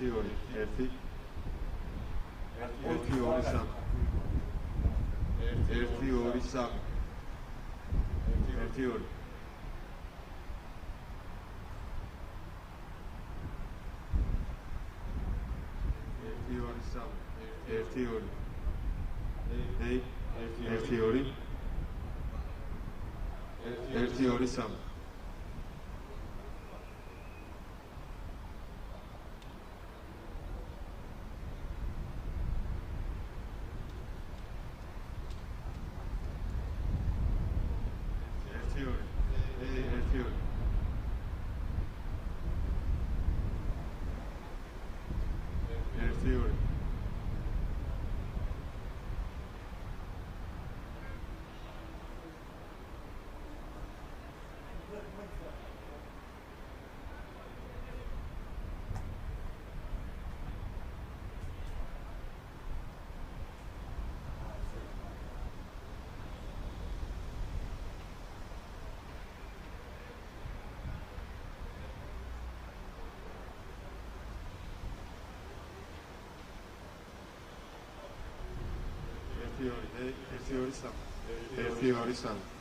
ერთი ორი სამი ერთი ორი სამი ერთი ორი ერთი ორი ერთი ორი ერთი ორი სამი ერთი ორი სამი ერთი ორი სამი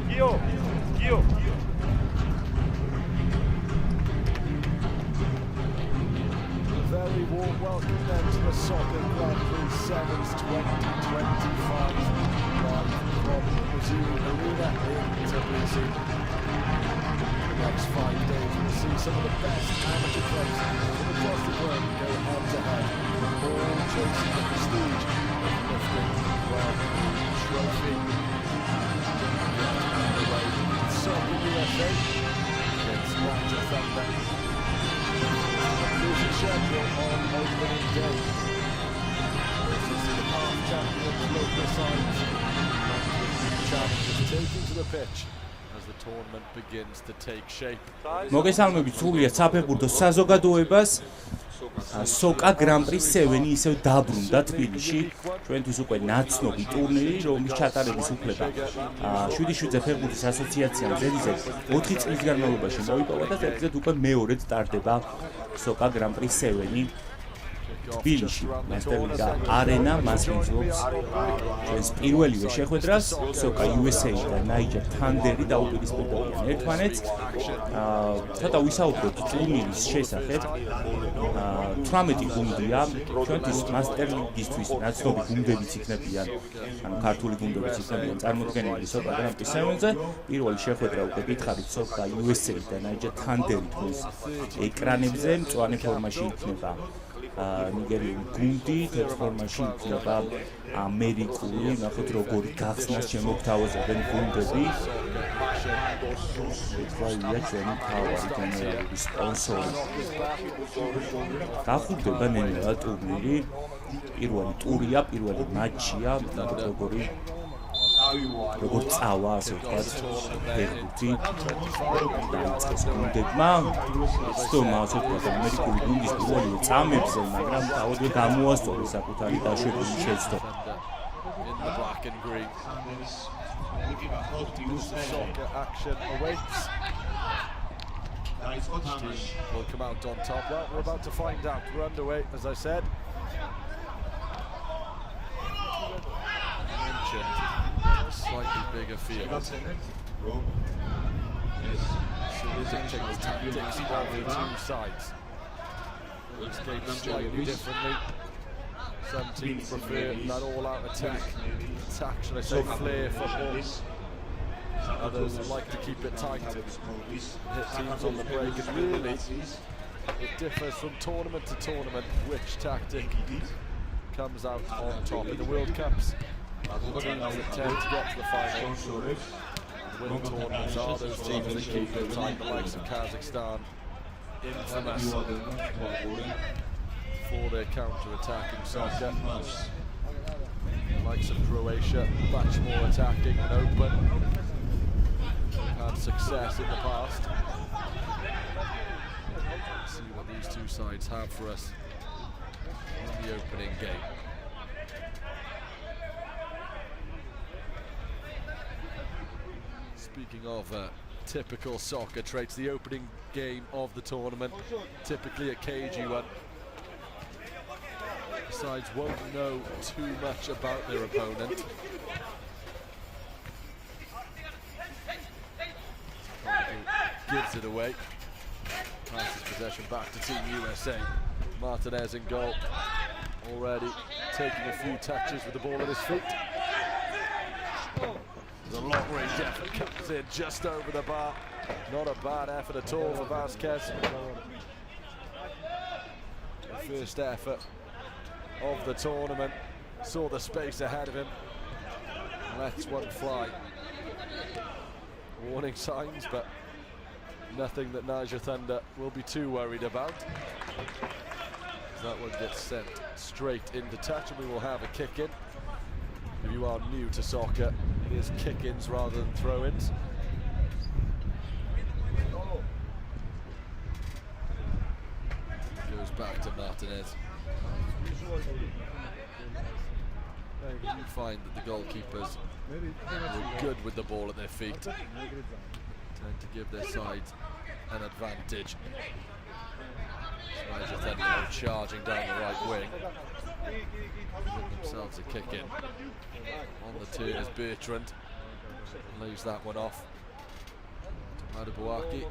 Gio. Very warm welcome then to the Soccer Grand Prix Sevens 2025 live from Missouri Arena in Prix. The next 5 days we'll see some of the best amateur clubs from across the world go head to head, all chasing the prestige of lifting one trophy. Underway in Soccer USA against Ranger Thunder. Busy schedule on opening day. This is the half champions local sides. Challengers taking to the pitch as the tournament begins to take shape. მოგესალმებით სრულიად საფეხბურთო საზოგადოებას. Socca Grand Prix 7 ისევ დაბრუნდა თბილისში. ჩვენთვის უკვე ნაცნობი ტურნირი, რომლის ჩატარების უფლება 7-7 ფეხბურთის ასოციაციამ ზედიზედ 4 წლის განმავლობაში მოიპოვა და ზედიზედ უკვე მეორედ ტარდება Socca Grand Prix 7 თბილისში. მასტერლიგა არენა მას მიცნობს ჩვენს პირველივე შეხვედრას. Socca USA და Niger Thunder-ი დაუპირისპირდებიან ერთმანეთს. ცოტა ვისაუბროთ ტურნირის შესახებ. 18 გუნდია, ჩვენთვის მასტერლიგისთვის ნაცნობი გუნდებიც იქნებიან, ანუ ქართული გუნდებიც იქნებიან წარმოდგენილი Socca Grand Prix 7-ზე. პირველი შეხვედრა უკვე გითხარით Socca USA და Niger Thunder-ი თქვენს ეკრანებზე მწვანე ფორმაში იქნება. ნიგერიული გუნდი თეთრ ფორმაში იქნება ამერიკული, ნახოთ როგორი გახსნას შემოგთავაზებენ გუნდები. ეცვაია ჩვენი მთავარი გენერალური სპონსორი. გახურდება ნელა ტურნირი. პირველი ტურია, პირველი მატჩია, ნახოთ როგორ წავა, ასე ვთქვათ, ფეხბურთი დაიწყეს გუნდებმა. სტომა, ასე ვთქვათ, ამერიკული გუნდის პირველივე წამებზე, მაგრამ თავადვე გამოასწორეს საკუთარი დაშვებული შეცდო. Soccer action awaits. Will come out on top. Well, we're about to find out. We're underway, as I said. Slightly bigger field. Dictates the tactics of the two sides. This game slightly differently. Some teams prefer that all-out attack, should I say, flair football. Others like to keep it tight, hit teams on the break, and really it differs from tournament to tournament which tactic comes out on top. In the World Cups, the teams that tend to get to the final win tournaments are those teams that keep it tight, the likes of Kazakhstan, infamous for their counter-attacking soccer. The likes of Croatia, much more attacking and open. Had success in the past. Let's see what these two sides have for us in the opening game. Speaking of typical soccer traits, the opening game of the tournament, typically a cagey one. The sides won't know too much about their opponent. Gives it away. Passes possession back to Team USA. Martinez in goal. Already taking a few touches with the ball at his feet. The long range effort comes in just over the bar. Not a bad effort at all for Vasquez. The first effort of the tournament. Saw the space ahead of him. Lets one fly. Warning signs, but nothing that Niger Thunder will be too worried about. That one gets sent straight into touch, and we will have a kick-in. If you are new to soccer, it is kick-ins rather than throw-ins. Goes back to Martinez. You find that the goalkeepers were good with the ball at their feet. Tend to give their sides an advantage. Niger Thunder charging down the right wing. Themselves a kick in. On the turn is Bertrand. Leaves that one off. Madabuaki.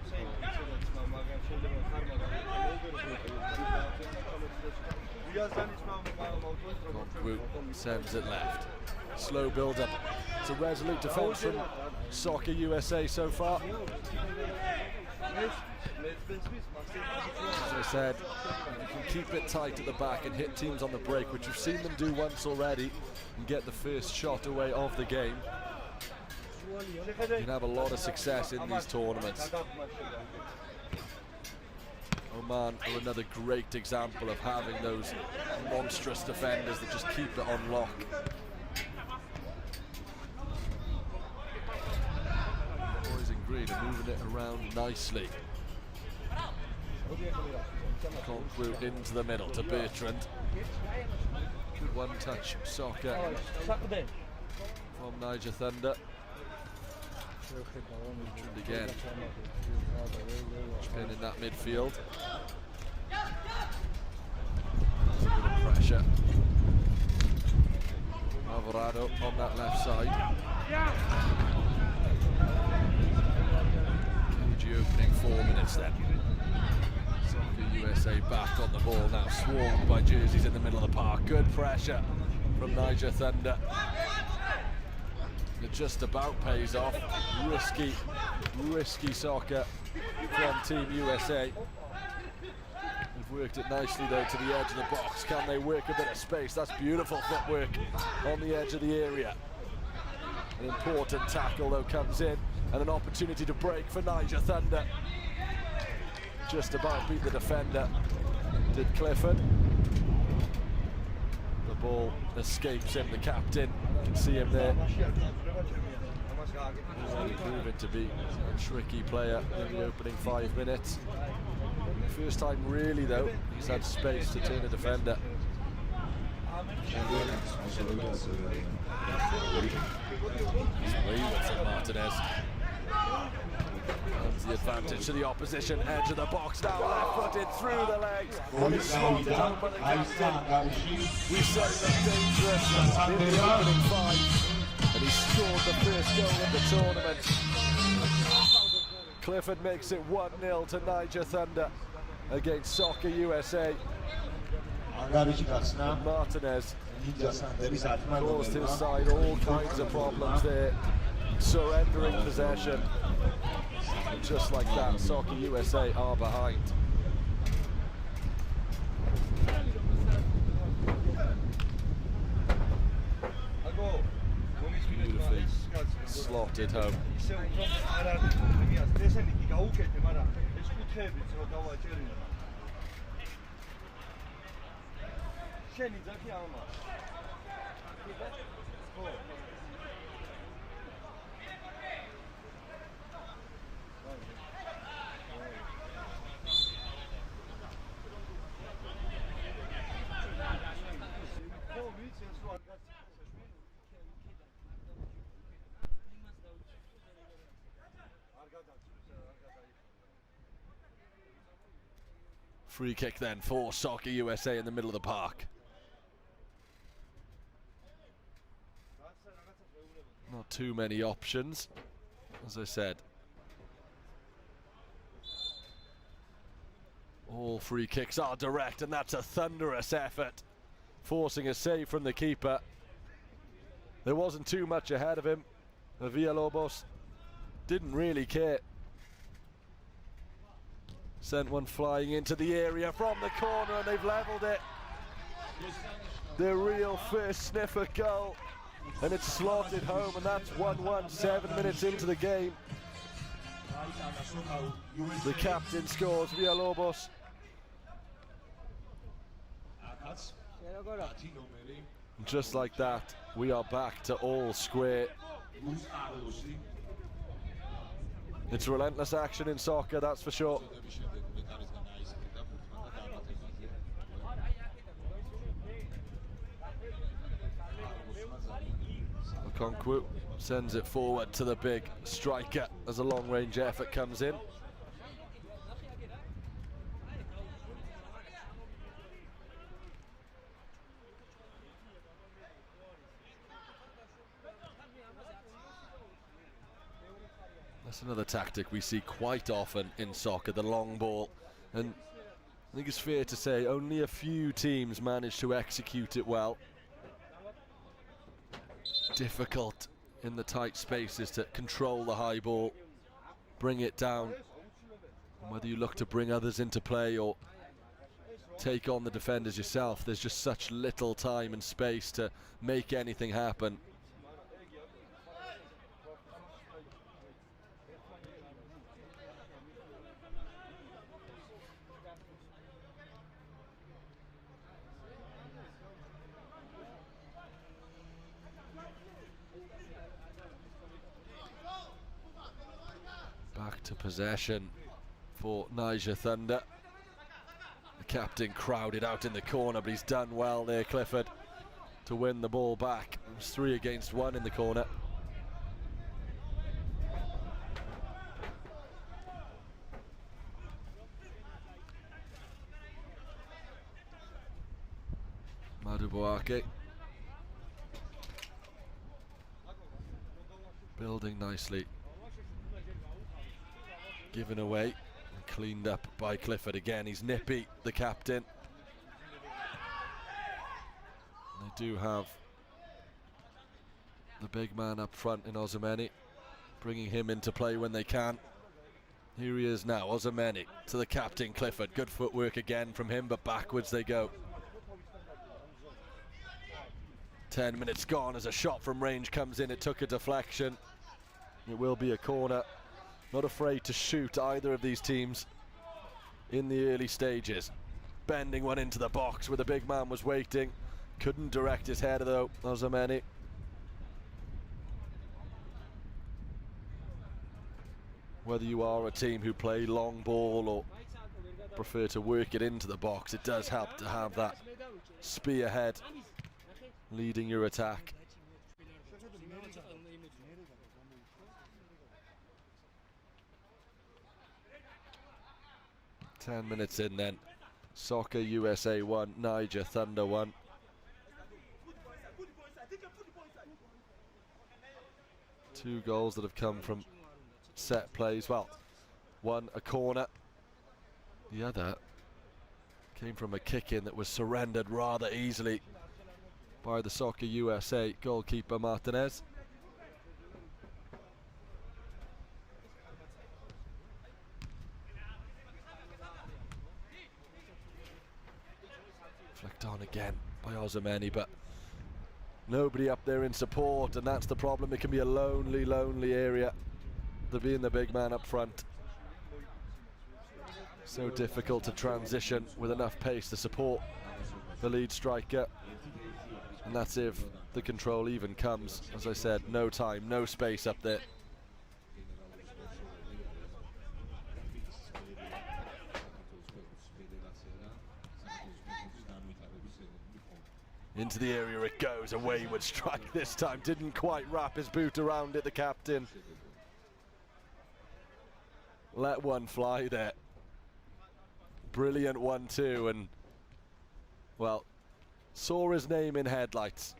Sends it left. Slow build up. It's a resolute defence from Soccer USA so far. As I said, you can keep it tight at the back and hit teams on the break, which you've seen them do once already, and get the first shot away of the game. You can have a lot of success in these tournaments. Oman are another great example of having those monstrous defenders that just keep it on lock. Boys in green are moving it around nicely. Conqueror into the middle to Bertrand. Good one-touch soccer from Niger Thunder. Bertrand again. Spin in that midfield. A bit of pressure. Alvarado on that left side. KG opening 4 minutes then. Soccer USA back on the ball now, swarmed by jerseys in the middle of the park. Good pressure from Niger Thunder. It just about pays off. Risky soccer from Team USA. They've worked it nicely though to the edge of the box. Can they work a bit of space? That's beautiful footwork on the edge of the area. An important tackle though comes in, and an opportunity to break for Niger Thunder. Just about beat the defender, did Clifford. The ball escapes him, the captain. You can see him there. Proven to be a tricky player in the opening 5 minutes. First time really though, he's had space to turn a defender. Martinez. Hands the advantage to the opposition, edge of the box now, left-footed through the legs. He's slotted home by the captain. We said that dangerous in the opening 5, and he scored the first goal of the tournament. Clifford makes it 1-0 to Niger Thunder against Soccer USA. And Martinez caused his side all kinds of problems there, surrendering possession. And just like that, Soccer USA are behind. Beautifully slotted home. Free kick then for Soccer USA in the middle of the park. Not too many options, as I said. All free kicks are direct, and that's a thunderous effort, forcing a save from the keeper. There wasn't too much ahead of him. Villalobos didn't really care. Sent one flying into the area from the corner, and they've levelled it. Their real first sniffer goal, and it's slotted home, and that's 1-1, 7 minutes into the game. The captain scores, Villalobos. Just like that, we are back to all square. It's relentless action in soccer, that's for sure. Okonkwo sends it forward to the big striker as a long-range effort comes in. That's another tactic we see quite often in soccer, the long ball. And I think it's fair to say only a few teams manage to execute it well. Difficult in the tight spaces to control the high ball, bring it down. And whether you look to bring others into play or take on the defenders yourself, there's just such little time and space to make anything happen. Back to possession for Niger Thunder. The captain crowded out in the corner, but he's done well there, Clifford, to win the ball back. It was 3 against 1 in the corner. Madubuake building nicely, given away and cleaned up by Clifford again. He's nippy, the captain. They do have the big man up front in Ozameni, bringing him into play when they can. Here he is now, Ozameni to the captain Clifford. Good footwork again from him, but backwards they go. 10 minutes gone as a shot from range comes in. It took a deflection. It will be a corner. Not afraid to shoot either of these teams in the early stages. Bending one into the box where the big man was waiting. Couldn't direct his head though, Ozameni. Whether you are a team who play long ball or prefer to work it into the box, it does help to have that spearhead leading your attack. Ten minutes in then. Soccer USA 1, Niger Thunder 1. Two goals that have come from set plays. Well, one a corner, the other came from a kick-in that was surrendered rather easily by the Soccer USA goalkeeper Martinez. Flicked on again by Ozameni, but nobody up there in support, and that's the problem. It can be a lonely, lonely area, the being the big man up front. So difficult to transition with enough pace to support the lead striker. And that's if the control even comes. As I said, no time, no space up there. Into the area it goes, a wayward strike this time. Didn't quite wrap his boot around it, the captain. Let one fly there. Brilliant 1-2, and, well, saw his name in headlights.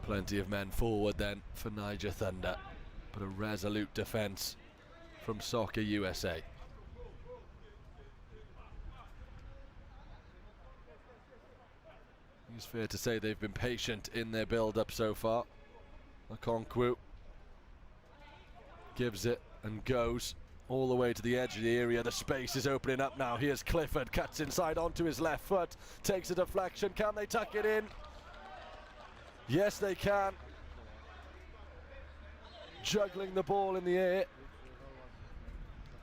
Plenty of men forward then for Niger Thunder, but a resolute defence from Soccer USA. It's fair to say they've been patient in their build-up so far. Okonkwo gives it and goes all the way to the edge of the area. The space is opening up now. Here's Clifford, cuts inside onto his left foot, takes a deflection. Can they tuck it in? Yes, they can. Juggling the ball in the air.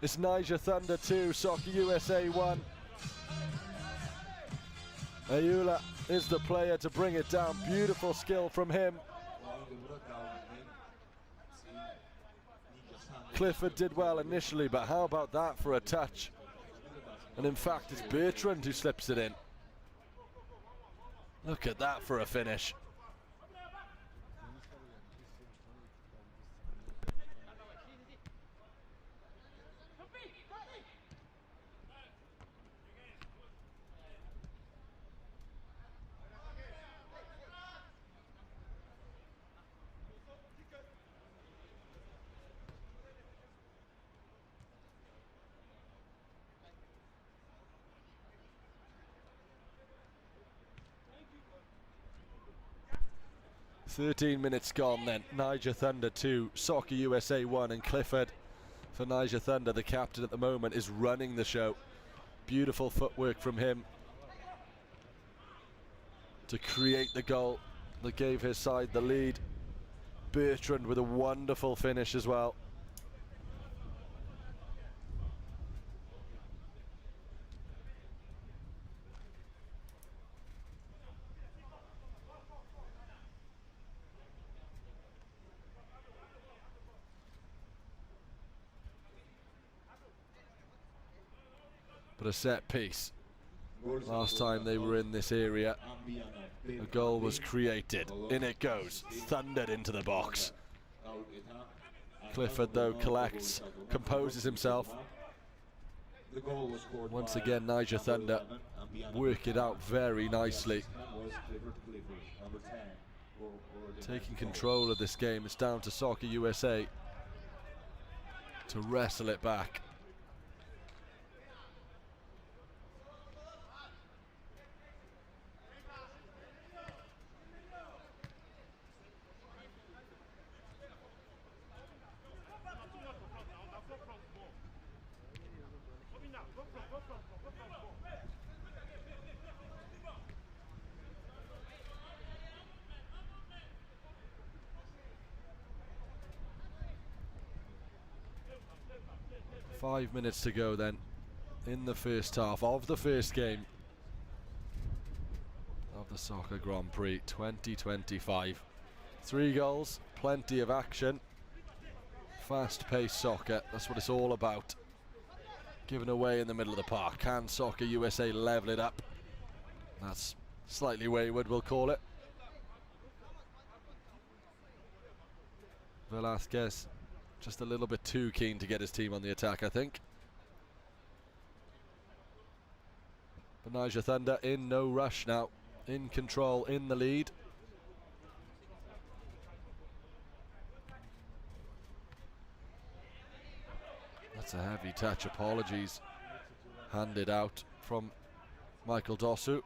It's Niger Thunder 2, Soccer USA 1. Ayula is the player to bring it down. Beautiful skill from him. Clifford did well initially, but how about that for a touch? And in fact, it's Bertrand who slips it in. Look at that for a finish. "13 minutes gone then. Niger Thunder 2, Soccer USA 1, and Clifford for Niger Thunder, the captain at the moment, is running the show. Beautiful footwork from him to create the goal that gave his side the lead. Bertrand with a wonderful finish as well. But a set piece. Last time they were in this area, a goal was created. In it goes, thundered into the box. Clifford though collects, composes himself. Once again, Niger Thunder work it out very nicely. Taking control of this game. It's down to Soccer USA to wrestle it back. Five minutes to go then in the first half of the first game of the Soccer Grand Prix 2025. 3 goals, plenty of action, fast-paced soccer. That's what it's all about. Given away in the middle of the park. Can Soccer USA level it up? That's slightly wayward, we'll call it. Velasquez just a little bit too keen to get his team on the attack, I think. But Niger Thunder in no rush now, in control, in the lead. That's a heavy touch. Apologies handed out from Michael Dosu. It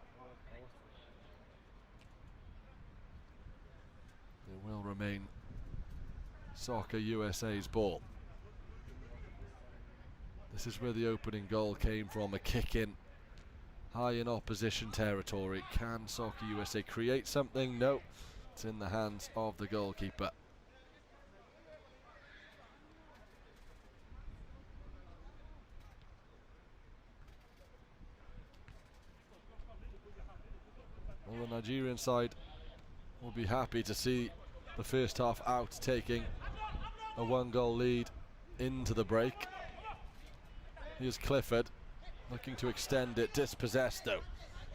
will remain Soccer USA's ball. This is where the opening goal came from, a kick in high in opposition territory. Can Soccer USA create something? No, it's in the hands of the goalkeeper. Well, the Nigerian side will be happy to see the first half out, taking a 1-goal lead into the break. Here's Clifford looking to extend it, dispossessed though.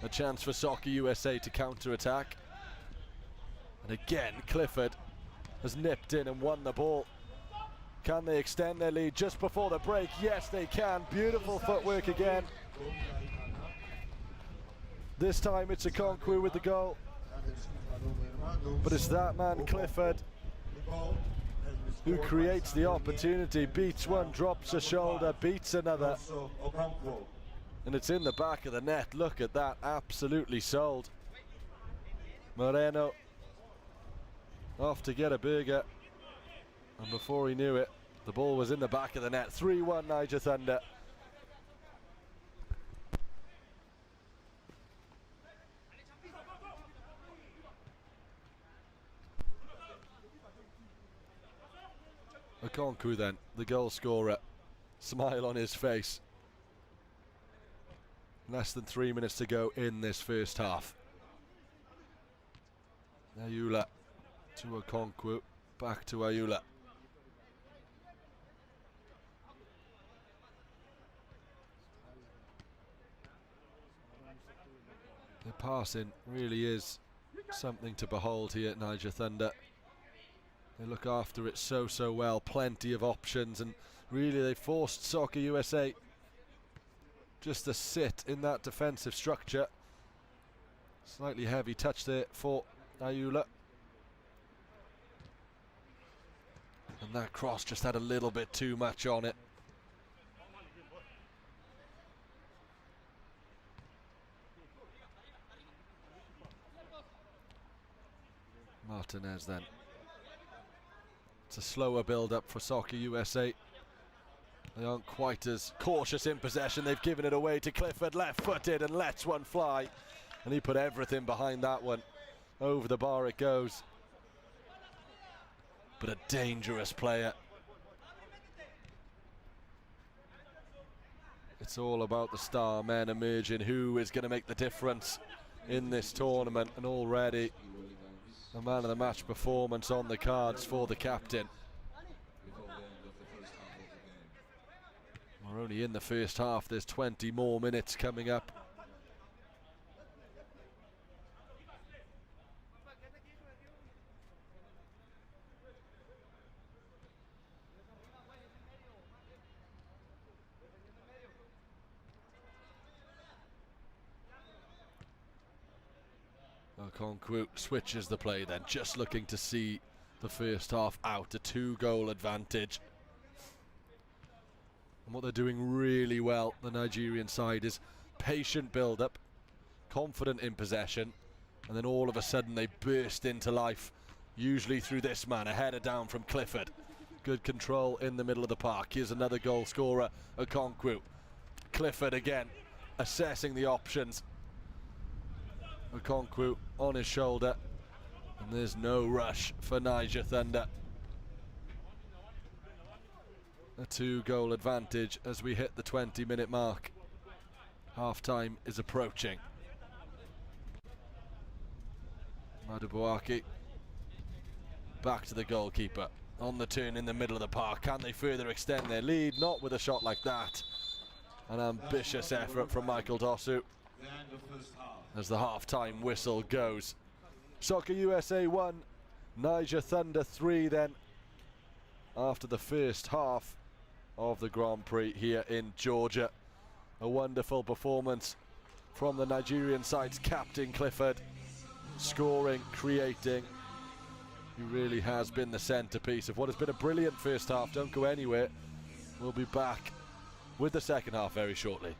A chance for Soccer USA to counter-attack. And again, Clifford has nipped in and won the ball. Can they extend their lead just before the break? Yes, they can. Beautiful footwork again. This time it's a Okonkwo with the goal. But it's that man, Clifford, who creates the opportunity. Beats one, drops a shoulder, beats another. And it's in the back of the net. Look at that, absolutely sold. Moreno off to get a burger. And before he knew it, the ball was in the back of the net. 3-1 Niger Thunder. Okonkwo then, the goal scorer, smile on his face. Less than 3 minutes to go in this first half. Ayula to Okonkwo, back to Ayula. Their passing really is something to behold here at Niger Thunder. They look after it so well, plenty of options, and really they forced Soccer USA just to sit in that defensive structure. Slightly heavy touch there for Ayula. And that cross just had a little bit too much on it. Martinez then. It's a slower build-up for Soccer USA. They aren't quite as cautious in possession. They've given it away to Clifford, left-footed, and lets one fly. And he put everything behind that one. Over the bar it goes. But a dangerous player. It's all about the star men emerging. Who is going to make the difference in this tournament? And already a man of the match performance on the cards for the captain. We're only in the first half. There's 20 more minutes coming up. Okonkwo switches the play then, just looking to see the first half out, a 2-goal advantage. And what they're doing really well, the Nigerian side, is patient build-up, confident in possession, and then all of a sudden they burst into life, usually through this man, a header down from Clifford. Good control in the middle of the park. Here's another goal scorer, Okonkwo. Clifford again, assessing the options. Okonkwo on his shoulder, and there's no rush for Niger Thunder. A 2-goal advantage as we hit the 20-minute mark. Half-time is approaching. Madubuaki back to the goalkeeper. On the turn in the middle of the park. Can they further extend their lead? Not with a shot like that. An ambitious effort from Michael Dosu as the half-time whistle goes. Soccer USA 1, Niger Thunder 3 then, after the first half of the Grand Prix here in Georgia. A wonderful performance from the Nigerian side's captain Clifford, scoring, creating. He really has been the centrepiece of what has been a brilliant first half. Don't go anywhere. We'll be back with the second half very shortly.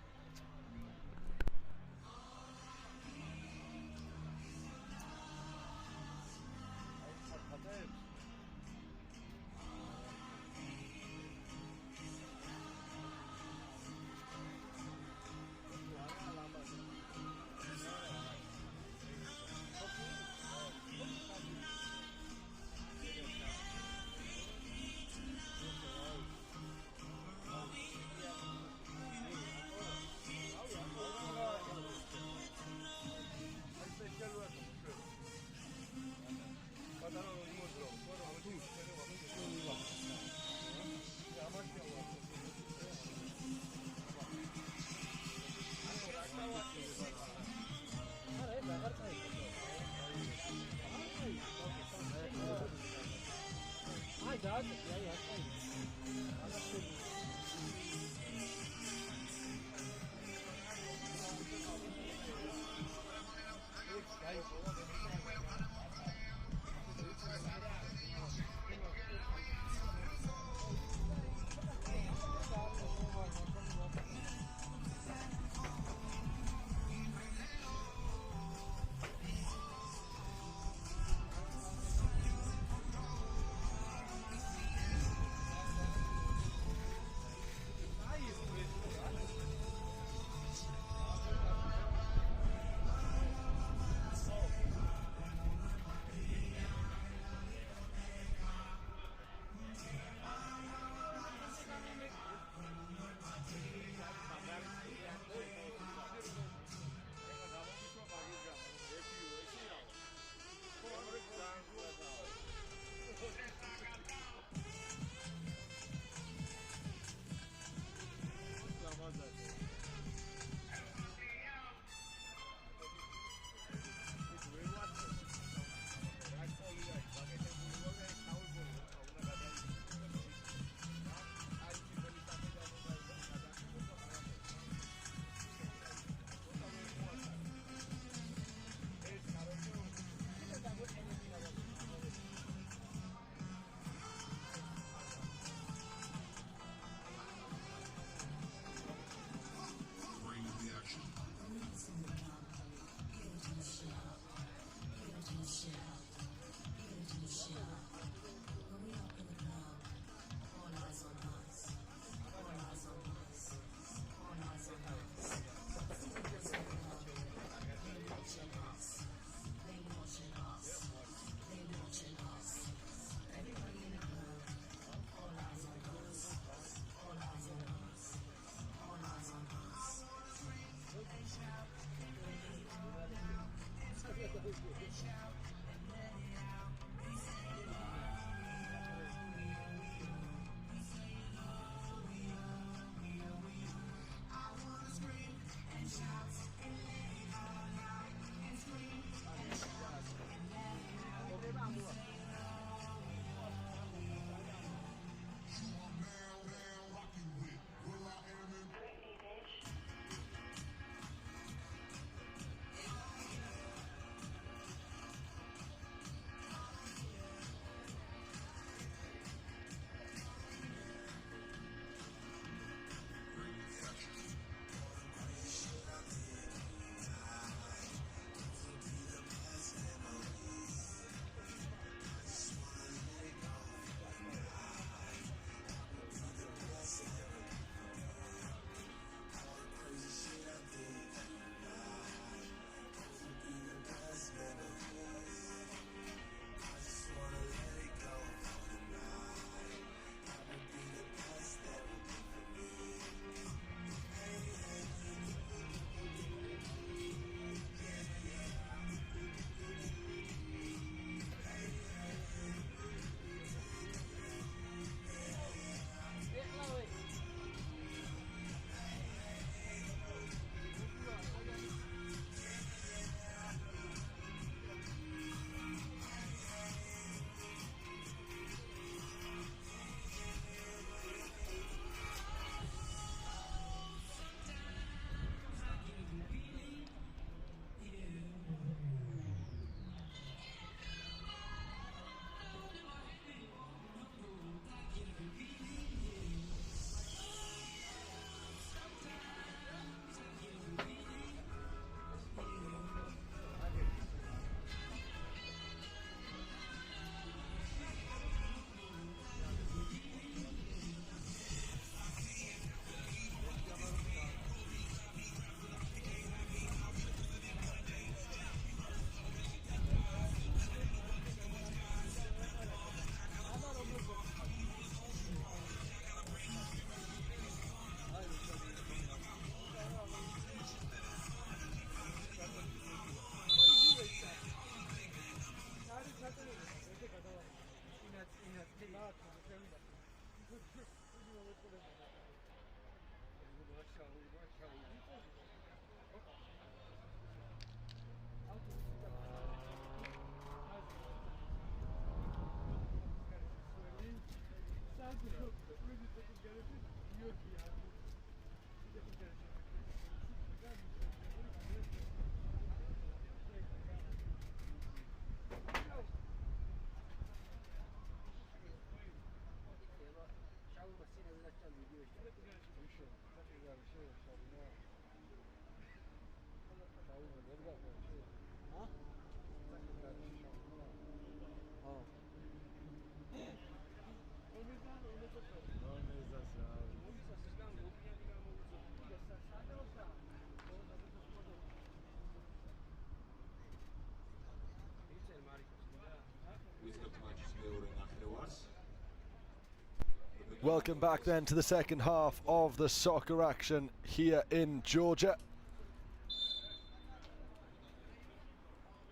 Welcome back then to the second half of the soccer action here in Georgia.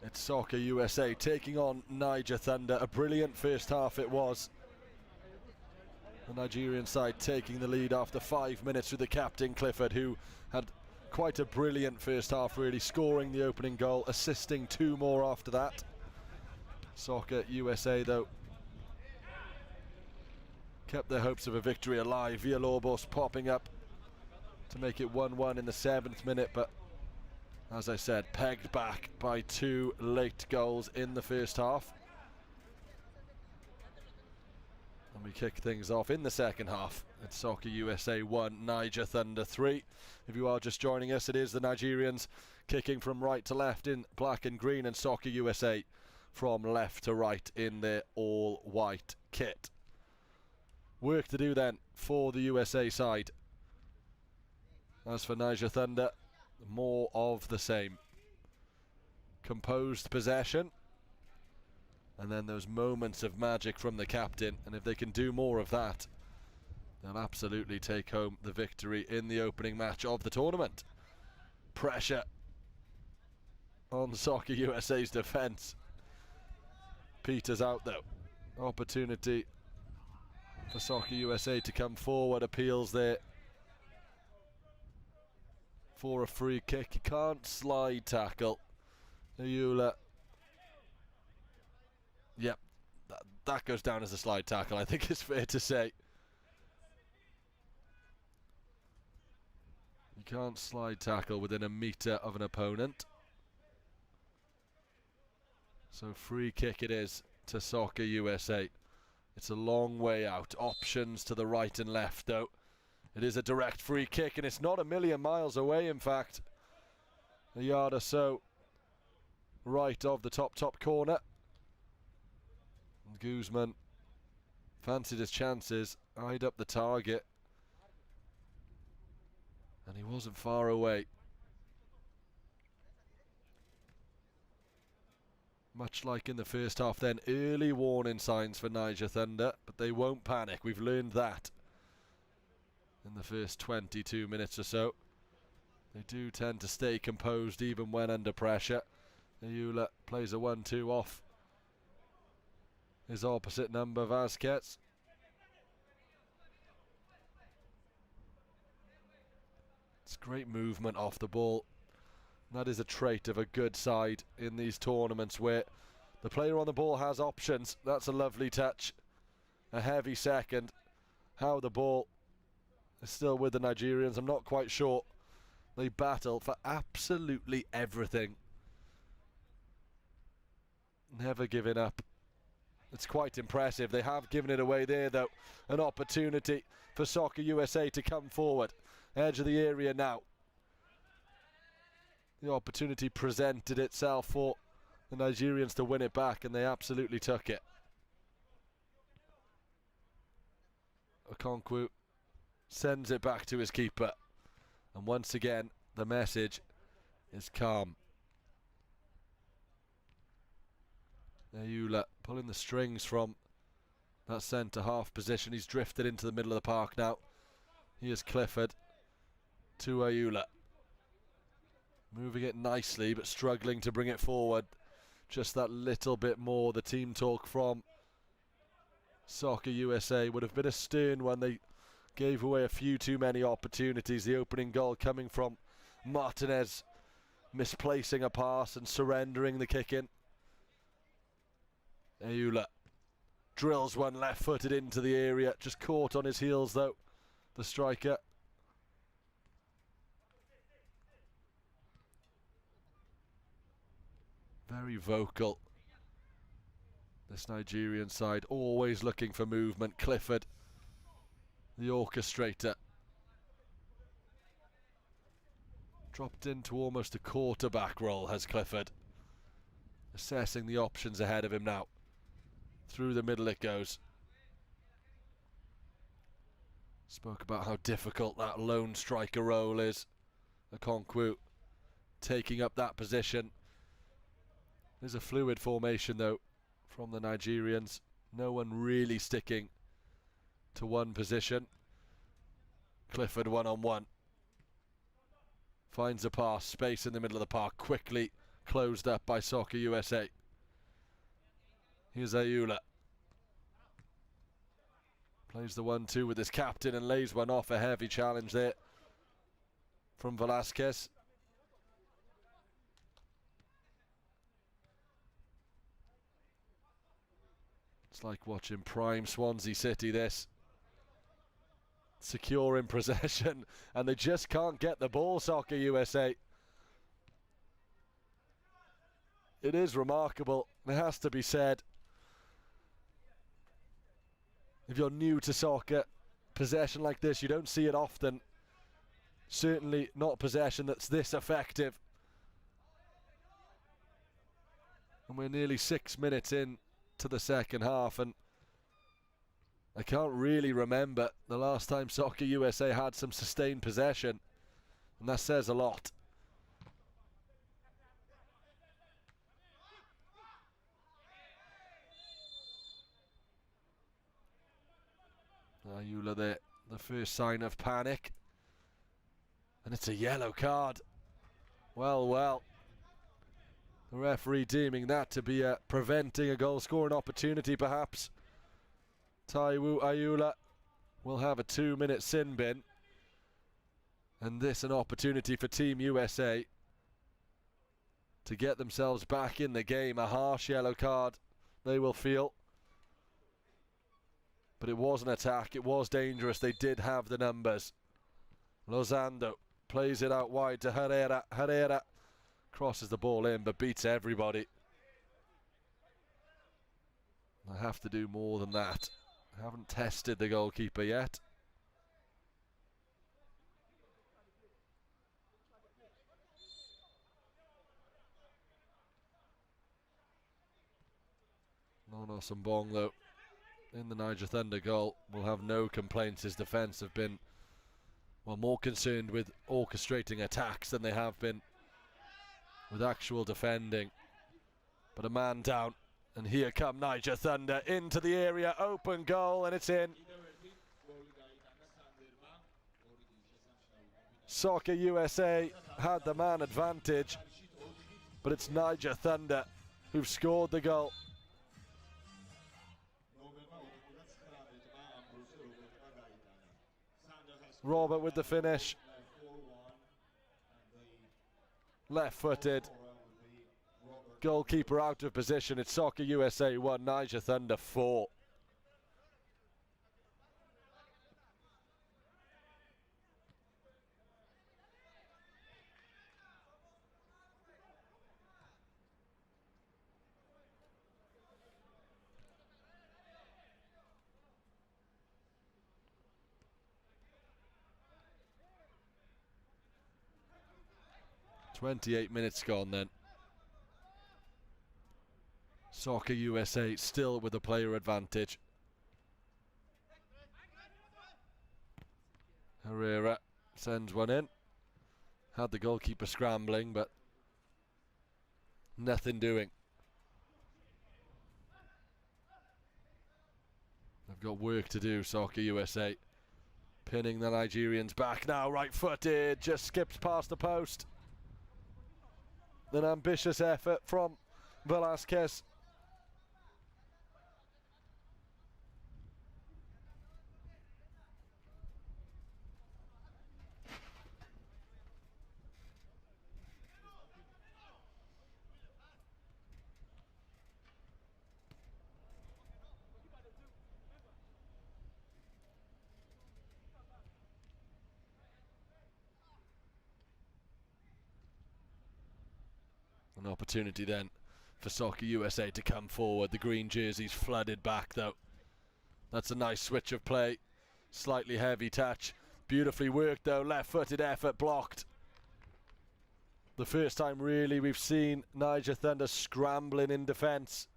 It's Soccer USA taking on Niger Thunder. A brilliant first half it was. The Nigerian side taking the lead after 5 minutes with the captain Clifford, who had quite a brilliant first half, really scoring the opening goal, assisting 2 more after that. Soccer USA though kept their hopes of a victory alive. Villalobos popping up to make it 1-1 in the 7th minute, but as I said, pegged back by 2 late goals in the first half. And we kick things off in the second half. It's Soccer USA 1, Niger Thunder 3. If you are just joining us, it is the Nigerians kicking from right to left in black and green, and Soccer USA from left to right in their all-white kit. Work to do then for the USA side. As for Niger Thunder, more of the same. Composed possession, and then those moments of magic from the captain, and if they can do more of that, they'll absolutely take home the victory in the opening match of the tournament. Pressure on Soccer USA's defence. Peters out though. Opportunity for Soccer USA to come forward. Appeals there for a free kick. He can't slide tackle. Ayula. Yep, that goes down as a slide tackle, I think it's fair to say. You can't slide tackle within a metre of an opponent. So free kick it is to Soccer USA. It's a long way out. Options to the right and left though. It is a direct free kick and it's not a million miles away, in fact. A yard or so right of the top corner. And Guzman fancied his chances, eyed up the target, and he wasn't far away. Much like in the first half then, early warning signs for Niger Thunder, but they won't panic. We've learned that in the first 22 minutes or so. They do tend to stay composed even when under pressure. Ayula plays a 1-2 off his opposite number, Vasquez. It's great movement off the ball. That is a trait of a good side in these tournaments where the player on the ball has options. That's a lovely touch. A heavy second. How the ball is still with the Nigerians, I'm not quite sure. They battle for absolutely everything. Never giving up. It's quite impressive. They have given it away there though. An opportunity for Soccer USA to come forward. Edge of the area now. The opportunity presented itself for the Nigerians to win it back, and they absolutely took it. Okonkwo sends it back to his keeper, and once again the message is calm. Ayula pulling the strings from that centre half position. He's drifted into the middle of the park now. Here's Clifford to Ayula. Moving it nicely, but struggling to bring it forward. Just that little bit more. The team talk from Soccer USA would have been a stern one. They gave away a few too many opportunities. The opening goal coming from Martinez, misplacing a pass and surrendering the kick in. Ayula drills one left-footed into the area. Just caught on his heels though, the striker. Very vocal, this Nigerian side, always looking for movement. Clifford, the orchestrator, dropped into almost a quarterback role has Clifford, assessing the options ahead of him now. Through the middle it goes. Spoke about how difficult that lone striker role is. Okonkwo taking up that position. There's a fluid formation though from the Nigerians. No one really sticking to one position. Clifford one-on-one. Finds a pass, space in the middle of the park, quickly closed up by Soccer USA. Here's Ayula. Plays the 1-2 with his captain and lays one off. A heavy challenge there from Velasquez. It's like watching prime Swansea City, this. Secure in possession, and they just can't get the ball, Soccer USA. It is remarkable, it has to be said. If you're new to soccer, possession like this, you don't see it often. Certainly not possession that's this effective. And we're nearly 6 minutes in to the second half, and I can't really remember the last time Soccer USA had some sustained possession, and that says a lot. Ayula there, the first sign of panic, and it's a yellow card. Well, The referee deeming that to be preventing a goal-scoring opportunity, perhaps. Taiwo Ayula will have a 2-minute sin bin. And this an opportunity for Team USA to get themselves back in the game. A harsh yellow card they will feel. But it was an attack, it was dangerous, they did have the numbers. Lozando plays it out wide to Herrera. Herrera crosses the ball in but beats everybody. I have to do more than that. I haven't tested the goalkeeper yet. Nono Sambong, though, in the Niger Thunder goal, will have no complaints. His defence have been, well, more concerned with orchestrating attacks than they have been with actual defending. But a man down, and here come Niger Thunder into the area, open goal, and it's in. Soccer USA had the man advantage, but it's Niger Thunder who've scored the goal. Robert with the finish. Left-footed. Goalkeeper out of position. It's Soccer USA 1, Niger Thunder 4. .28 gone then. Soccer USA still with a player advantage. Herrera sends one in. Had the goalkeeper scrambling, but nothing doing. They've got work to do, Soccer USA. Pinning the Nigerians back now, right-footed, just skips past the post. An ambitious effort from Velasquez. An opportunity then for Soccer USA to come forward. The green jerseys flooded back though. That's a nice switch of play. Slightly heavy touch. Beautifully worked though. Left-footed effort blocked. The first time really we've seen Niger Thunder scrambling in defence.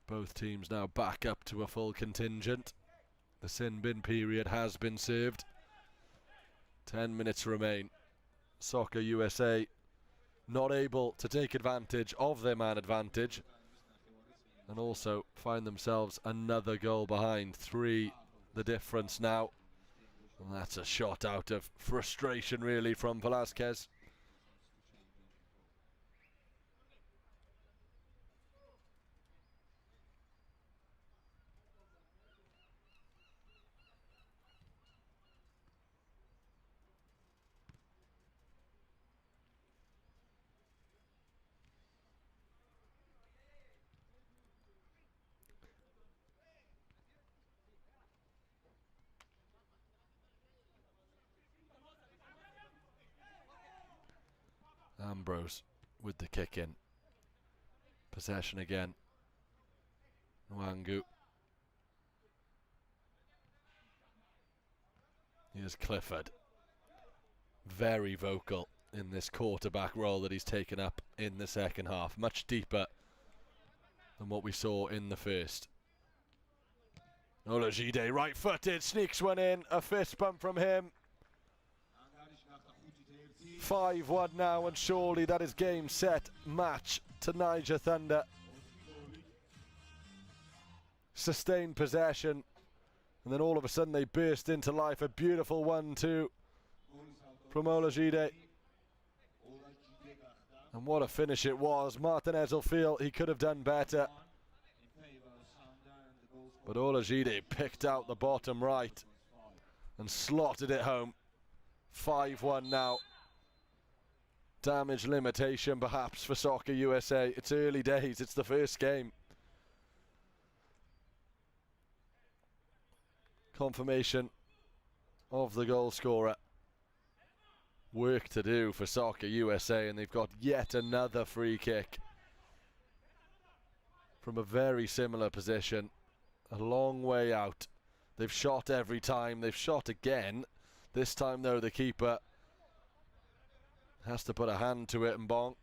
Both teams now back up to a full contingent. The sin bin period has been served. 10 minutes remain. Soccer USA not able to take advantage of their man advantage and also find themselves another goal behind. 3 the difference now. And that's a shot out of frustration really from Velasquez. Ambrose with the kick in. Possession again. Nwangu. Here's Clifford. Very vocal in this quarterback role that he's taken up in the second half. Much deeper than what we saw in the first. Olajide, right-footed, sneaks one in. A fist bump from him. 5-1 now, and surely that is game, set, match to Niger Thunder. Sustained possession, and then all of a sudden they burst into life. A beautiful 1-2 from Olajide. And what a finish it was. Martinez will feel he could have done better. But Olajide picked out the bottom right and slotted it home. 5-1 now. Damage limitation perhaps for Soccer USA. It's early days, it's the first game. Confirmation of the goal scorer. Work to do for Soccer USA, and they've got yet another free kick from a very similar position. A long way out. They've shot every time, they've shot again. This time though the keeper has to put a hand to it and bonk.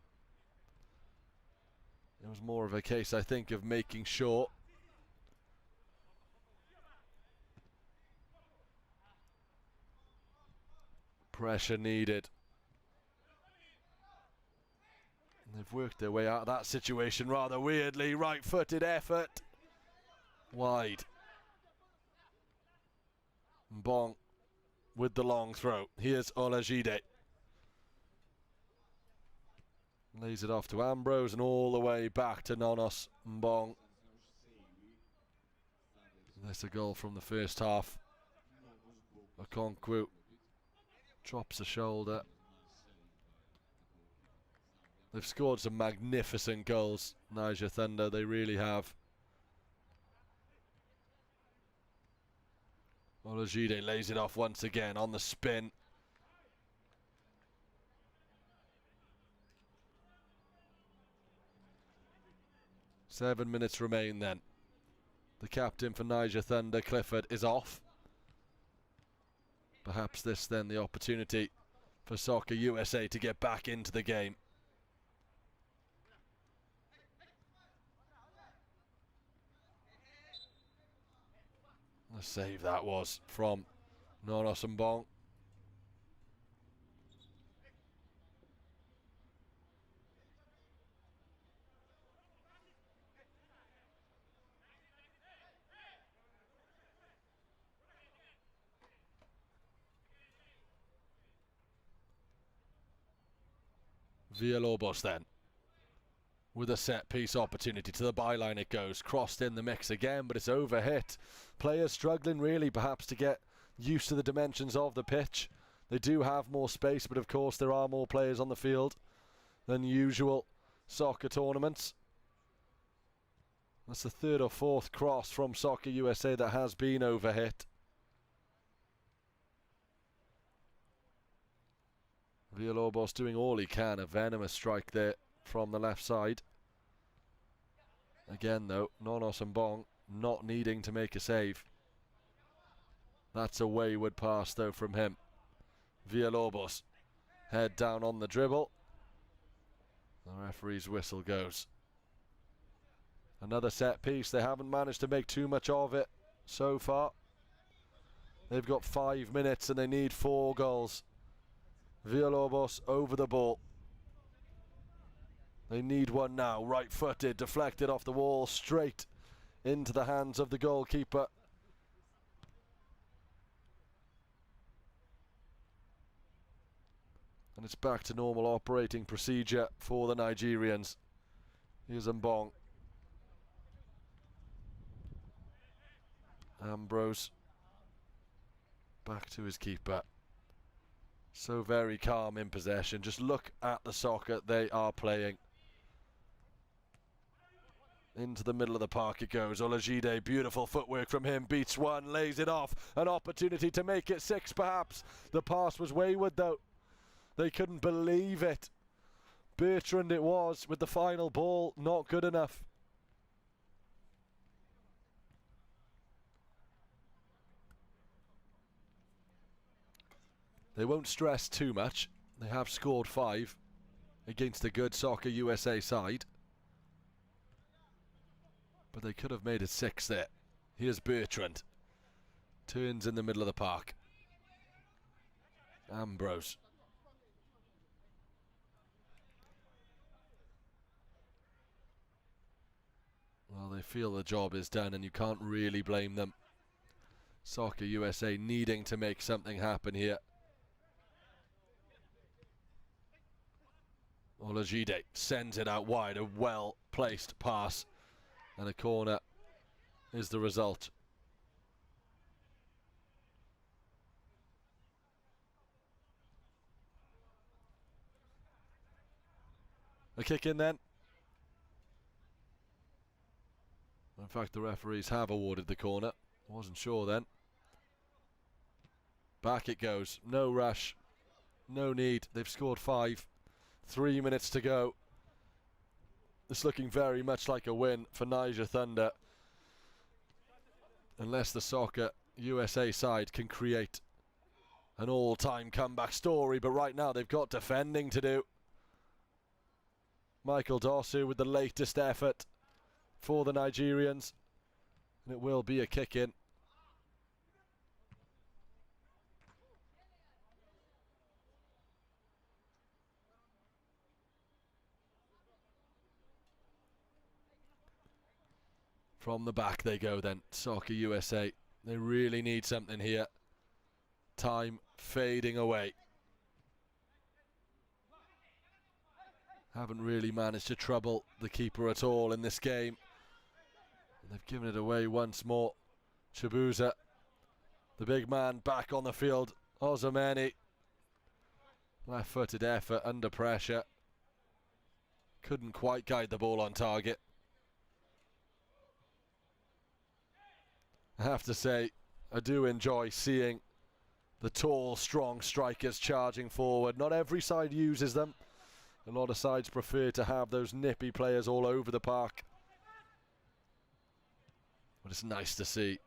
It was more of a case, I think, of making sure. Pressure needed. And they've worked their way out of that situation rather weirdly. Right-footed effort. Wide. Mbong with the long throw. Here's Olajide. Lays it off to Ambrose and all the way back to Nonos Mbong. That's a goal from the first half. Okonkwo drops a shoulder. They've scored some magnificent goals, Niger Thunder, they really have. Olajide lays it off once again on the spin. Seven minutes remain then. The captain for Niger Thunder, Clifford, is off. Perhaps this then the opportunity for Soccer USA to get back into the game. The save that was from Nonos Mbong. Villalobos then with a set piece opportunity. To the byline it goes, crossed in the mix again, but it's overhit. Players struggling really perhaps to get used to the dimensions of the pitch. They do have more space, but of course there are more players on the field than usual soccer tournaments. That's the third or fourth cross from Soccer USA that has been overhit. Villalobos doing all he can. A venomous strike there from the left side. Again though, Nonos Mbong not needing to make a save. That's a wayward pass though from him. Villalobos, head down on the dribble. The referee's whistle goes. Another set piece. They haven't managed to make too much of it so far. They've got 5 minutes and they need 4 goals. Villalobos over the ball. They need one now. Right-footed, deflected off the wall, straight into the hands of the goalkeeper. And it's back to normal operating procedure for the Nigerians. Here's Mbong. Ambrose. Back to his keeper. So very calm in possession. Just look at the soccer they are playing. Into the middle of the park it goes. Olajide, beautiful footwork from him. Beats one, lays it off. An opportunity to make it 6 perhaps. The pass was wayward though. They couldn't believe it. Bertrand it was with the final ball. Not good enough. They won't stress too much. They have scored 5 against a good Soccer USA side. But they could have made it 6 there. Here's Bertrand. Turns in the middle of the park. Ambrose. feel the job is done, and you can't really blame them. Soccer USA needing to make something happen here. Olajide sends it out wide, a well-placed pass, and a corner is the result. A kick in then. In fact, the referees have awarded the corner. Wasn't sure then. Back it goes. No rush. No need. They've scored 5. 3 minutes to go. It's looking very much like a win for Niger Thunder. Unless the Soccer USA side can create an all-time comeback story. But right now they've got defending to do. Michael Dosu with the latest effort for the Nigerians. And it will be a kick-in. From the back they go then, Soccer USA. They really need something here. Time fading away. Haven't really managed to trouble the keeper at all in this game. And they've given it away once more. Chibuza, the big man, back on the field. Ozameni, left-footed effort under pressure. Couldn't quite guide the ball on target. I have to say, I do enjoy seeing the tall, strong strikers charging forward. Not every side uses them. A lot of sides prefer to have those nippy players all over the park. But it's nice to see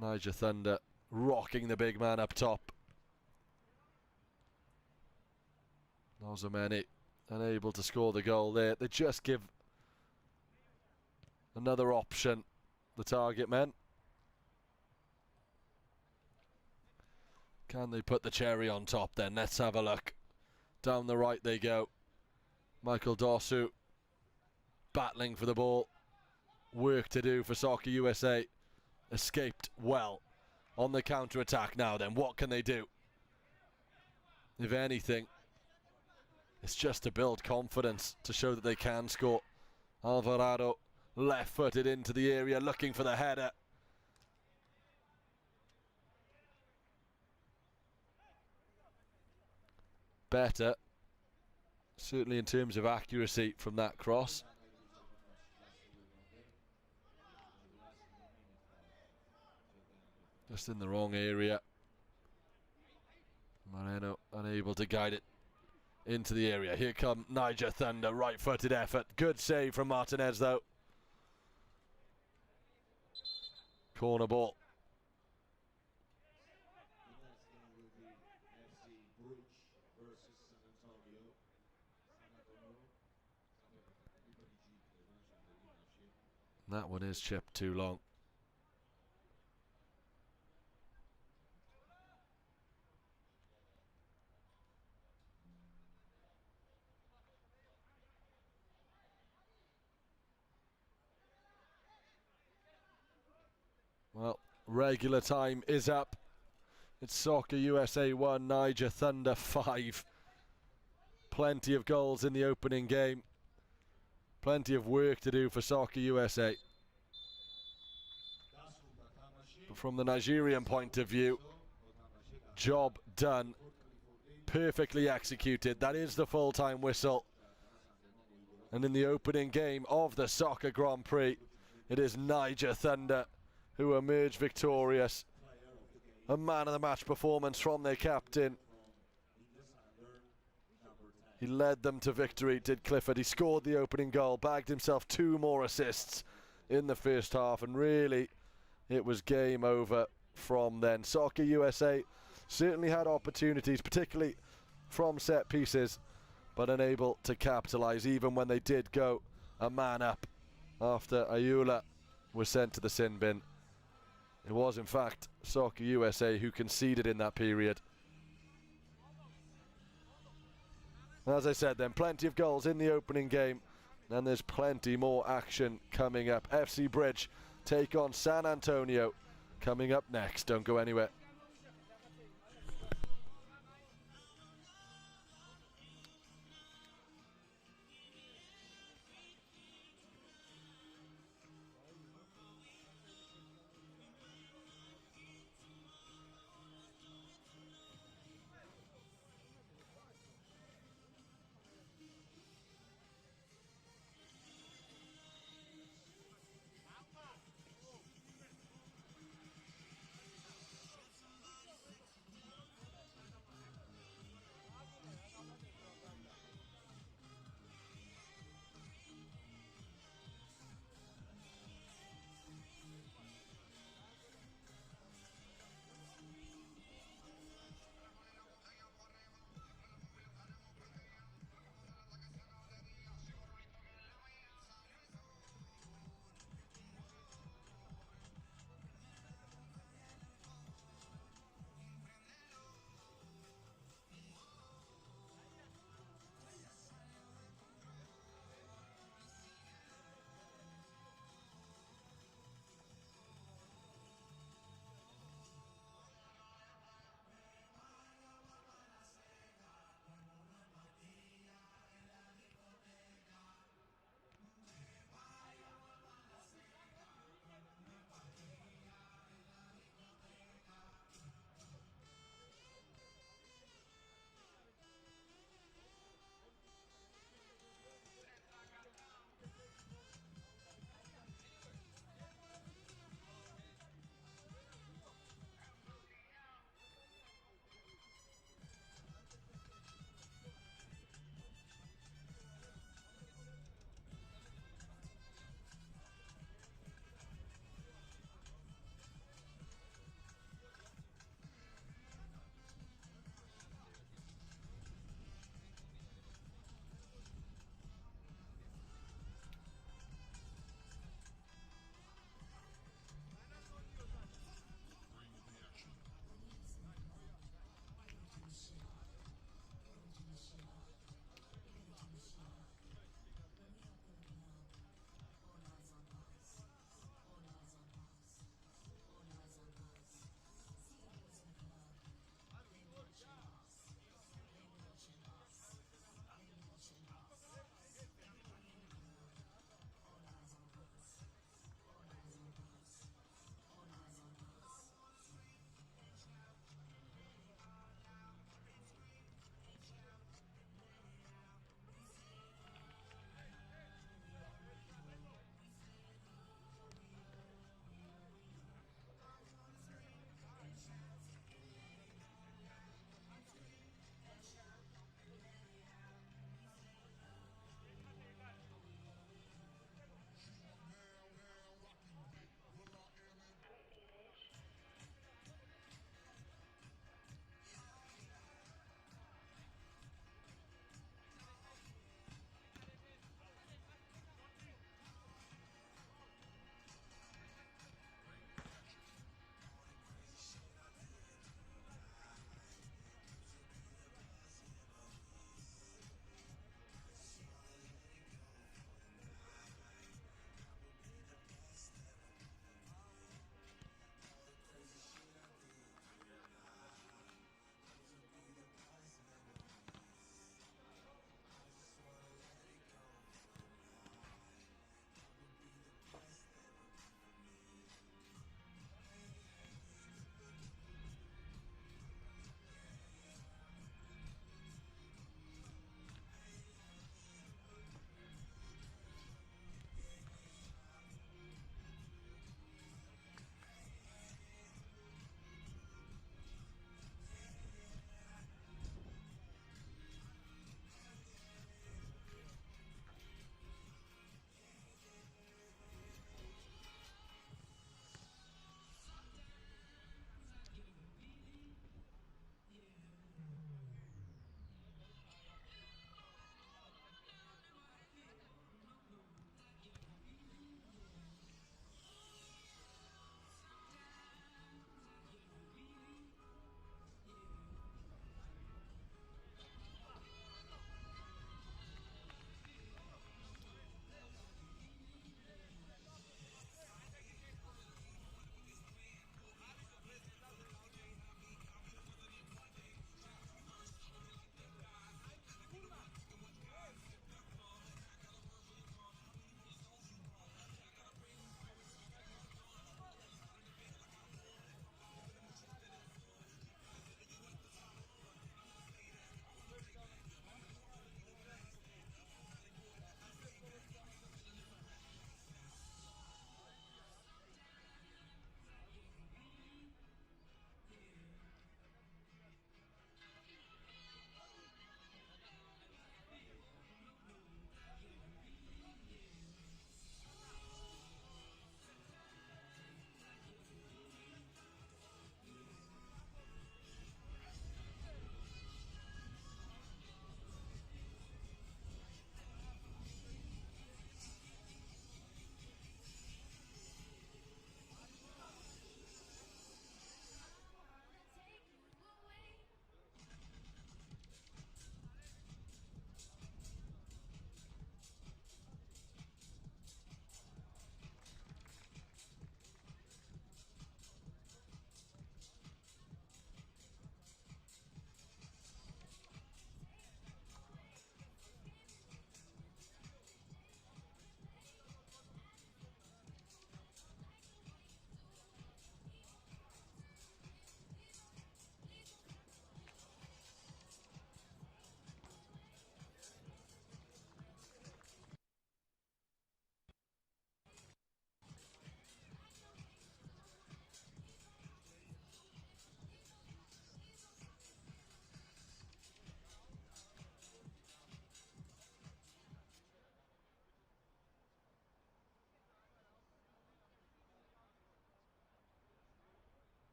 Niger Thunder rocking the big man up top. Ozameni unable to score the goal there. They just give another option, the target men. Can they put the cherry on top then? Let's have a look. Down the right they go. Michael Dosu battling for the ball. Work to do for Soccer USA. Escaped well on the counter-attack now then. What can they do? If anything, it's just to build confidence, to show that they can score. Alvarado left-footed into the area, looking for the header. Better, certainly in terms of accuracy from that cross. Just in the wrong area. Moreno unable to guide it into the area. Here come Niger Thunder, right-footed effort. Good save from Martinez though. Corner ball. That one is chipped too long. Well, regular time is up. It's Soccer USA 1, Niger Thunder 5. Plenty of goals in the opening game. Plenty of work to do for Soccer USA. But from the Nigerian point of view, job done. Perfectly executed. That is the full-time whistle. And in the opening game of the Soccer Grand Prix, it is Niger Thunder who emerge victorious. A man of the match performance from their captain. He led them to victory, did Clifford. He scored the opening goal, bagged himself 2 more assists in the first half, and really it was game over from then. Soccer USA certainly had opportunities, particularly from set pieces, but unable to capitalise even when they did go a man up after Ayula was sent to the sin bin. It was in fact Soccer USA who conceded in that period. As I said then, plenty of goals in the opening game. And there's plenty more action coming up. FC Bridge take on San Antonio coming up next. Don't go anywhere.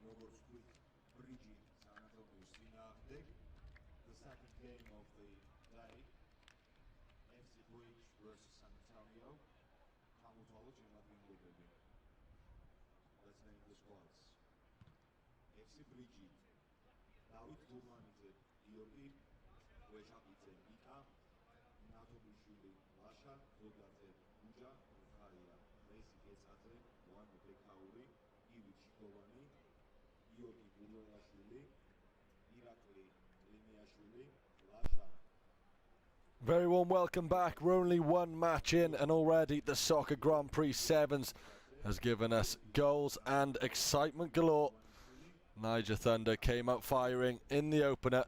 როგორც თქვით, ბრიჯი სანატომიოს წინააღმდეგ. The second game of the day, FC Bridge versus San Antonio. გამოთვალოთ შემადგენლობები. Let's name the squads. FC Bridge, დავით გურმანიძე, გიორგი, ვეშაპიძე, მიკა, ნატობიშვილი, ლაშა, ზოგაძე, გუჯა, ხარია, მესი გეცაძე, ვანო ბექაური, ივი ჩიკოვანი, გიორგი გულველაშვილი, ირაკლი ლინიაშვილი, ლაშა. Very warm welcome back. We're only one match in, and already the Soccer Grand Prix Sevens has given us goals and excitement galore. Niger Thunder came out firing in the opener,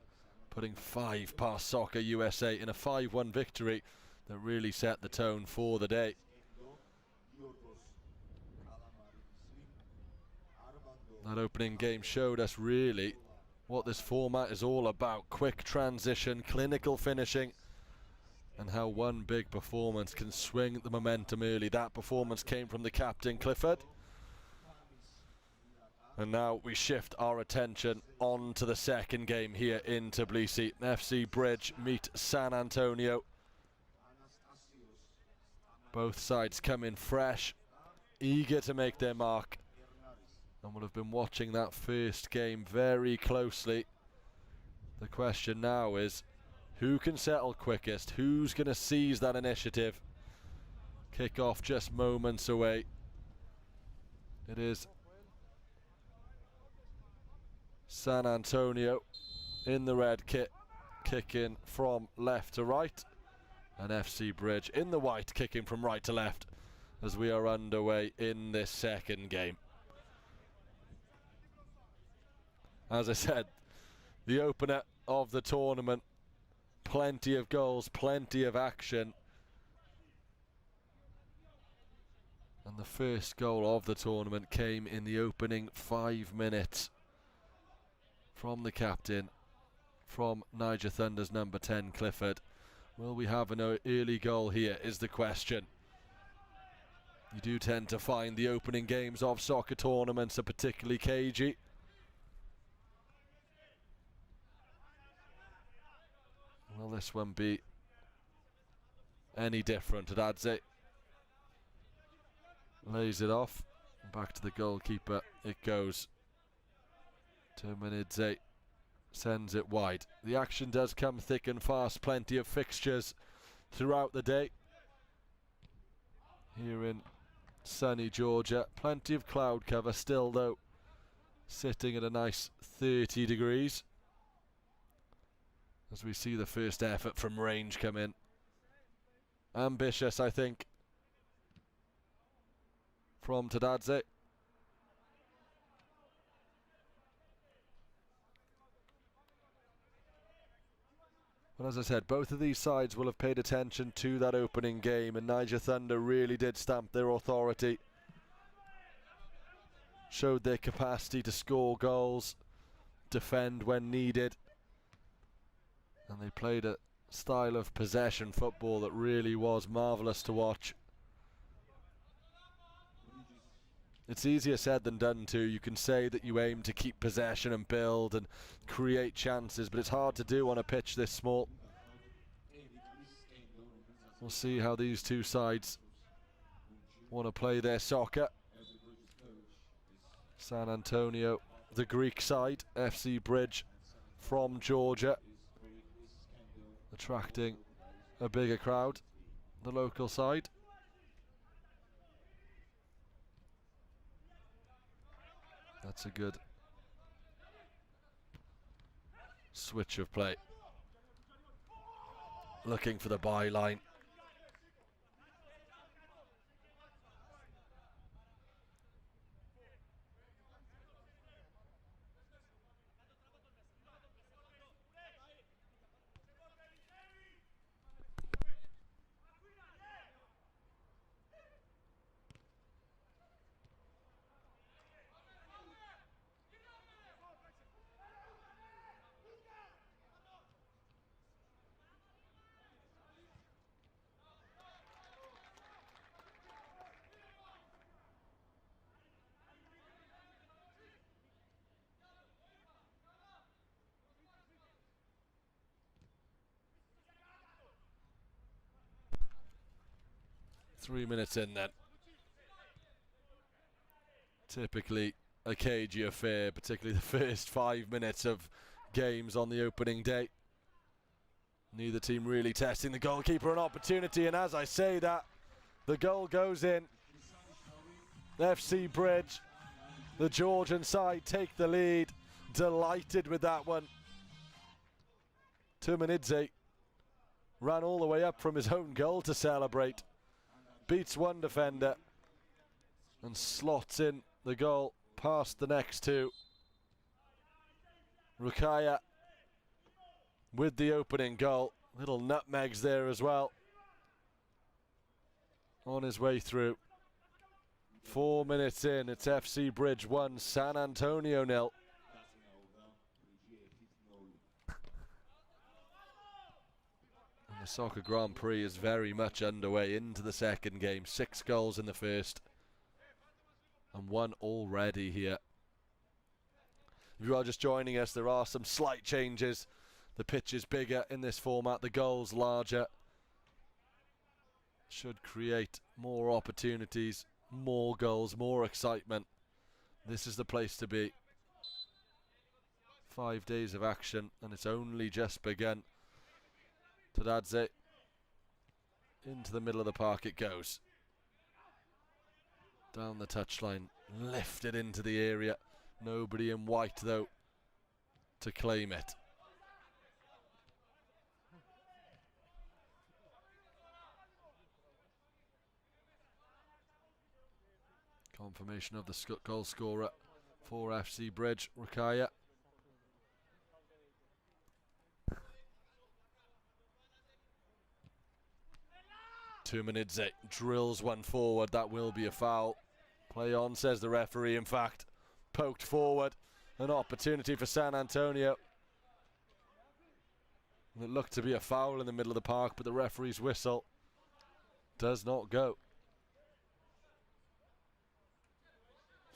putting 5 past Soccer USA in a 5-1 victory that really set the tone for the day. That opening game showed us really what this format is all about. Quick transition, clinical finishing, and how one big performance can swing the momentum early. That performance came from the captain, Clifford. And now we shift our attention on to the second game here in Tbilisi. FC Bridge meet San Antonio. Both sides come in fresh, eager to make their mark, and will have been watching that first game very closely. The question now is, who can settle quickest? Who's going to seize that initiative? Kick-off just moments away. It is San Antonio in the red kit, kicking from left to right, and FC Bridge in the white, kicking from right to left as we are underway in this second game. As I said, the opener of the tournament, plenty of goals, plenty of action, and the first goal of the tournament came in the opening 5 minutes from the captain, from Niger Thunder's number 10, Clifford. Will we have an early goal here is the question. You do tend to find the opening games of soccer tournaments are particularly cagey. Will this one be any different? Adadze lays it off, back to the goalkeeper it goes. Terminidze sends it wide. The action does come thick and fast, plenty of fixtures throughout the day here in sunny Georgia. Plenty of cloud cover still though, sitting at a nice 30 degrees. As we see the first effort from range come in. Ambitious, I think, from Tadadze. But as I said, both of these sides will have paid attention to that opening game, and Niger Thunder really did stamp their authority. Showed their capacity to score goals, defend when needed. And they played a style of possession football that really was marvellous to watch. It's easier said than done too. You can say that you aim to keep possession and build and create chances, but it's hard to do on a pitch this small. We'll see how these two sides want to play their soccer. San Antonio, the Greek side, FC Bridge from Georgia, attracting a bigger crowd, the local side. That's a good switch of play. Looking for the byline. 3 minutes in then. Typically a cagey affair, particularly the first 5 minutes of games on the opening day. Neither team really testing the goalkeeper an opportunity, and as I say that, the goal goes in. FC Bridge, the Georgian side, take the lead. Delighted with that one. Tumanidze ran all the way up from his own goal to celebrate. Beats one defender and slots in the goal past the next two. Rukaya with the opening goal. Little nutmegs there as well. On his way through. 4 minutes in, it's FC Bridge 1, San Antonio 0. And the Soccer Grand Prix is very much underway into the second game. 6 goals in the first and 1 already here. If you are just joining us, there are some slight changes. The pitch is bigger in this format, the goals larger. Should create more opportunities, more goals, more excitement. This is the place to be. 5 days of action and it's only just begun. Tadadze, into the middle of the park it goes. Down the touchline, lifted into the area. Nobody in white though to claim it. Confirmation of the goal scorer for FC Bridge, Rukaya. Tumanidze drills one forward, that will be a foul. Play on, says the referee, in fact. Poked forward, an opportunity for San Antonio. And it looked to be a foul in the middle of the park, but the referee's whistle does not go.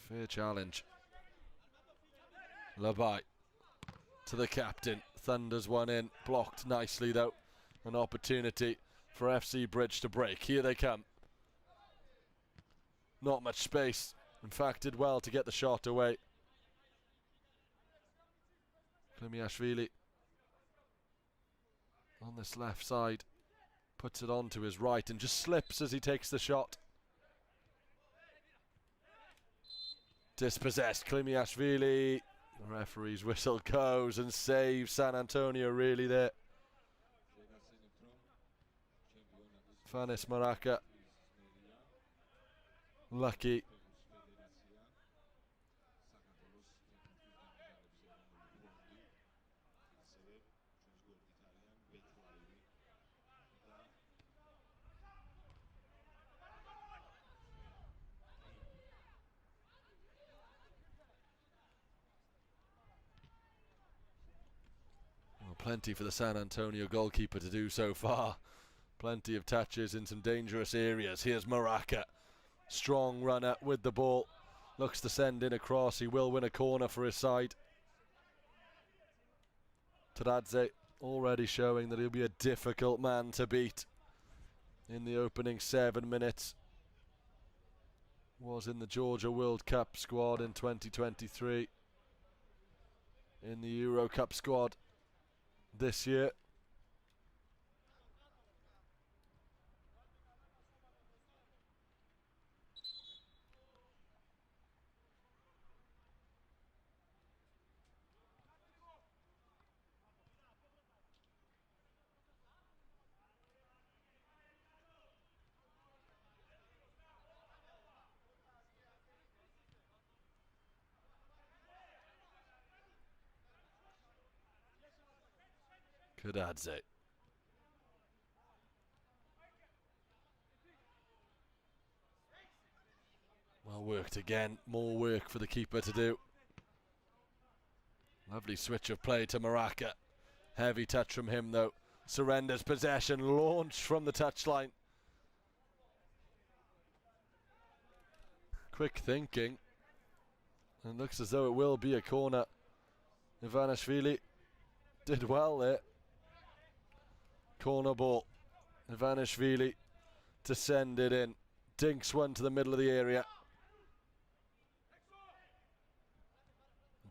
Fair challenge. Labai to the captain, thunders one in, blocked nicely though. An opportunity for FC Bridge to break. Here they come. Not much space. In fact, did well to get the shot away. Klimiashvili on this left side. Puts it on to his right and just slips as he takes the shot. Dispossessed, Klimiashvili. The referee's whistle goes and saves San Antonio really there. Fanis Maraka. Lucky. Well, plenty for the San Antonio goalkeeper to do so far. Plenty of touches in some dangerous areas. Here's Maraka. Strong runner with the ball. Looks to send in a cross. He will win a corner for his side. Tadadze already showing that he'll be a difficult man to beat in the opening 7 minutes. Was in the Georgia World Cup squad in 2023. In the Euro Cup squad this year. Kudadze. Well worked again. More work for the keeper to do. Lovely switch of play to Maraka. Heavy touch from him though. Surrenders possession. Launched from the touchline. Quick thinking. And looks as though it will be a corner. Ivanishvili did well there. Corner ball. Ivanishvili to send it in. dinks one to the middle of the area.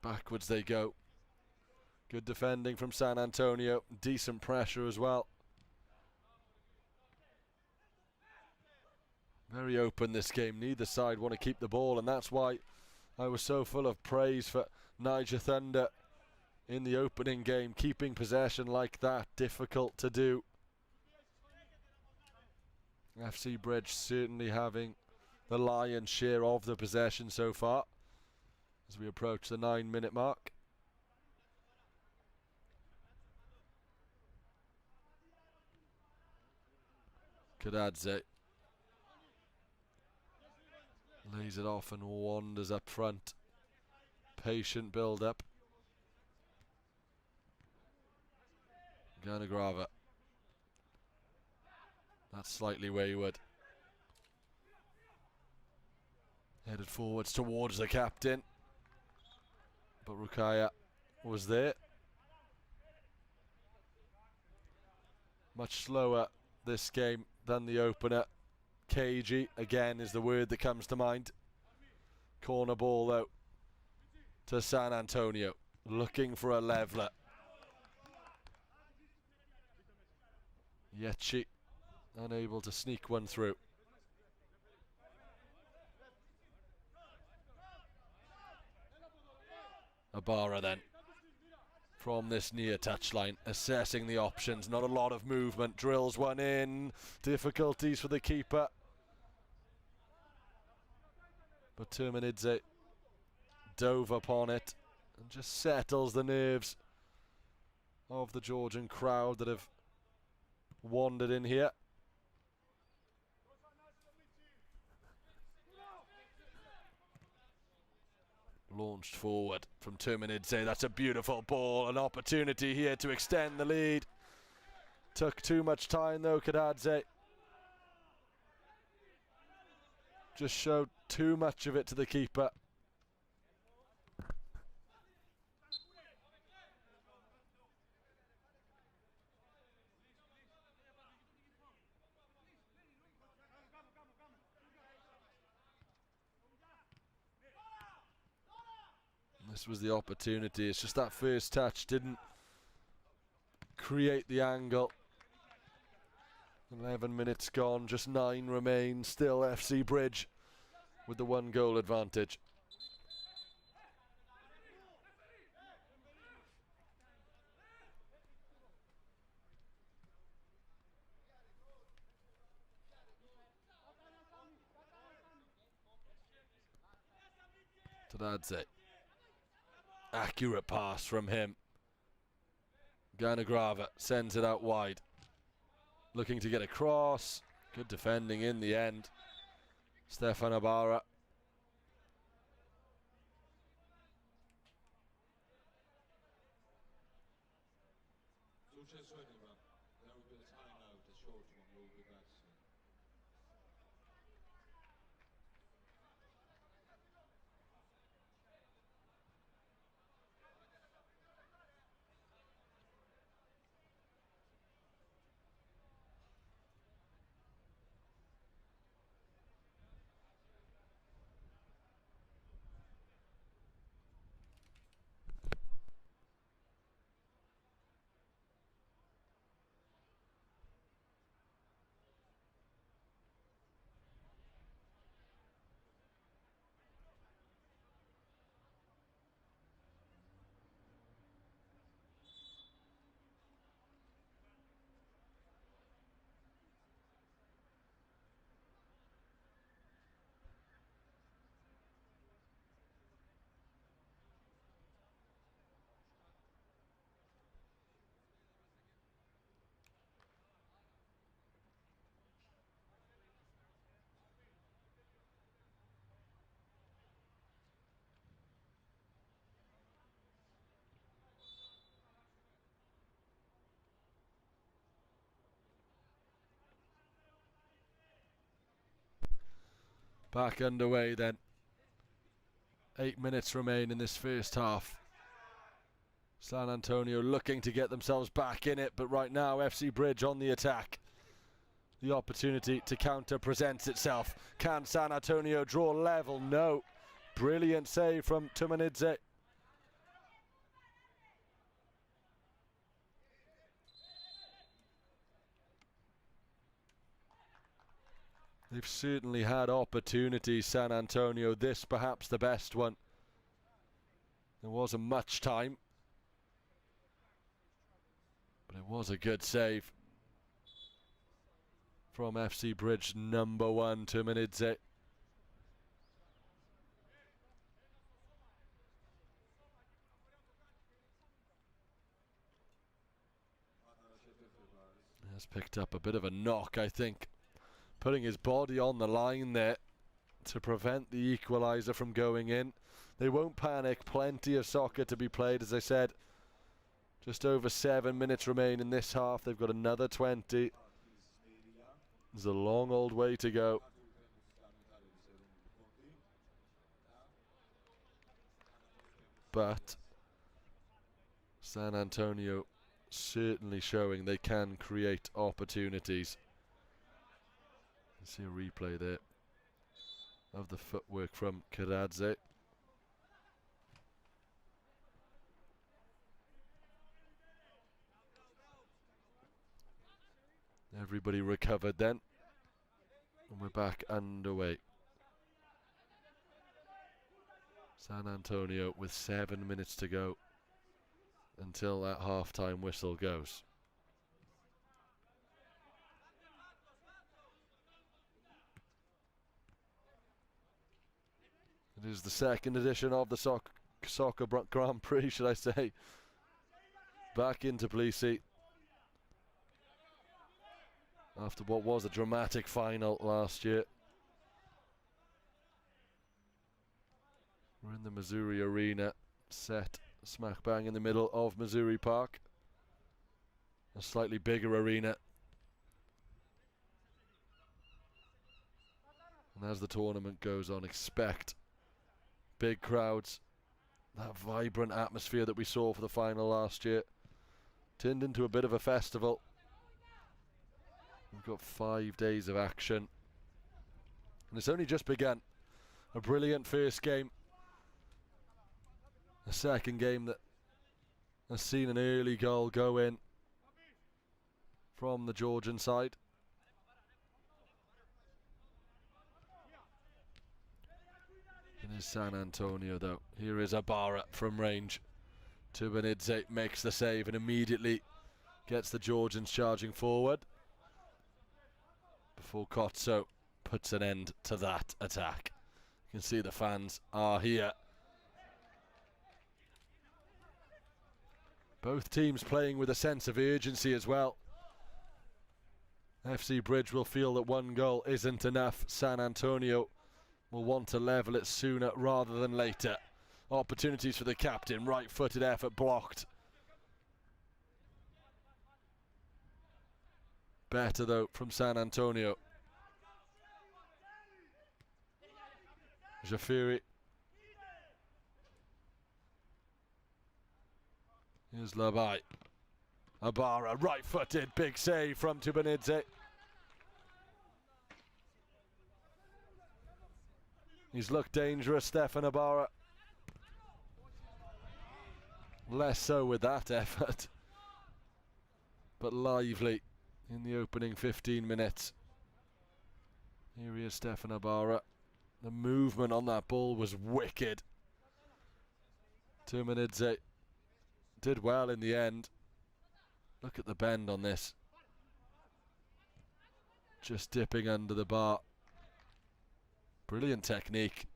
Backwards they go. Good defending from San Antonio. Decent pressure as well. Very open this game. Neither side want to keep the ball, and that's why I was so full of praise for Niger Thunder in the opening game. Keeping possession like that, difficult to do. FC Bridge certainly having the lion's share of the possession so far as we approach the 9-minute mark. Kadadze lays it off and wanders up front. Patient build up. Ganagrava. That's slightly wayward. Headed forwards towards the captain. But Rukaya was there. Much slower this game than the opener. Cagey, again, is the word that comes to mind. Corner ball, though, to San Antonio. Looking for a leveller. Yetchi unable to sneak one through. Ibarra then, from this near touchline, assessing the options. Not a lot of movement. Drills one in. Difficulties for the keeper. But Terminidze dove upon it and just settles the nerves of the Georgian crowd that have wandered in here. Launched forward from Terminidze. That's a beautiful ball. An opportunity here to extend the lead. Took too much time though, Kadadze. Just showed too much of it to the keeper. This was the opportunity. It's just that first touch didn't create the angle. 11 minutes gone, just 9 remain. Still FC Bridge with the 1-goal advantage. Tadadze. Accurate pass from him. Ganagrava sends it out wide. Looking to get across. Good defending in the end. Stefan Ibarra. There will be a timeout, a short one, we'll be back soon. Back underway then. 8 minutes remain in this first half. San Antonio looking to get themselves back in it, but right now FC Bridge on the attack. The opportunity to counter presents itself. Can San Antonio draw level? No. Brilliant save from Tumanidze. They've certainly had opportunities, San Antonio. This perhaps the best one. There wasn't much time, but it was a good save from FC Bridge number 1, Tumanidze. Has picked up a bit of a knock, I think, putting his body on the line there to prevent the equaliser from going in. They won't panic, plenty of soccer to be played, as I said. Just over 7 minutes remain in this half. They've got another 20. There's a long old way to go. But San Antonio certainly showing they can create opportunities. You see a replay there of the footwork from Karadze. Everybody recovered then, and we're back underway. San Antonio with 7 minutes to go until that half-time whistle goes. It is the second edition of the Soccer Grand Prix, should I say. Back into Prix after what was a dramatic final last year. We're in the Missouri Arena, set smack bang in the middle of Missouri Park. A slightly bigger arena. And as the tournament goes on, expect big crowds. That vibrant atmosphere that we saw for the final last year turned into a bit of a festival. We've got 5 days of action, and it's only just begun. A brilliant first game. A second game that has seen an early goal go in from the Georgian side. It is San Antonio though. Here is Ibarra from range. Tumanidze makes the save and immediately gets the Georgians charging forward before Kotso puts an end to that attack. You can see the fans are here. Both teams playing with a sense of urgency as well. FC Bridge will feel that one goal isn't enough. San Antonio will want to level it sooner rather than later. Opportunities for the captain, right-footed effort blocked. Better though from San Antonio. Jafiri. Here's Labai. Ibarra, right-footed, big save from Tumanidze. He's looked dangerous, Stefan Ibarra. Less so with that effort, but lively in the opening 15 minutes. Here he is, Stefan Ibarra. The movement on that ball was wicked. Tumanidze did well in the end. Look at the bend on this. Just dipping under the bar. Brilliant technique.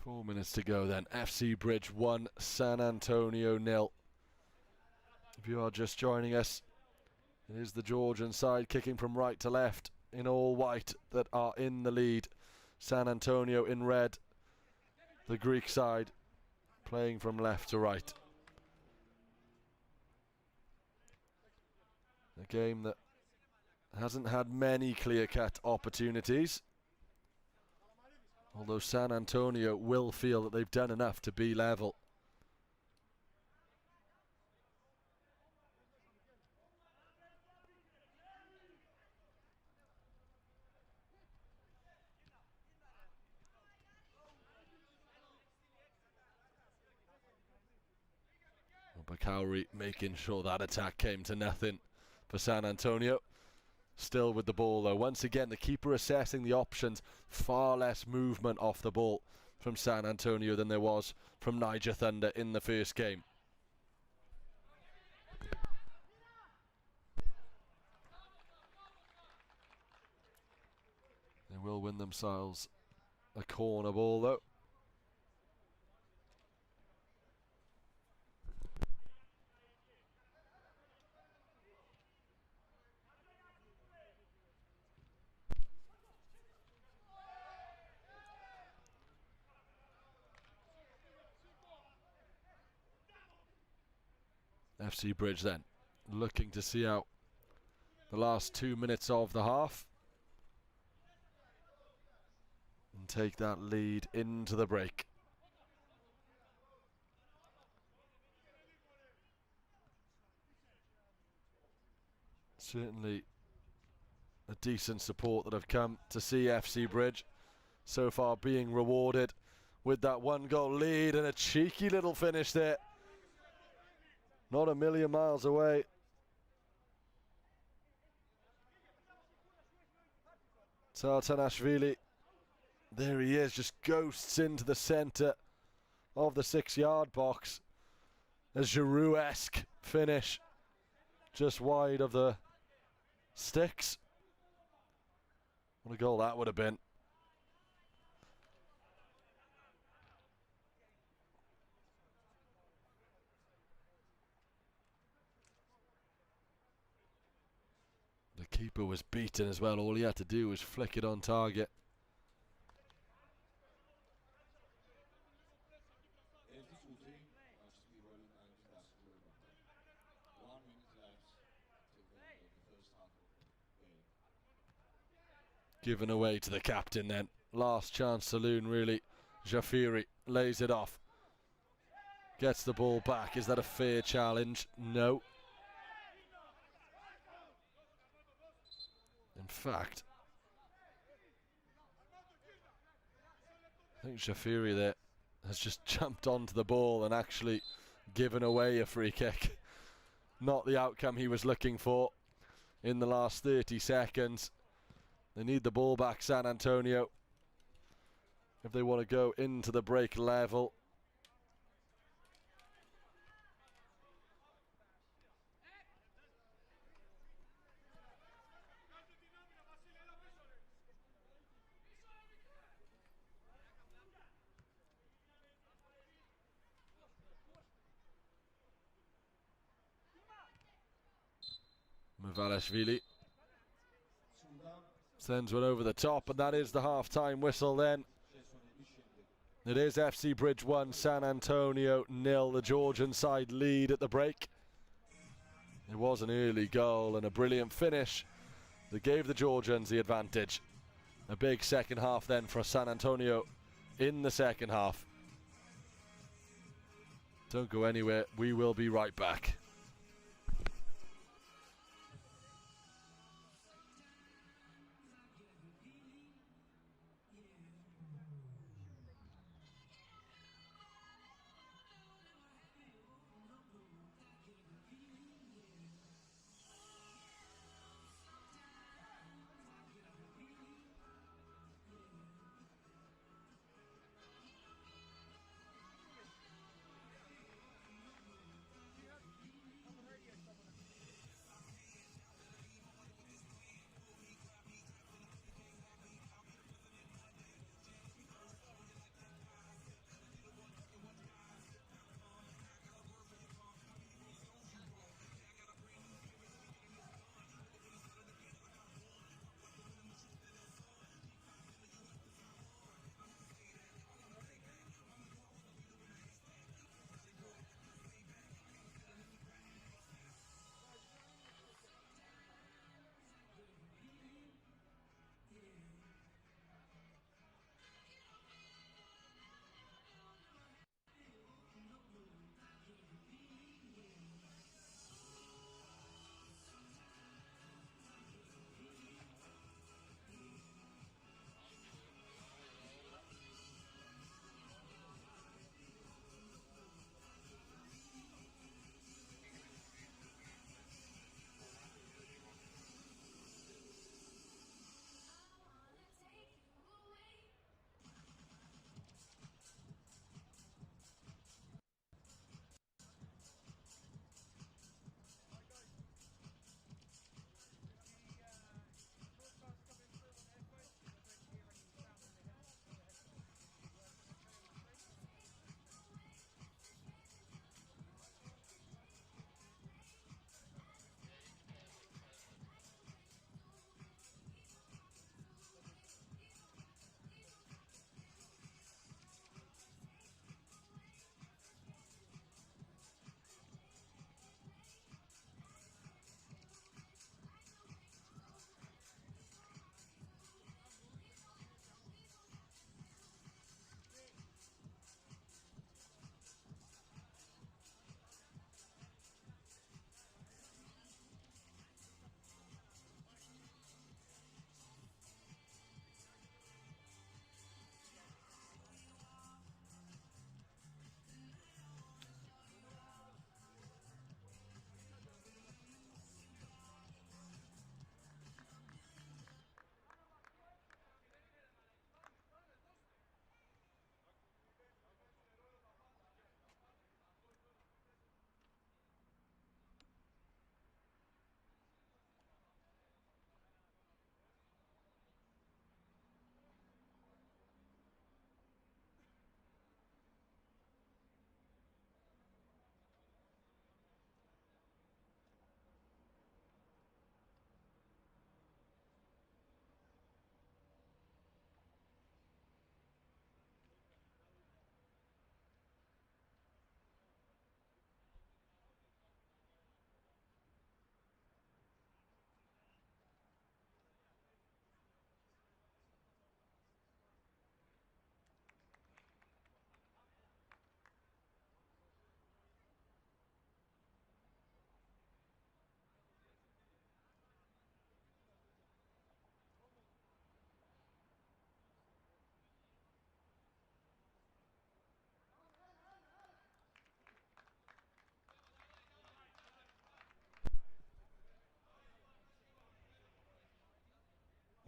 4 minutes to go then. FC Bridge 1, San Antonio 0. If you are just joining us, it is the Georgian side kicking from right to left in all white that are in the lead. San Antonio in red. The Greek side playing from left to right. A game that hasn't had many clear-cut opportunities. Although San Antonio will feel that they've done enough to be level. Bakowri making sure that attack came to nothing for San Antonio. Still with the ball though. Once again, the keeper assessing the options. Far less movement off the ball from San Antonio than there was from Niger Thunder in the first game. They will win themselves a corner ball though. FC Bridge then looking to see out the last 2 minutes of the half and take that lead into the break. Certainly a decent support that have come to see FC Bridge so far being rewarded with that 1-goal lead and a cheeky little finish there. Not a million miles away. Tartanashvili, there he is, just ghosts into the centre of the 6-yard box. A Giroud-esque finish, just wide of the sticks. What a goal that would have been. The keeper was beaten as well. All he had to do was flick it on target. Given away to the captain then. Last chance saloon really. Jafiri lays it off. Gets the ball back. Is that a fair challenge? No. In fact, I think Jafiri there has just jumped onto the ball and actually given away a free kick. Not the outcome he was looking for in the last 30 seconds. They need the ball back, San Antonio, if they want to go into the break level. Mvalashvili sends one over the top, and that is the half-time whistle then. It is FC Bridge 1, San Antonio 0. The Georgian side lead at the break. It was an early goal and a brilliant finish that gave the Georgians the advantage. A big second half then for San Antonio in the second half. Don't go anywhere, we will be right back.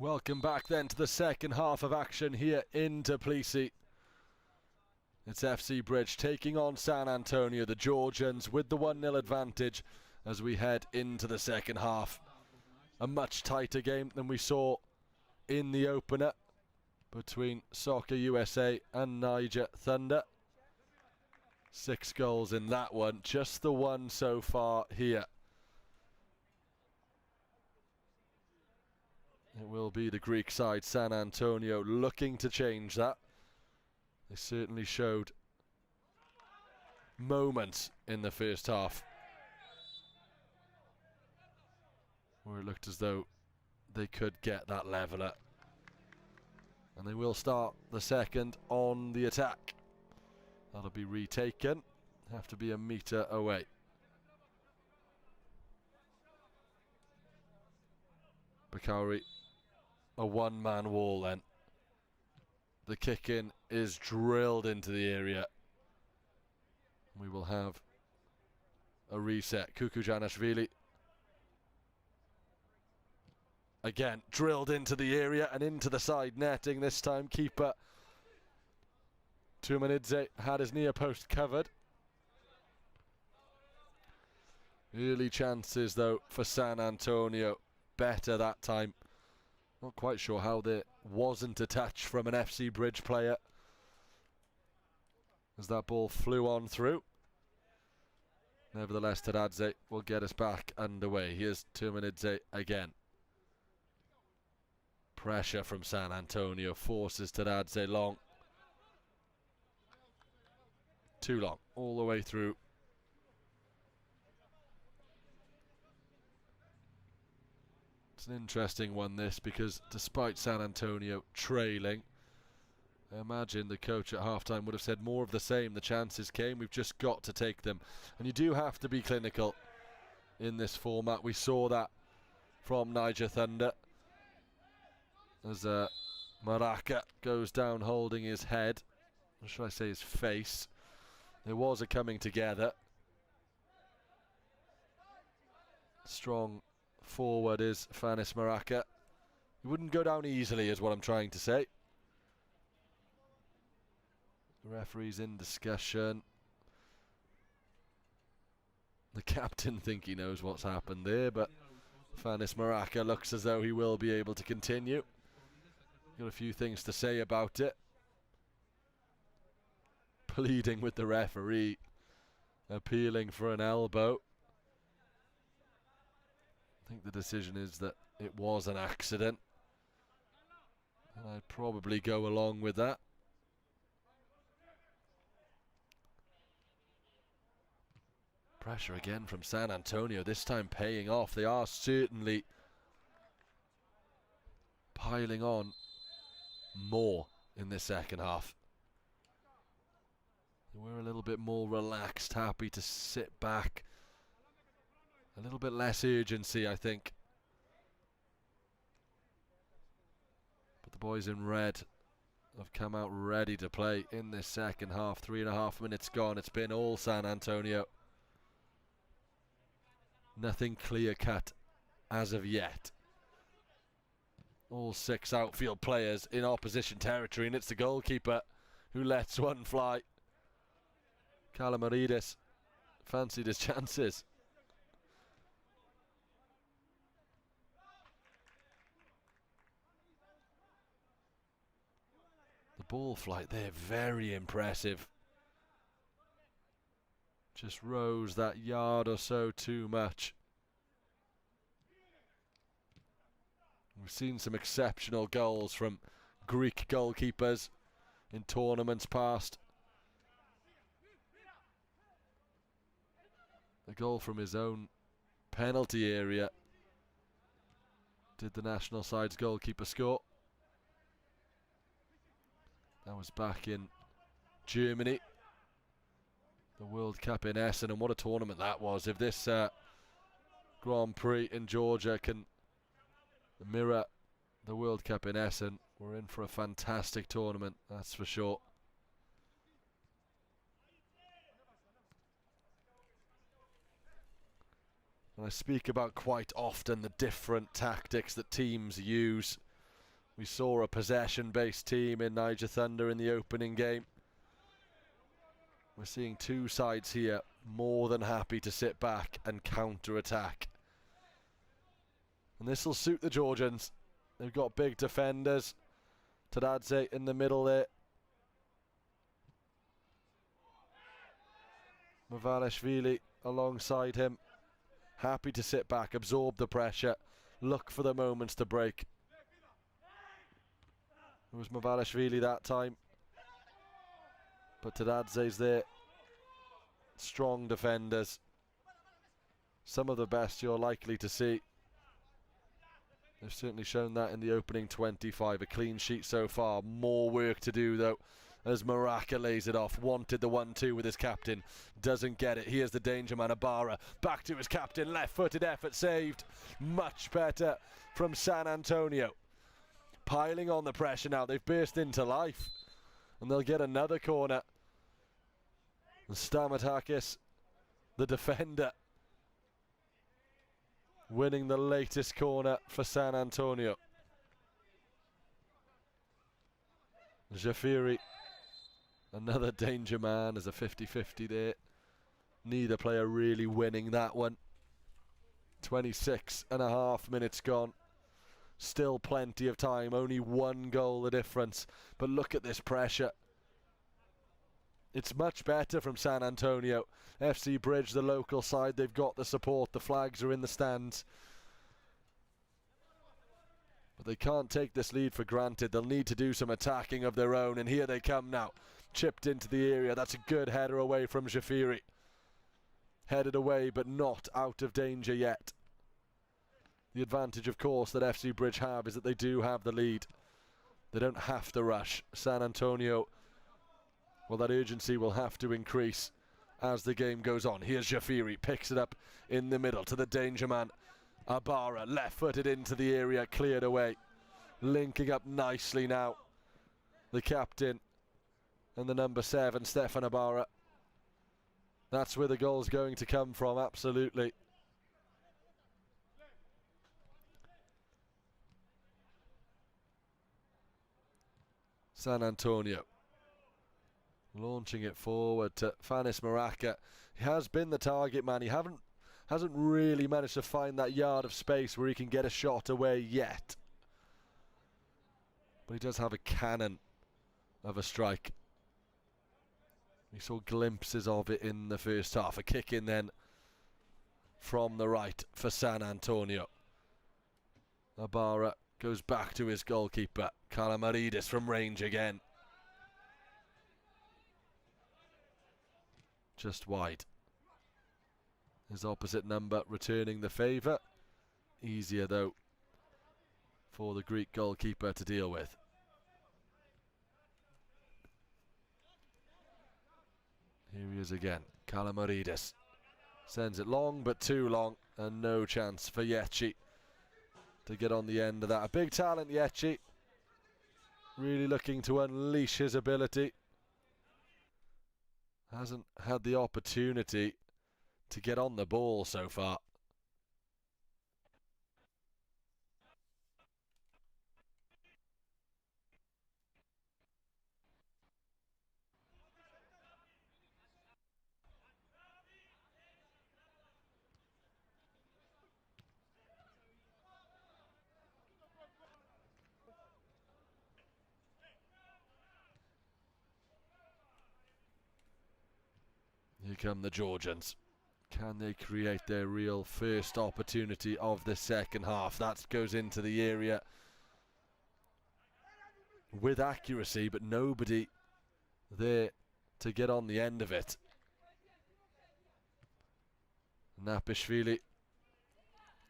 Welcome back then to the second half of action here in Tbilisi. It's FC Bridge taking on San Antonio, the Georgians, with the 1-0 advantage as we head into the second half. A much tighter game than we saw in the opener between Soccer USA and Niger Thunder. 6 goals in that one, just the one so far here. It will be the Greek side, San Antonio, looking to change that. They certainly showed moments in the first half where it looked as though they could get that leveller. And they will start the second on the attack. That'll be retaken. Have to be a metre away. Bakauri, a one-man wall then. The kick-in is drilled into the area. We will have a reset. Kukujanashvili. Again, drilled into the area and into the side netting. This time, keeper Tumanidze had his near post covered. Early chances, though, for San Antonio. Better that time. Not quite sure how there wasn't a touch from an FC Bridge player as that ball flew on through. Nevertheless, Tadadze will get us back underway. Here's Tumanidze again. Pressure from San Antonio forces Tadadze long. Too long, all the way through. It's an interesting one, this, because despite San Antonio trailing, I imagine the coach at halftime would have said more of the same. The chances came, we've just got to take them. And you do have to be clinical in this format. We saw that from Niger Thunder as Maraka goes down holding his head, or should I say his face. There was a coming together. Strong forward is Fanis Maraka. He wouldn't go down easily is what I'm trying to say. The referee's in discussion. The captain think he knows what's happened there, but Fanis Maraka looks as though he will be able to continue. Got a few things to say about it. Pleading with the referee, appealing for an elbow. I think the decision is that it was an accident, and I'd probably go along with that. Pressure again from San Antonio, this time paying off. They are certainly piling on more in this second half. They were a little bit more relaxed, happy to sit back. A little bit less urgency, I think. But the boys in red have come out ready to play in this second half. 3.5 minutes gone. It's been all San Antonio. Nothing clear-cut as of yet. All 6 outfield players in opposition territory, and it's the goalkeeper who lets one fly. Kalamaridis fancied his chances. The ball flight there, very impressive. Just rose that yard or so too much. We've seen some exceptional goals from Greek goalkeepers in tournaments past. A goal from his own penalty area. Did the national side's goalkeeper score? That was back in Germany. The World Cup in Essen, and what a tournament that was. If this Grand Prix in Georgia can mirror the World Cup in Essen, we're in for a fantastic tournament, that's for sure. And I speak about quite often the different tactics that teams use. We saw a possession-based team in Niger Thunder in the opening game. We're seeing two sides here more than happy to sit back and counter-attack. And this will suit the Georgians. They've got big defenders. Tadadze in the middle there. Mavalishvili alongside him. Happy to sit back, absorb the pressure, look for the moments to break. It was Mavalishvili that time. But Tadadze's there. Strong defenders. Some of the best you're likely to see. They've certainly shown that in the opening 25. A clean sheet so far. More work to do though, as Maraka lays it off. Wanted the 1-2 with his captain. Doesn't get it. Here's the danger man, Ibarra. Back to his captain. Left-footed effort saved. Much better from San Antonio. Piling on the pressure now. They've burst into life. And they'll get another corner. And Stamatakis, the defender, winning the latest corner for San Antonio. Jafiri, another danger man, as a 50-50 there. Neither player really winning that one. 26.5 minutes gone. Still plenty of time, only one goal the difference. But look at this pressure. It's much better from San Antonio. FC Bridge, the local side, they've got the support. The flags are in the stands. But they can't take this lead for granted. They'll need to do some attacking of their own. And here they come now. Chipped into the area. That's a good header away from Jafiri. Headed away, but not out of danger yet. The advantage, of course, that FC Bridge have is that they do have the lead. They don't have to rush. San Antonio, well, that urgency will have to increase as the game goes on. Here's Jafiri, picks it up in the middle to the danger man. Ibarra, left-footed into the area, cleared away. Linking up nicely now. The captain and the number 7, Stefan Ibarra. That's where the goal's going to come from, absolutely. San Antonio launching it forward to Fanis Maraka. He has been the target man. He hasn't really managed to find that yard of space where he can get a shot away yet. But he does have a cannon of a strike. We saw glimpses of it in the first half. A kick in then from the right for San Antonio. Ibarra goes back to his goalkeeper. Kalamaridis from range again. Just wide. His opposite number returning the favour. Easier though for the Greek goalkeeper to deal with. Here he is again. Kalamaridis sends it long, but too long, and no chance for Yetchi to get on the end of that. A big talent, Yetchi. Really looking to unleash his ability. Hasn't had the opportunity to get on the ball so far. Here come the Georgians. Can they create their real first opportunity of the second half? That goes into the area with accuracy, but nobody there to get on the end of it. Napishvili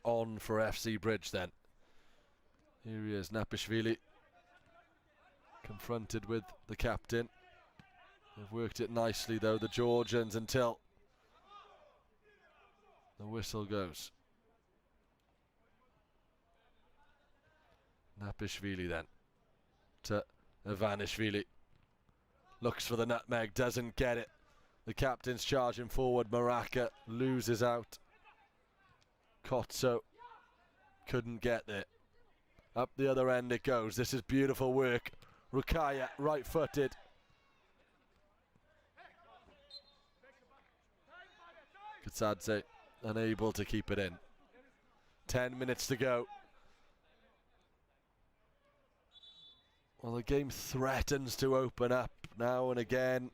on for FC Bridge then. Here he is, Napishvili, confronted with the captain. They've worked it nicely though, the Georgians, until the whistle goes. Napishvili then to Ivanishvili. Looks for the nutmeg, doesn't get it. The captain's charging forward. Maraka loses out. Kotso couldn't get there. Up the other end it goes. This is beautiful work. Rukaya, right-footed. Katsadze unable to keep it in. 10 minutes to go. Well, the game threatens to open up now and again.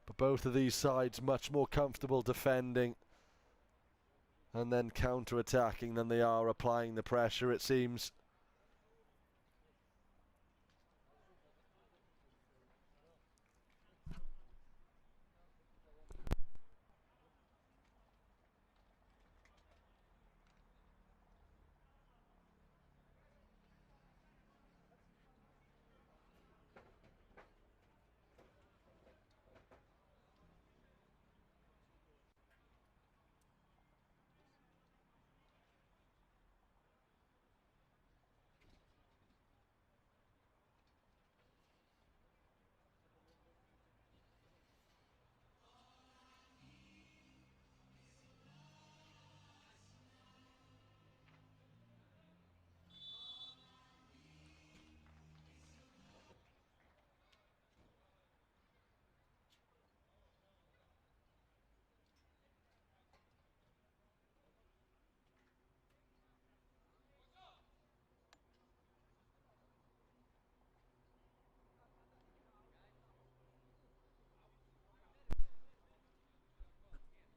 But both of these sides much more comfortable defending and then counter-attacking than they are applying the pressure, it seems.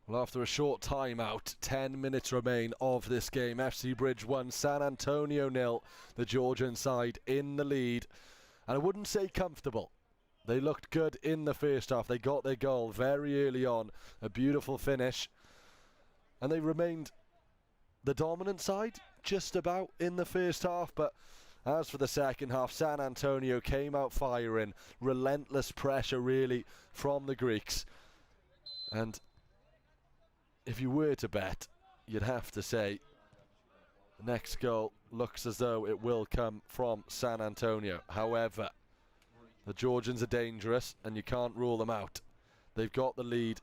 Well, after a short timeout, 10 minutes remain of this game. FC Bridge 1, San Antonio 0. The Georgian side in the lead. And I wouldn't say comfortable. They looked good in the first half. They got their goal very early on. A beautiful finish. And they remained the dominant side just about in the first half. But as for the second half, San Antonio came out firing. Relentless pressure, really, from the Greeks. And if you were to bet, you'd have to say the next goal looks as though it will come from San Antonio. However, the Georgians are dangerous and you can't rule them out. They've got the lead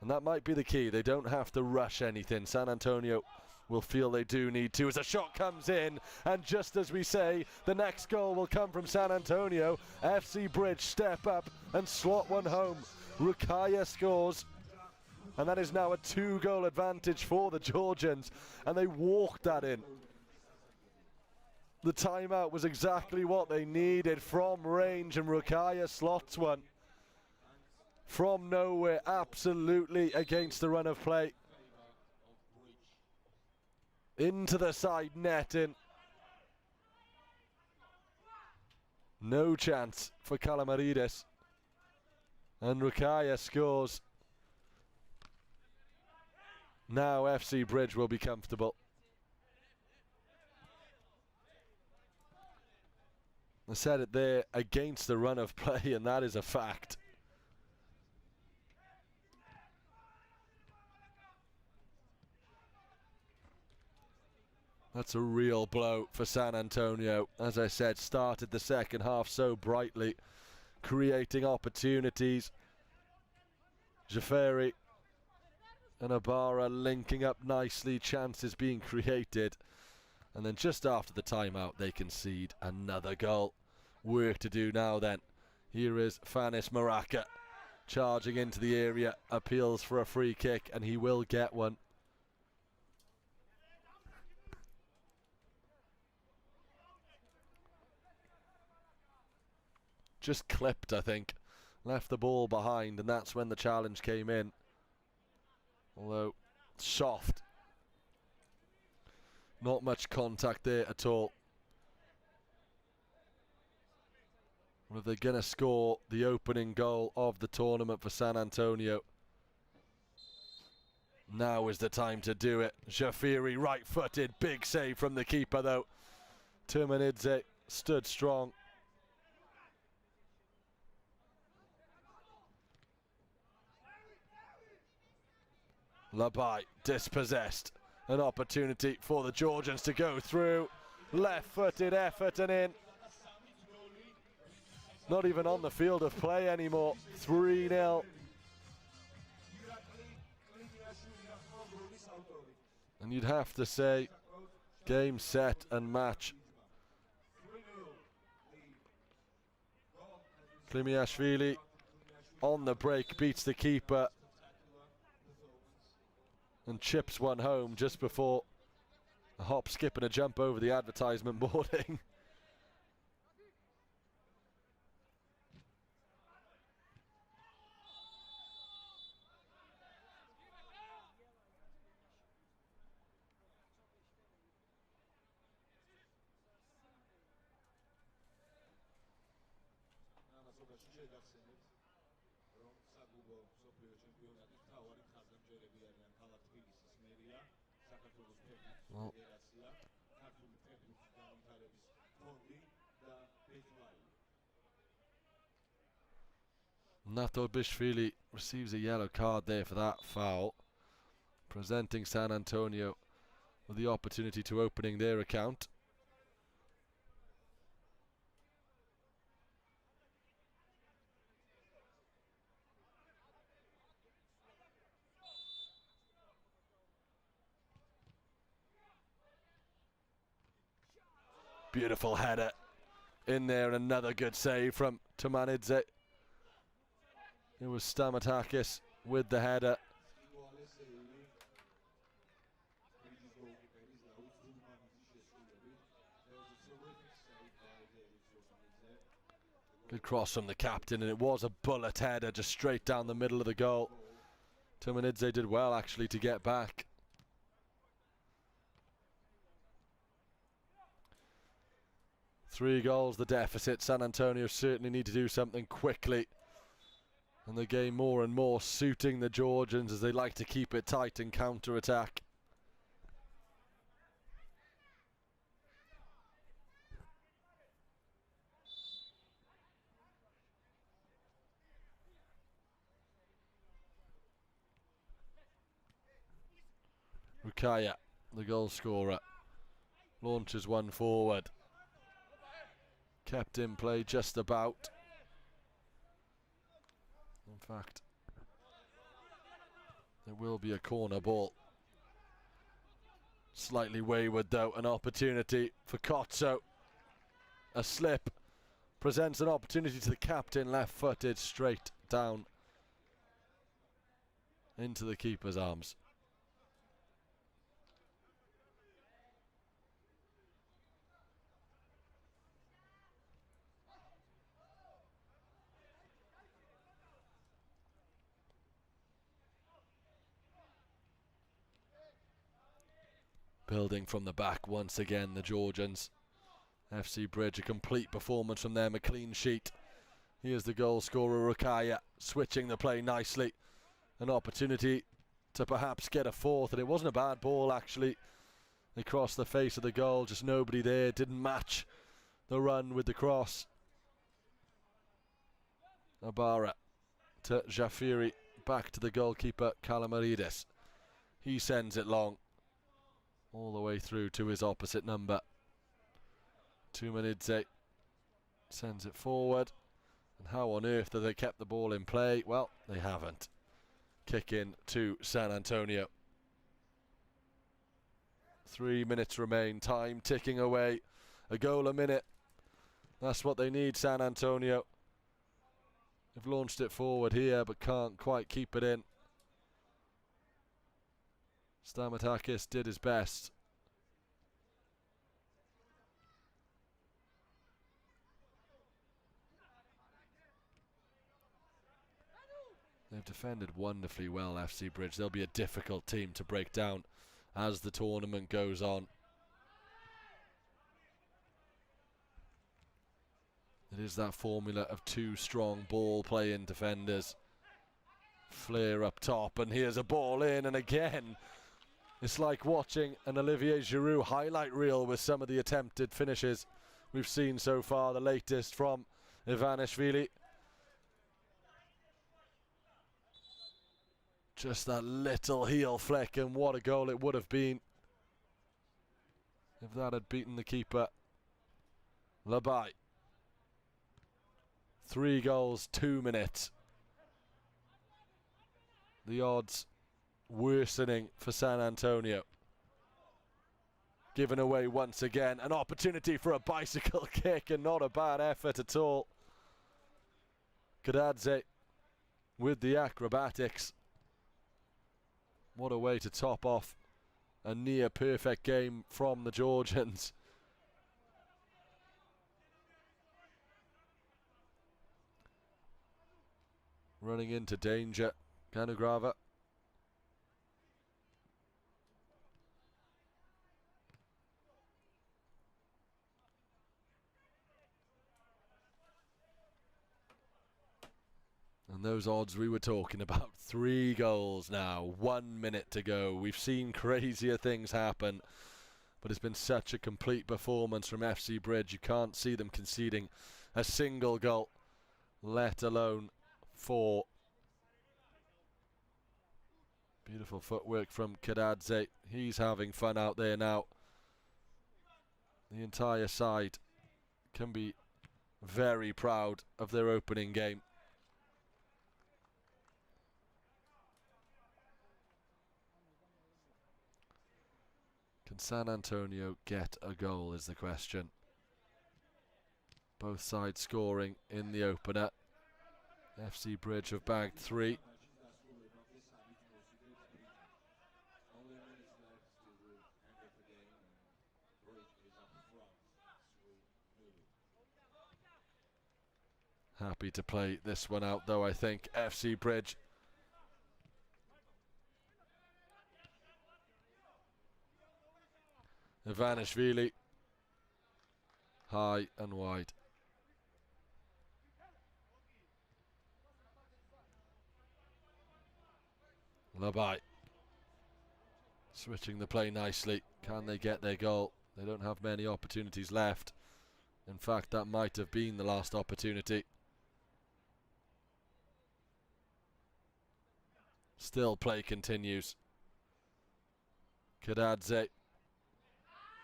and that might be the key. They don't have to rush anything. San Antonio will feel they do need to as a shot comes in, and just as we say, the next goal will come from San Antonio. FC Bridge step up and slot one home. Rukaya scores. And that is now a 2-goal advantage for the Georgians. And they walked that in. The timeout was exactly what they needed from range, and Rukaya slots one. From nowhere, absolutely against the run of play. Into the side netting. No chance for Kalamaridis. And Rukaya scores. Now FC Bridge will be comfortable. I said it there, against the run of play, and that is a fact. That's a real blow for San Antonio. As I said, started the second half so brightly, creating opportunities. Jaferi and Ibarra linking up nicely, chances being created. And then just after the timeout, they concede another goal. Work to do now then. Here is Fanis Maraka charging into the area, appeals for a free kick, and he will get one. Just clipped, I think. Left the ball behind, and that's when the challenge came in. Although, soft. Not much contact there at all. Well, they're going to score the opening goal of the tournament for San Antonio. Now is the time to do it. Jafiri right-footed, big save from the keeper though. Turmanidze stood strong. Labai dispossessed. An opportunity for the Georgians to go through. Left-footed effort and in. Not even on the field of play anymore. 3-0. And you'd have to say Game, set and match. Klimiashvili on the break beats the keeper and chips one home just before a hop, skip and a jump over the advertisement boarding. Well, Natobishvili receives a yellow card there for that foul, presenting San Antonio with the opportunity to opening their account. Beautiful header in there, another good save from Tumanidze. It was Stamatakis with the header. Good cross from the captain, and it was a bullet header just straight down the middle of the goal. Tumanidze did well actually to get back. Three goals the deficit. San Antonio certainly need to do something quickly. And the game more and more suiting the Georgians as they like to keep it tight and counter-attack. Rukaya, the goal scorer, launches one forward. Kept in play just about. In fact, there will be a corner ball. Slightly wayward though, an opportunity for Kotso. A slip presents an opportunity to the captain, left-footed, straight down into the keeper's arms. Building from the back once again, the Georgians. FC Bridge, a complete performance from them, a clean sheet. Here's the goal scorer, Rukaya, switching the play nicely. An opportunity to perhaps get a fourth, and it wasn't a bad ball actually. They crossed the face of the goal, just nobody there, didn't match the run with the cross. Abara to Jafiri, back to the goalkeeper, Kalamaridis. He sends it long, all the way through to his opposite number. Tumanidze sends it forward. And how on earth have they kept the ball in play? Well, they haven't. Kick in to San Antonio. 3 minutes remain, time ticking away. A goal a minute. That's what they need, San Antonio. They've launched it forward here, but can't quite keep it in. Stamatakis did his best. They've defended wonderfully well, FC Bridge. They'll be a difficult team to break down as the tournament goes on. It is that formula of two strong ball-playing defenders. Flair up top, and here's a ball in, and again, it's like watching an Olivier Giroud highlight reel with some of the attempted finishes we've seen so far, the latest from Ivanishvili. Just that little heel flick, and what a goal it would have been if that had beaten the keeper. Labai. 3 goals, 2 minutes. The odds worsening for San Antonio. given away once again. An opportunity for a bicycle kick, and not a bad effort at all. Kadadze with the acrobatics. What a way to top off a near perfect game from the Georgians. Running into danger, Kanugrava. And those odds we were talking about, 3 goals now, 1 minute to go. We've seen crazier things happen, but it's been such a complete performance from FC Bridge. You can't see them conceding a single goal, let alone 4. Beautiful footwork from Kadadze. He's having fun out there now. The entire side can be very proud of their opening game. Can San Antonio get a goal is the question. Both sides scoring in the opener. FC Bridge have bagged 3. Happy to play this one out though, I think. FC Bridge. Ivanishvili. High and wide. Labai. Switching the play nicely. Can they get their goal? They don't have many opportunities left. In fact, that might have been the last opportunity. Still play continues. Kadadze.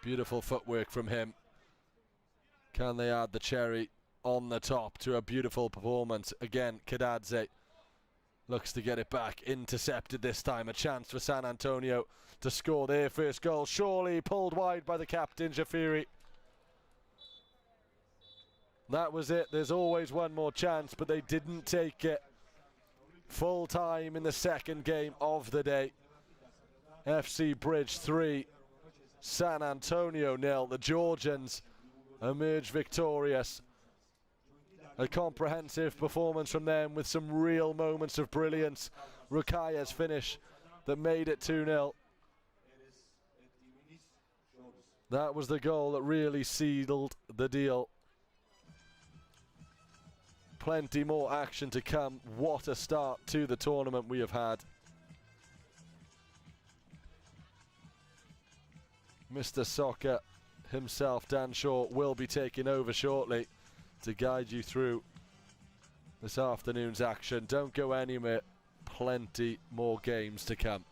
Beautiful footwork from him. Can they add the cherry on the top to a beautiful performance? Again, Kadadze looks to get it back. Intercepted this time. A chance for San Antonio to score their first goal. Surely pulled wide by the captain, Jafiri. That was it. There's always one more chance, but they didn't take it. Full time in the second game of the day. FC Bridge 3, San Antonio 0. The Georgians emerge victorious. A comprehensive performance from them with some real moments of brilliance. Rukaya's finish that made it 2-0. That was the goal that really sealed the deal. Plenty more action to come. What a start to the tournament we have had. Mr. Soccer himself, Dan Shaw, will be taking over shortly to guide you through this afternoon's action. Don't go anywhere. Plenty more games to come.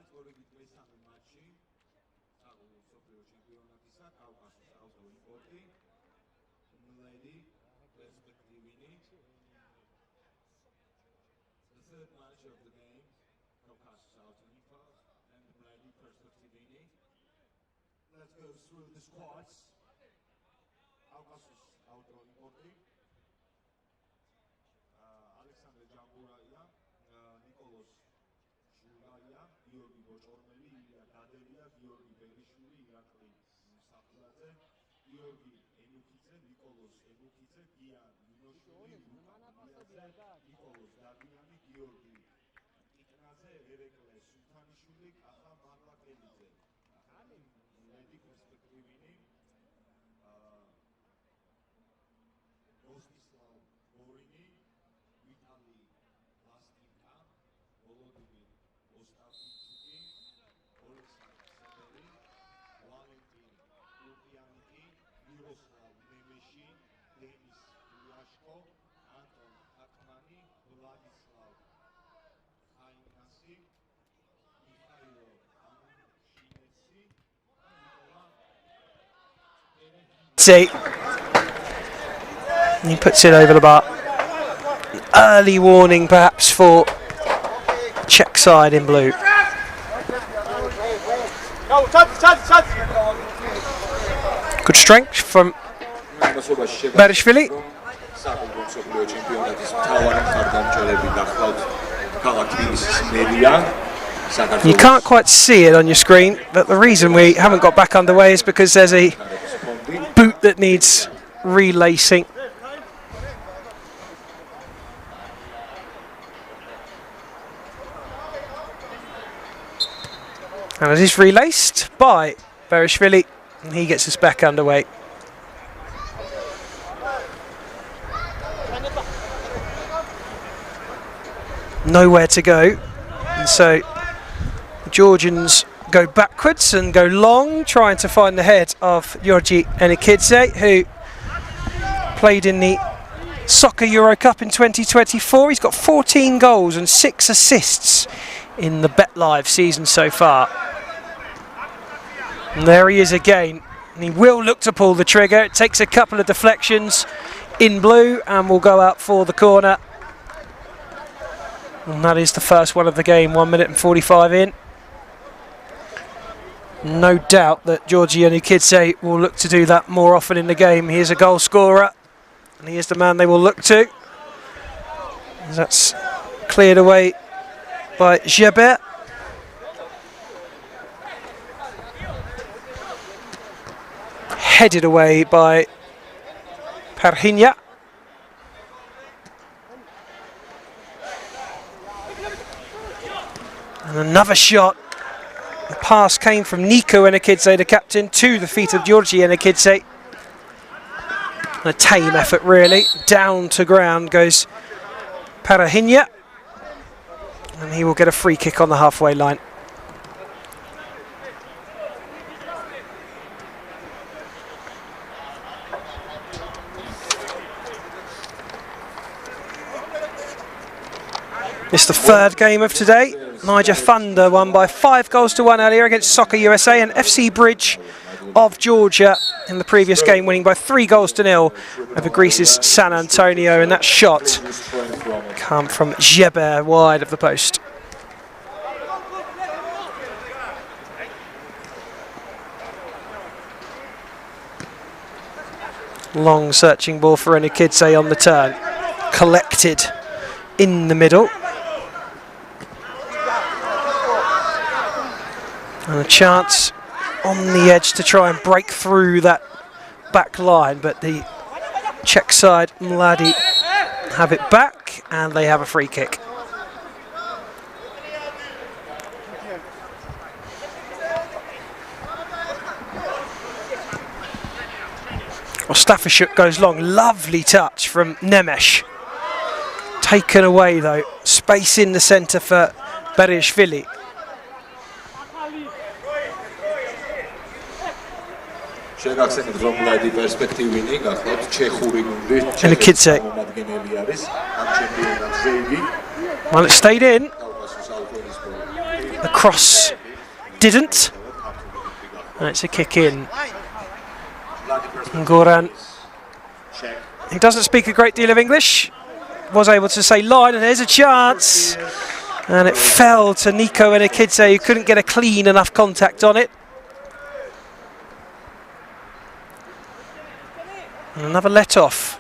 განსაკუთრებით მესამე მატჩი მსოფლიო ჩემპიონატისა კავკასიის ავტო იმპორტი მლედი პერსპექტივინი. The third match of the game, Caucasus Auto Import and Mledi Perspectivini. Let's go through the squads. Caucasus Auto Importi. Alexander Jamburaia, Nicolos Shulaya, Georgi Bochormeli, Ilya Dadelia, Georgi Berishvili, Irakli Sakhladze, Georgi Enukidze, Nicolos Enukidze, Gian Minoshvili, Nicolos Dadiani, Georgi Iknadze, Erekle Sultanishvili, Kaha Marlakelidze. Mledi Perspectivini, Rostislav Borini, Vitali Lastinka, Volodymyr Ostavchuk, Oleksandr Sebeli, Valentin Lukyaniki, Miroslav Nemeshi, Denis Ilyashko, Anton Akmani, Vladislav Khainasi, Mikhailo Amshinetsi, Nikola See, he puts it over the bar. Early warning perhaps for Czech side in blue. Good strength from Berishvili. You can't quite see it on your screen, but the reason we haven't got back underway is because there's a boot that needs relacing. And it is relaced by Berishvili, and he gets us back underway. Nowhere to go, and so the Georgians go backwards and go long, trying to find the head of Georgi Enikidze, who played in the Soccer Euro Cup in 2024. He's got 14 goals and 6 assists in the Bet Live season so far. And there he is again, and he will look to pull the trigger. It takes a couple of deflections in blue and will go out for the corner. And that is the first one of the game, 1 minute and 45 in. No doubt that Georgi Enikidze will look to do that more often in the game. He is a goal scorer, and he is the man they will look to. That's cleared away by Geber. Headed away by Parhinya. And another shot. The pass came from Nico Enikidze, the captain, to the feet of Georgi Enikidze. A tame effort, really. Down to ground goes Parhinya, and he will get a free kick on the halfway line. It's the third game of today. Niger Thunder won by 5-1 earlier against Soccer USA, and FC Bridge of Georgia in the previous game winning by 3-0 over Greece's San Antonio, and that shot come from Geber wide of the post. Long searching ball for Enikidze on the turn, collected in the middle. And a chance on the edge to try and break through that back line, but the Czech side, Mladi, have it back, and they have a free kick. Ostafchuk goes long, lovely touch from Nemes. Taken away though, space in the centre for Berishvili. Enikidze. Well, it stayed in. The cross didn't. And it's a kick in. And Goran, he doesn't speak a great deal of English, was able to say line, and there's a chance. And it fell to Nico Enikidze, who couldn't get a clean enough contact on it. And another let off.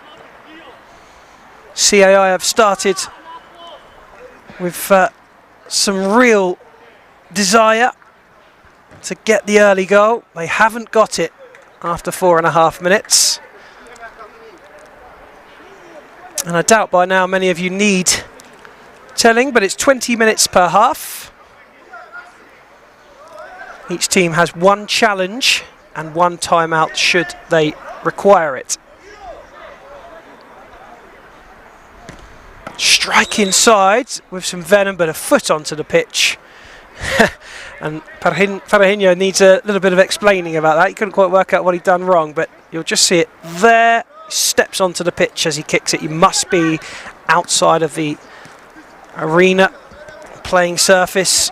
CAI have started with some real desire to get the early goal. They haven't got it after 4.5 minutes. And I doubt by now many of you need telling, but it's 20 minutes per half. Each team has one challenge and one timeout should they require it. Strike inside with some venom, but a foot onto the pitch. And Ferreño needs a little bit of explaining about that. He couldn't quite work out what he'd done wrong, but you'll just see it there. Steps onto the pitch as he kicks it. You must be outside of the arena playing surface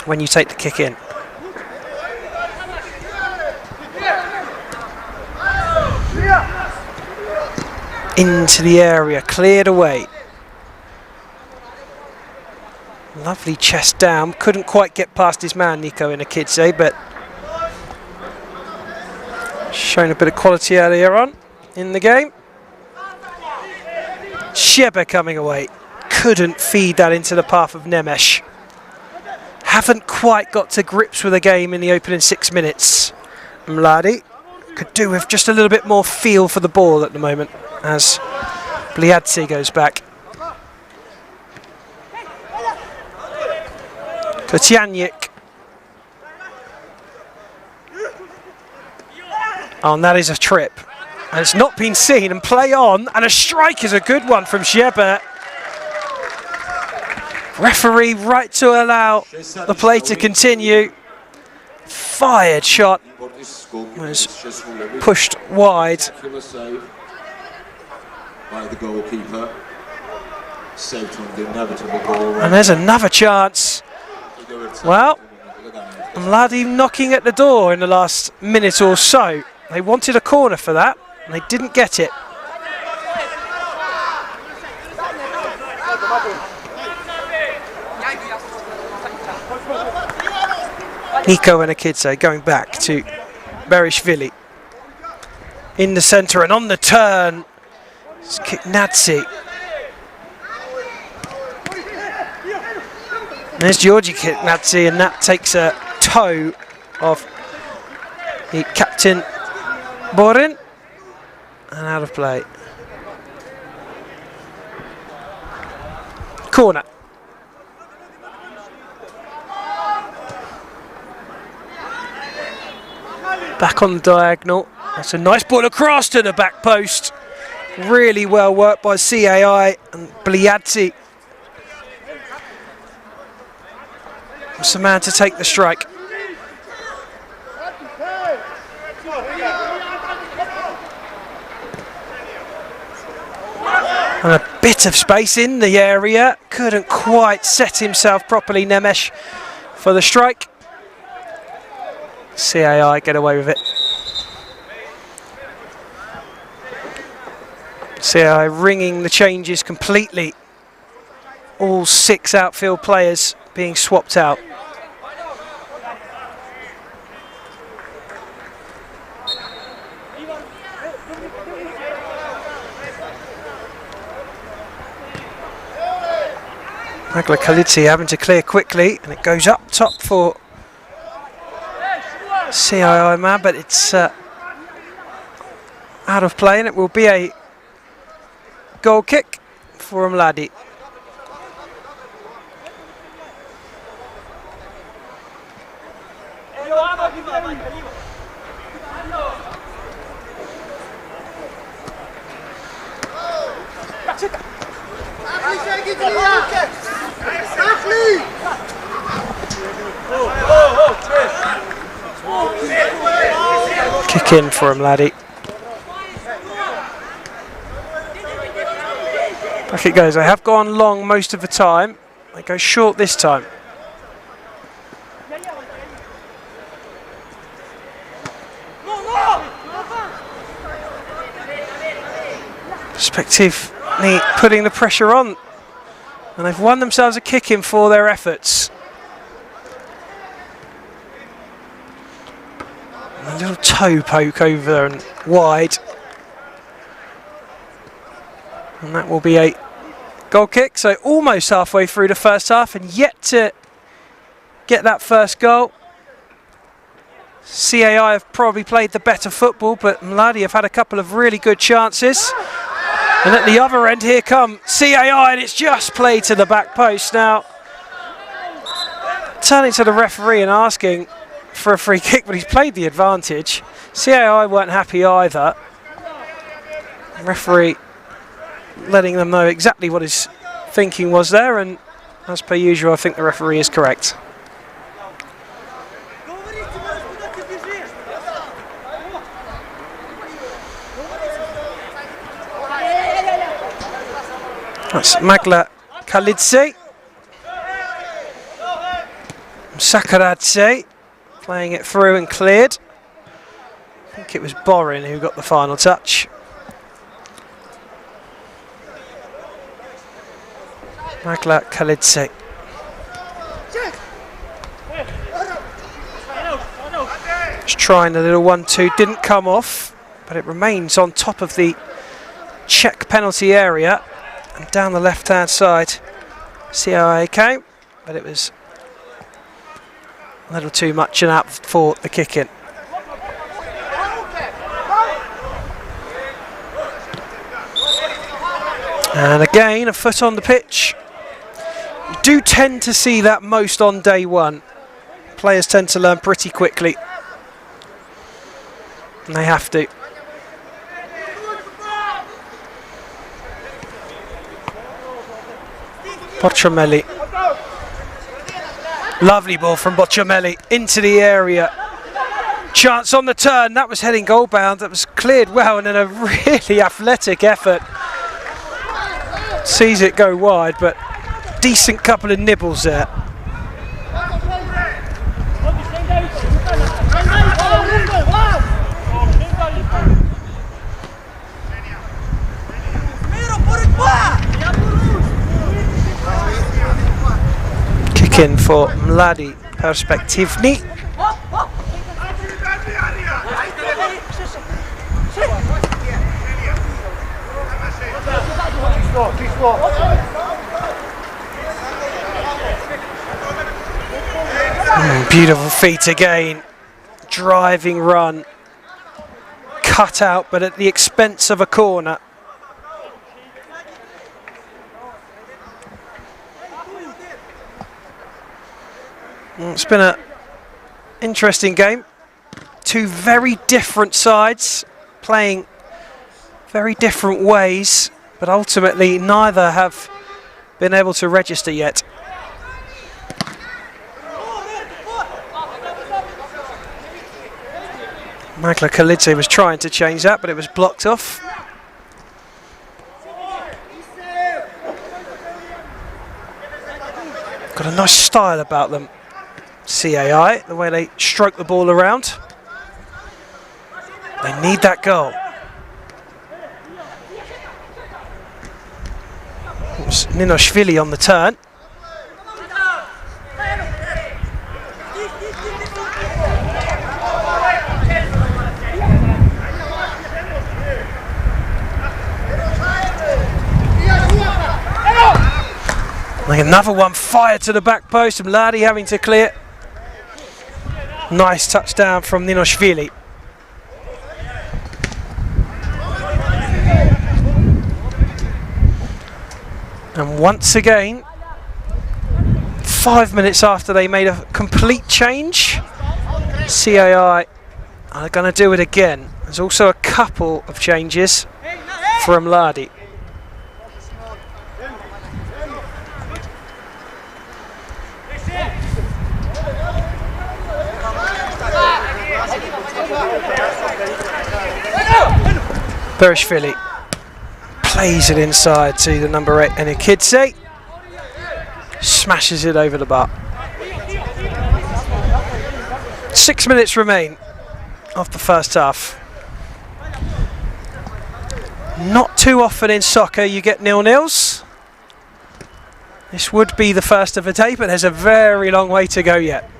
when you take the kick in. Into the area, cleared away. Lovely chest down, couldn't quite get past his man Nico Enikidze, but showing a bit of quality earlier on in the game. Shebe coming away, couldn't feed that into the path of Nemes. Haven't quite got to grips with the game in the opening 6 minutes. Mladi could do with just a little bit more feel for the ball at the moment as Bliadze goes back. Kotjanic. Oh, and that is a trip. And it's not been seen, and play on, and a strike is a good one from Shebe. Referee right to allow the play to continue. Fired shot was pushed wide. By the goalkeeper. Saved from the inevitable goal. And there's another chance. Well, Mladi knocking at the door in the last minute or so. They wanted a corner for that, and they didn't get it. Nico Enikidze going back to Berishvili. In the centre and on the turn. It's Kiknadze. There's Georgi Kiknadze, and that takes a toe of the captain Borin, and out of play. Corner. Back on the diagonal. That's a nice ball across to the back post. Really well worked by CAI and Bliadze. What's the man to take the strike? And a bit of space in the area. Couldn't quite set himself properly, Nemes, for the strike. CAI get away with it. CAI ringing the changes completely. All 6 outfield players being swapped out. Magla Kalitsi having to clear quickly, and it goes up top for CII man, but it's out of play, and it will be a goal kick for Mladi. Kick in for Mladi. Back it goes. They have gone long most of the time. They go short this time. Respectively putting the pressure on, and they've won themselves a kick-in for their efforts. A little toe poke over and wide, and that will be a goal kick. So almost halfway through the first half and yet to get that first goal. CAI have probably played the better football, but Mladi have had a couple of really good chances. And at the other end, here come CAI, and it's just played to the back post. Now, turning to the referee and asking for a free kick, but he's played the advantage. CAI weren't happy either. The referee letting them know exactly what his thinking was there, and as per usual, I think the referee is correct. That's Magla Khalidze. Sakaradze playing it through and cleared. I think it was Borin who got the final touch. Magla Khalidze. Just trying a little 1-2, didn't come off, but it remains on top of the Czech penalty area. And down the left-hand side, CAI came, but it was a little too much and out for the kick-in. And again, a foot on the pitch. You do tend to see that most on day one. Players tend to learn pretty quickly. And they have to. Bocciamelli. Lovely ball from Bocciamelli into the area. Chance on the turn. That was heading goal bound. That was cleared well, and then a really athletic effort. Sees it go wide, but decent couple of nibbles there. In for Mladi Perspektivni. Beautiful feet again. Driving run. Cut out, but at the expense of a corner. It's been an interesting game. Two very different sides playing very different ways, but ultimately neither have been able to register yet. Magla Khalidze was trying to change that, but it was blocked off. Got a nice style about them. CAI, the way they stroke the ball around. They need that goal. It was Ninoshvili on the turn. Like another one fired to the back post, and Mladi having to clear. Nice touchdown from Ninoshvili. And once again, 5 minutes after they made a complete change, CAI are going to do it again. There's also a couple of changes for Mladi. Berishvili plays it inside to the number 8 Enikidze. Smashes it over the bar. 6 minutes remain of the first half. Not too often in soccer you get 0-0s. This would be the first of the day, but there's a very long way to go yet.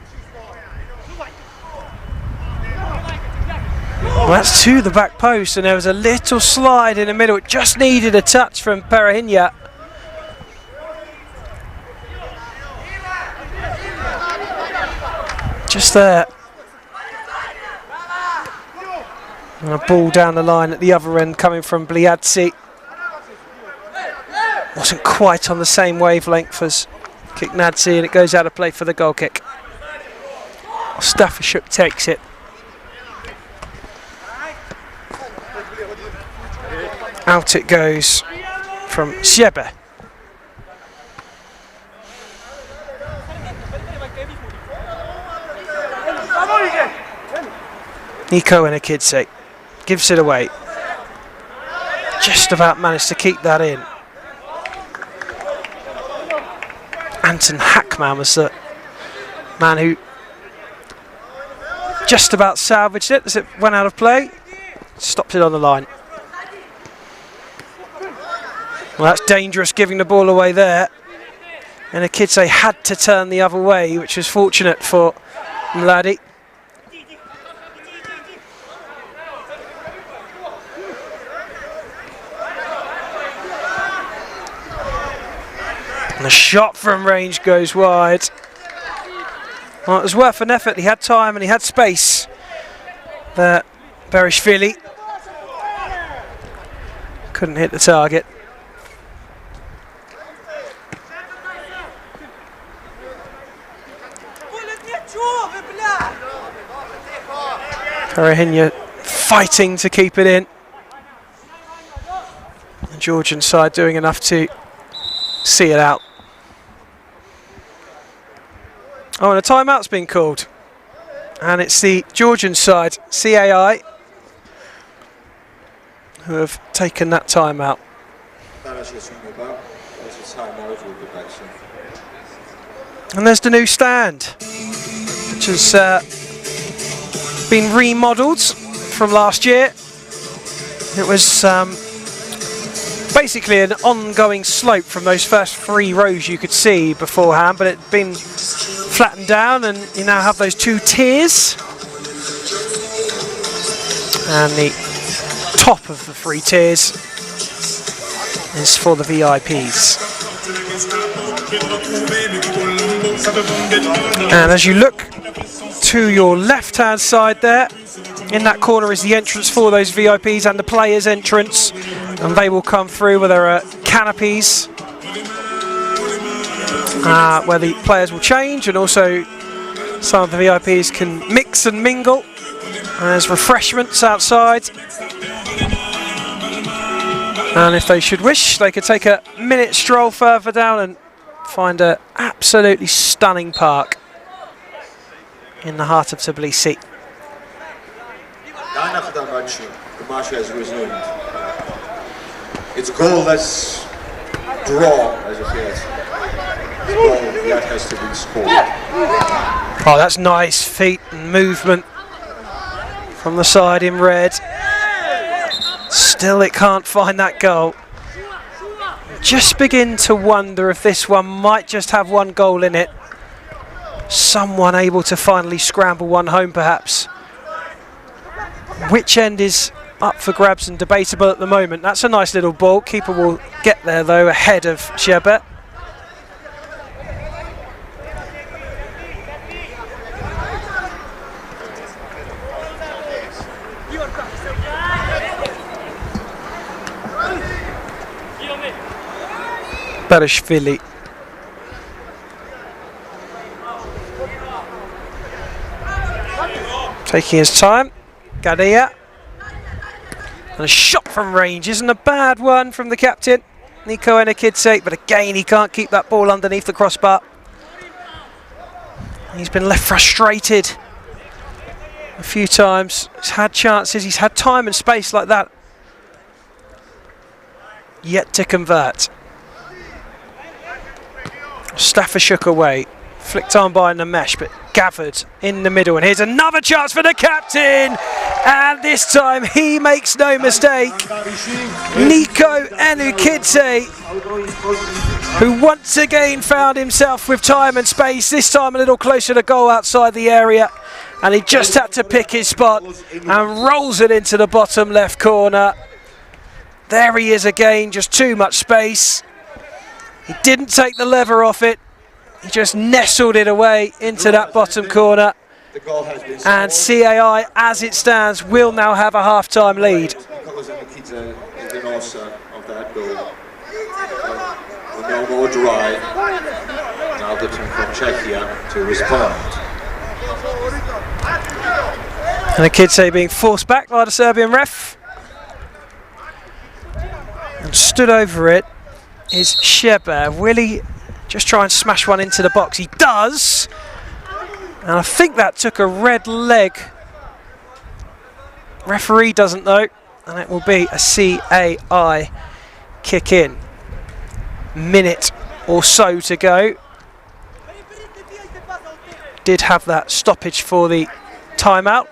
Well, that's to the back post, and there was a little slide in the middle. It just needed a touch from Perehinya. Just there. And a ball down the line at the other end coming from Bliadzi. Wasn't quite on the same wavelength as Kiknadze, and it goes out of play for the goal kick. Staffordshire takes it. Out it goes from Siebe. Nico and Akidze gives it away. Just about managed to keep that in. Anton Hackman was the man who just about salvaged it as it went out of play. Stopped it on the line. Well, that's dangerous, giving the ball away there. And Akidze had to turn the other way, which was fortunate for Mladi. And the shot from range goes wide. Well, it was worth an effort. He had time and he had space. There, Berishvili couldn't hit the target. Perehinya fighting to keep it in. The Georgian side doing enough to see it out. Oh, and a timeout's been called. And it's the Georgian side, CAI, who have taken that timeout. And there's the new stand, which has been remodelled from last year. It was basically an ongoing slope from those first 3 rows you could see beforehand, but it'd been flattened down, and you now have those 2 tiers. And the top of the 3 tiers is for the VIPs. And as you look to your left-hand side there, in that corner is the entrance for those VIPs and the players' entrance, and they will come through where there are canopies where the players will change, and also some of the VIPs can mix and mingle. And there's refreshments outside, and if they should wish, they could take a minute stroll further down and find an absolutely stunning park in the heart of Tbilisi. The match has resumed. It's goalless draw, as it is. The goal that has to be scored. Oh, that's nice feet and movement from the side in red. Still, it can't find that goal. Just begin to wonder if this one might just have 1 goal in it. Someone able to finally scramble one home, perhaps. Which end is up for grabs and debatable at the moment. That's a nice little ball. Keeper will get there, though, ahead of Sherbet. Berishvili. Taking his time. Gadia. And a shot from range isn't a bad one from the captain, Nico Enakidze, but again he can't keep that ball underneath the crossbar. He's been left frustrated a few times. He's had chances, he's had time and space like that, yet to convert. Staffer shook away, flicked on by Namesh, but gathered in the middle, and here's another chance for the captain, And this time he makes no mistake. Nico Enukidze, who once again found himself with time and space, this time a little closer to goal outside the area. And he just had to pick his spot and rolls it into the bottom left corner. There he is again, just too much space. He didn't take the lever off it. He just nestled it away into that bottom corner. And CAI, as it stands, will now have a half-time lead. No more drive. Now the team from Czechia to respond. And Enukidze being forced back by the Serbian ref. And stood over it is Sheber. Will he just try and smash one into the box? He does. And I think that took a red leg. Referee doesn't know. And it will be a CAI kick in. Minute or so to go. Did have that stoppage for the timeout.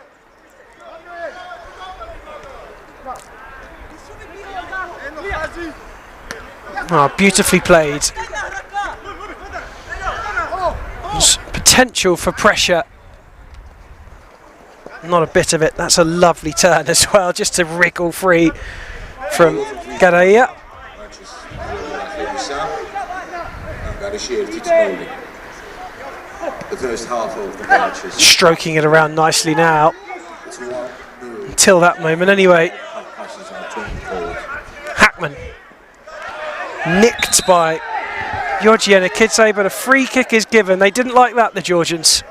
Oh, beautifully played. There's potential for pressure. Not a bit of it. That's a lovely turn as well, just to wriggle free from Garaia. The first half of the match is Stroking it around nicely now. Until that moment anyway. Hackman. Nicked by Georgi Enukidze, but a free kick is given. They didn't like that, the Georgians.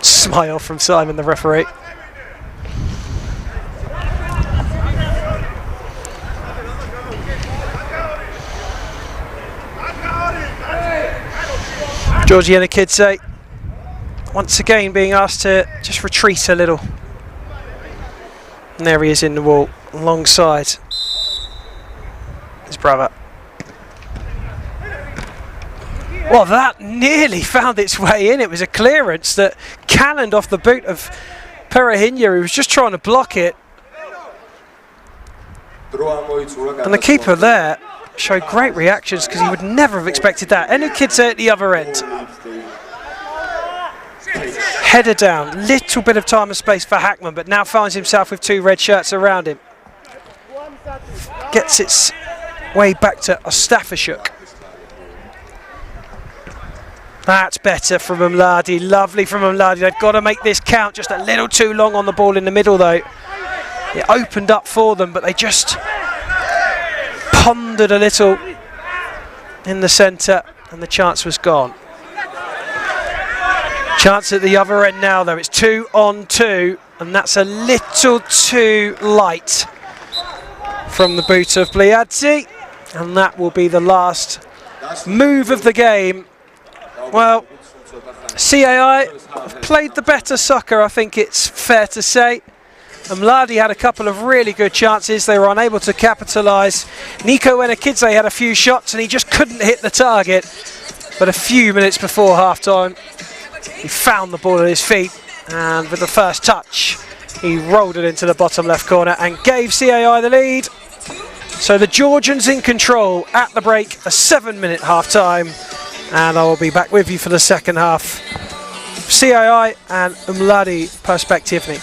Smile from Simon, the referee. Georgi Enukidze once again being asked to just retreat a little. And there he is in the wall, alongside his brother. Well, that nearly found its way in. It was a clearance that cannoned off the boot of Perehinha, who was just trying to block it. And the keeper there showed great reactions, because he would never have expected that. Enukidze at the other end. Header down, little bit of time and space for Hackman, but now finds himself with two red shirts around him. Gets its way back to Ostafashuk. That's better from Mladi, lovely from Mladi. They've got to make this count, just a little too long on the ball in the middle though. It opened up for them, but they just pondered a little in the centre and the chance was gone. Chance at the other end now though, it's 2 on 2 and that's a little too light from the boot of Bliadzi, and that will be the last move of the game. Well, CAI have played the better soccer, I think it's fair to say. Mladi had a couple of really good chances, they were unable to capitalise. Nico Enukidze had a few shots and he just couldn't hit the target. But a few minutes before half-time, he found the ball at his feet, and with the first touch, he rolled it into the bottom left corner and gave CAI the lead. So the Georgians in control at the break, a 7-minute half-time, and I will be back with you for the second half. CAI and Mladi Perspektivny.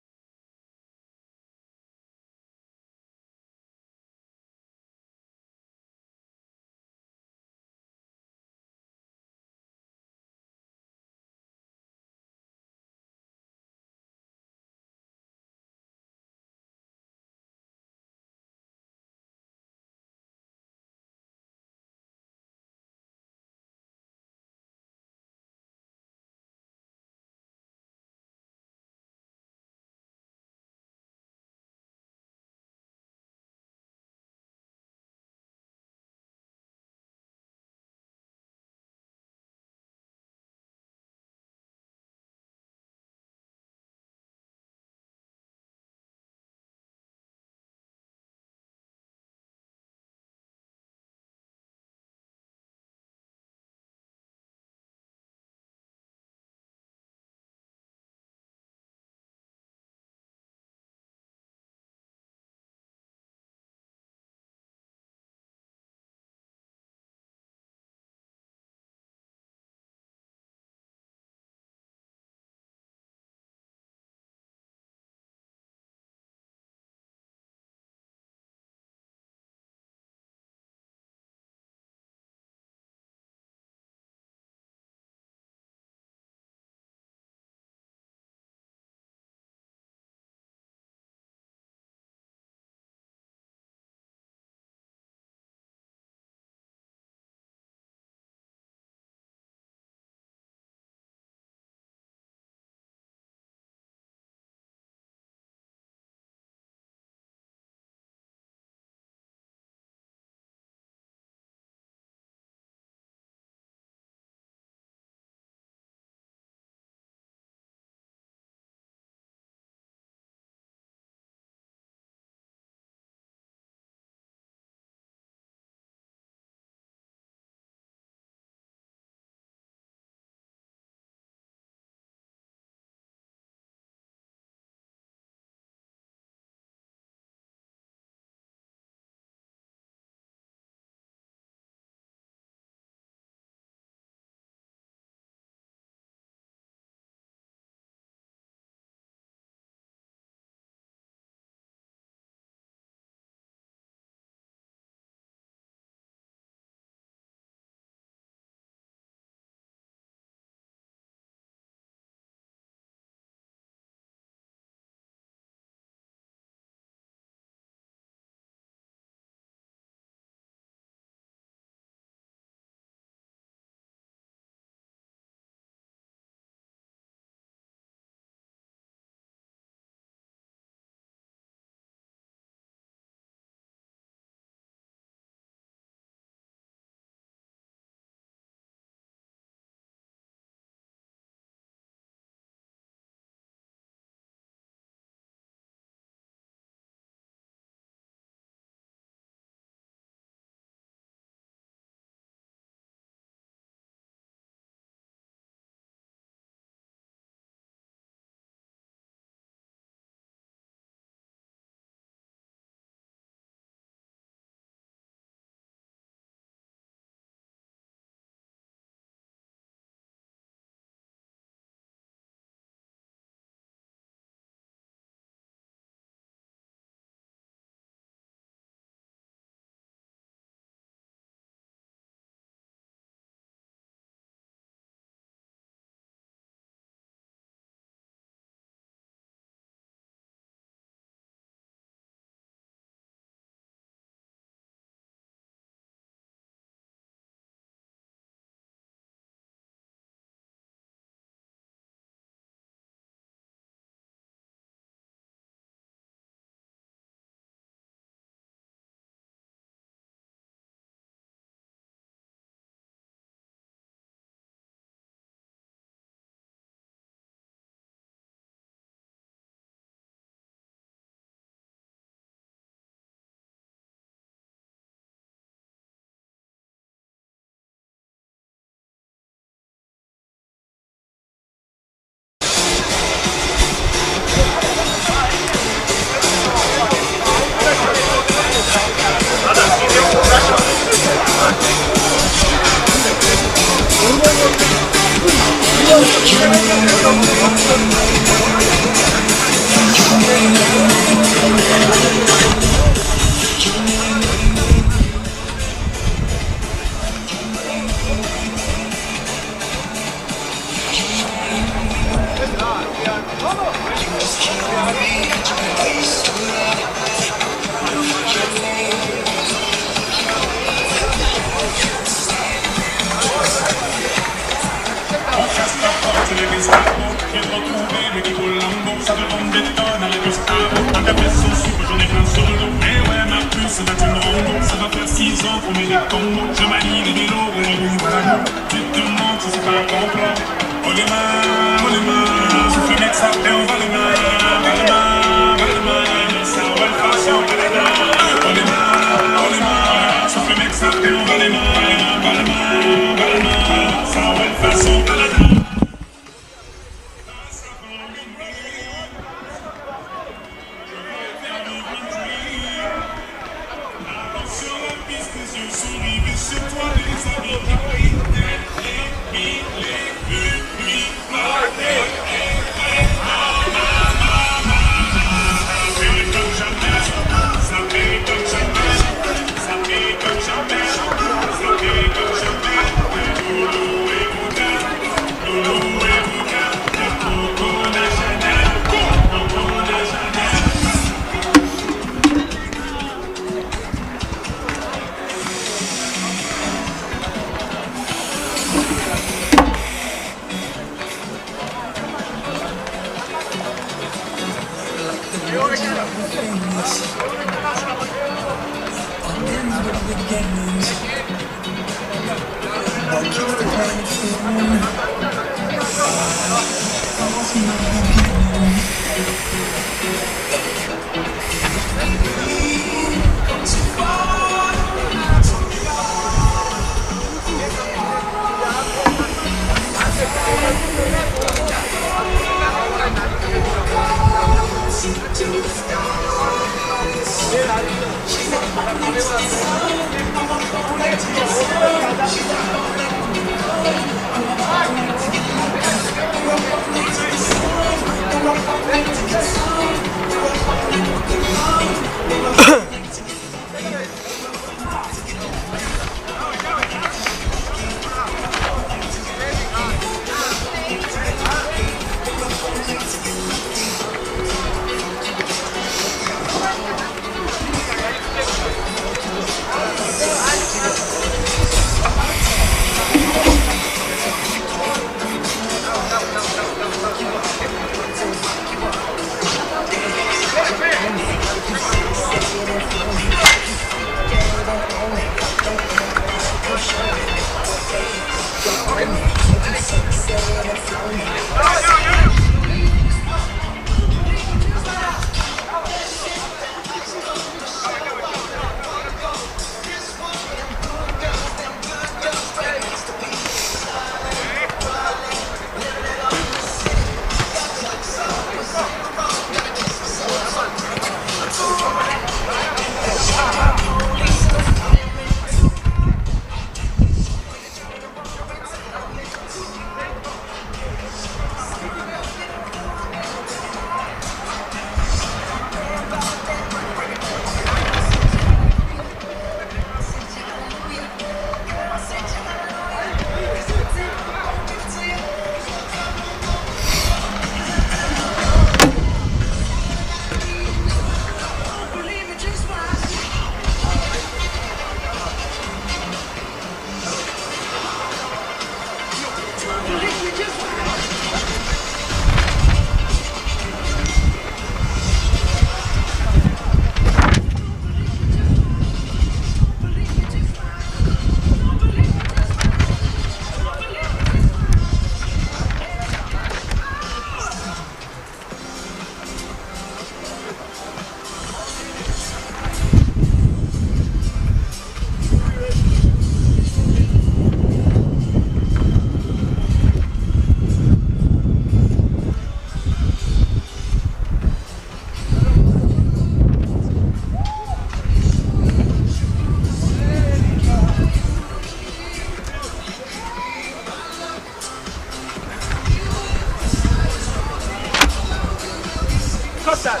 Kostas!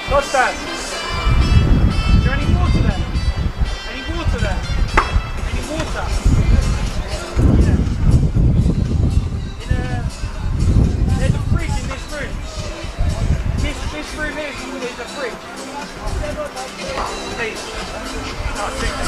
Kostas! Is there any water there? Any water there? Any water? Yeah. There's a fridge in this room. This room here, there's a fridge. Please. Oh,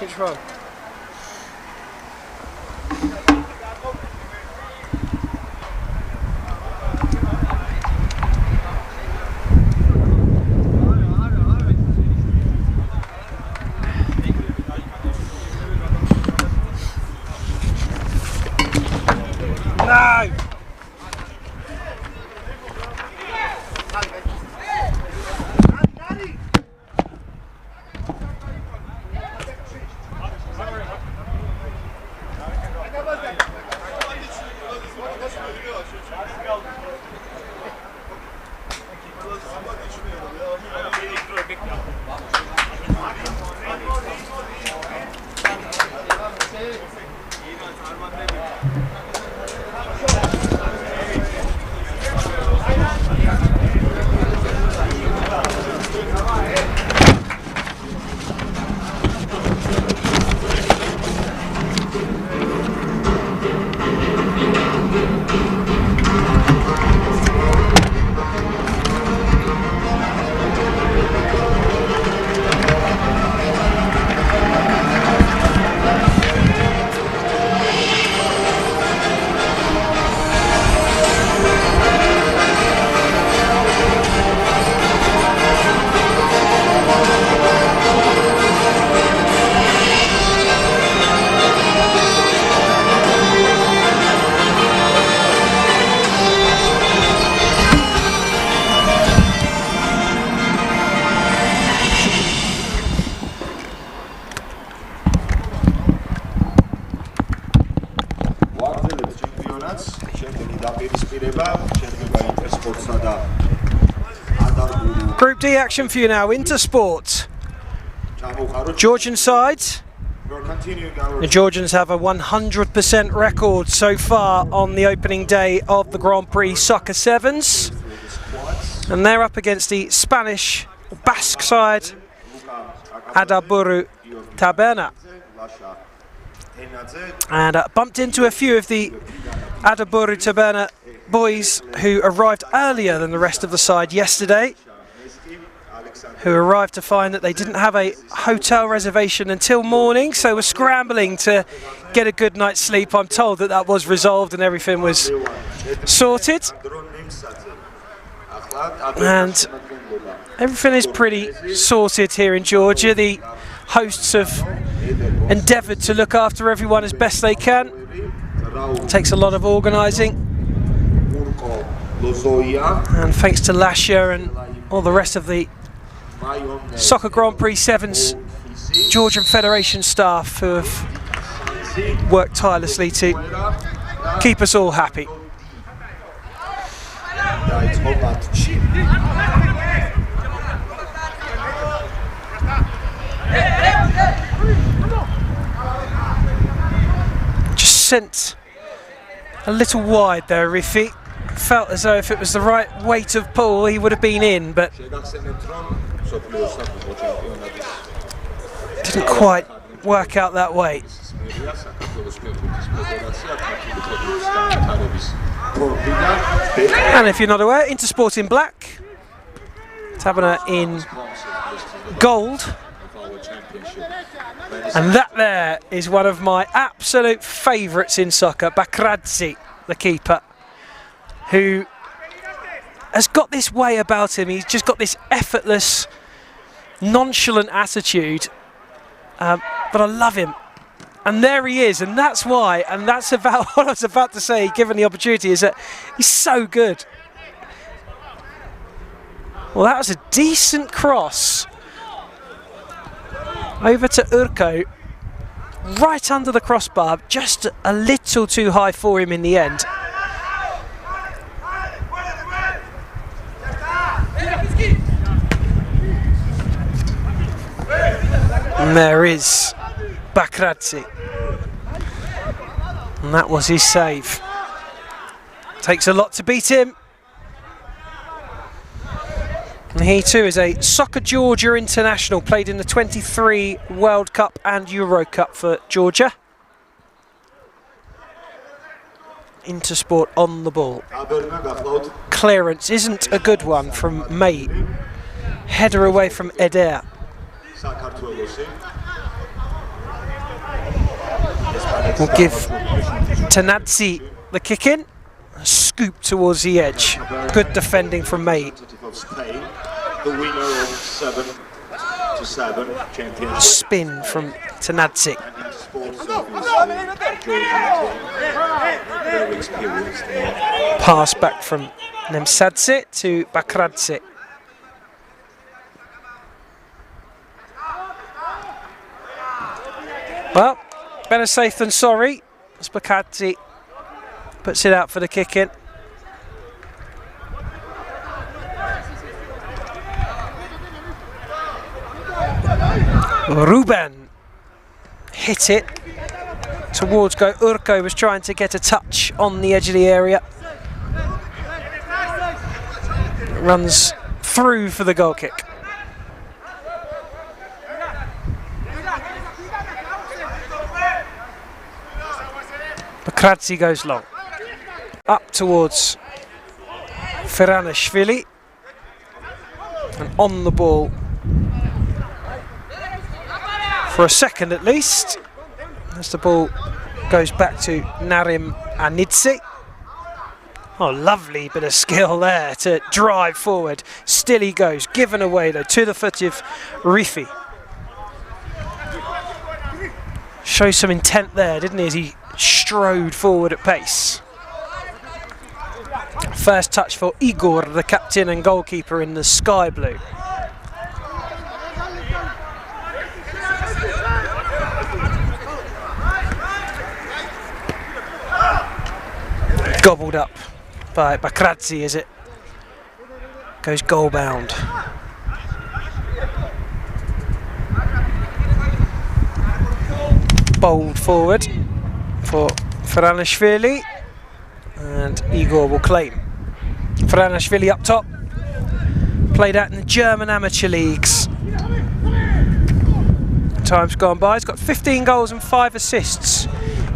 Which one? No! Group D action for you now, Intersport. Georgian side. The Georgians have a 100% record so far on the opening day of the Grand Prix Soccer Sevens. And they're up against the Spanish Basque side, Adaburu Taberna. And bumped into a few of the Adaburu Taberna boys who arrived earlier than the rest of the side yesterday, who arrived to find that they didn't have a hotel reservation until morning, so were scrambling to get a good night's sleep. I'm told that that was resolved and everything was sorted. And everything is pretty sorted here in Georgia. The hosts have endeavoured to look after everyone as best they can. It takes a lot of organising. And thanks to Lasha and all the rest of the Soccer Grand Prix Sevens Georgian Federation staff who have worked tirelessly to keep us all happy. sent a little wide there, Riffy. Felt as though if it was the right weight of pull, he would have been in, but didn't quite work out that way. And if you're not aware, Intersport in black, Taberner in gold. And that there is one of my absolute favourites in soccer, Bakradze, the keeper, who has got this way about him. He's just got this effortless, nonchalant attitude, but I love him. And there he is, and that's why, and that's about what I was about to say, given the opportunity, is that he's so good. Well, that was a decent cross over to Urko, right under the crossbar, just a little too high for him in the end. And there is Bakradze. And that was his save. Takes a lot to beat him. And he too is a Soccer Georgia international, played in the 23 World Cup and Euro Cup for Georgia. Intersport on the ball. Clearance isn't a good one from May. Header away from Eder. We'll give Tanadzi the kick in. Scoop towards the edge. Good defending from May. The winner of 7-7 championship. Spin from Tanadzi. Pass back from Nemsadze to Bakradze. Well, better safe than sorry. As Bakradze puts it out for the kick in. Ruben hit it towards goal. Urko was trying to get a touch on the edge of the area. Runs through for the goal kick. Bakradze goes long. Up towards Feranishvili. And on the ball for a second at least, as the ball goes back to Narim Anidze. Oh, lovely bit of skill there to drive forward. Still he goes, given away though to the foot of Rifi. Shows some intent there, didn't he, as he strode forward at pace. First touch for Igor, the captain and goalkeeper in the sky blue. Gobbled up by Bakradze as it goes goal bound. Bowled forward for Feranishvili, and Igor will claim. Feranishvili up top, played out in the German amateur leagues. Time's gone by, he's got 15 goals and 5 assists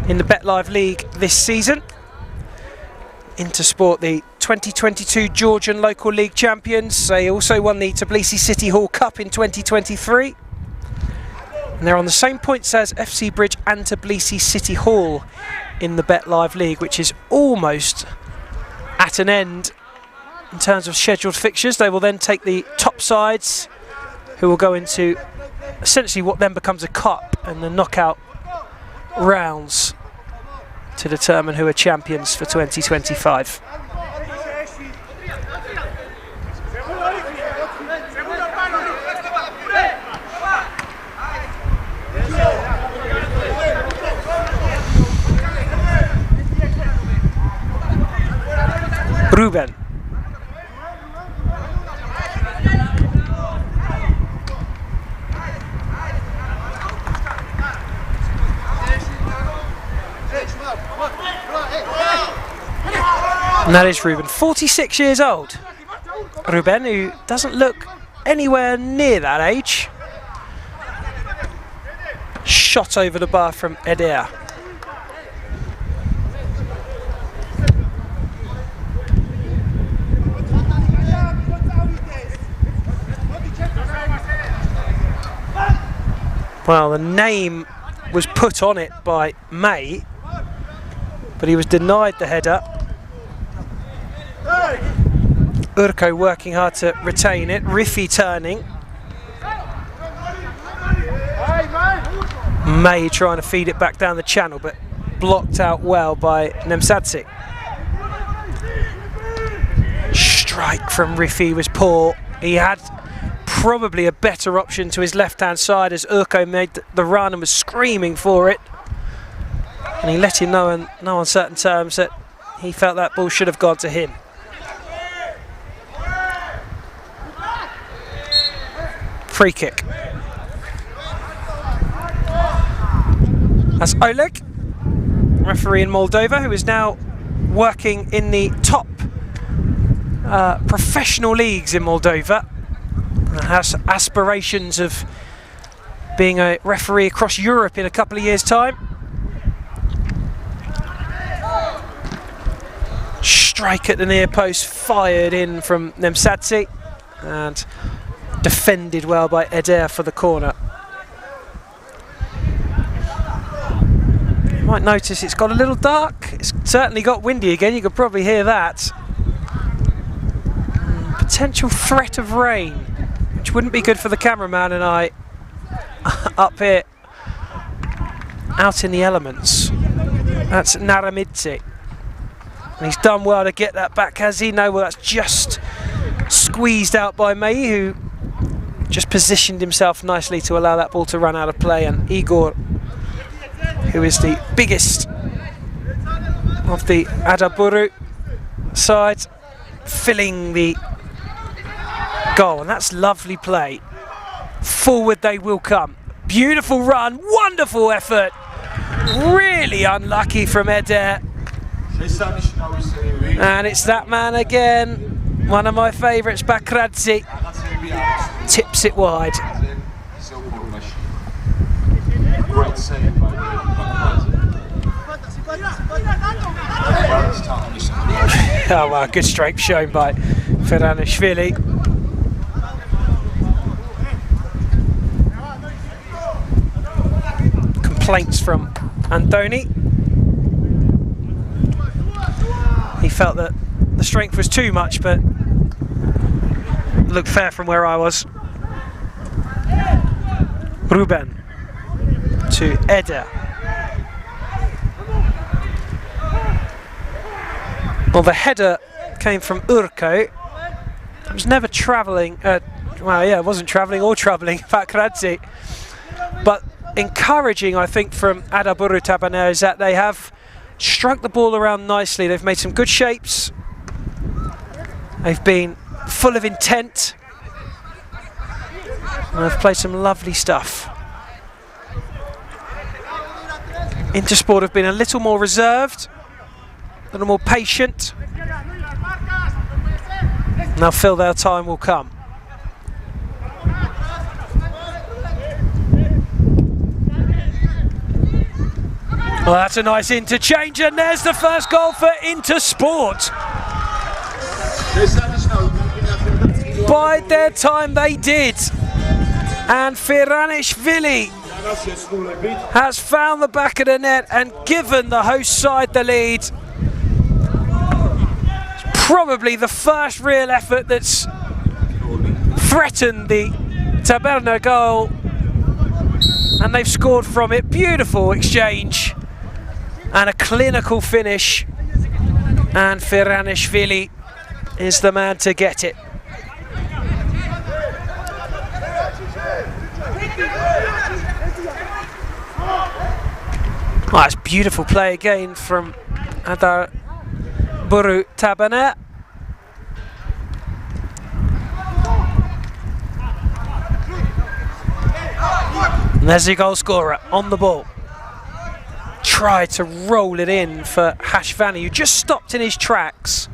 in the BetLive League this season. Intersport, the 2022 Georgian Local League champions. They also won the Tbilisi City Hall Cup in 2023. And they're on the same points as FC Bridge and Tbilisi City Hall in the BetLive League, which is almost at an end in terms of scheduled fixtures. They will then take the top sides, who will go into essentially what then becomes a cup, and the knockout rounds to determine who are champions for 2025. Ruben. And that is Ruben, 46 years old. Ruben, who doesn't look anywhere near that age. Shot over the bar from Eder. Well, the name was put on it by May, but he was denied the header. Urko working hard to retain it, Riffy turning. May trying to feed it back down the channel, but blocked out well by Nemsadze. Strike from Riffy was poor. He had probably a better option to his left-hand side as Urko made the run and was screaming for it. And he let him know on certain terms that he felt that ball should have gone to him. Free kick. That's Oleg, referee in Moldova, who is now working in the top professional leagues in Moldova. Has aspirations of being a referee across Europe in a couple of years' time. Strike at the near post, fired in from Nemsadze, and defended well by Eder for the corner. You might notice it's got a little dark. It's certainly got windy again, you could probably hear that. Potential threat of rain, which wouldn't be good for the cameraman and I up here out in the elements. That's Naramidze. And he's done well to get that back, has he? No, well, that's just squeezed out by May, who just positioned himself nicely to allow that ball to run out of play. And Igor, who is the biggest of the Adaburu side, filling the goal. And that's lovely play. Forward they will come. Beautiful run, wonderful effort. Really unlucky from Eder. And it's that man again, one of my favourites, Bakradze. Tips it wide. Great save by Oh wow, good strength shown by Feranishvili. Complaints from Antoni. He felt that the strength was too much, but looked fair from where I was. Ruben to Eder. Well, the header came from Urko. It was never travelling, well, yeah, it wasn't travelling or troubling, Bakradze. But encouraging, I think, from Adaburu Tabaner is that they have struck the ball around nicely. They've made some good shapes. They've been full of intent. And they've played some lovely stuff. Intersport have been a little more reserved, a little more patient. Now feel their time will come. Well, that's a nice interchange, and there's the first goal for Intersport. Bide their time they did. And Feranishvili has found the back of the net and given the host side the lead. It's probably the first real effort that's threatened the Taberna goal. And they've scored from it. Beautiful exchange. And a clinical finish. And Feranishvili is the man to get it. Oh, that's beautiful play again from Adaburu Tabaner. And there's the goal scorer on the ball. Tried to roll it in for Hashvani, who just stopped in his tracks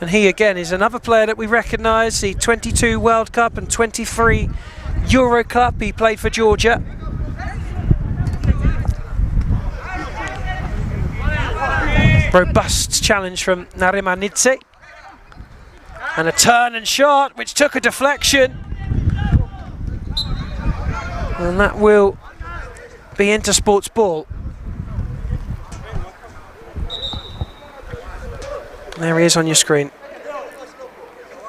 And he again is another player that we recognise, the 22 World Cup and 23 Euro Cup. He played for Georgia. Robust challenge from Narimanidze. And a turn and shot, which took a deflection. And that will be Intersport's ball. There he is on your screen.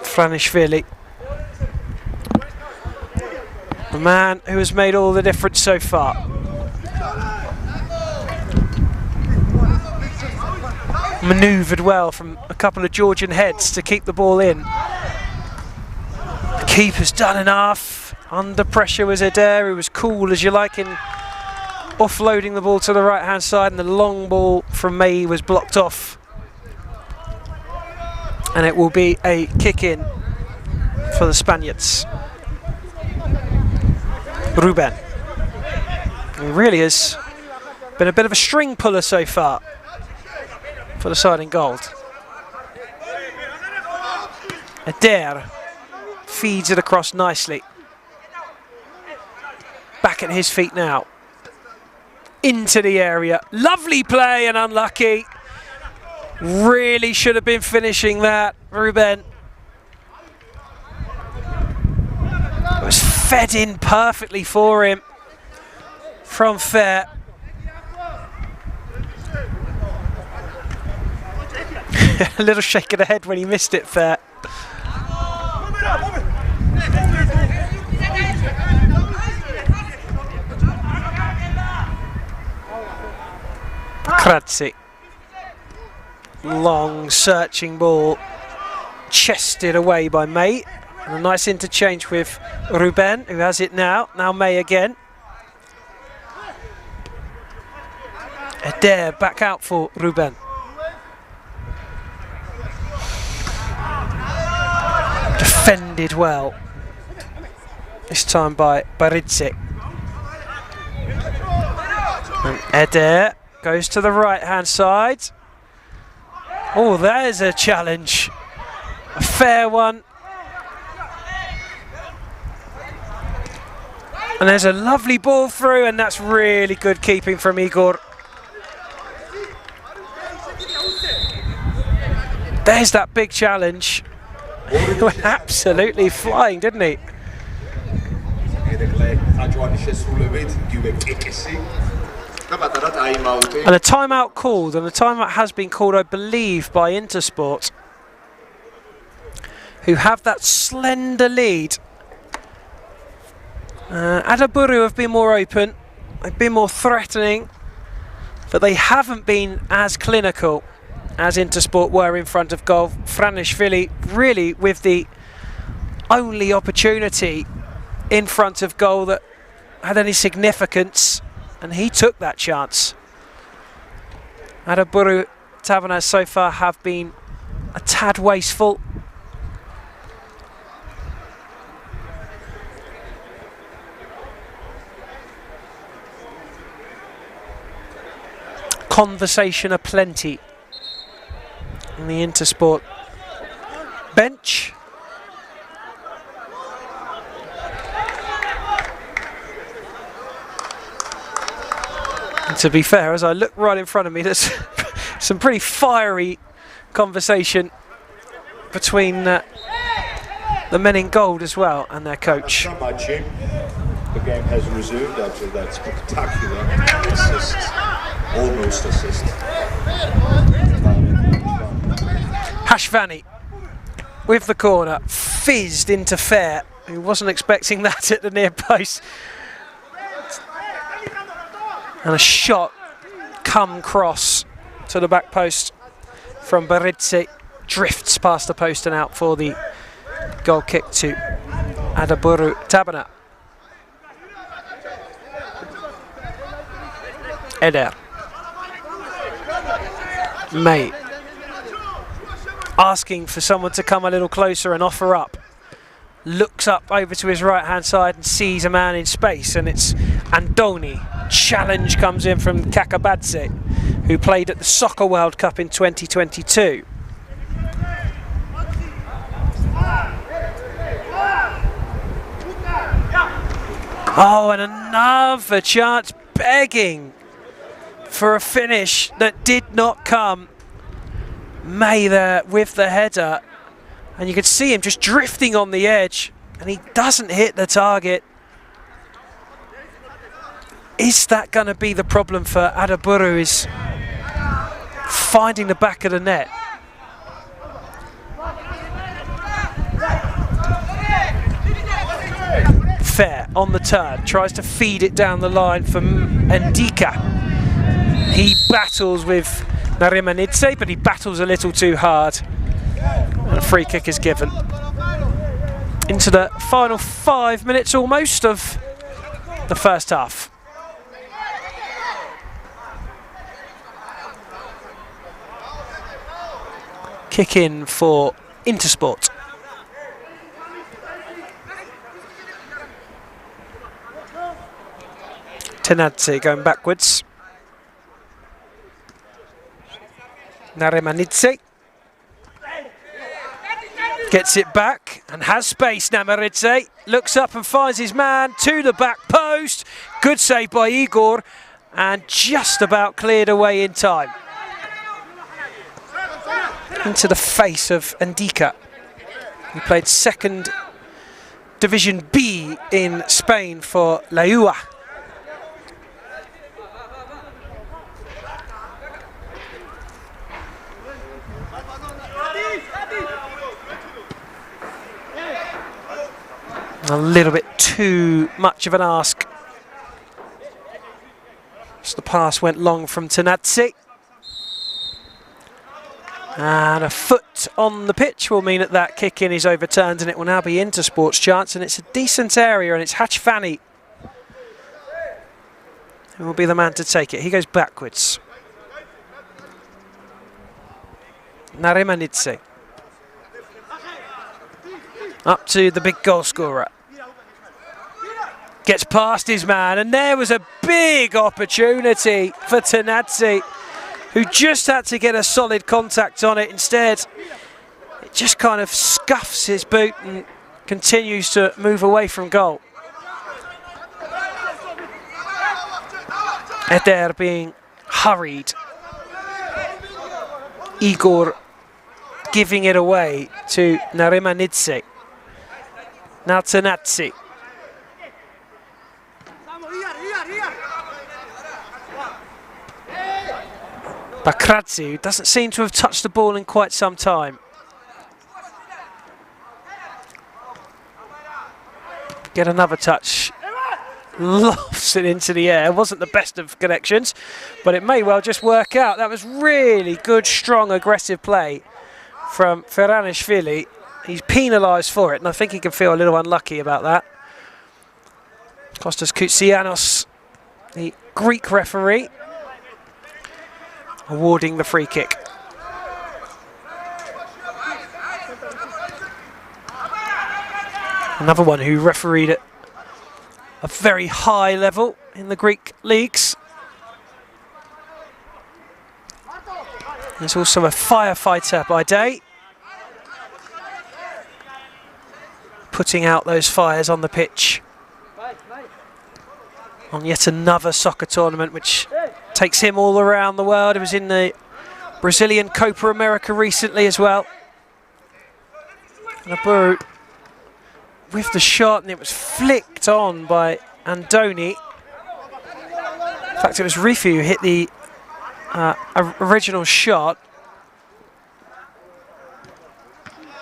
Franishvili. The man who has made all the difference so far. Manoeuvred well from a couple of Georgian heads to keep the ball in. The keeper's done enough. Under pressure was Adair, who was cool as you like in offloading the ball to the right hand side, and the long ball from May was blocked off. And it will be a kick-in for the Spaniards. Ruben. He really has been a bit of a string puller so far for the side in gold. Adair feeds it across nicely. Back at his feet now. Into the area. Lovely play and unlucky. Really should have been finishing that, Ruben. It was fed in perfectly for him from Fair. A little shake of the head when he missed it, Fair. Kratzi. Long searching ball, chested away by May. And a nice interchange with Ruben, who has it now. Now May again. Adair back out for Ruben. Defended well. This time by Baridze. And Adair goes to the right hand side. Oh, there's a challenge. A fair one. And there's a lovely ball through, and that's really good keeping from Igor. There's that big challenge. He went absolutely flying, didn't he? And a timeout called, and the timeout has been called, I believe, by Intersport, who have that slender lead. Adaburu have been more open, they've been more threatening, but they haven't been as clinical as Intersport were in front of goal. Franishvili really with the only opportunity in front of goal that had any significance, and he took that chance. Adaburu Tavernas so far have been a tad wasteful. Conversation aplenty in the Intersport bench. And to be fair, as I look right in front of me, there's some pretty fiery conversation between the men in gold as well and their coach. The game has resumed after that spectacular assist, almost assist. Hashvani with the corner, fizzed into Fair, who wasn't expecting that at the near post. And a shot come cross to the back post from Baridze, drifts past the post and out for the goal kick to Adaburu Tabana. Eder. May. Asking for someone to come a little closer and offer up. Looks up over to his right hand side and sees a man in space, and it's Andoni. Challenge comes in from Kakabadze, who played at the Soccer World Cup in 2022. Oh, and another chance begging for a finish that did not come. May there with the header, and you could see him just drifting on the edge, and he doesn't hit the target. Is that going to be the problem for Adaburu, is finding the back of the net? Fair on the turn, tries to feed it down the line for Ndika. He battles with Narimanidze, but he battles a little too hard. And a free kick is given. Into the final 5 minutes almost of the first half. Kick in for Intersport. Tenadze going backwards. Narimanidze gets it back and has space. Narimanidze looks up and finds his man to the back post. Good save by Igor, and just about cleared away in time. Into the face of Ndika. He played second Division B in Spain for La Ua. A little bit too much of an ask. So the pass went long from Tenadze. And a foot on the pitch will mean that kick in is overturned, and it will now be Intersport's chance, and it's a decent area, and it's Hachfani who will be the man to take it. He goes backwards. Narimanidze. Up to the big goal scorer. Gets past his man, and there was a big opportunity for Tenadze, who just had to get a solid contact on it. Instead, it just kind of scuffs his boot and continues to move away from goal. Eder being hurried. Igor giving it away to Narimanidze. Now Tenadze. Bakradze, who doesn't seem to have touched the ball in quite some time. Get another touch. Lofts it into the air. Wasn't the best of connections, but it may well just work out. That was really good, strong, aggressive play from Feranishvili. He's penalised for it, and I think he can feel a little unlucky about that. Kostas Koutsianos, the Greek referee, awarding the free kick. Another one who refereed at a very high level in the Greek leagues. There's also a firefighter by day, putting out those fires on the pitch on yet another soccer tournament, which takes him all around the world. He was in the Brazilian Copa America recently as well. And Aburu with the shot, and it was flicked on by Andoni. In fact, it was Rifu who hit the original shot.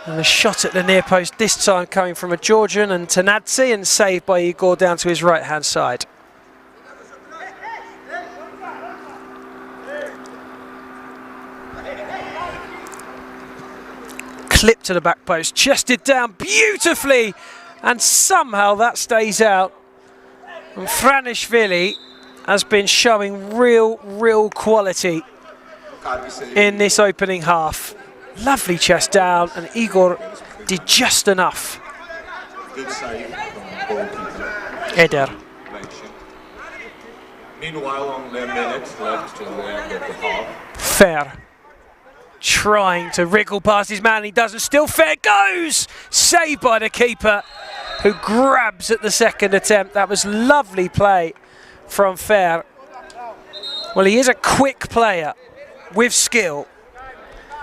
And the shot at the near post, this time coming from a Georgian and Tenadze, and saved by Igor down to his right-hand side. Clipped to the back post, chested down beautifully, and somehow that stays out. And Franishvili has been showing real quality in this opening half. Lovely chest down, and Igor did just enough. Eder. Meanwhile, only a minute left to the end of the half. Fair. Trying to wriggle past his man, he doesn't. Still Fair goes! Saved by the keeper. who grabs at the second attempt. That was lovely play from Fer. Well, he is a quick player with skill,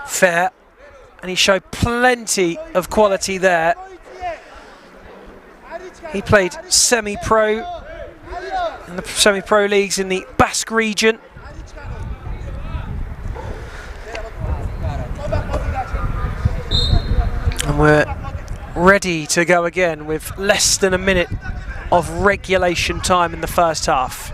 Fer, and he showed plenty of quality there. He played semi-pro in the semi-pro leagues in the Basque region. And we're ready to go again with less than a minute of regulation time in the first half.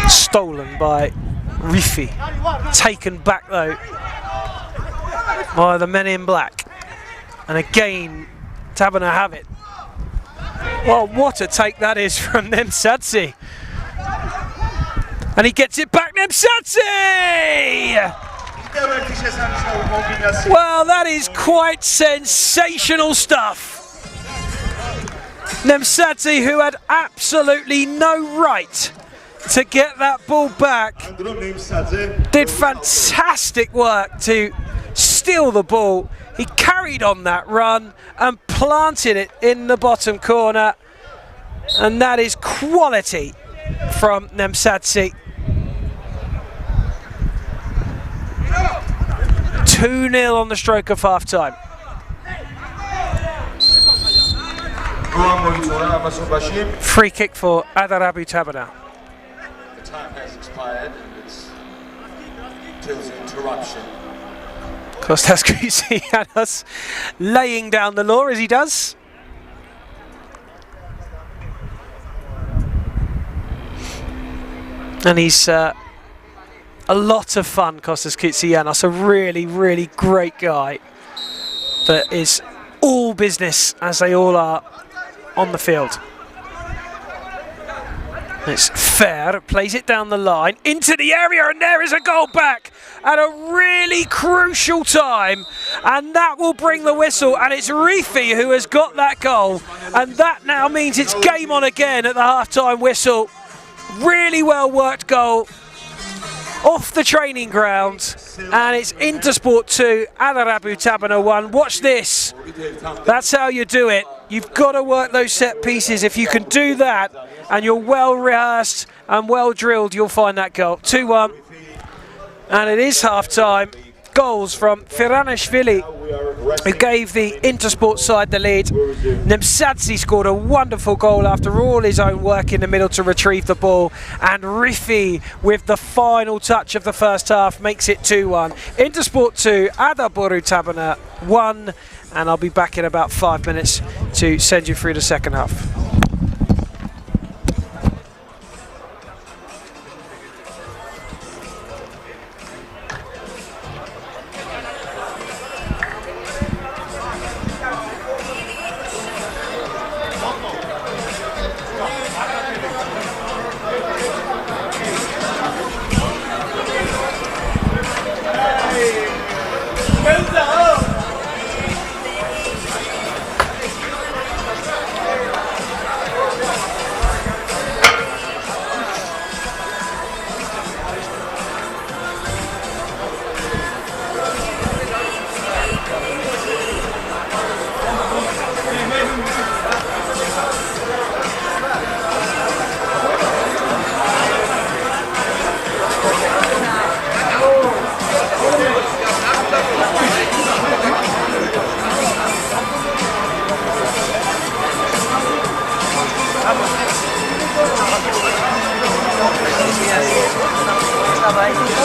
Stolen by Rifi. Taken back though by the men in black. And again, Tabana have it. Well, what a take that is from Nemsadze. And he gets it back, Nemsadze! Well, that is quite sensational stuff. Nemsadze, who had absolutely no right to get that ball back, did fantastic work to steal the ball. He carried on that run and planted it in the bottom corner, and that is quality from Nemsadze. 2-0 on the stroke of half time. Free kick for Adarabu Tabana. The time has expired and it's till the interruption. Kostas Kousianos laying down the law as he does. And he's a lot of fun, Kostas Kousianos, a really, really great guy that is all business, as they all are on the field. It's Fer, plays it down the line, into the area, and there is a goal back at a really crucial time, and that will bring the whistle, and it's Rifi who has got that goal, and that now means it's game on again at the half-time whistle. Really well worked goal off the training ground, and it's Intersport 2, Adarabu Tabana 1. Watch this. That's how you do it. You've got to work those set pieces. If you can do that and you're well rehearsed and well drilled, you'll find that goal. 2-1, and it is half time. Goals from Firanishvili, who gave the Intersport side the lead. Nemsadze scored a wonderful goal after all his own work in the middle to retrieve the ball, and Rifi with the final touch of the first half makes it 2-1. Intersport 2, Adarabu Tabana 1, and I'll be back in about 5 minutes to send you through the second half. Thank you.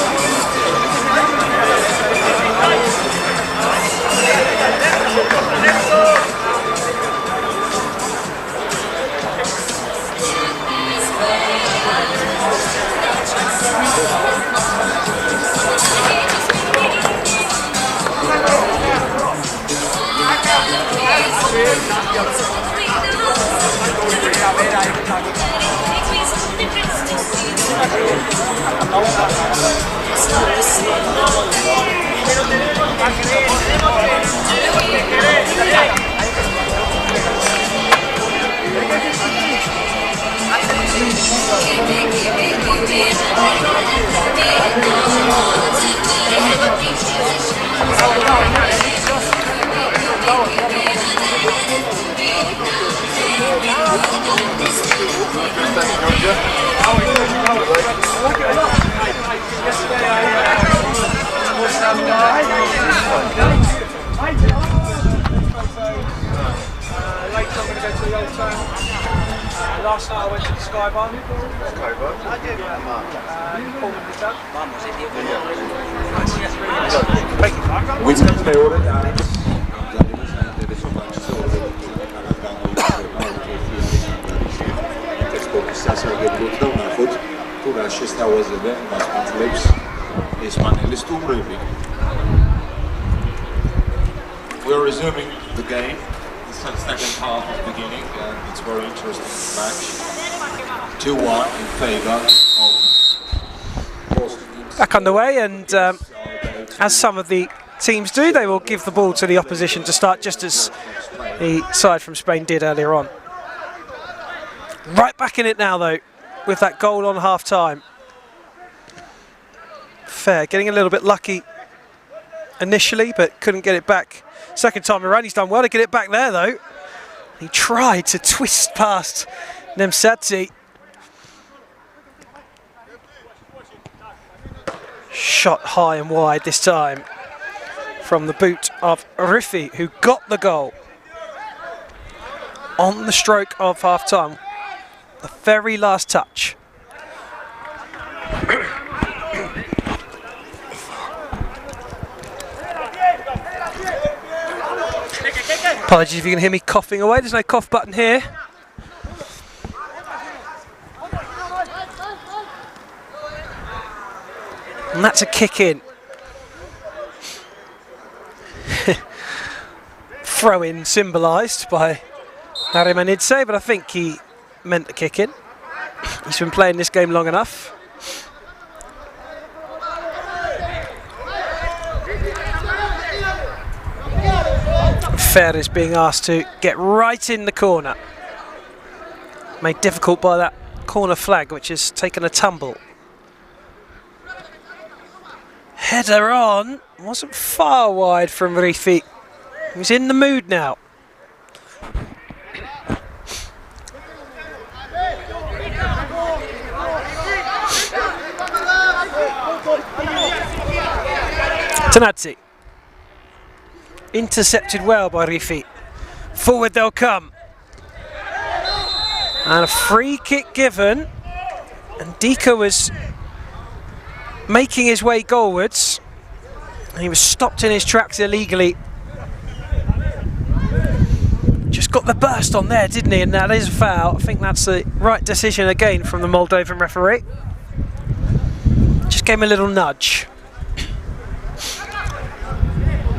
Last night I went to the Sky Bar. We're resuming the game. The second half is beginning, and it's very interesting match. 2-1 in favour of Boston. Back underway, and as some of the teams do, they will give the ball to the opposition to start, just as the side from Spain did earlier on. Right back in it now, though, with that goal on half-time. Fair, getting a little bit lucky initially, but couldn't get it back second time around. He's done well to get it back there, though. He tried to twist past Nemsadze. Shot high and wide this time from the boot of Rifi, who got the goal on the stroke of half-time. The very last touch. Apologies if you can hear me coughing away, there's no cough button here. And that's a kick in. Throw in symbolised by Narimanidze, but I think he meant the kick in. He's been playing this game long enough. Fer is being asked to get right in the corner. Made difficult by that corner flag, which has taken a tumble. Header on, wasn't far wide from Rifi. He was in the mood now. Tanazzi. Intercepted well by Rifi. Forward they'll come. And a free kick given. And Dika was making his way goalwards. And he was stopped in his tracks illegally. Just got the burst on there, didn't he? And that is a foul. I think that's the right decision again from the Moldovan referee. Just gave him a little nudge.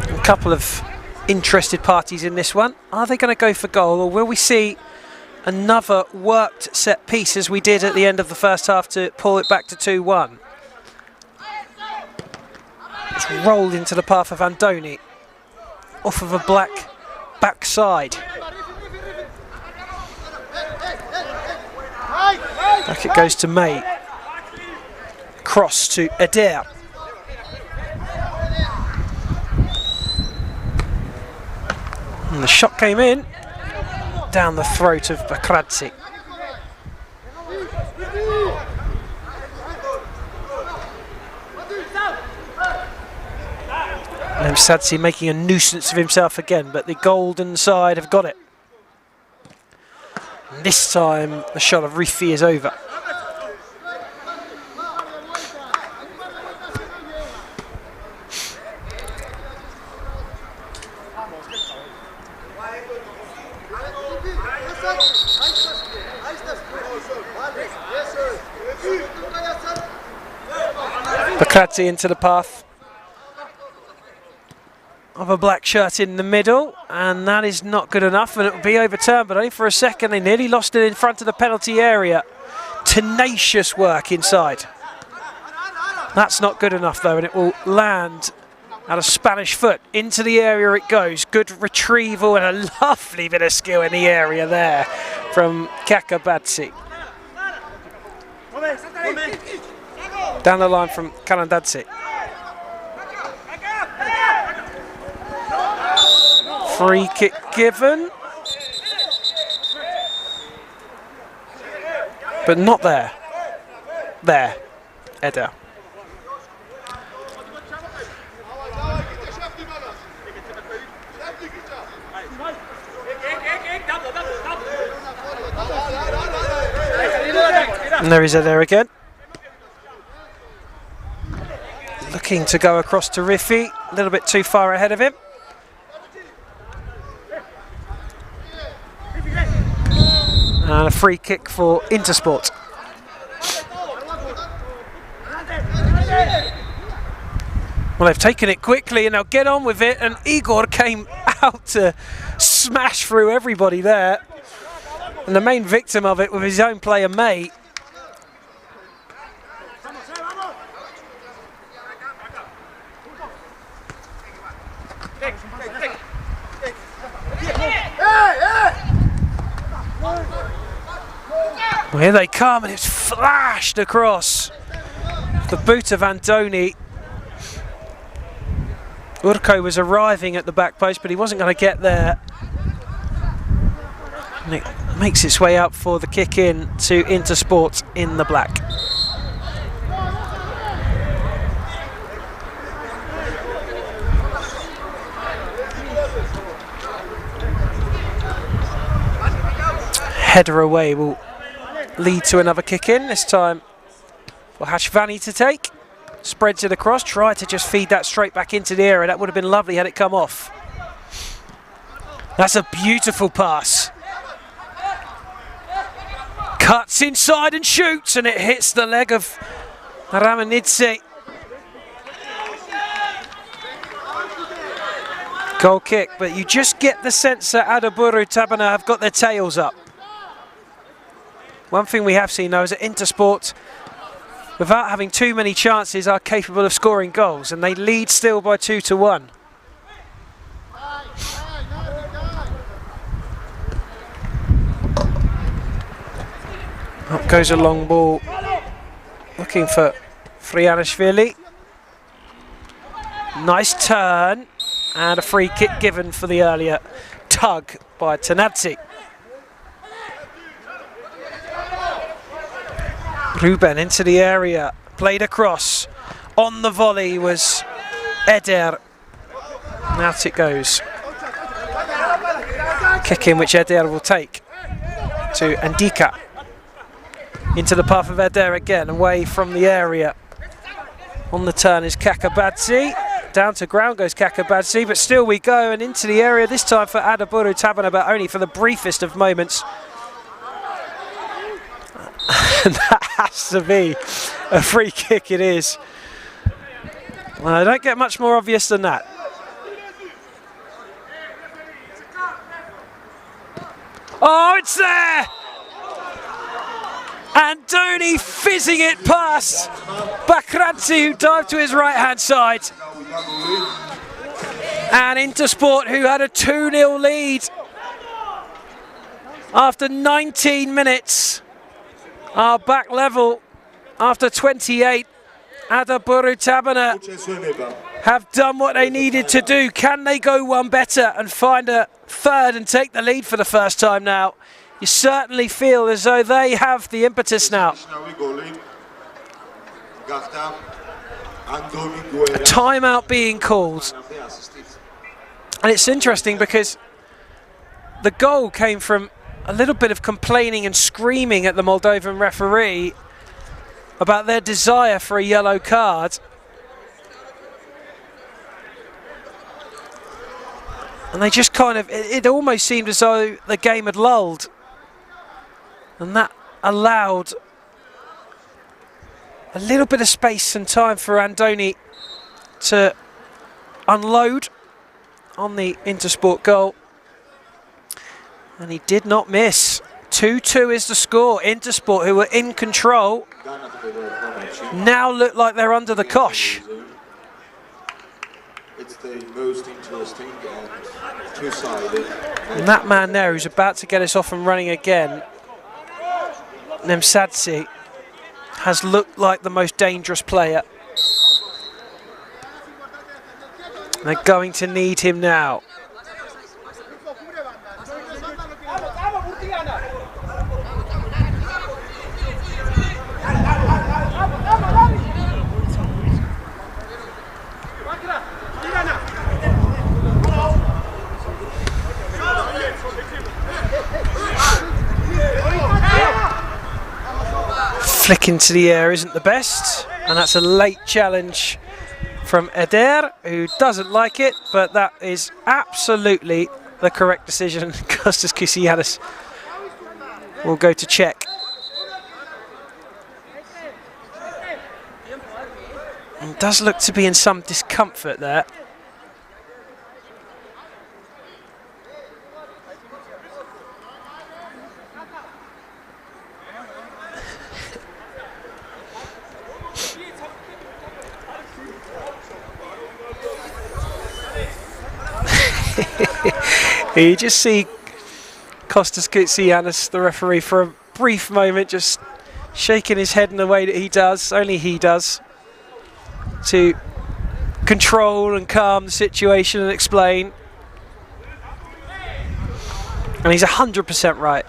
A couple of interested parties in this one. Are they going to go for goal, or will we see another worked set piece as we did at the end of the first half to pull it back to 2-1? It's rolled into the path of Andoni off of a black backside. Back it goes to May. Cross to Adair. And the shot came in down the throat of Bakradze. Nemsadze making a nuisance of himself again, but the golden side have got it. And this time the shot of Rifi is over. Bakradze into the path of a black shirt in the middle, and that is not good enough, and it will be overturned, but only for a second. They nearly lost it in front of the penalty area. Tenacious work inside. That's not good enough though, and it will land at a Spanish foot. Into the area it goes. Good retrieval and a lovely bit of skill in the area there from Kakabadze. Down the line from Kalandadze. Free kick given. But not there. There. Eder. And there is Eder again. Looking to go across to Riffy. A little bit too far ahead of him. And a free kick for Intersport. Well, they've taken it quickly and they'll get on with it, and Igor came out to smash through everybody there. And the main victim of it was his own player, mate. Well, here they come, and it's flashed across the boot of Andoni. Urko was arriving at the back post, but he wasn't going to get there. And it makes its way up for the kick in to Intersport in the black. Header away will lead to another kick in, this time for Hashvani to take. Spreads it across, tried to just feed that straight back into the area. That would have been lovely had it come off. That's a beautiful pass. Cuts inside and shoots, and it hits the leg of Ramanidze. Goal kick, but you just get the sense that Adaburu Tabana have got their tails up. One thing we have seen though is that Intersport, without having too many chances, are capable of scoring goals, and they lead still by 2-1. Up goes a long ball, looking for Frianishvili. Nice turn, and a free kick given for the earlier tug by Tanadze. Ruben into the area, played across. On the volley was Eder. And out it goes. Kick in which Eder will take to Andika. Into the path of Eder again, away from the area. On the turn is Kakabadze. Down to ground goes Kakabadze, but still we go, and into the area, this time for Adaburu Tabana, but only for the briefest of moments. And that has to be a free kick, it is. Well, I don't get much more obvious than that. Oh, it's there! Andoni fizzing it past Bakradze, who dived to his right-hand side. And Intersport, who had a 2-0 lead after 19 minutes, are back level after 28. Adaburu Tabana have done what they needed to do. Can they go one better and find a third and take the lead for the first time now? You certainly feel as though they have the impetus now. A timeout being called. And it's interesting because the goal came from a little bit of complaining and screaming at the Moldovan referee about their desire for a yellow card. And they just kind of, it almost seemed as though the game had lulled. And that allowed a little bit of space and time for Andoni to unload on the Intersport goal. And he did not miss. 2-2 is the score. Intersport, who were in control, now look like they're under the cosh. It's the most interesting and two-sided. And that man there who's about to get us off and running again, Nemsadze, has looked like the most dangerous player. They're going to need him now. Flick into the air isn't the best, and that's a late challenge from Eder, who doesn't like it, but that is absolutely the correct decision. Kostas Kousianis will go to check. It does look to be in some discomfort there. You just see Kostas Kousianis, the referee, for a brief moment just shaking his head in the way that he does, only he does, to control and calm the situation and explain. And he's 100% right.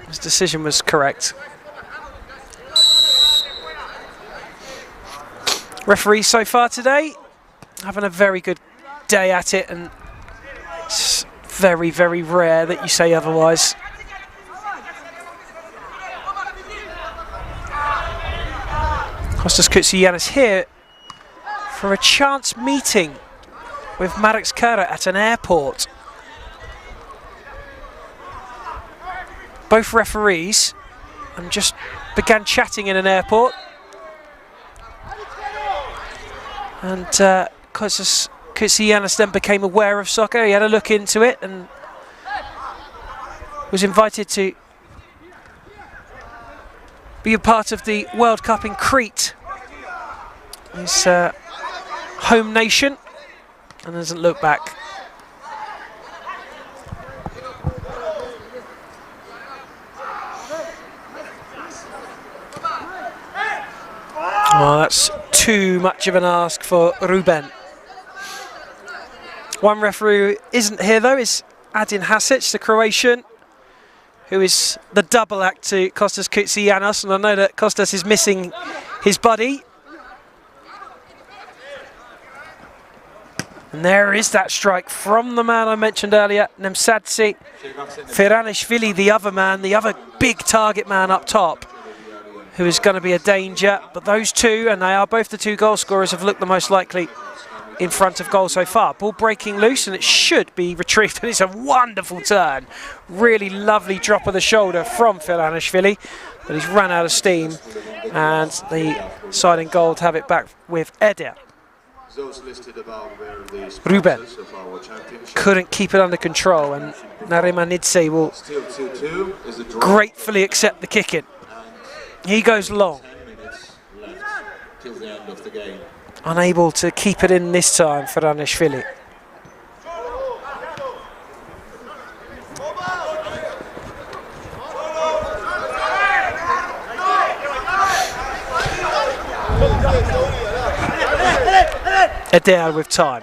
His decision was correct. Referees so far today having a very good day at it, and it's very, very rare that you say otherwise. Kostas Kousianis here for a chance meeting with Marek Skara at an airport. Both referees just began chatting in an airport, and Kostas Kousianis then became aware of soccer. He had a look into it and was invited to be a part of the World Cup in Crete, his home nation, and doesn't look back. Oh, that's too much of an ask for Ruben. One referee who isn't here though is Adin Hasic, the Croatian, who is the double act to Kostas Kousianis, and I know that Kostas is missing his buddy. And there is that strike from the man I mentioned earlier, Nemsadze. Feranishvili, the other man, the other big target man up top, who is going to be a danger. But those two, and they are both the two goal scorers, have looked the most likely in front of goal so far. Ball breaking loose, and it should be retrieved, and it's a wonderful turn. Really lovely drop of the shoulder from Feranishvili, but he's run out of steam, and the side in goal have it back with Eder. Ruben couldn't keep it under control, and Narimanidze will gratefully accept the kick in. He goes long. Unable to keep it in this time for Feranishvili. Eder with time.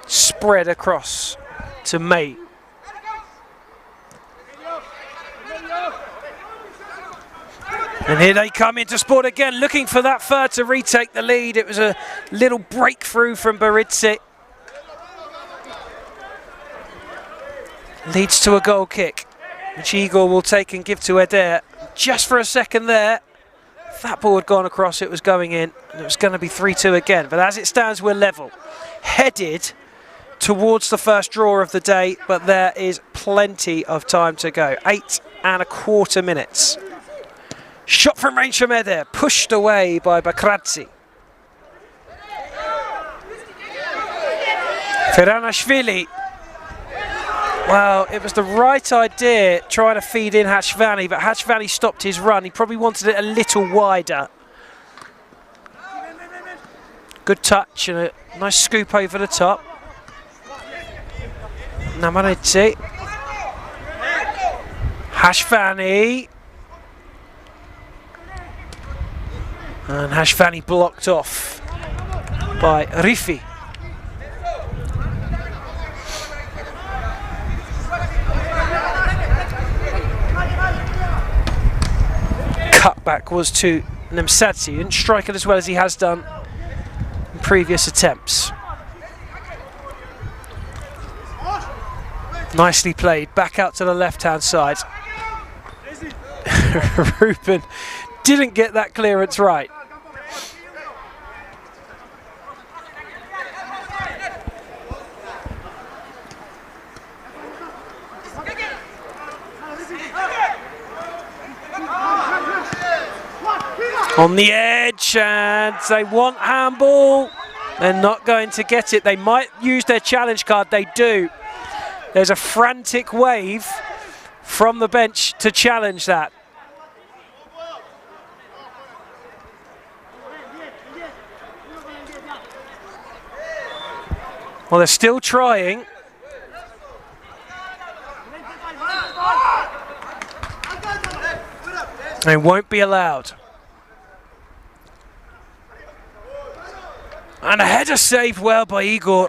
Spread across to May. And here they come into sport again, looking for that third to retake the lead. It was a little breakthrough from Beridze. Leads to a goal kick, which Igor will take and give to Eder. Just for a second there, if that ball had gone across, it was going in, and it was going to be 3-2 again. But as it stands, we're level. Headed towards the first draw of the day, but there is plenty of time to go. 8.25 minutes. Shot from range from Eder, pushed away by Bakradze. Feranishvili. Well, it was the right idea trying to feed in Hashvani, but Hashvani stopped his run. He probably wanted it a little wider. Good touch and a nice scoop over the top. Narimanidze. Hashvani. And Hashvani blocked off by Rifi. Cutback was to Nemsadze. He didn't strike it as well as he has done in previous attempts. Nicely played, back out to the left-hand side. Ruben didn't get that clearance right. On the edge, and they want handball. They're not going to get it. They might use their challenge card. They do. There's a frantic wave from the bench to challenge that. Well, they're still trying. They won't be allowed. And a header saved well by Igor.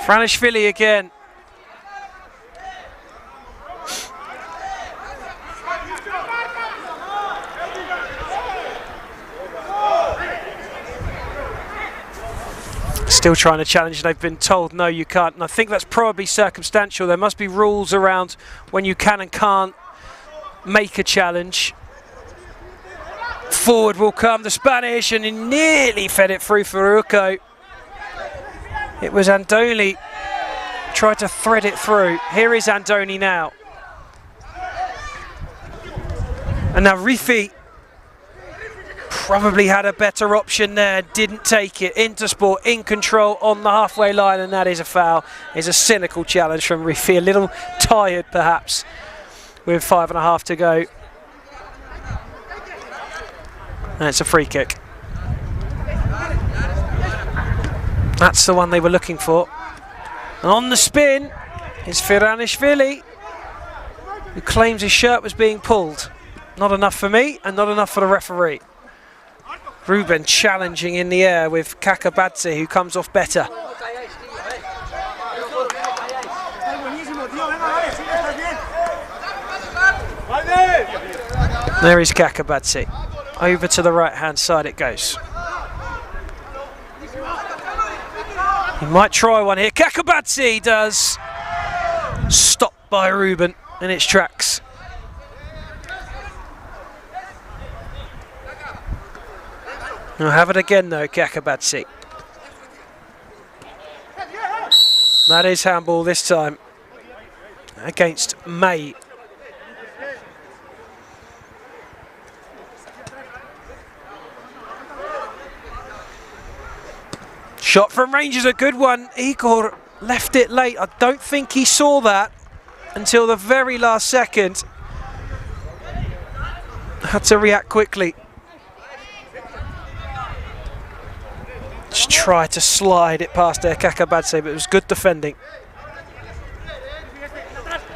Franishvili again. Still trying to challenge. They've been told no, you can't. And I think that's probably circumstantial. There must be rules around when you can and can't make a challenge. Forward will come the Spanish, and he nearly fed it through for Uko. It was Andoni tried to thread it through. Here is Andoni now. And now Rifi probably had a better option there, didn't take it. Intersport in control on the halfway line, and that is a foul. It's a cynical challenge from Rifi, a little tired perhaps with 5.5 to go. And it's a free kick. That's the one they were looking for. And on the spin is Franishvili, who claims his shirt was being pulled. Not enough for me and not enough for the referee. Ruben challenging in the air with Kakabadze, who comes off better. There is Kakabadze. Over to the right-hand side it goes. He might try one here. Kakabadze does. Stopped by Ruben in its tracks. He'll have it again though, Kakabadze. That is handball this time against May. Shot from range is a good one. Igor left it late. I don't think he saw that until the very last second. Had to react quickly. Just try to slide it past there, Kakabadze, but it was good defending.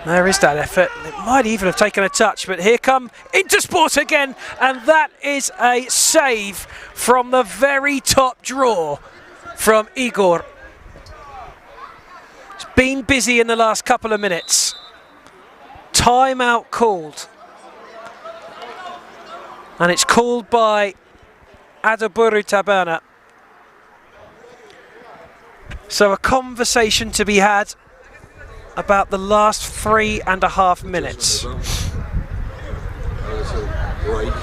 There is that effort. It might even have taken a touch, but here come Intersport again, and that is a save from the very top draw from Igor. It's been busy in the last couple of minutes. Timeout called. And it's called by Adaburu Tabana. So a conversation to be had about the last 3.5 minutes. Break.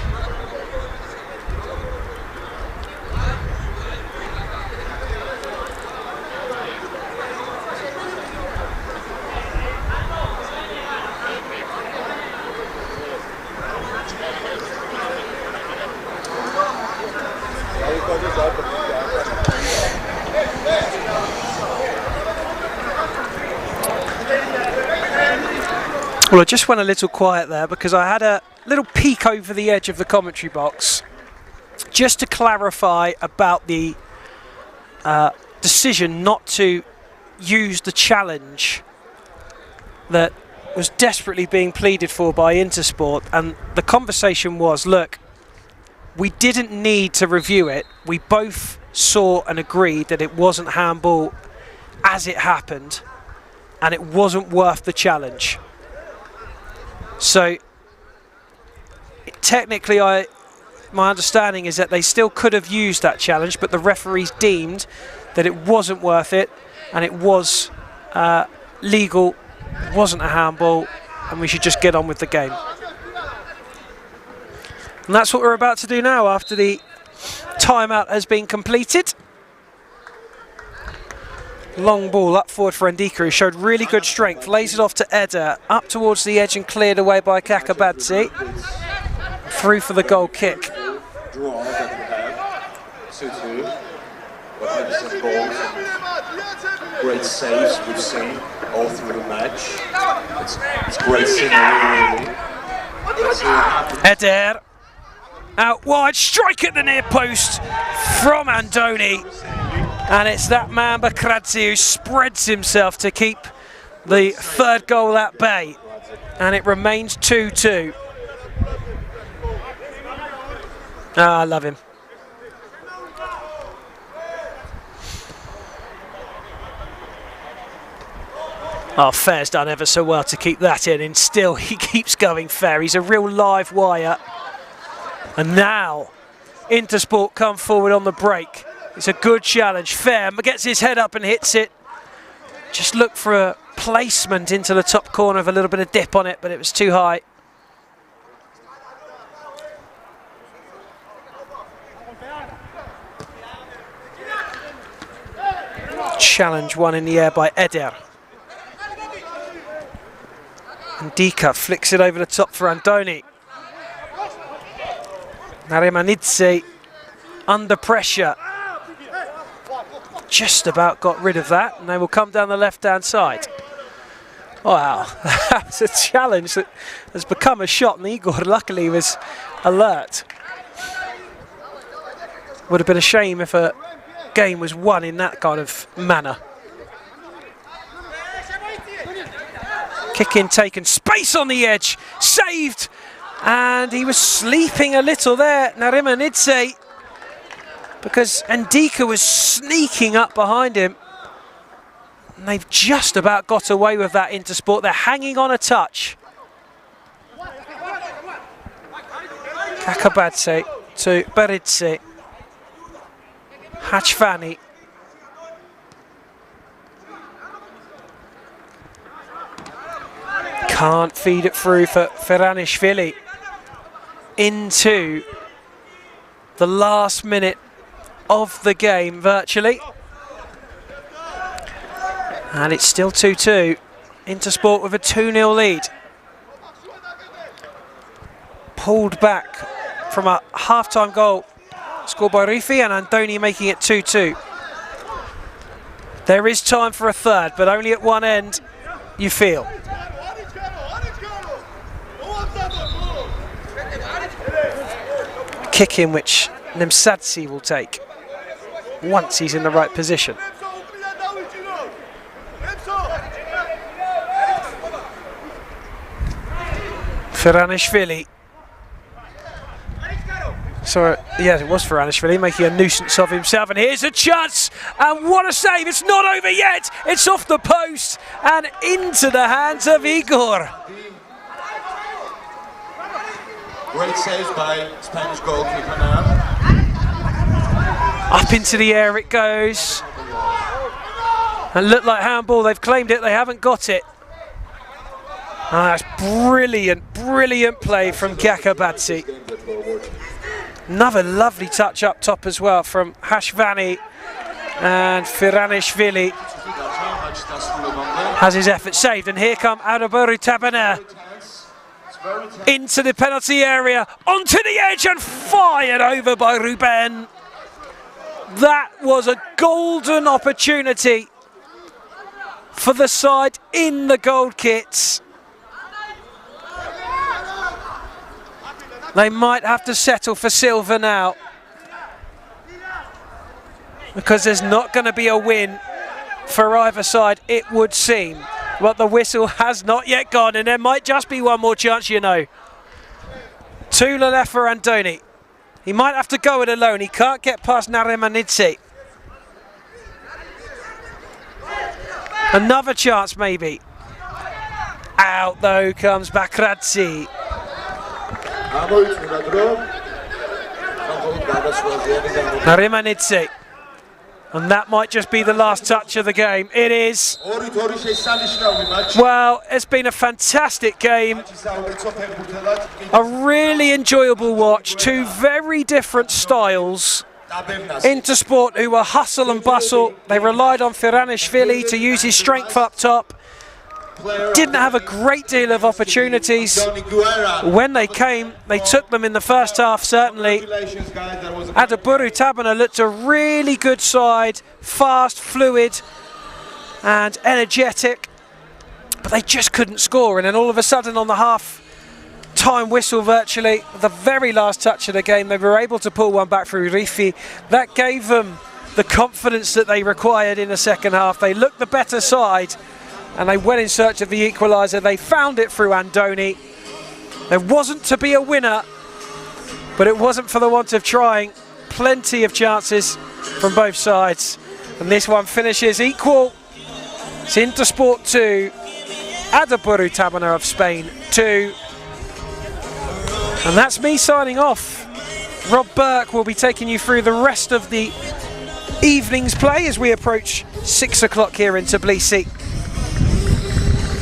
Well, I just went a little quiet there because I had a little peek over the edge of the commentary box just to clarify about the decision not to use the challenge that was desperately being pleaded for by Intersport. And the conversation was, look, we didn't need to review it. We both saw and agreed that it wasn't handball as it happened, and it wasn't worth the challenge. So technically, my understanding is that they still could have used that challenge, but the referees deemed that it wasn't worth it, and it was legal, it wasn't a handball, and we should just get on with the game. And that's what we're about to do now after the timeout has been completed. Long ball up forward for Ndika, who showed really good strength, lays it off to Eder, up towards the edge and cleared away by Kakabadze. Through for the goal kick. Draw that we have, 2-2. Magnificent goals and great saves we've seen all through the match. It's great scenery, really. Let's see what happens. Eder out wide, strike at the near post from Andoni, and it's that man Bakradze who spreads himself to keep the third goal at bay, and it remains 2-2. I love him. Oh, Fair's done ever so well to keep that in, and still he keeps going, Fair. He's a real live wire. And now, Intersport come forward on the break. It's a good challenge. Fair gets his head up and hits it. Just look for a placement into the top corner with a little bit of dip on it, but it was too high. Challenge one in the air by Eder. Ndika flicks it over the top for Andoni. Narimanidze under pressure. Just about got rid of that, and they will come down the left-hand side. Wow, that's a challenge that has become a shot, and Igor luckily was alert. Would have been a shame if a game was won in that kind of manner. Kick in taken, space on the edge, saved, and he was sleeping a little there, Narimanidze, because Ndika was sneaking up behind him. And they've just about got away with that, Intersport. They're hanging on a touch. Kakabadze to Beridze. Hachvani. Can't feed it through for Feranishvili. Into the last minute of the game, virtually. And it's still 2-2. Intersport with a 2-0 lead. Pulled back from a half-time goal scored by Rifi, and Andoni making it 2-2. There is time for a third, but only at one end, you feel. Kick in which Nemsadze will take once he's in the right position. Feranishvili. So, yeah, it was Feranishvili making a nuisance of himself, and here's a chance, and what a save! It's not over yet! It's off the post and into the hands of Igor. Great saves by Spanish goalkeeper now. Up into the air it goes. And looked like handball, they've claimed it, they haven't got it. That's brilliant, brilliant play from Kakabadze. Another lovely touch up top as well from Hachvani, and Feranishvili has his effort saved, and here come Adaboru Tabana into the penalty area, onto the edge and fired over by Ruben. That was a golden opportunity for the side in the gold kits. They might have to settle for silver now, because there's not going to be a win for either side, it would seem. But the whistle has not yet gone, and there might just be one more chance, you know. Tula left for Andoni. He might have to go it alone. He can't get past Naremanidze. Another chance maybe. Out though comes Bakradze. Naremanidze. And that might just be the last touch of the game. It is. Well, it's been a fantastic game. A really enjoyable watch. Two very different styles. Intersport, who were hustle and bustle. They relied on Firanishvili to use his strength up top. Didn't have a great deal of opportunities. When they came, they took them in the first half, certainly. Adaburu Tabana looked a really good side, fast, fluid and energetic, but they just couldn't score. And then all of a sudden on the half-time whistle virtually, the very last touch of the game, they were able to pull one back through Rifi. That gave them the confidence that they required in the second half. They looked the better side, and they went in search of the equaliser. They found it through Andoni. There wasn't to be a winner, but it wasn't for the want of trying. Plenty of chances from both sides. And this one finishes equal. It's Intersport 2, Adaburu Tabana of Spain 2. And that's me signing off. Rob Burke will be taking you through the rest of the evening's play as we approach 6 o'clock here in Tbilisi.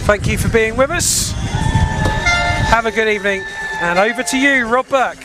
Thank you for being with us. Have a good evening. And over to you, Rob Burke.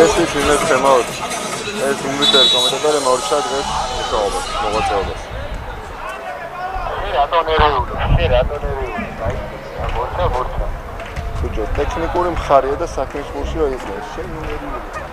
ეს ვინმე შემოვთ. ეს ინვიტერ კომენტატორი მორჩა დღეს მუშაობა, მოღვაწეობას. მორჩა. ხუჯო, ტექნიკური მხარეა და საქმის გულში რა ისმის. შენ ნერვიულია.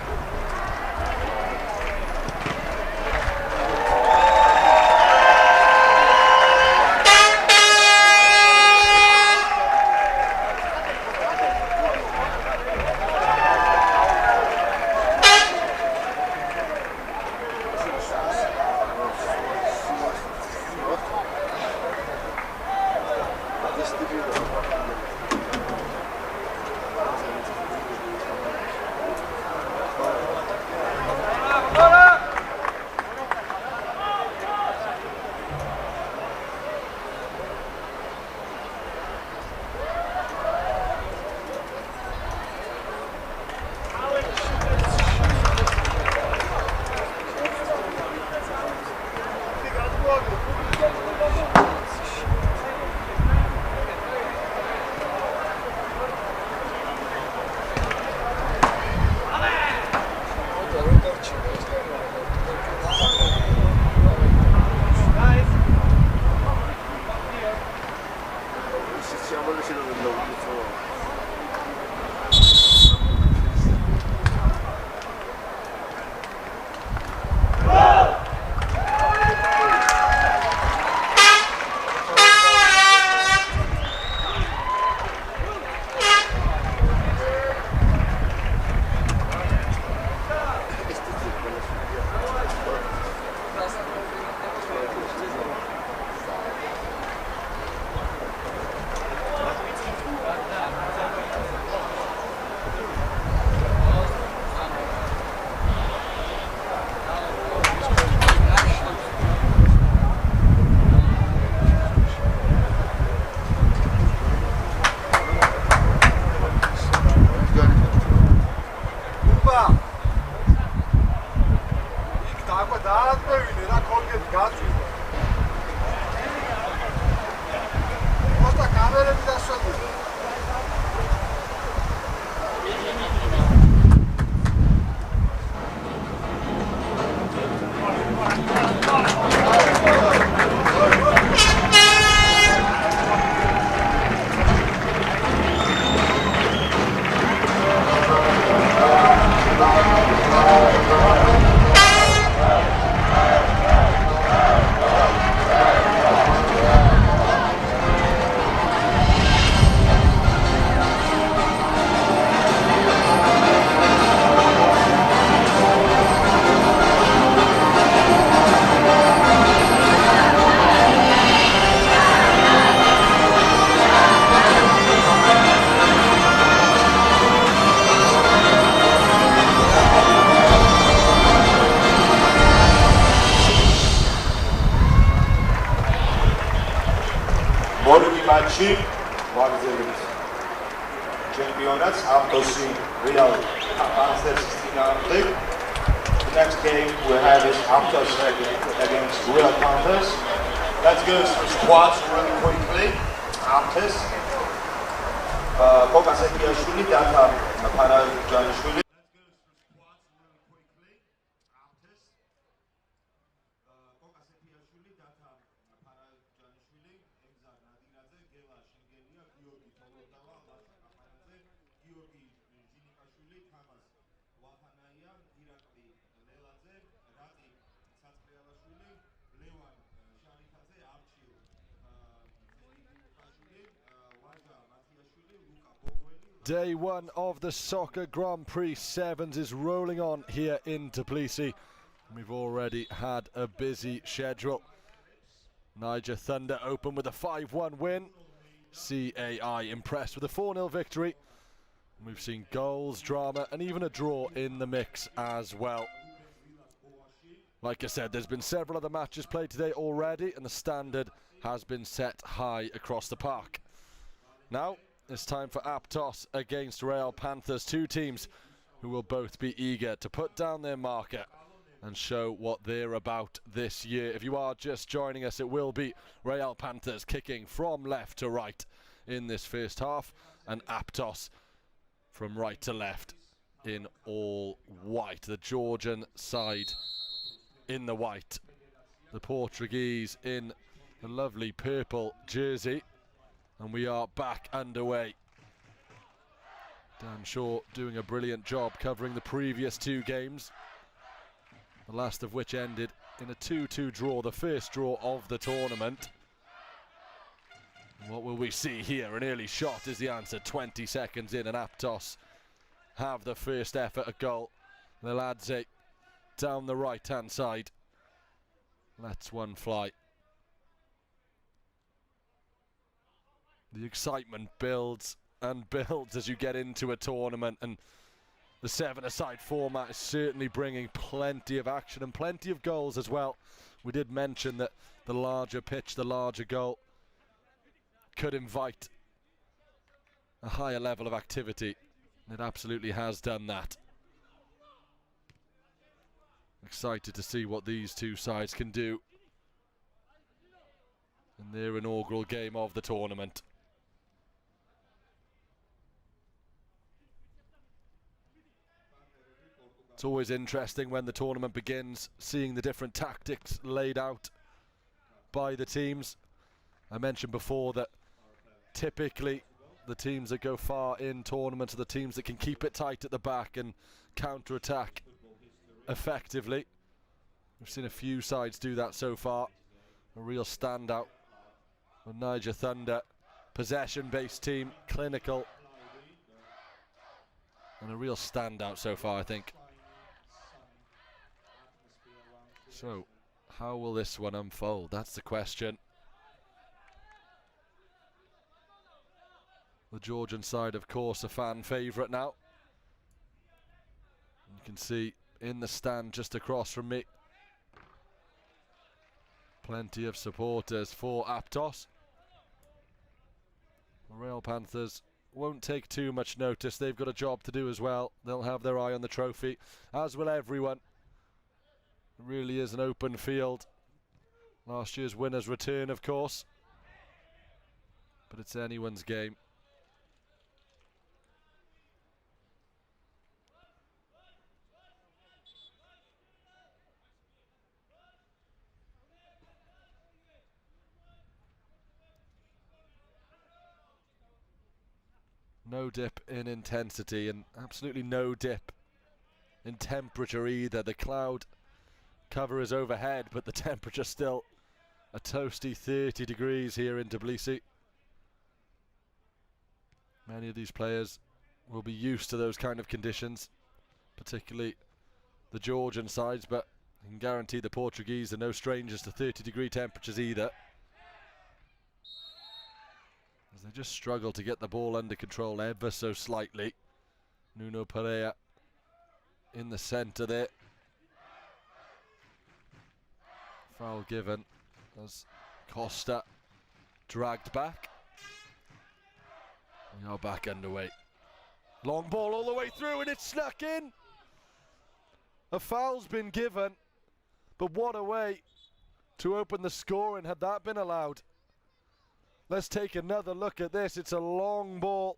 მატჩი ვაგზელის ჩემპიონატს ავტოსი Real Panthers წინააღმდეგ. The next game we have is Aptos against Real Panthers. Let's go through squads really quickly. Aptos Koka Sekiashvili, Data Parajanishvili. Day one of the Soccer Grand Prix Sevens is rolling on here in Tbilisi. We've already had a busy schedule. Niger Thunder open with a 5-1 win. CAI impressed with a 4-0 victory. We've seen goals, drama, and even a draw in the mix as well. Like I said, there's been several other matches played today already, and the standard has been set high across the park. Now, it's time for Aptos against Real Panthers, two teams who will both be eager to put down their marker and show what they're about this year. If you are just joining us, it will be Real Panthers kicking from left to right in this first half, and Aptos from right to left in all white. The Georgian side in the white. The Portuguese in the lovely purple jersey. And we are back underway. Dan Shaw doing a brilliant job covering the previous two games, the last of which ended in a 2-2 draw, the first draw of the tournament. What will we see here? An early shot is the answer. 20 seconds in, and Aptos have the first effort at goal. Leladze down the right-hand side lets one fly. The excitement builds and builds as you get into a tournament, and the seven-a-side format is certainly bringing plenty of action and plenty of goals as well. We did mention that the larger pitch, the larger goal, could invite a higher level of activity, and it absolutely has done that. Excited to see what these two sides can do in their inaugural game of the tournament. It's always interesting when the tournament begins, seeing the different tactics laid out by the teams. I mentioned before that typically the teams that go far in tournaments are the teams that can keep it tight at the back and counter-attack effectively. We've seen a few sides do that so far. A real standout with Niger Thunder, possession-based team, clinical, and a real standout so far, I think. So, how will this one unfold? That's the question. The Georgian side, of course, a fan favourite now. You can see in the stand just across from me, plenty of supporters for Aptos. The Royal Panthers won't take too much notice. They've got a job to do as well. They'll have their eye on the trophy, as will everyone. It really is an open field. Last year's winners return, of course, but it's anyone's game. No dip in intensity and absolutely no dip in temperature either. The cloud cover is overhead, but the temperature still a toasty 30 degrees here in Tbilisi. Many of these players will be used to those kind of conditions, particularly the Georgian sides, but I can guarantee the Portuguese are no strangers to 30-degree temperatures either, as they just struggle to get the ball under control ever so slightly. Nuno Pereira in the centre there. Foul given as Costa dragged back. We are back underway. Long ball all the way through and it's snuck in. A foul's been given, but what a way to open the scoring had that been allowed. Let's take another look at this. It's a long ball.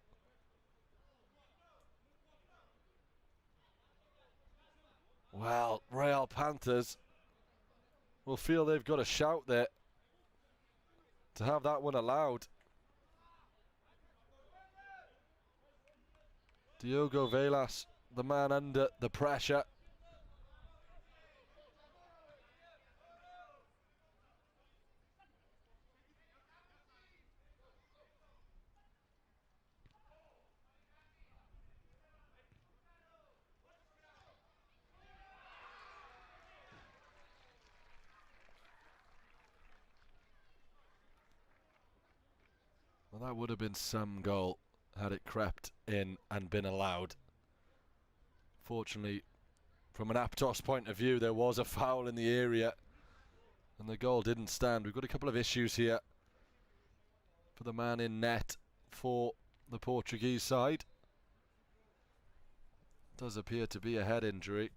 Well, Royal Panthers will feel they've got a shout there to have that one allowed. Diogo Velas, the man under the pressure. Well, that would have been some goal had it crept in and been allowed. Fortunately, from an Aptos point of view, there was a foul in the area and the goal didn't stand. We've got a couple of issues here for the man in net for the Portuguese side. Does appear to be a head injury.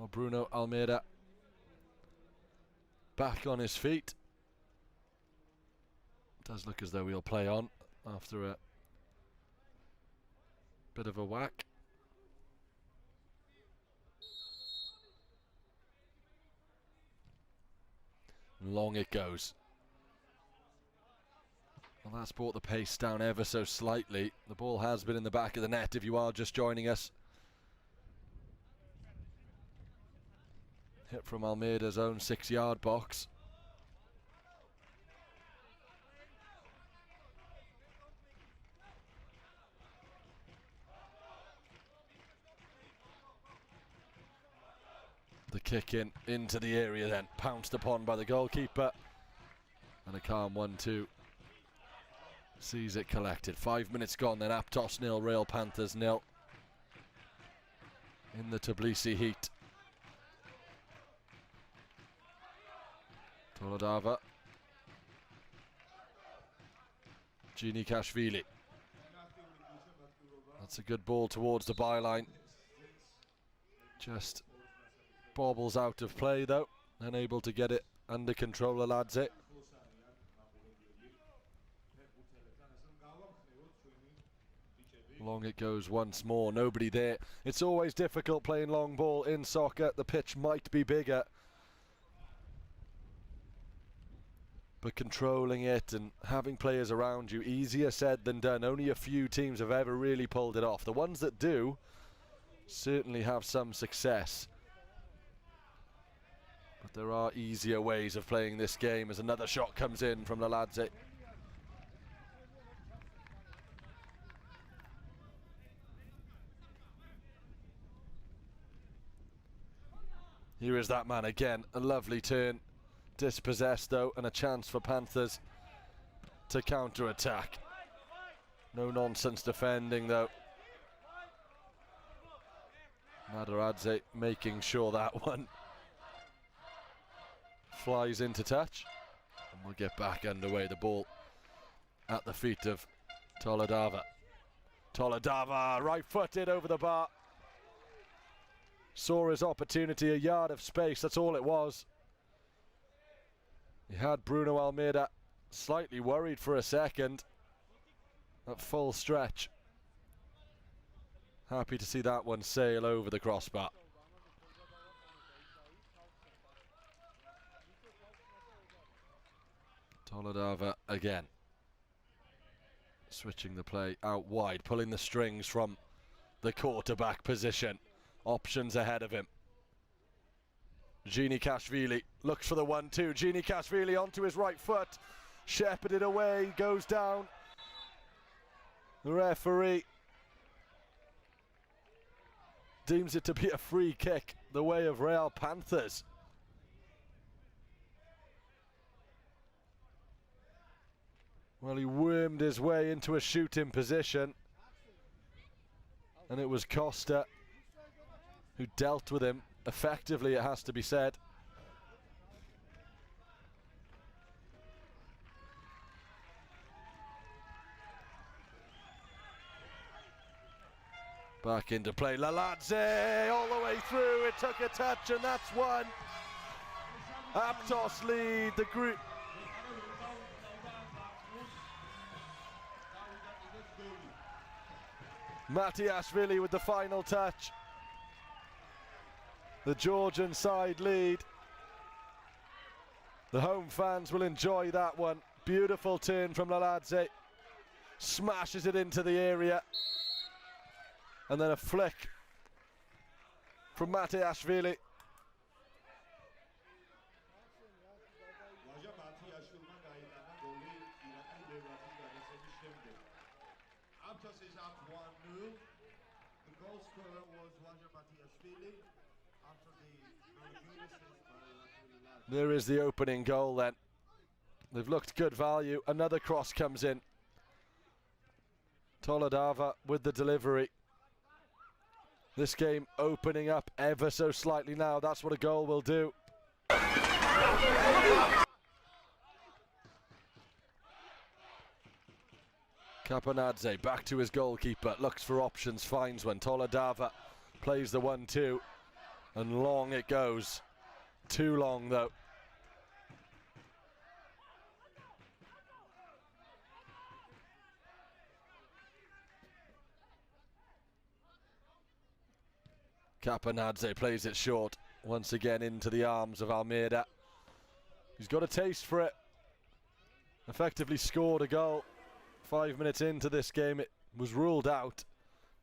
Well, Bruno Almeida back on his feet. Does look as though he'll play on after a bit of a whack. Long it goes. Well, that's brought the pace down ever so slightly. The ball has been in the back of the net if you are just joining us. Hit from Almeida's own 6-yard box. The kick into the area then, pounced upon by the goalkeeper. And a calm 1-2. Sees it collected. 5 minutes gone then, Aptos 0, Real Panthers 0. In the Tbilisi heat. Toledava. Ginikashvili. That's a good ball towards the byline. Just bobbles out of play though, unable to get it under control, Aladze. Long it goes once more, nobody there. It's always difficult playing long ball in soccer. The pitch might be bigger, but controlling it and having players around you, easier said than done. Only a few teams have ever really pulled it off. The ones that do certainly have some success. But there are easier ways of playing this game as another shot comes in from Laladze. Here is that man again, a lovely turn. Dispossessed though, and a chance for Panthers to counter-attack. No nonsense defending though. Madaradze making sure that one flies into touch. And we'll get back underway. The ball at the feet of Toledava. Toledava, right-footed over the bar. Saw his opportunity, a yard of space, that's all it was. He had Bruno Almeida slightly worried for a second. At full stretch. Happy to see that one sail over the crossbar. Toledava again. Switching the play out wide, pulling the strings from the quarterback position. Options ahead of him. Ginikashvili looks for the 1-2. Ginikashvili onto his right foot. Shepherded away, goes down. The referee deems it to be a free kick the way of Real Panthers. Well, he wormed his way into a shooting position, and it was Costa who dealt with him effectively, it has to be said. Back into play, Laladze all the way through, it took a touch and that's one. Aptos lead the group. Matiashvili with the final touch. The Georgian side lead. The home fans will enjoy that one. Beautiful turn from Laladze. Smashes it into the area. And then a flick from Matiashvili. Aptos is up 1-0. The goal scorer was Matiashvili. There is the opening goal then. They've looked good value. Another cross comes in. Toledava with the delivery. This game opening up ever so slightly now. That's what a goal will do. Caponadze back to his goalkeeper. Looks for options, finds one. Toledava plays the 1-2. And long it goes. Too long though. Capanadze plays it short. Once again into the arms of Almeida. He's got a taste for it. Effectively scored a goal 5 minutes into this game. It was ruled out.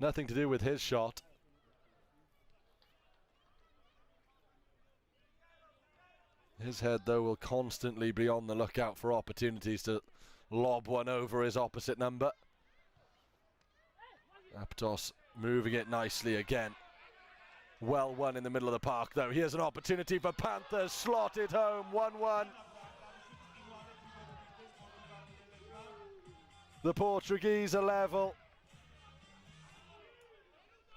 Nothing to do with his shot. His head, though, will constantly be on the lookout for opportunities to lob one over his opposite number. Aptos moving it nicely again. Well won in the middle of the park, though. Here's an opportunity for Panthers. Slotted home, 1-1. The Portuguese are level.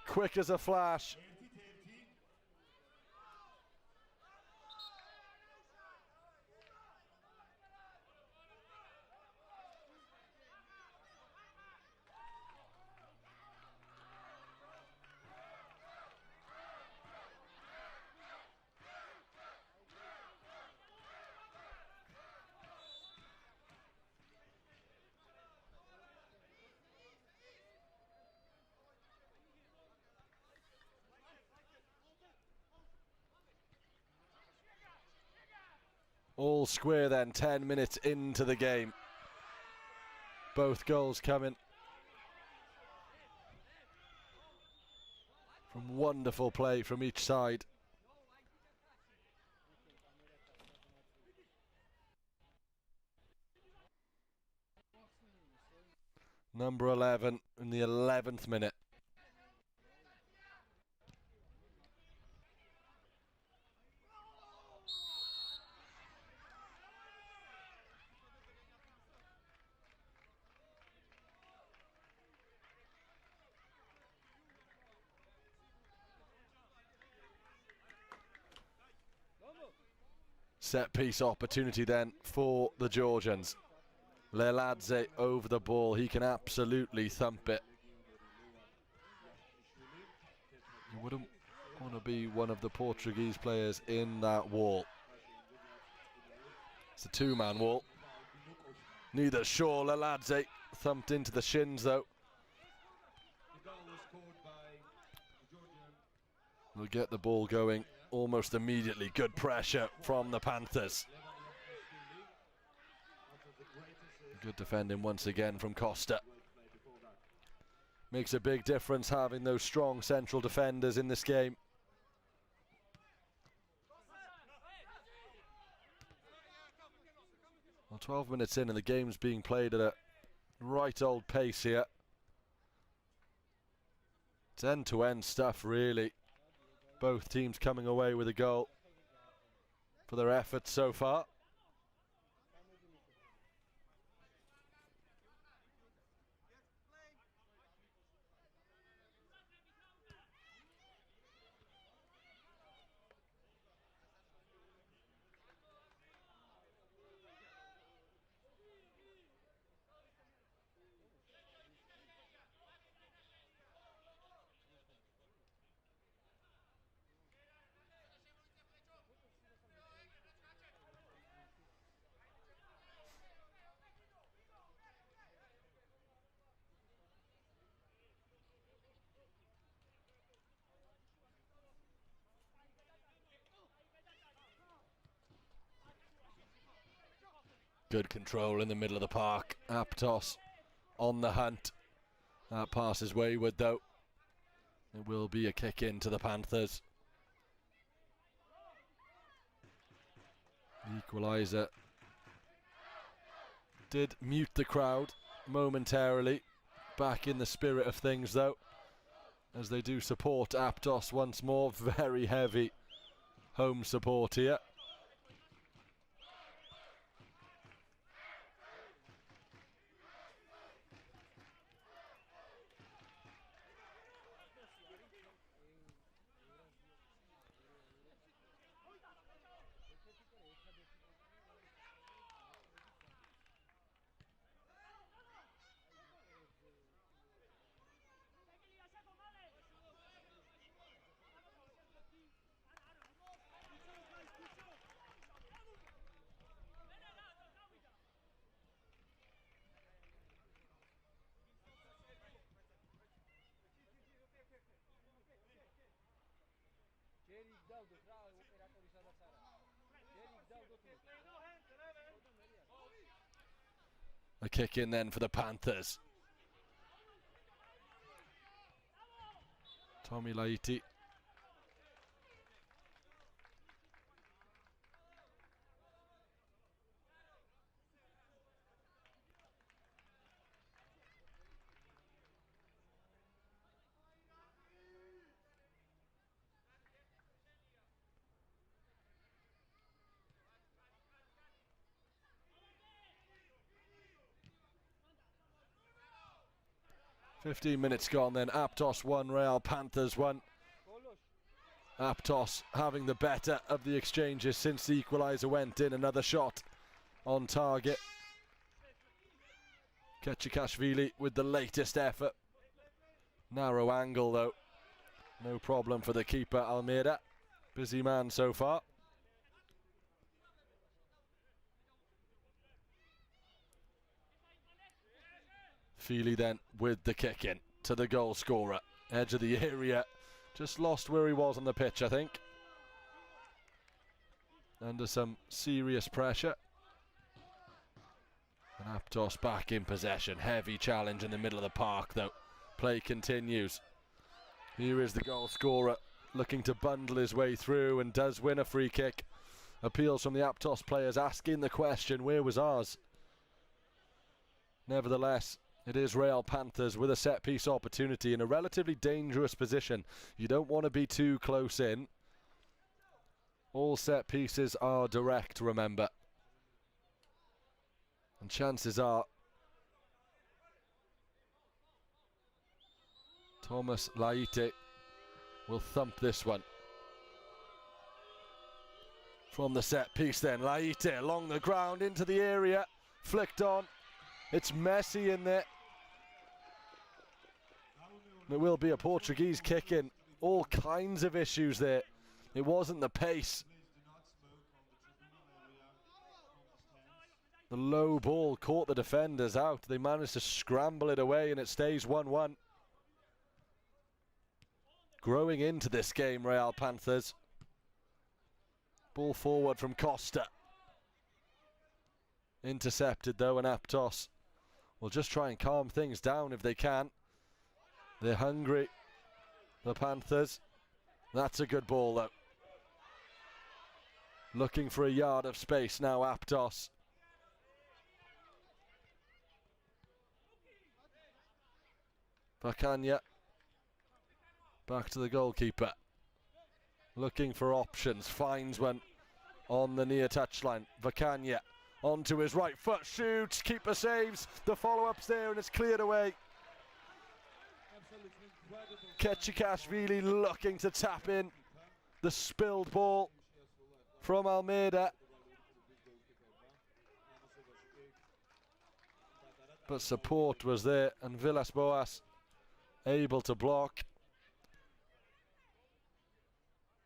Quick as a flash. All square then, 10 minutes into the game. Both goals coming from wonderful play from each side. Number 11 in the 11th minute. Set piece opportunity then for the Georgians. Leladze over the ball. He can absolutely thump it. You wouldn't want to be one of the Portuguese players in that wall. It's a two-man wall. Neither Shaw, Leladze thumped into the shins though. We'll get the ball going almost immediately. Good pressure from the Panthers. Good defending once again from Costa. Makes a big difference having those strong central defenders in this game. Well, 12 minutes in and the game's being played at a right old pace here. It's end-to-end stuff really. Both teams coming away with a goal for their efforts so far. Good control in the middle of the park. Aptos on the hunt. That pass is wayward though. It will be a kick in to the Panthers. The equaliser did mute the crowd momentarily. Back in the spirit of things though, as they do support Aptos once more. Very heavy home support here. A kick in then for the Panthers. Tommy Laiti. "15 minutes gone then. Aptos 1, Real Panthers 1. Aptos having the better of the exchanges since the equaliser went in. Another shot on target. Kechikashvili with the latest effort. Narrow angle though. No problem for the keeper, Almeida. Busy man so far. Feely then with the kick in to the goal scorer. Edge of the area. Just lost where he was on the pitch, I think. Under some serious pressure. And Aptos back in possession. Heavy challenge in the middle of the park though. Play continues. Here is the goal scorer looking to bundle his way through and does win a free kick. Appeals from the Aptos players asking the question, where was ours? Nevertheless, it is Real Panthers with a set-piece opportunity in a relatively dangerous position. You don't want to be too close in. All set pieces are direct, remember. And chances are Thomas Laite will thump this one. From the set piece then, Laite along the ground into the area, flicked on. It's messy in there. There will be a Portuguese kick in. All kinds of issues there. It wasn't the pace. The low ball caught the defenders out. They managed to scramble it away and it stays 1-1. Growing into this game, Real Panthers. Ball forward from Costa. Intercepted though, and Aptos will just try and calm things down if they can. They're hungry, the Panthers. That's a good ball though. Looking for a yard of space now, Aptos. Vakanya. Back to the goalkeeper. Looking for options. Finds one on the near touchline. Vakanya onto his right foot. Shoots. Keeper saves. The follow-up's there and it's cleared away. Kechikashvili looking to tap in. The spilled ball from Almeida. But support was there and Villas-Boas able to block.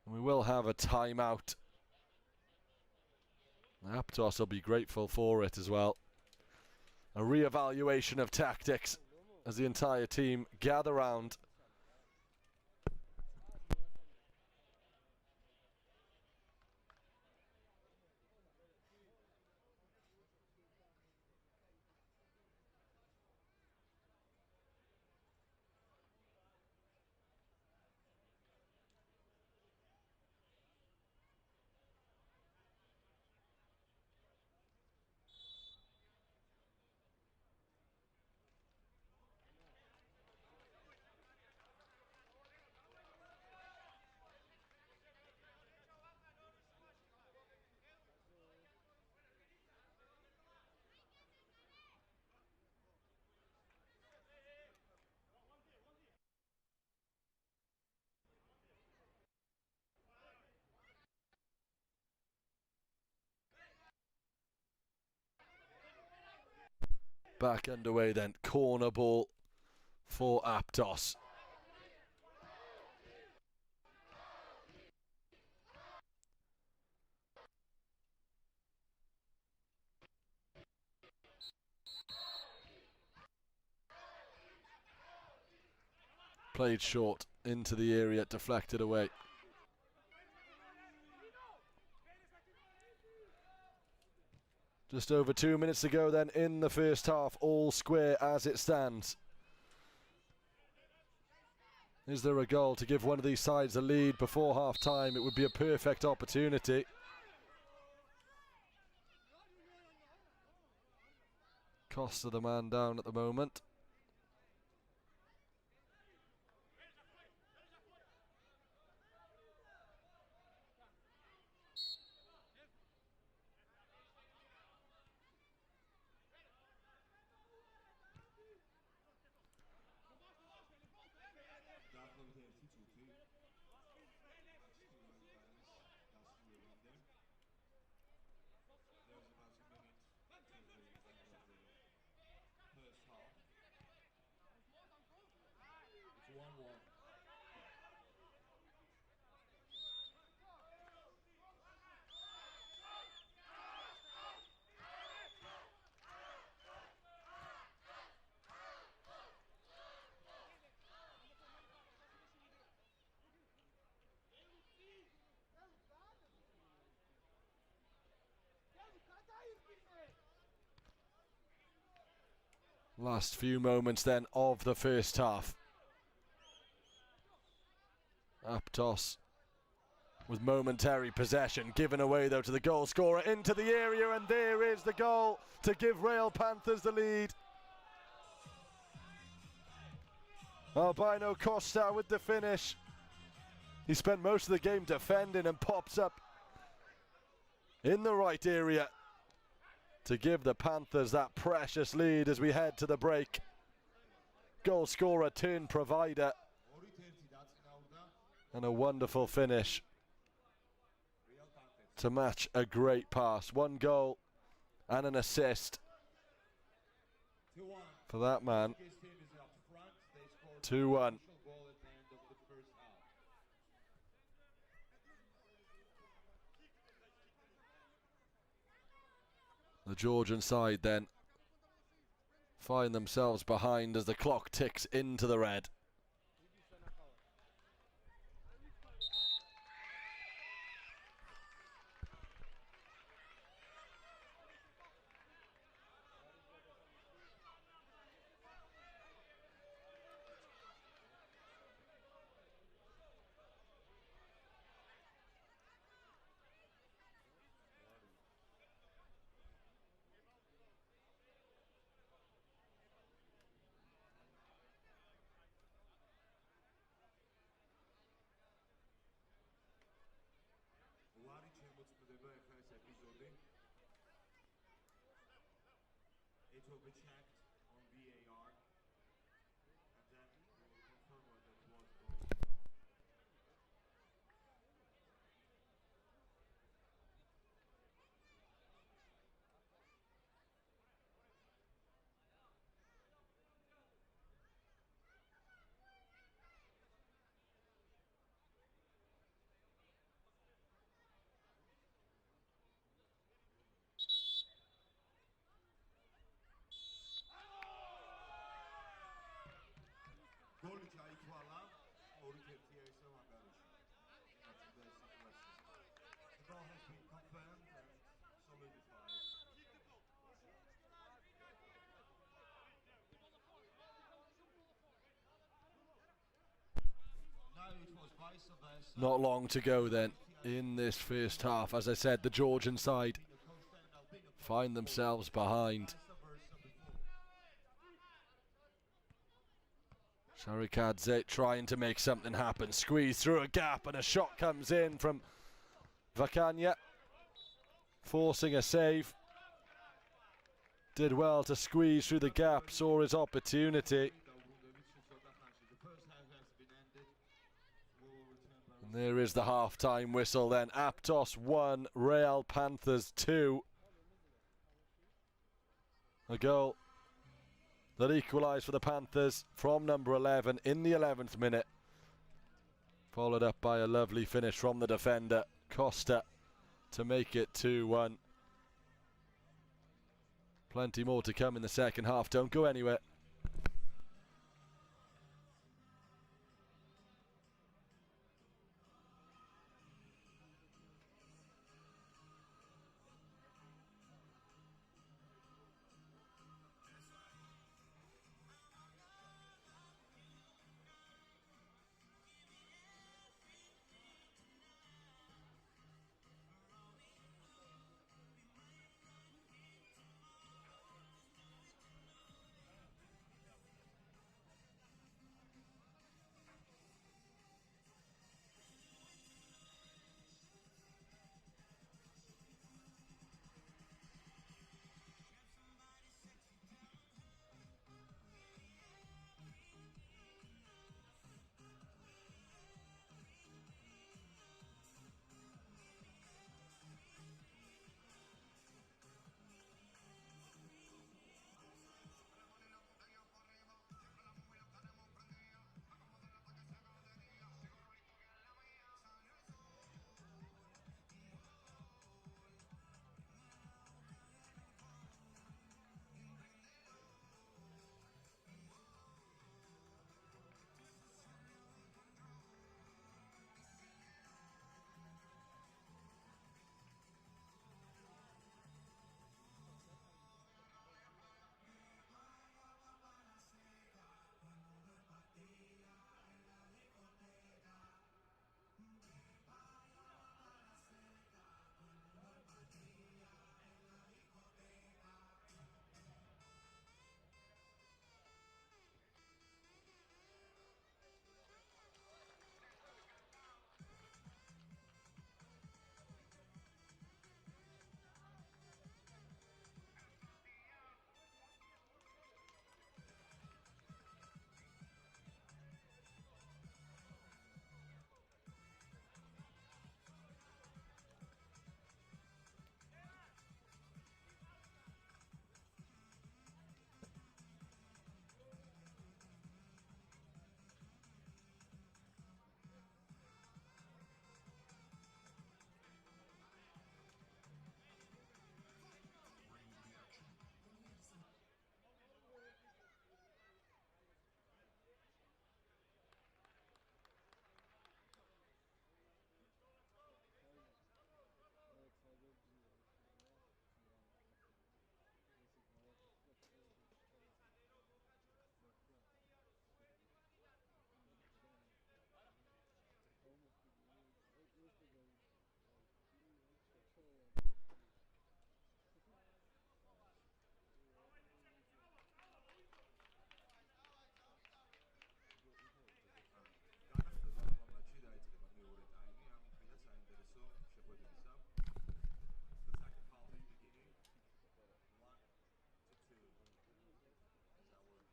And we will have a timeout. Aptos will be grateful for it as well. A re-evaluation of tactics as the entire team gather round. Back underway then, corner ball for Aptos. Played short into the area, deflected away. Just over 2 minutes to go then in the first half, all square as it stands. Is there a goal to give one of these sides a lead before half time? It would be a perfect opportunity. Costa the man down at the moment. Last few moments then of the first half. Aptos with momentary possession, given away though to the goal scorer into the area, and there is the goal to give Real Panthers the lead. Albino Costa with the finish. He spent most of the game defending and pops up in the right area to give the Panthers that precious lead as we head to the break. Goal scorer turned provider, and a wonderful finish to match a great pass. 1 goal and an assist for that man. 2-1. The Georgian side then find themselves behind as the clock ticks into the red. It will be checked on VAR, and then we will confirm whether it was goal. Golü ayıklarla oru tepkiye ise Vangarış. That's the situation. The goal has been confirmed and solidified. Now it was vice versa. Not long to go then in this first half. As I said, the Georgian side find themselves behind. Sharikadze trying to make something happen. Squeeze through a gap and a shot comes in from Vakanya. Forcing a save. Did well to squeeze through the gap, saw his opportunity. And there is the half-time whistle then. Aptos 1, Real Panthers 2. A goal that equalised for the Panthers from number 11 in the 11th minute. Followed up by a lovely finish from the defender, Costa, to make it 2-1. Plenty more to come in the second half. Don't go anywhere.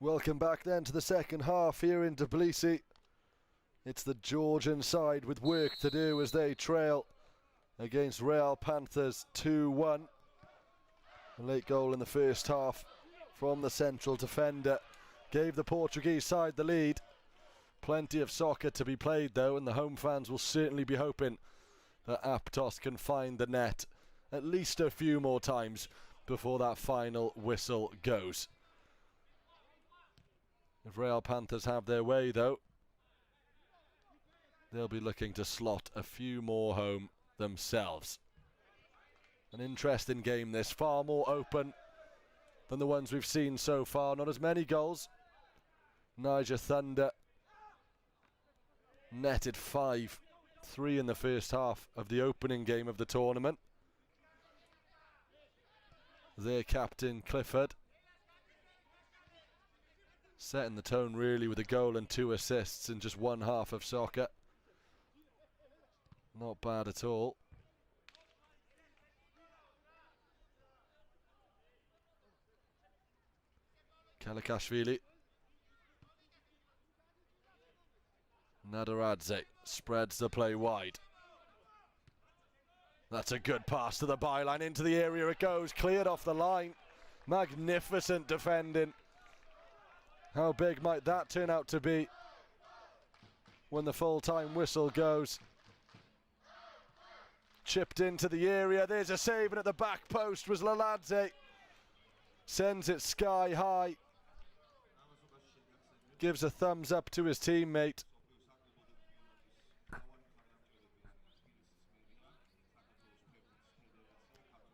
Welcome back then to the second half here in Tbilisi. It's the Georgian side with work to do as they trail against Real Panthers 2-1. A late goal in the first half from the central defender gave the Portuguese side the lead. Plenty of soccer to be played though, and the home fans will certainly be hoping that Aptos can find the net at least a few more times before that final whistle goes. If Real Panthers have their way though, they'll be looking to slot a few more home themselves. An interesting game this, far more open than the ones we've seen so far. Not as many goals. Niger Thunder netted 5, 3 in the first half of the opening game of the tournament. Their captain Clifford setting the tone really with a goal and 2 assists in just one half of soccer. Not bad at all. Kalikashvili. Nadaradze spreads the play wide. That's a good pass to the byline, into the area it goes, cleared off the line. Magnificent defending. How big might that turn out to be when the full-time whistle goes? Chipped into the area, there's a save, and at the back post was Laladze. Sends it sky high. Gives a thumbs up to his teammate.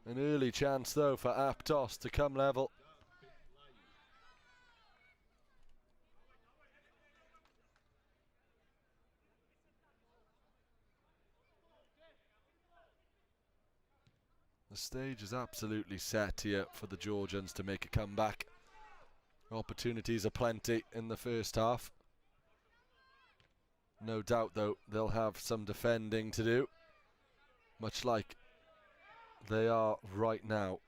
An early chance though for Aptos to come level. The stage is absolutely set here for the Georgians to make a comeback. Opportunities are plenty in the first half. No doubt though they'll have some defending to do, much like they are right now.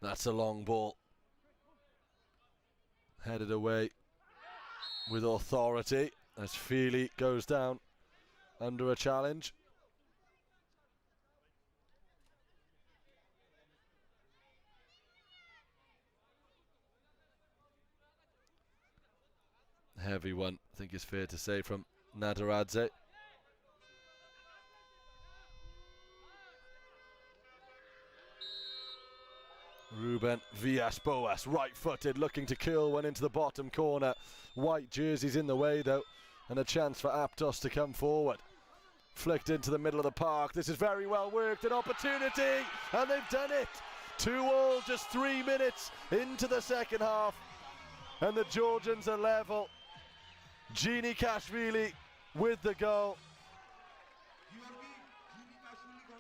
That's a long ball. Headed away with authority as Feely goes down under a challenge. Heavy one, I think it's fair to say, from Nadaradze. Ruben Villas-Boas, right-footed, looking to curl one into the bottom corner. White jerseys in the way though, and a chance for Aptos to come forward. Flicked into the middle of the park. This is very well worked, an opportunity, and they've done it. 2-2, just 3 minutes into the second half, and the Georgians are level. Gini Kashvili with the goal,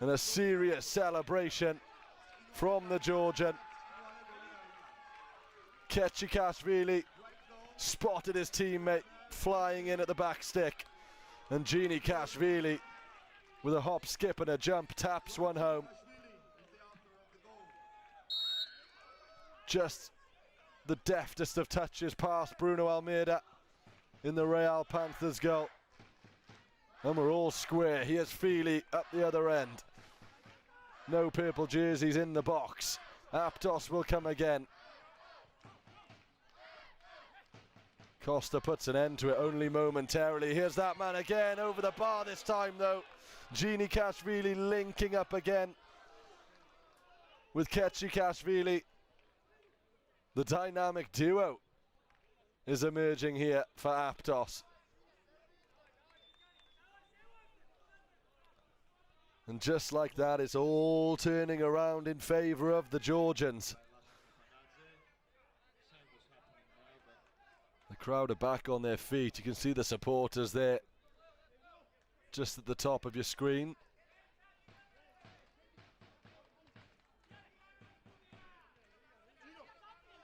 and a serious celebration from the Georgian. Kechikashvili spotted his teammate flying in at the back stick, and Gini Kashvili with a hop, skip and a jump taps one home. Just the deftest of touches past Bruno Almeida in the Real Panthers goal, and we're all square. Here's Feely up the other end. No purple jerseys in the box. Aptos will come again. Costa puts an end to it only momentarily. Here's that man again, over the bar this time though. Gini Kashvili linking up again with Kechikashvili. The dynamic duo is emerging here for Aptos. And just like that, it's all turning around in favour of the Georgians. The crowd are back on their feet. You can see the supporters there just at the top of your screen.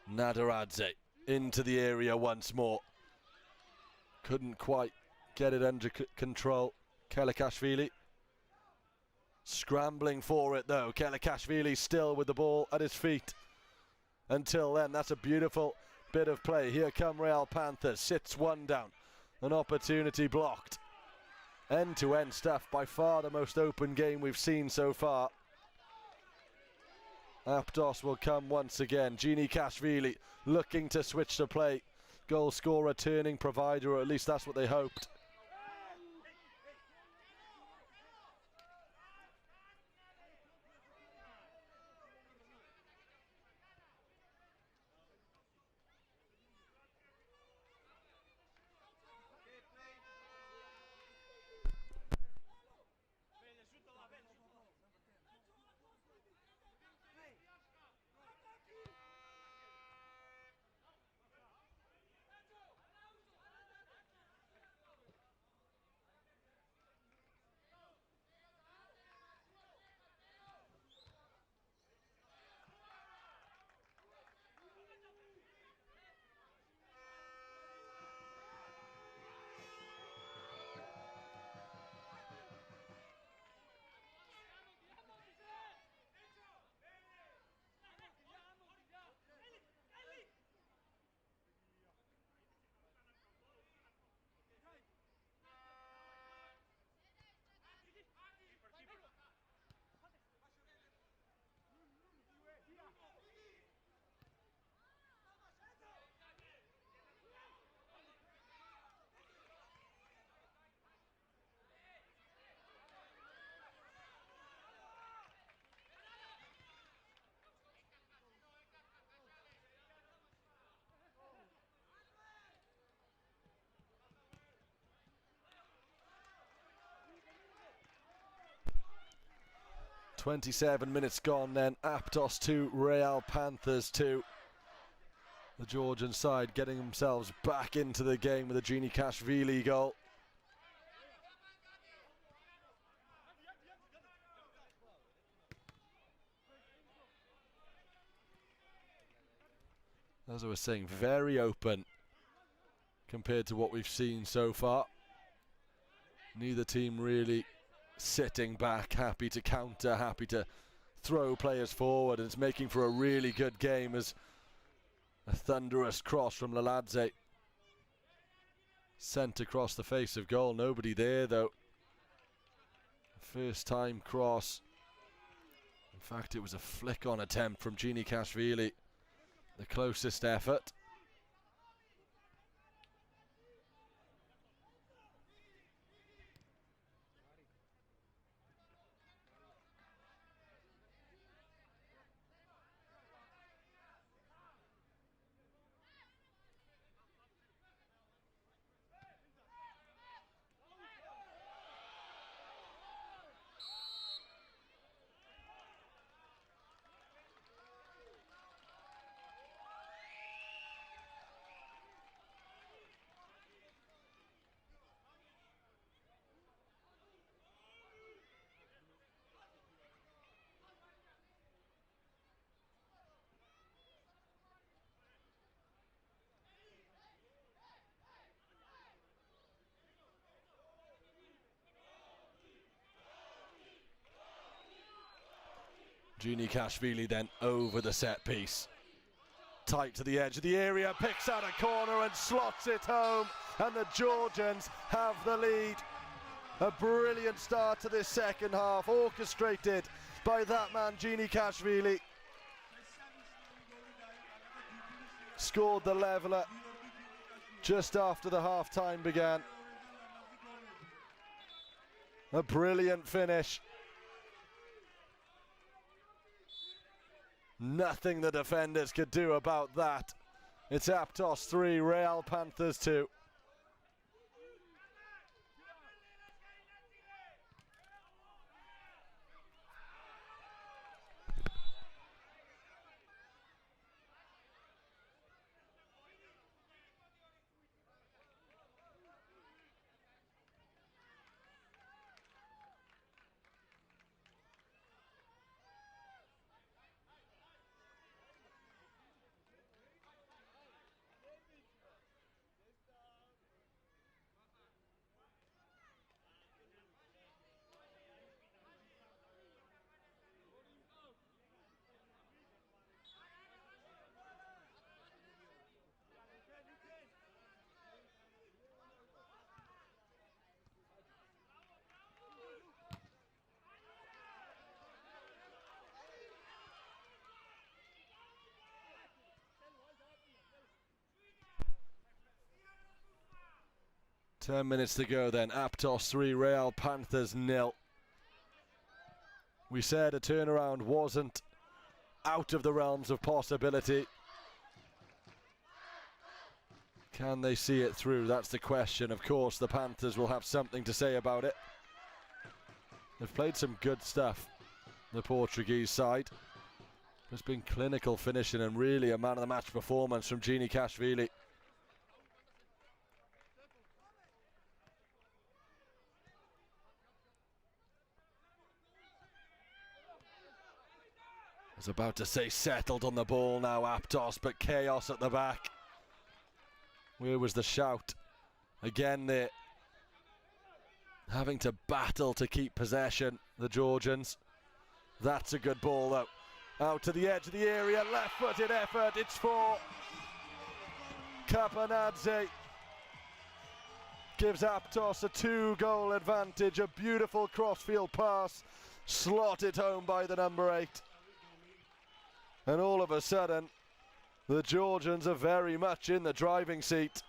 Nadaradze into the area once more. Couldn't quite get it under control. Kalikashvili. Scrambling for it though, Kelikashvili still with the ball at his feet. Until then, that's a beautiful bit of play. Here come Real Panthers, sits one down, an opportunity blocked. End-to-end stuff, by far the most open game we've seen so far. Aptos will come once again. Kelikashvili looking to switch the play. Goal scorer, turning provider, or at least that's what they hoped. .27 minutes gone then. Aptos 2, Real Panthers 2. The Georgian side getting themselves back into the game with a Kelikashvili goal. As I was saying, very open compared to what we've seen so far. Neither team really sitting back, happy to counter, happy to throw players forward, and it's making for a really good game as a thunderous cross from Laladze sent across the face of goal. Nobody there though. First time cross. In fact, it was a flick on attempt from Kelikashvili, the closest effort. Kelikashvili then over the set piece. Tight to the edge of the area, picks out a corner and slots it home, and the Georgians have the lead. A brilliant start to this second half, orchestrated by that man Kelikashvili. Scored the leveller just after the half-time began. A brilliant finish. Nothing the defenders could do about that. It's Aptos 3, Real Panthers 2. 10 minutes to go then. Aptos 3, Real Panthers 0. We said a turnaround wasn't out of the realms of possibility. Can they see it through? That's the question. Of course, the Panthers will have something to say about it. They've played some good stuff, the Portuguese side. There's been clinical finishing and really a man of the match performance from Gini Kashvili. I was about to say settled on the ball now, Aptos, but chaos at the back. Where was the shout? Again, they're having to battle to keep possession, the Georgians. That's a good ball, though. Out to the edge of the area, left-footed effort. It's for Kapanadze. Gives Aptos a 2-goal advantage. A beautiful crossfield pass, slotted home by the number 8. And all of a sudden, the Georgians are very much in the driving seat.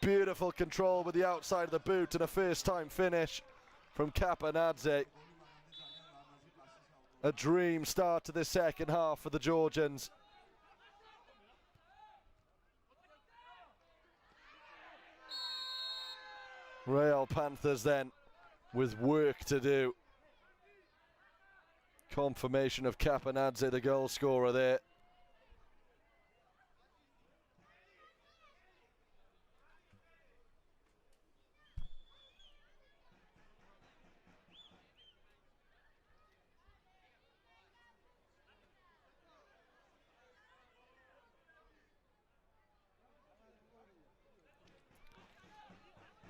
Beautiful control with the outside of the boot and a first-time finish from Kapanadze. A dream start to the second half for the Georgians. Real Panthers then with work to do. Confirmation of Kapanadze, the goal scorer there.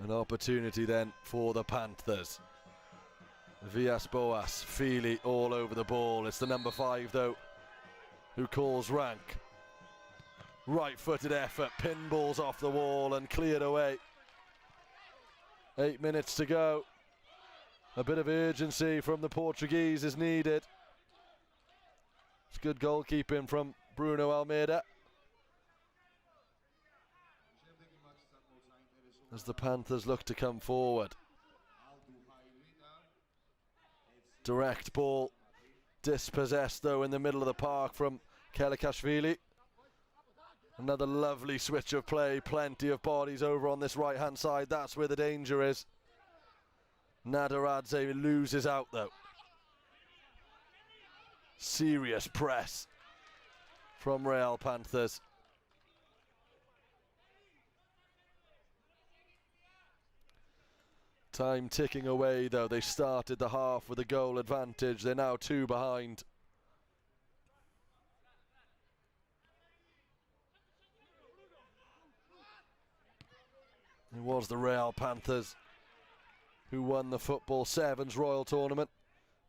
An opportunity then for the Panthers. Villas Boas, Feely all over the ball. It's the number 5 though who calls rank. Right-footed effort, pinballs off the wall and cleared away. 8 minutes to go. A bit of urgency from the Portuguese is needed. It's good goalkeeping from Bruno Almeida. As the Panthers look to come forward. Direct ball, dispossessed though in the middle of the park from Kelikashvili. Another lovely switch of play, plenty of bodies over on this right hand side, that's where the danger is. Nadaradze loses out though. Serious press from Real Panthers. Time ticking away though. They started the half with a goal advantage. They're now 2 behind. It was the Real Panthers who won the Football Sevens Royal Tournament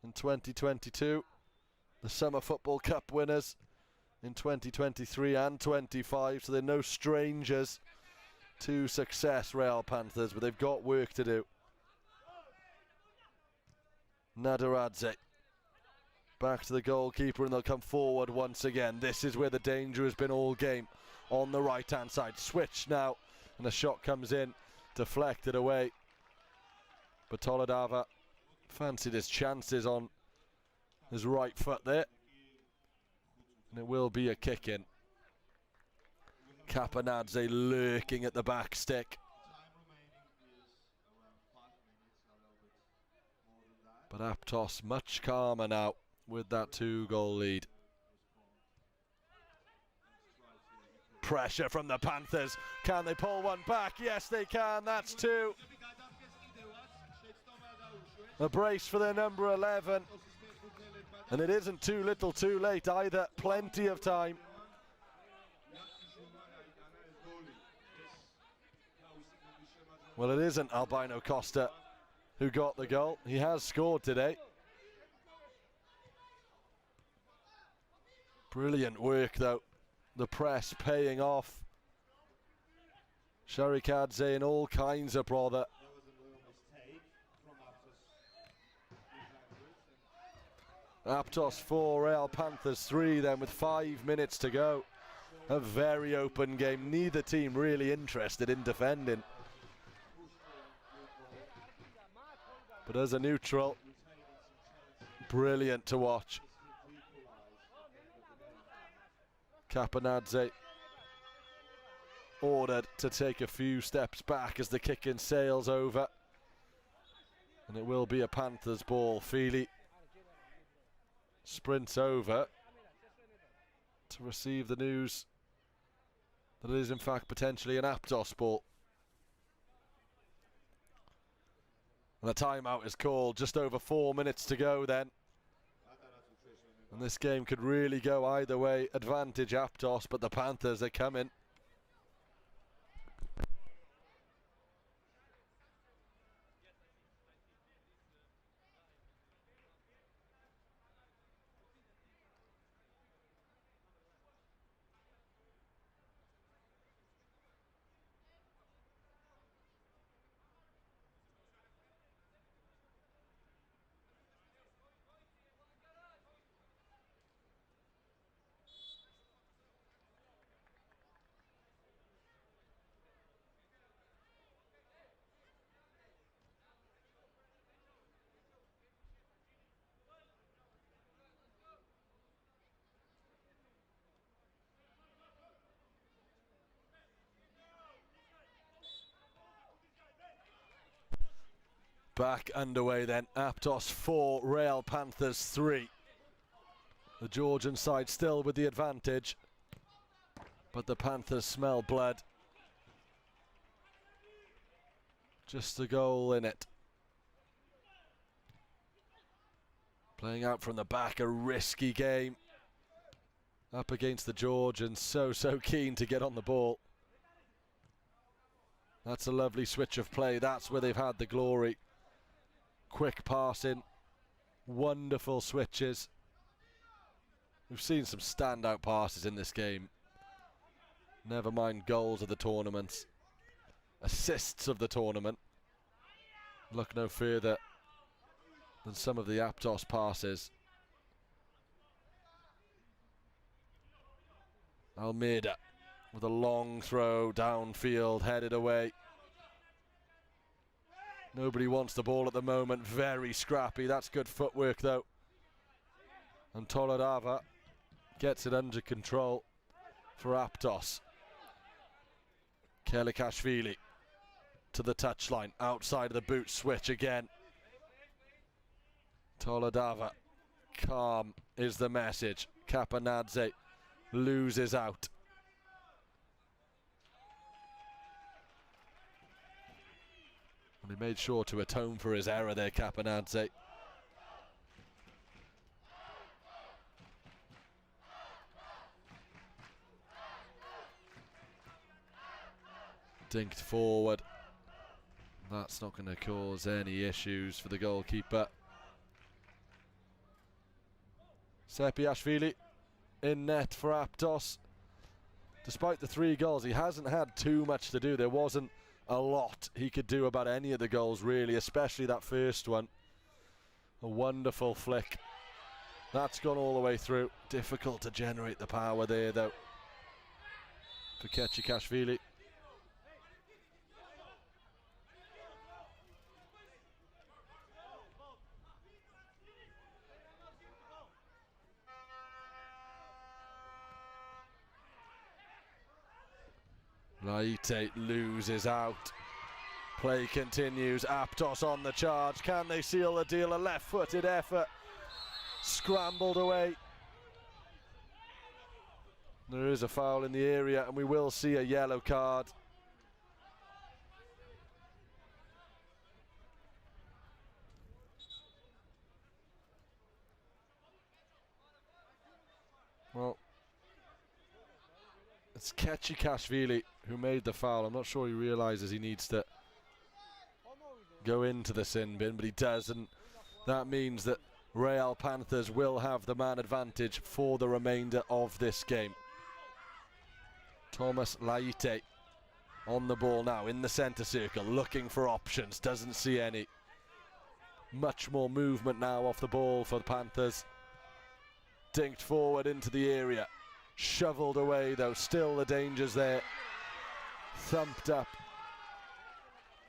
in 2022. The Summer Football Cup winners in 2023 and 25. So they're no strangers to success, Real Panthers, but they've got work to do. Nadaradze back to the goalkeeper and they'll come forward once again. This is where the danger has been all game, on the right hand side. Switch now and a shot comes in, deflected away, but Toledava fancied his chances on his right foot there, and it will be a kick in. Kapanadze lurking at the back stick. But Aptos much calmer now with that 2-goal lead. Pressure from the Panthers. Can they pull one back? Yes, they can. That's 2. A brace for their number 11. And it isn't too little too late either. Plenty of time. Well, it isn't Albino Costa who got the goal. He has scored today. Brilliant work though. The press paying off. Sharikadze in all kinds of bother. Aptos 4, Real Panthers 3 then with 5 minutes to go. A very open game. Neither team really interested in defending. But as a neutral, brilliant to watch. Caponadze ordered to take a few steps back as the kick-in sails over. And it will be a Panthers ball. Feely sprints over to receive the news that it is in fact potentially an Aptos ball. And a timeout is called, just over 4 minutes to go then. And this game could really go either way. Advantage Aptos, but the Panthers are coming. Back underway then. Aptos 4, Real Panthers 3. The Georgian side still with the advantage, but the Panthers smell blood. Just a goal in it. Playing out from the back, a risky game. Up against the Georgians, so keen to get on the ball. That's a lovely switch of play. That's where they've had the glory. Quick passing, wonderful switches. We've seen some standout passes in this game. Never mind goals of the tournament. Assists of the tournament. Look no further than some of the Aptos passes. Almeida with a long throw downfield, headed away. Nobody wants the ball at the moment. Very scrappy. That's good footwork though. And Toledava gets it under control for Aptos. Kelikashvili to the touchline. Outside of the boot, switch again. Toledava. Calm is the message. Caponadze loses out. And he made sure to atone for his error there, Caponadze. Dinked forward. That's not going to cause any issues for the goalkeeper. Sepiashvili in net for Aptos. Despite the 3 goals, he hasn't had too much to do. There wasn't a lot he could do about any of the goals really, especially that first one. A wonderful flick. That's gone all the way through. Difficult to generate the power there though for Kechikashvili. Laite loses out. Play continues. Aptos on the charge. Can they seal the deal? A left-footed effort. Scrambled away. There is a foul in the area and we will see a yellow card. Well, it's Kechikashvili who made the foul. I'm not sure he realises he needs to go into the sin bin, but he does, and that means that Real Panthers will have the man advantage for the remainder of this game. Thomas Laite on the ball now in the centre circle, looking for options, doesn't see any. Much more movement now off the ball for the Panthers. Dinked forward into the area. Shovelled away though, still the dangers there. Thumped up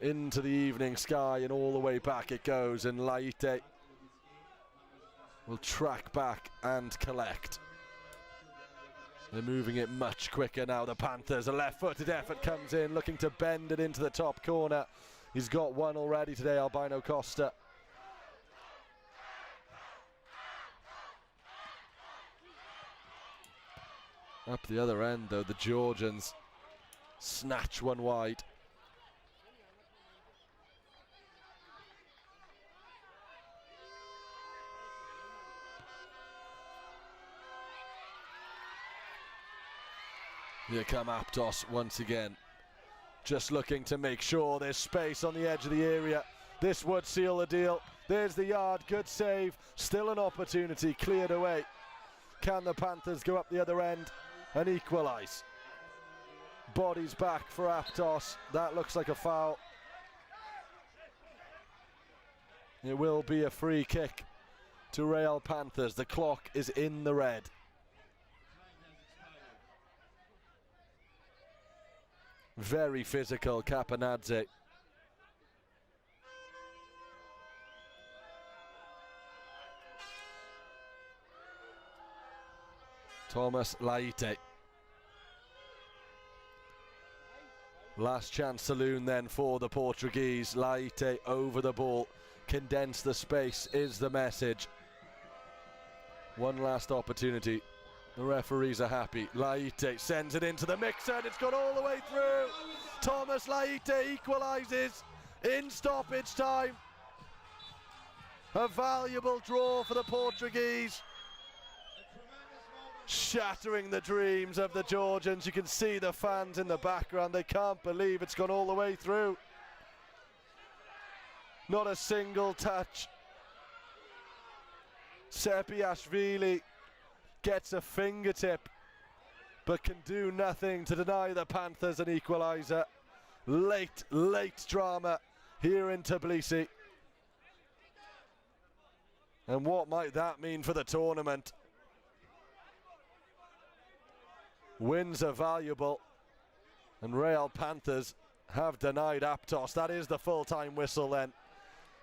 into the evening sky, and all the way back it goes, and Laite will track back and collect. They're moving it much quicker now, the Panthers. A left-footed effort comes in, looking to bend it into the top corner. He's got one already today, Albino Costa. Up the other end, though, the Georgians snatch one wide. Here come Aptos once again, just looking to make sure there's space on the edge of the area. This would seal the deal. There's the yard, good save, still an opportunity, cleared away. Can the Panthers go up the other end and equalise? Bodies back for Aptos, that looks like a foul. It will be a free kick to Real Panthers. The clock is in the red. Very physical, Capanadze. Thomas Laite. Last chance saloon then for the Portuguese. Laite over the ball. Condense the space is the message. One last opportunity. The referees are happy. Laite sends it into the mixer and it's gone all the way through. Thomas Laite equalises in stoppage time. A valuable draw for the Portuguese. Shattering the dreams of the Georgians. You can see the fans in the background. They can't believe it's gone all the way through. Not a single touch. Sepiashvili gets a fingertip but can do nothing to deny the Panthers an equaliser. Late drama here in Tbilisi. And what might that mean for the tournament? Wins are valuable, and Real Panthers have denied Aptos. That is the full-time whistle then.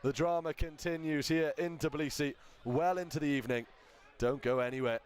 The drama continues here in Tbilisi, well into the evening. Don't go anywhere.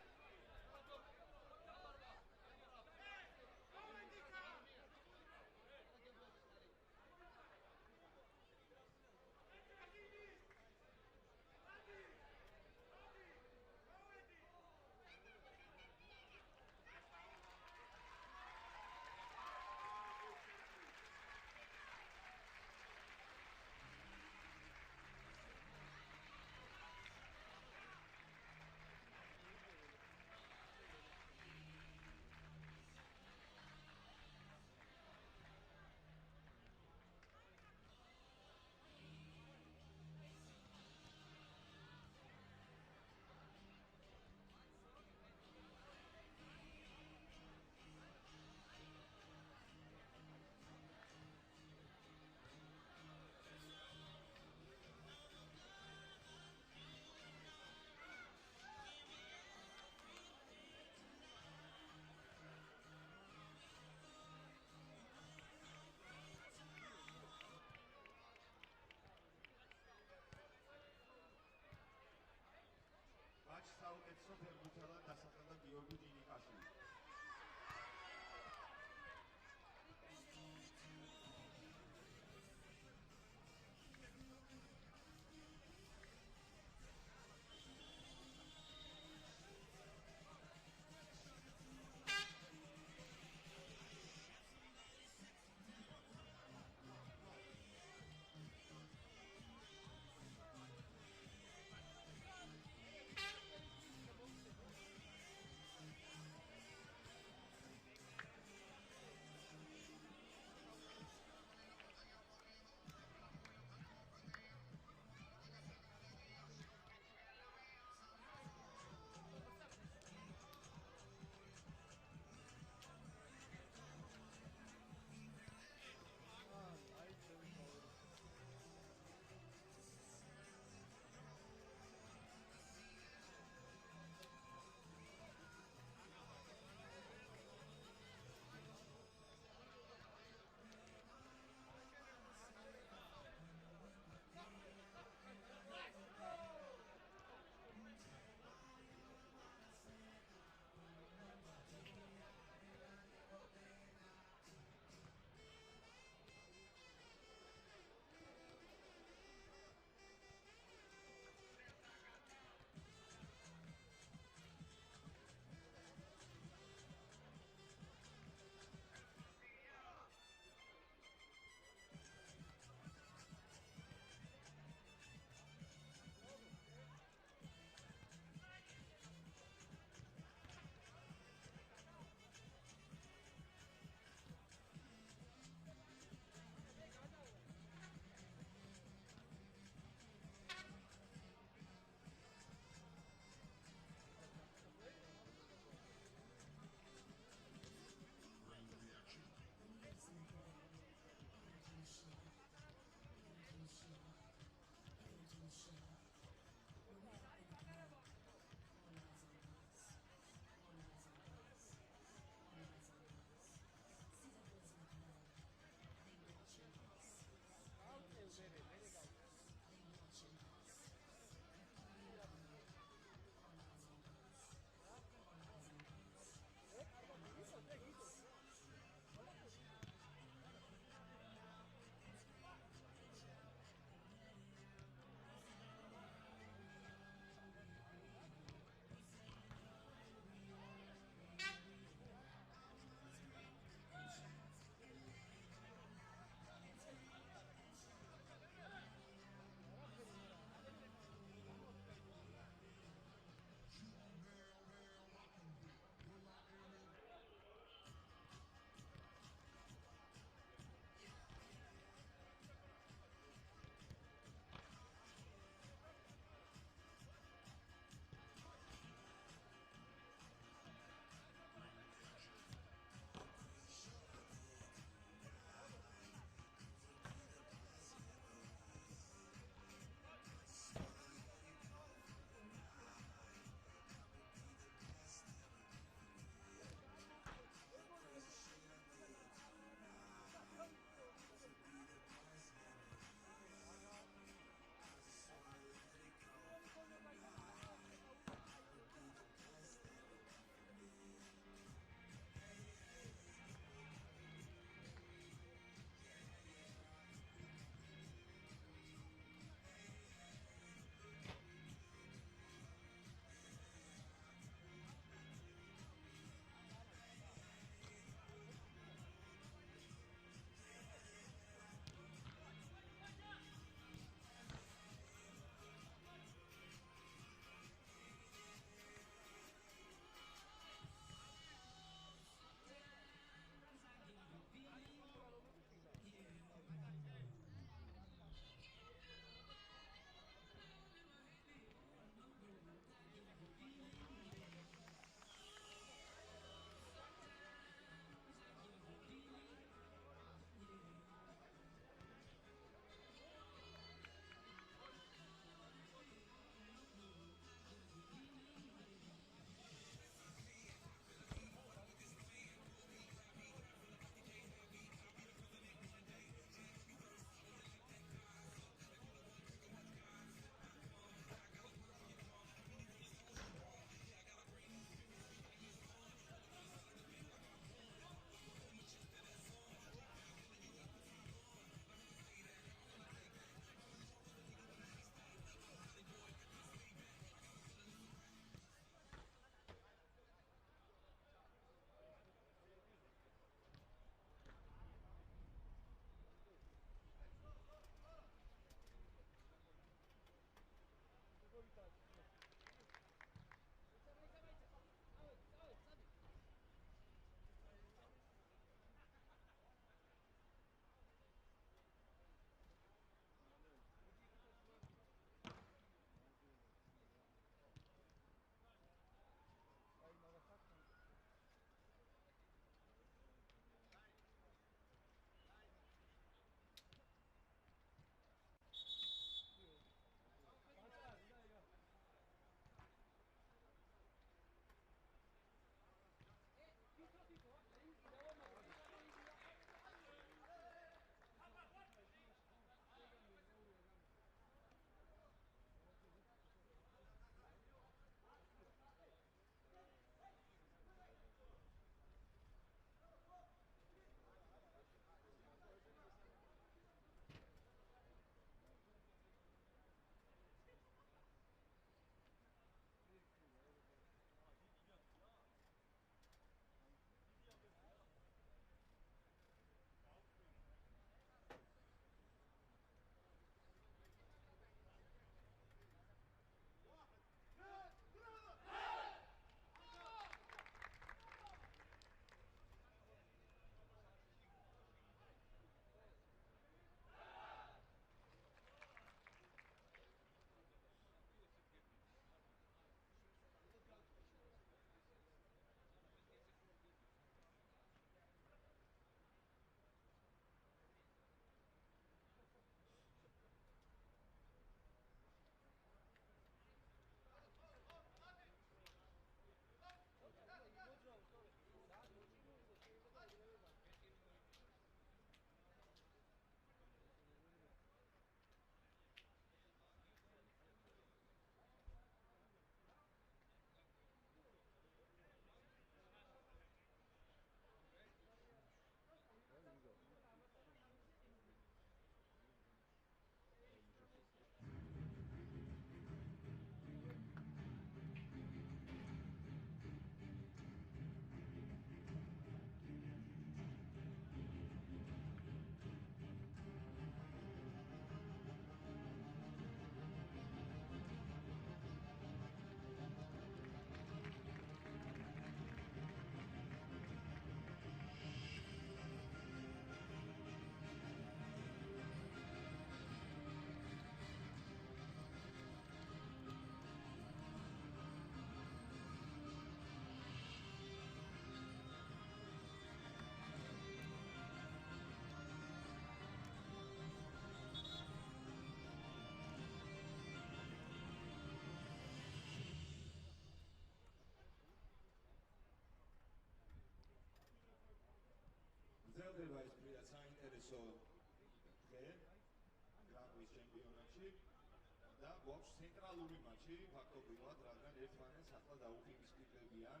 გვაქვს ცენტრალური მატჩი ფაქტობრივად, რადგან ერთმანეთს ახლა დაუფინისპირდებიან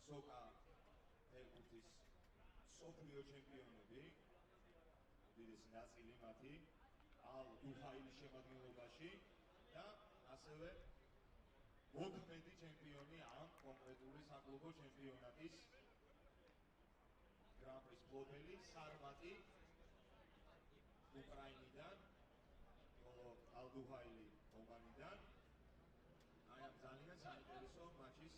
სოკა ფეხბურთის მსოფლიო ჩემპიონები, უდიდესი ნაწილი მათი ალ-დუჰაილის შემადგენლობაში და ასევე 14 ჩემპიონი ამ კონკრეტული საკლუბო ჩემპიონატის გრან-პრის ფლობელი სარმატი უკრაინიდან, ალ-დუჰაილი ომანიდან. აი ამ ძალიან საინტერესო მატჩის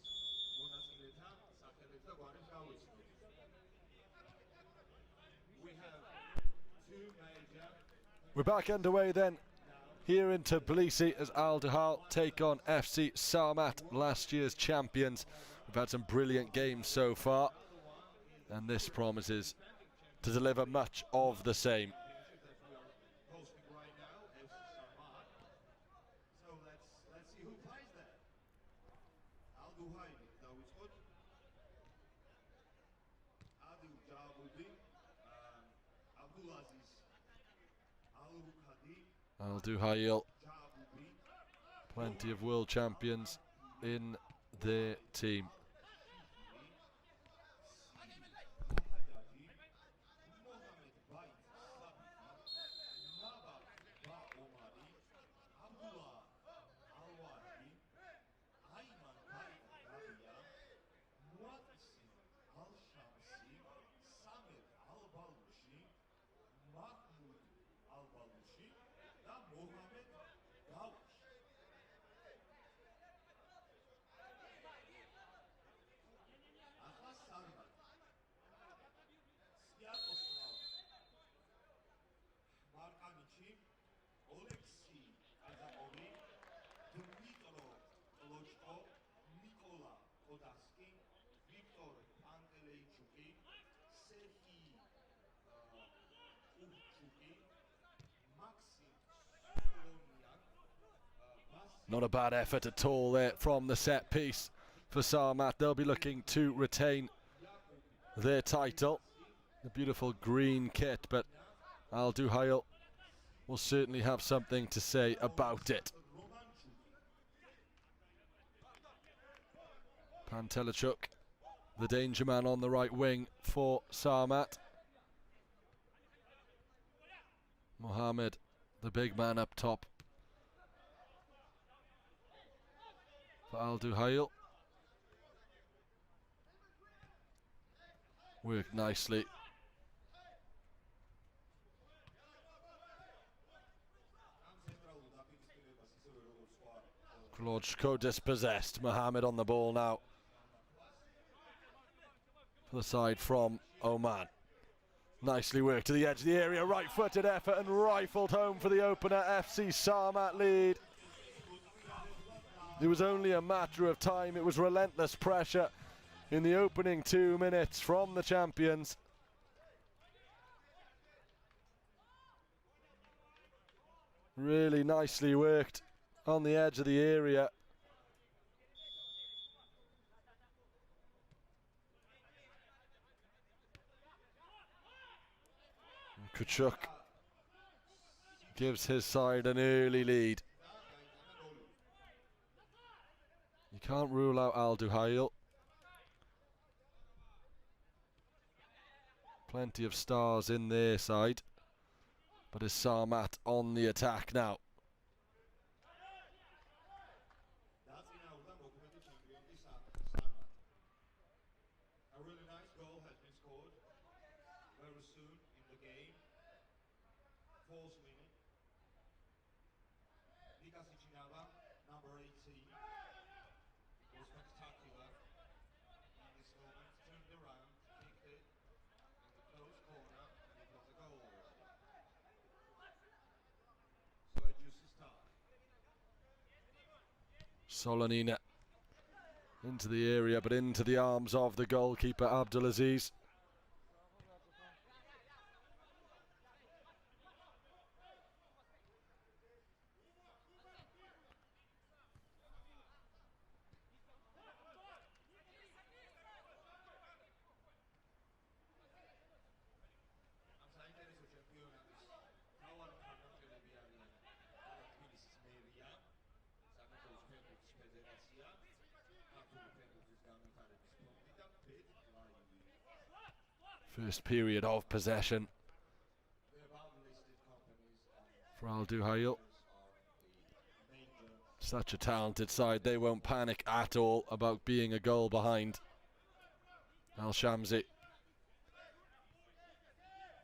მონაწილეთა სახელებს და გვარებს გავიცნობთ. We have two major. We're back underway then here in Tbilisi as Al Duhal take on FC Sarmat, last year's champions. We've had some brilliant games so far, and this promises to deliver much of the same. So let's see who plays there. Al-Duhaili, დავიწყოთ. Adil Jabudi, Abdulaziz Al-Rukhadi, Al Duhail, Jabudi, plenty of world champions in their team. Mohamed Bait Sabiti, Nabab Ba Omari, Abdullah Al-Wahdi, Ayman Bait Rabia, Muatissi Al-Shamsi, Samir Al-Balushi, Mahmoud Al-Balushi და Mohamed Davush. ახლა სარმატ Sviatoslav Markanichi, Oleksiy Kazakov, Dmitro Klochko, Nikola Kodaski, Viktor Panteleychuk, Serhiy Uvchuki, Maxim Solonyak, Not a bad effort at all there from the set piece for Sarmat. They'll be looking to retain their title. The beautiful green kit, but Al Duhail will certainly have something to say about it. Pantelechuk, the danger man on the right wing for Sarmat. Mohamed, the big man up top for Al Duhail. Worked nicely. Klochko dispossessed. Mohamed on the ball now for the side from Oman. Nicely worked to the edge of the area, right-footed effort and rifled home for the opener. FC Sarmat lead. It was only a matter of time. It was relentless pressure in the opening 2 minutes from the champions. Really nicely worked on the edge of the area. And Kuchuk gives his side an early lead. You can't rule out Al Duhail. Plenty of stars in their side, but is Sarmat on the attack now? A really nice goal has been scored very soon in the game. Fourth minute. Vikas Ichinava, number 18, was spectacular in this moment. Turned around, kicked it in the close corner, and it was a goal. So a juicy start. Solonina into the area, but into the arms of the goalkeeper Abdulaziz. First period of possession for Al Duhail. Such a talented side, they won't panic at all about being a goal behind. Al Shamsi.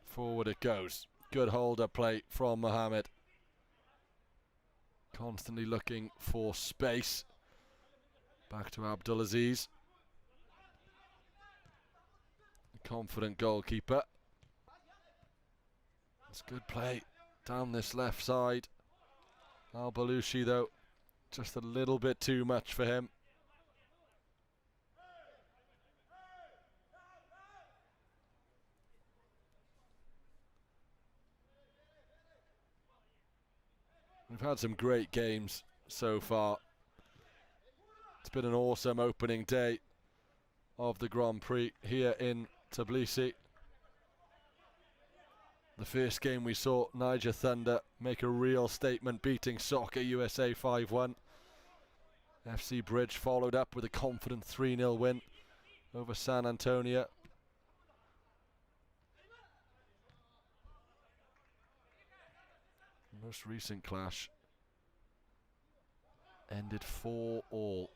Forward it goes. Good hold-up play from Mohammed. Constantly looking for space. Back to Abdulaziz. Confident goalkeeper. It's good play down this left side. Al Balushi though, just a little bit too much for him. We've had some great games so far. It's been an awesome opening day of the Grand Prix here in Tbilisi. The first game we saw Niger Thunder make a real statement, beating Soccer USA 5-1. FC Bridge followed up with a confident 3-0 win over San Antonio. The most recent clash ended 4-4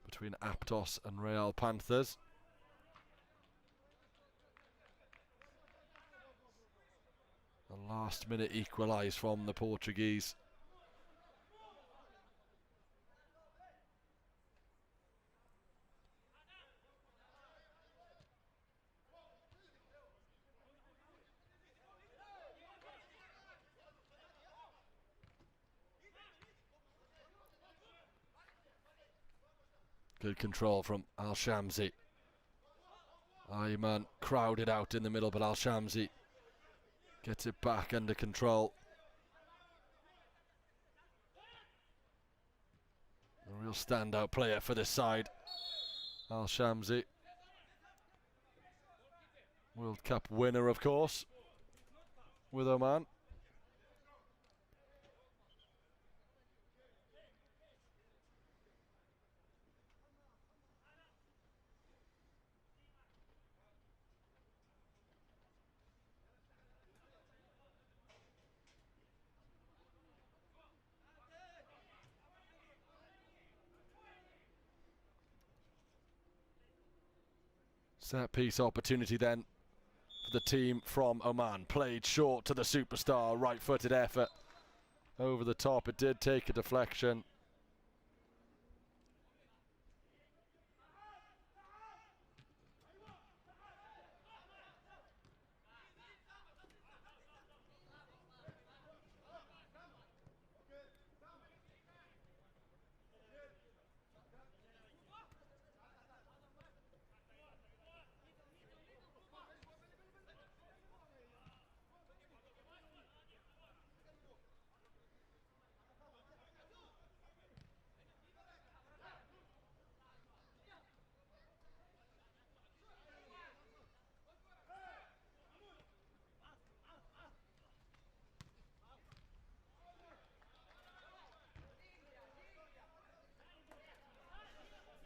between Aptos and Real Panthers. A last-minute equalise from the Portuguese. Good control from Al Shamsi. Ayman crowded out in the middle, but Al Shamsi gets it back under control. A real standout player for this side, Al Shamsi. World Cup winner, of course, with Oman. Set piece opportunity then for the team from Oman. Played short to the superstar, right-footed effort over the top. It did take a deflection.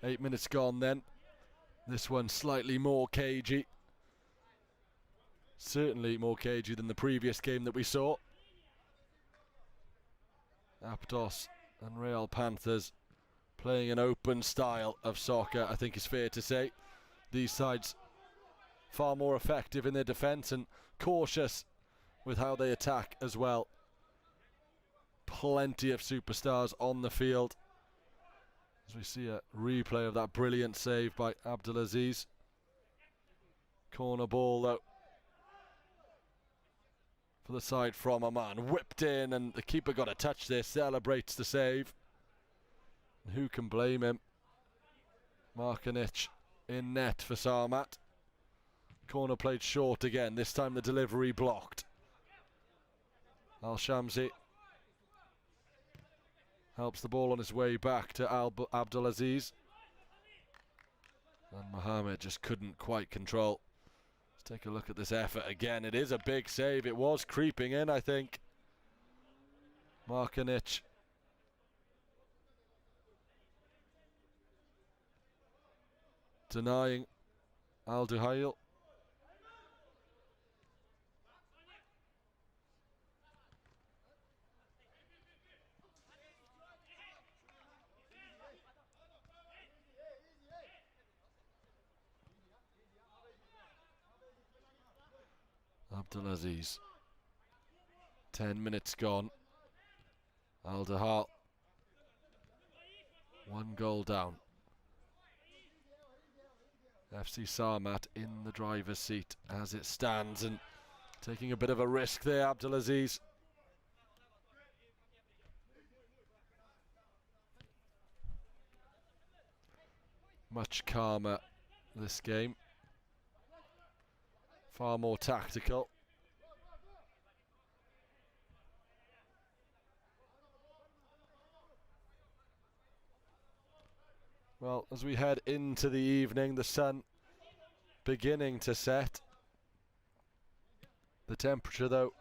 Eight minutes gone then. This one slightly more cagey. Certainly more cagey than the previous game that we saw. Aptos and Real Panthers playing an open style of soccer, I think is fair to say. These sides far more effective in their defence and cautious with how they attack as well. Plenty of superstars on the field. As we see a replay of that brilliant save by Abdulaziz. Corner ball though for the side from Oman. Whipped in and the keeper got a touch there, celebrates the save. And who can blame him? Markanic in net for Sarmat. Corner played short again, this time the delivery blocked. Al Shamsi helps the ball on his way back to Abdulaziz. And Mohammed just couldn't quite control. Let's take a look at this effort again. It is a big save. It was creeping in, I think. Markanic. Denying Al-Duhail. Abdulaziz. 10 minutes gone. Al-Duhail. 1 goal down. FC Sarmat in the driver's seat as it stands, and taking a bit of a risk there, Abdulaziz. Much calmer this game. Far more tactical. Well, as we head into the evening, the sun beginning to set. The temperature, though,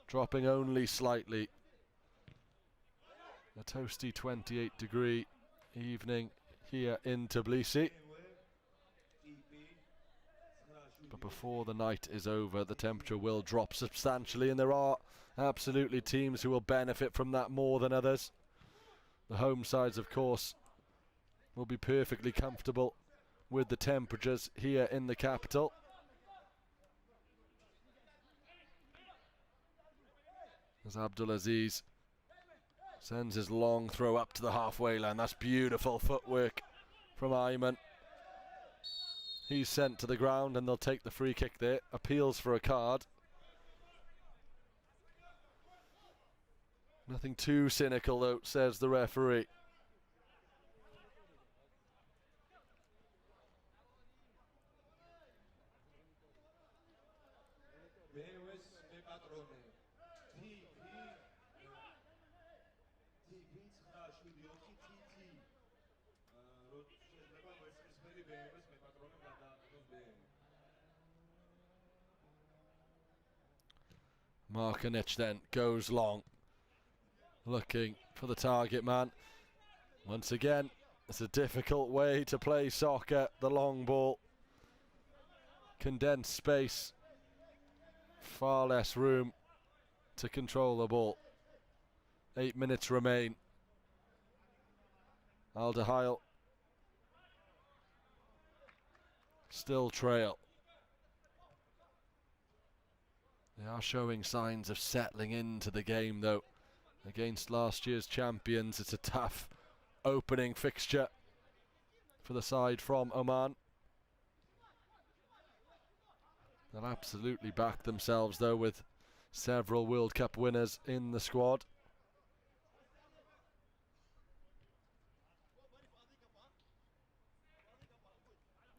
dropping only slightly. A toasty 28-degree evening here in Tbilisi. But before the night is over, the temperature will drop substantially, and there are absolutely teams who will benefit from that more than others. The home sides, of course, will be perfectly comfortable with the temperatures here in the capital. As Abdulaziz sends his long throw up to the halfway line. That's beautiful footwork from Ayman. He's sent to the ground, and they'll take the free kick there. Appeals for a card. Nothing too cynical, though, says the referee. Markanic then goes long, looking for the target man. Once again, it's a difficult way to play soccer, the long ball. Condensed space, far less room to control the ball. 8 minutes remain. Al-Duhail still trail. They are showing signs of settling into the game, though. Against last year's champions, it's a tough opening fixture for the side from Oman. They'll absolutely back themselves, though, with several World Cup winners in the squad.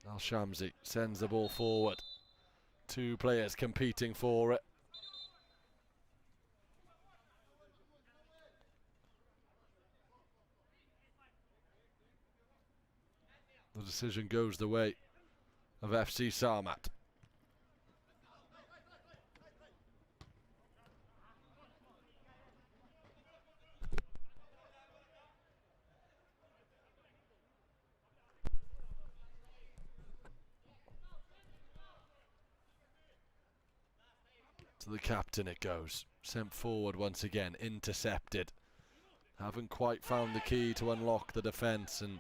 Al-Shamsi sends the ball forward. 2 players competing for it. The decision goes the way of FC Sarmat. To the captain it goes. Sent forward once again, intercepted. Haven't quite found the key to unlock the defence, and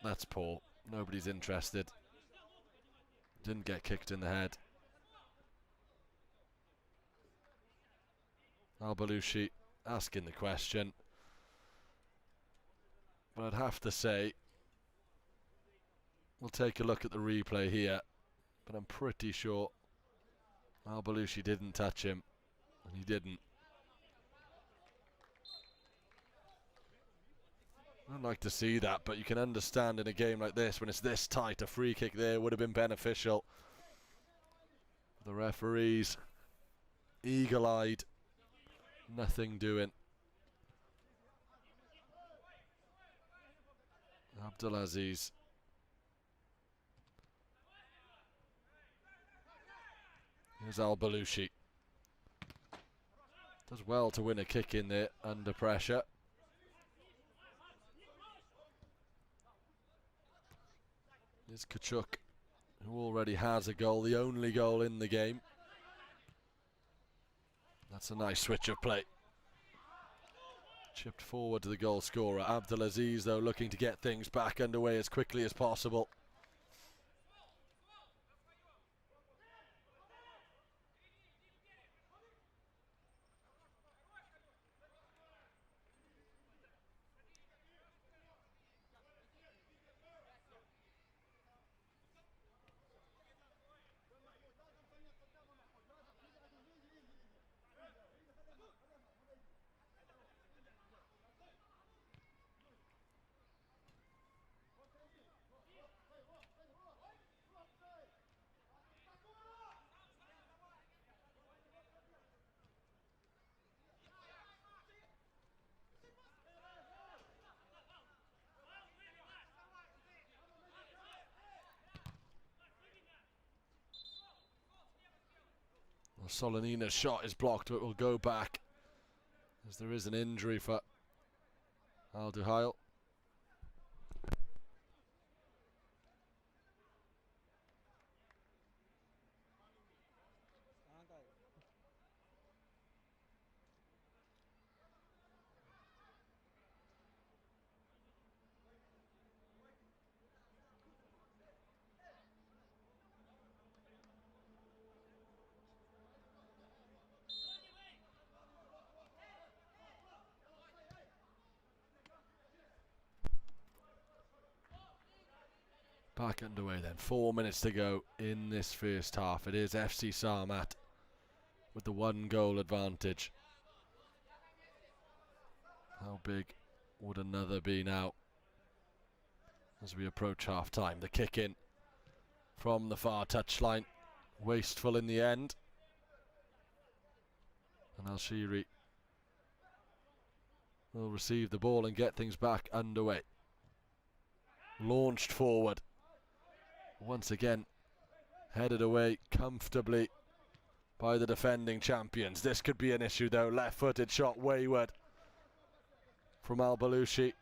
that's poor. Nobody's interested. Didn't get kicked in the head. Al-Balushi asking the question. But I'd have to say, we'll take a look at the replay here, but I'm pretty sure Al-Balushi didn't touch him, and he didn't. I'd like to see that, but you can understand in a game like this, when it's this tight, a free kick there would have been beneficial. The referees, eagle-eyed, nothing doing. Abdulaziz. Here's Al-Balushi. Does well to win a kick in there under pressure. Here's Kachuk, who already has a goal, the only goal in the game. That's a nice switch of play. Chipped forward to the goal scorer. Abdulaziz, though, looking to get things back underway as quickly as possible. Well, Solanina's shot is blocked, but will go back as there is an injury for Al-Duhail. Back underway then. 4 minutes to go in this first half. It is FC Sarmat with the 1 goal advantage. How big would another be now as we approach half time? The kick in from the far touchline. Wasteful in the end. And Al-Shiri will receive the ball and get things back underway. Launched forward. Once again, headed away comfortably by the defending champions. This could be an issue though. Left-footed shot wayward from Al-Balushi.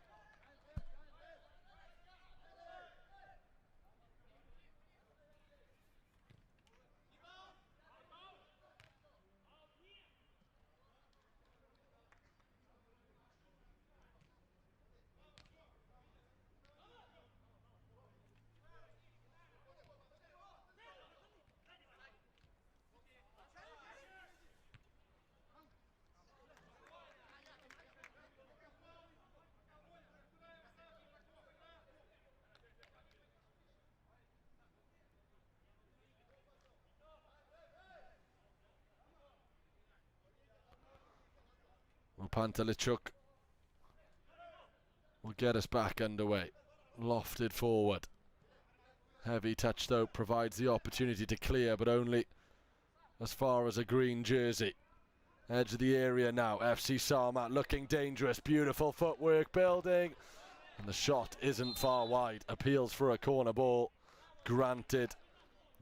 Pantelichuk will get us back underway. Lofted forward. Heavy touch though provides the opportunity to clear, but only as far as a green jersey. Edge of the area now. FC Sarmat looking dangerous. Beautiful footwork building. And the shot isn't far wide. Appeals for a corner ball. Granted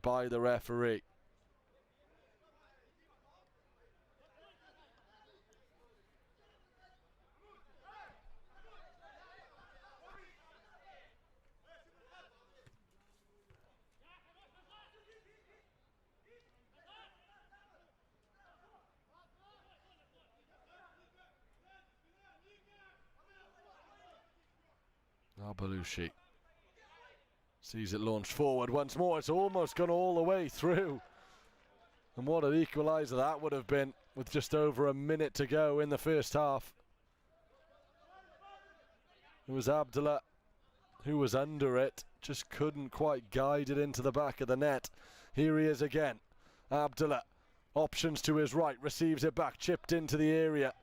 by the referee. Al-Balushi sees it launched forward once more. It's almost gone all the way through. And what an equaliser that would have been with just over a minute to go in the first half. It was Abdullah who was under it, just couldn't quite guide it into the back of the net. Here he is again. Abdullah, options to his right, receives it back, chipped into the area.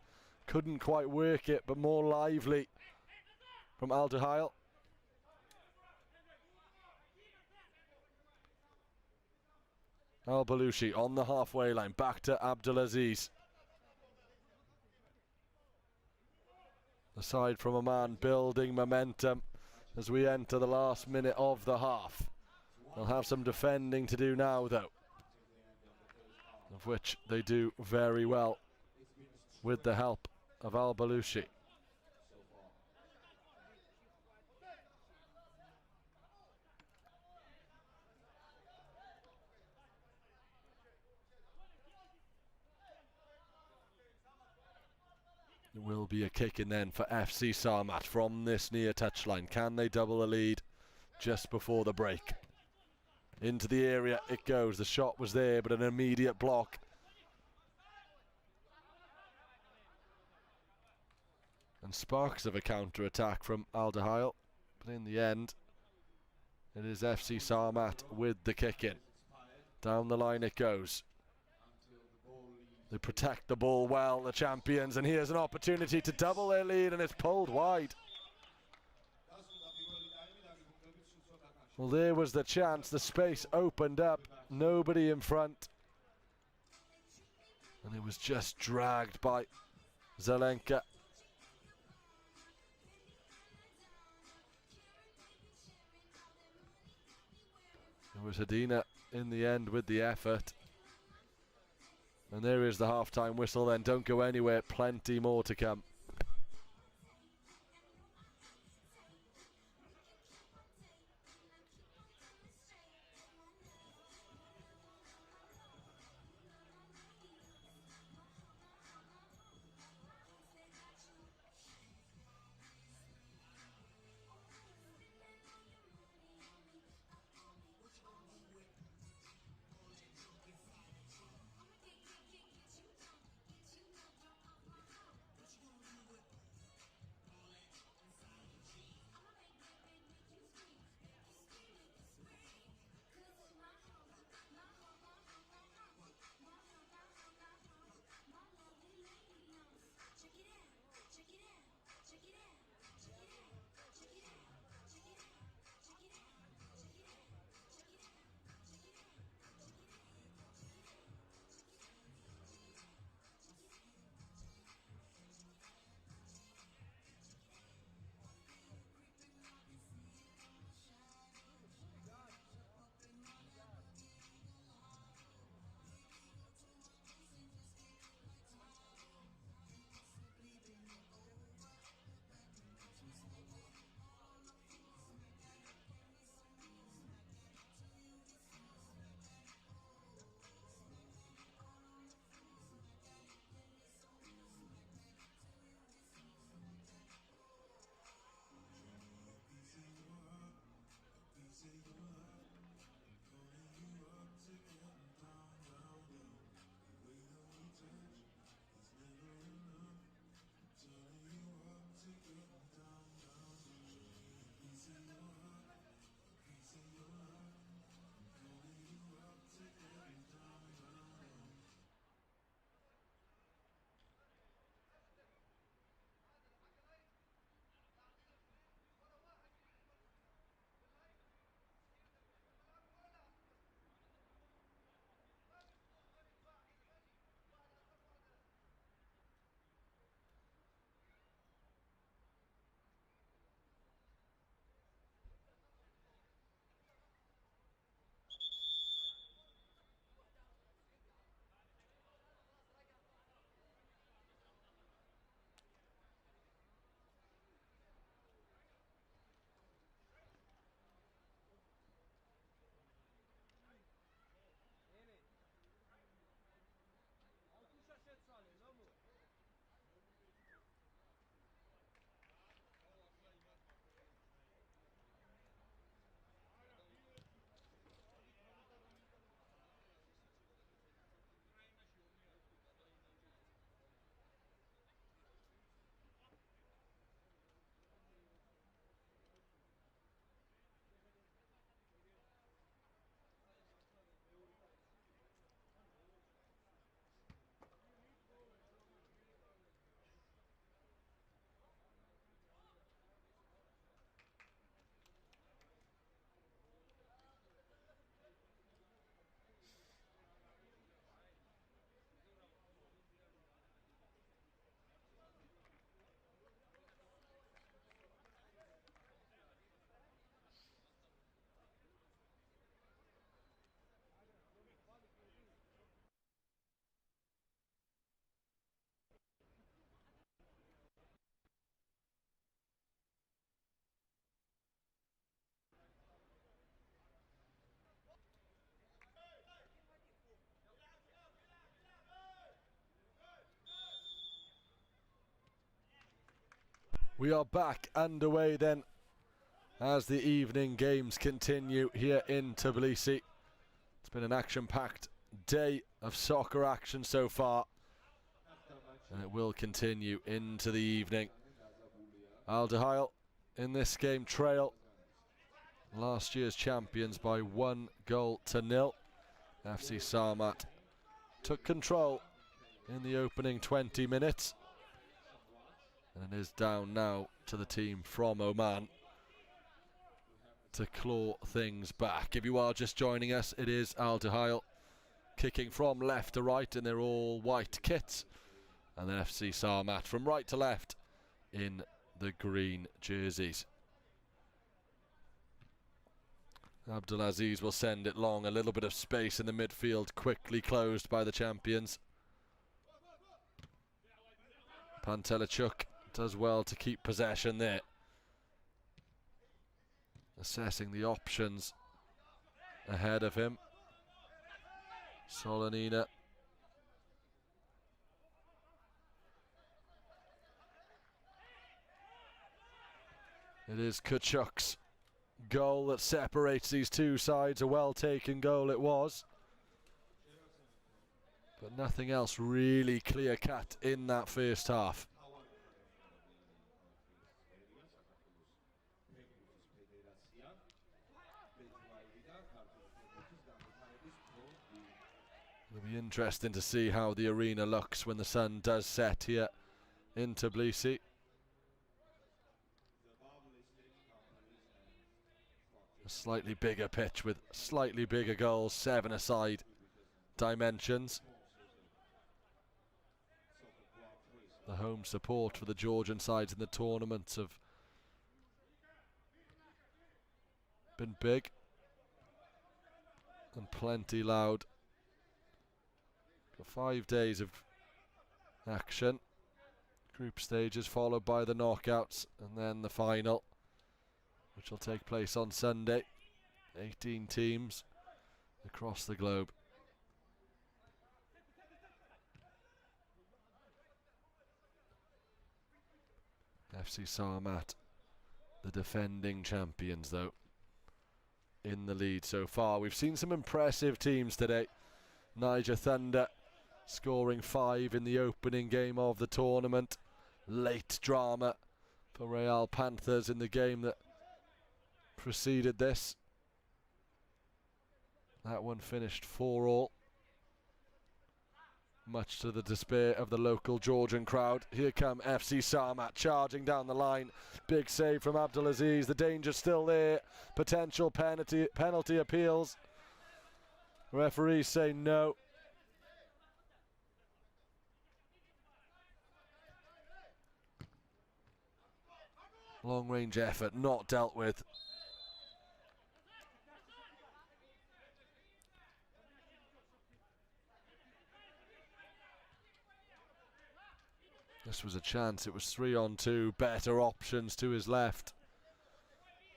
Couldn't quite work it, but more lively from Al-Duhail. Al-Balushi on the halfway line, back to Abdulaziz. Aside from a man building momentum as we enter the last minute of the half. They'll have some defending to do now though, of which they do very well with the help of Al-Balushi. will be a kick in then for FC Sarmat from this near touchline. Can they double the lead just before the break? Into the area it goes. The shot was there, but an immediate block. And sparks of a counter-attack from Aldehyel, but in the end it is FC Sarmat with the kick in. Down the line it goes. They protect the ball well, the champions, and here's an opportunity to double their lead, and it's pulled wide. Well, there was the chance, the space opened up, nobody in front, and it was just dragged by Zelenka. It was Hadina in the end with the effort. And there is the half-time whistle then. Don't go anywhere, plenty more to come. We are back underway then as the evening games continue here in Tbilisi. It's been an action-packed day of soccer action so far, and it will continue into the evening. Al Duhail in this game trail last year's champions by 1-0. FC Sarmat took control in the opening 20 minutes, and it is down now to the team from Oman to claw things back. If you are just joining us, it is Al Duhail kicking from left to right, and they're all white kits, and then FC Sarmat from right to left in the green jerseys. Abdulaziz will send it long, a little bit of space in the midfield, quickly closed by the champions. Pantelechuk does well to keep possession there. Assessing the options ahead of him. Solanina. It is Kachuk's goal that separates these two sides. A well-taken goal it was, but nothing else really clear-cut in that first half. It'll be interesting to see how the arena looks when the sun does set here in Tbilisi. A slightly bigger pitch with slightly bigger goals, 7-a-side dimensions. The home support for the Georgian sides in the tournament have been big and plenty loud. Got 5 days of action. Group stages followed by the knockouts and then the final, which will take place on Sunday. 18 teams across the globe. FC Sarmat, the defending champions though, in the lead so far. We've seen some impressive teams today. Niger Thunder scoring 5 in the opening game of the tournament. Late drama for Real Panthers in the game that preceded this. That one finished 4-4, much to the despair of the local Georgian crowd. Here come FC Sarmat charging down the line. Big save from Abdulaziz. The danger's still there. Potential penalty appeals. Referees say no. Long range effort not dealt with. This was a chance. It was 3-on-2. Better options to his left.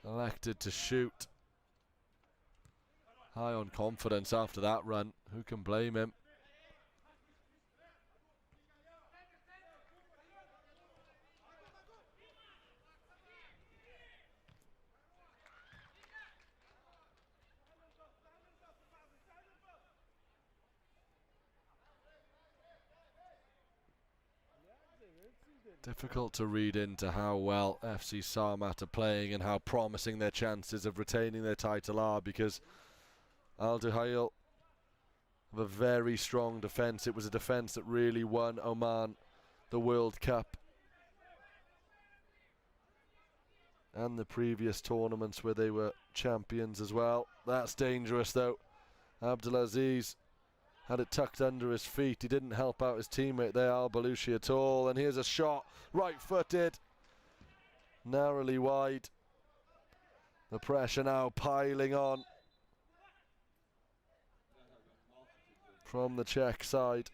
Elected to shoot. High on confidence after that run. Who can blame him? Difficult to read into how well FC Sarmat are playing and how promising their chances of retaining their title are, because Al Duhail have a very strong defence. It was a defence that really won Oman the World Cup and the previous tournaments where they were champions as well. That's dangerous though. Abdulaziz had it tucked under his feet. He didn't help out his teammate there, Al Balushi, at all. And here's a shot, right-footed, narrowly wide. The pressure now piling on from the Czech side.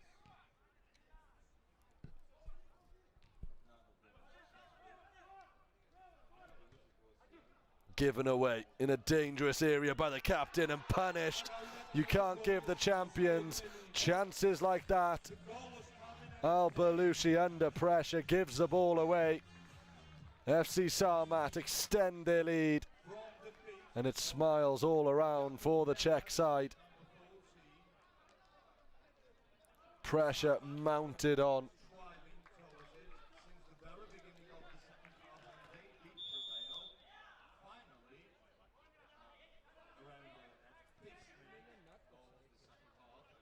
Given away in a dangerous area by the captain and punished. You can't give the champions chances like that. Al Balushi under pressure gives the ball away. FC Sarmat extend their lead, and it smiles all around for the Czech side. Pressure mounted on.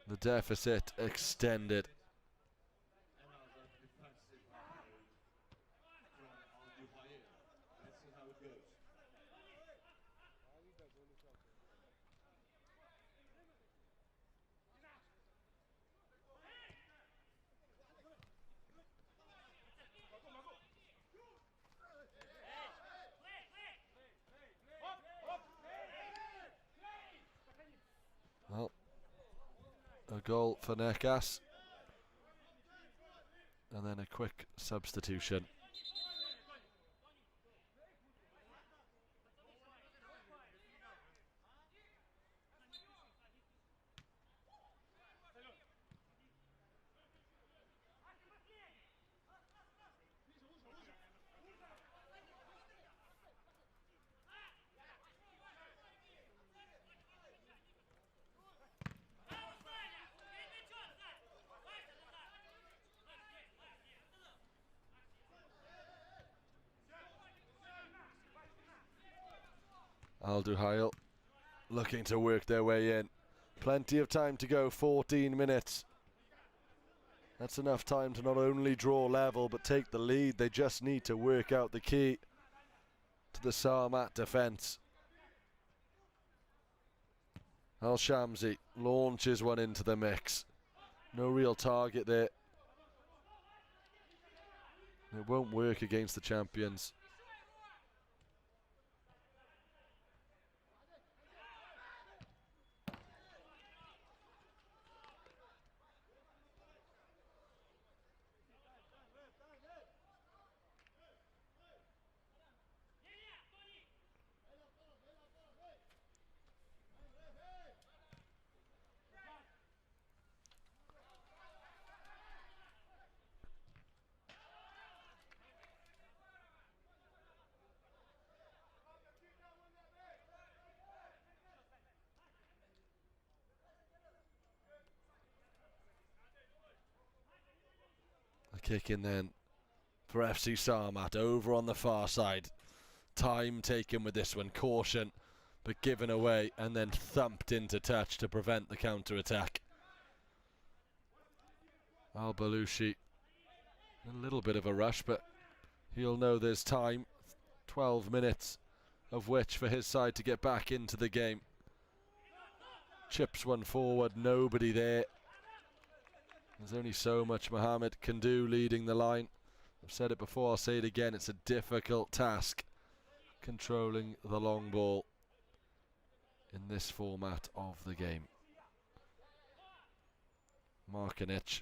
The deficit extended. Well, a goal for Nekas, and then a quick substitution. Alduhail looking to work their way in. Plenty of time to go, 14 minutes. That's enough time to not only draw level but take the lead. They just need to work out the key to the Sarmat defence. Al-Shamsi launches one into the mix. No real target there. It won't work against the champions. A kick in then for FC Sarmat over on the far side. Time taken with this one, caution, but given away and then thumped into touch to prevent the counter-attack. Al-Balushi, a little bit of a rush, but he'll know there's time. 12 minutes of which for his side to get back into the game. Chips one forward, nobody there. There's only so much Mohammed can do leading the line. I've said it before, I'll say it again, it's a difficult task controlling the long ball in this format of the game. Markanic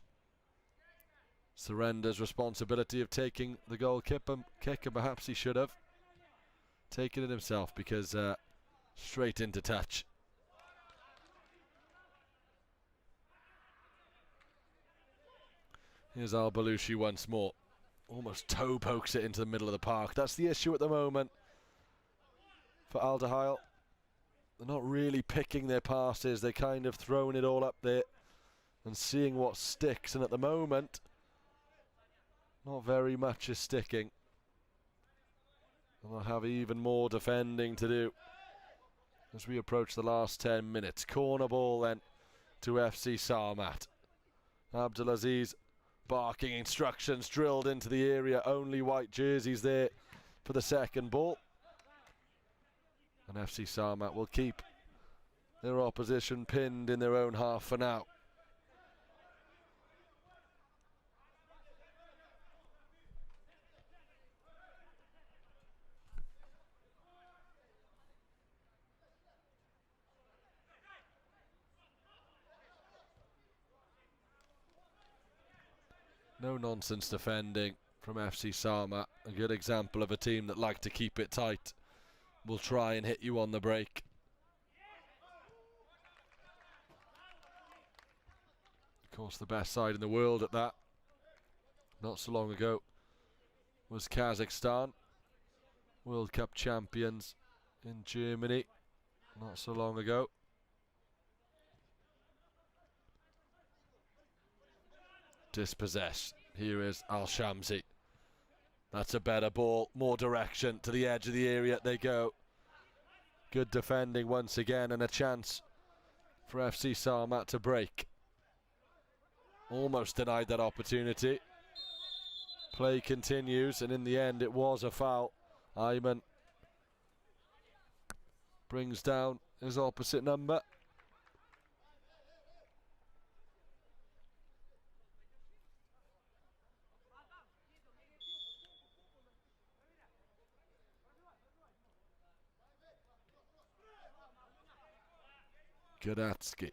surrenders responsibility of taking the goal kick, and perhaps he should have taken it himself, because straight into touch. Here's Al-Balushi once more. Almost toe pokes it into the middle of the park. That's the issue at the moment for Alduhail. They're not really picking their passes. They're kind of throwing it all up there and seeing what sticks. And at the moment, not very much is sticking. And they'll have even more defending to do as we approach the last 10 minutes. Corner ball then to FC Sarmat. Abdulaziz barking instructions drilled into the area. Only white jerseys there for the second ball. And FC Sarmat will keep their opposition pinned in their own half for now. No nonsense defending from FC Sarmat. A good example of a team that like to keep it tight. Will try and hit you on the break. Of course, the best side in the world at that, not so long ago, was Kazakhstan. World Cup champions in Germany not so long ago. Dispossessed. Here is Al-Shamsi. That's a better ball, more direction, to the edge of the area they go. Good defending once again, and a chance for FC Sarmat to break. Almost denied that opportunity. Play continues, and in the end it was a foul. Ayman brings down his opposite number. Gdatsky.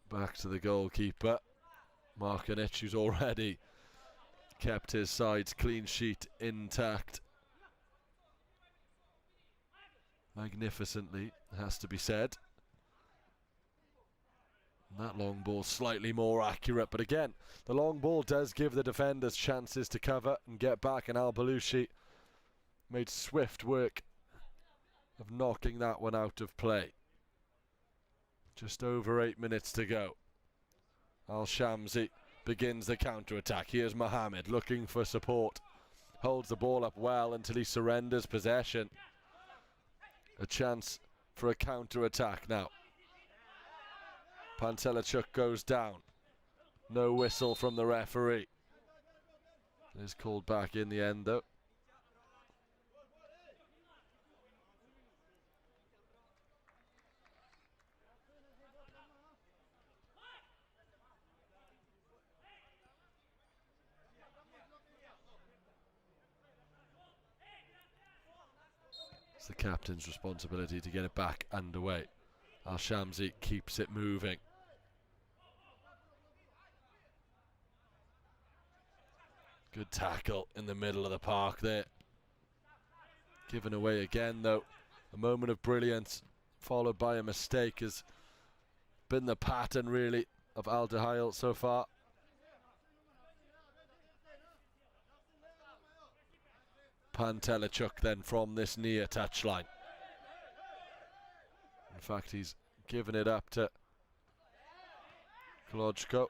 Back to the goalkeeper. Markanic, who's already kept his side's clean sheet intact magnificently, has to be said. And that long ball slightly more accurate, but again, the long ball does give the defenders chances to cover and get back, and Al-Balushi made swift work of knocking that one out of play. Just over 8 minutes to go. Al-Shamsi begins the counter-attack. Here's Mohammed looking for support. Holds the ball up well until he surrenders possession. A chance for a counter-attack now. Pantelechuk goes down. No whistle from the referee. It is called back in the end though. It's the captain's responsibility to get it back underway. Al-Shamsi keeps it moving. Good tackle in the middle of the park there. Given away again though. A moment of brilliance followed by a mistake has been the pattern really of Al Dahail so far. Pantelechuk then from this near touchline. In fact, he's given it up to Klodjko.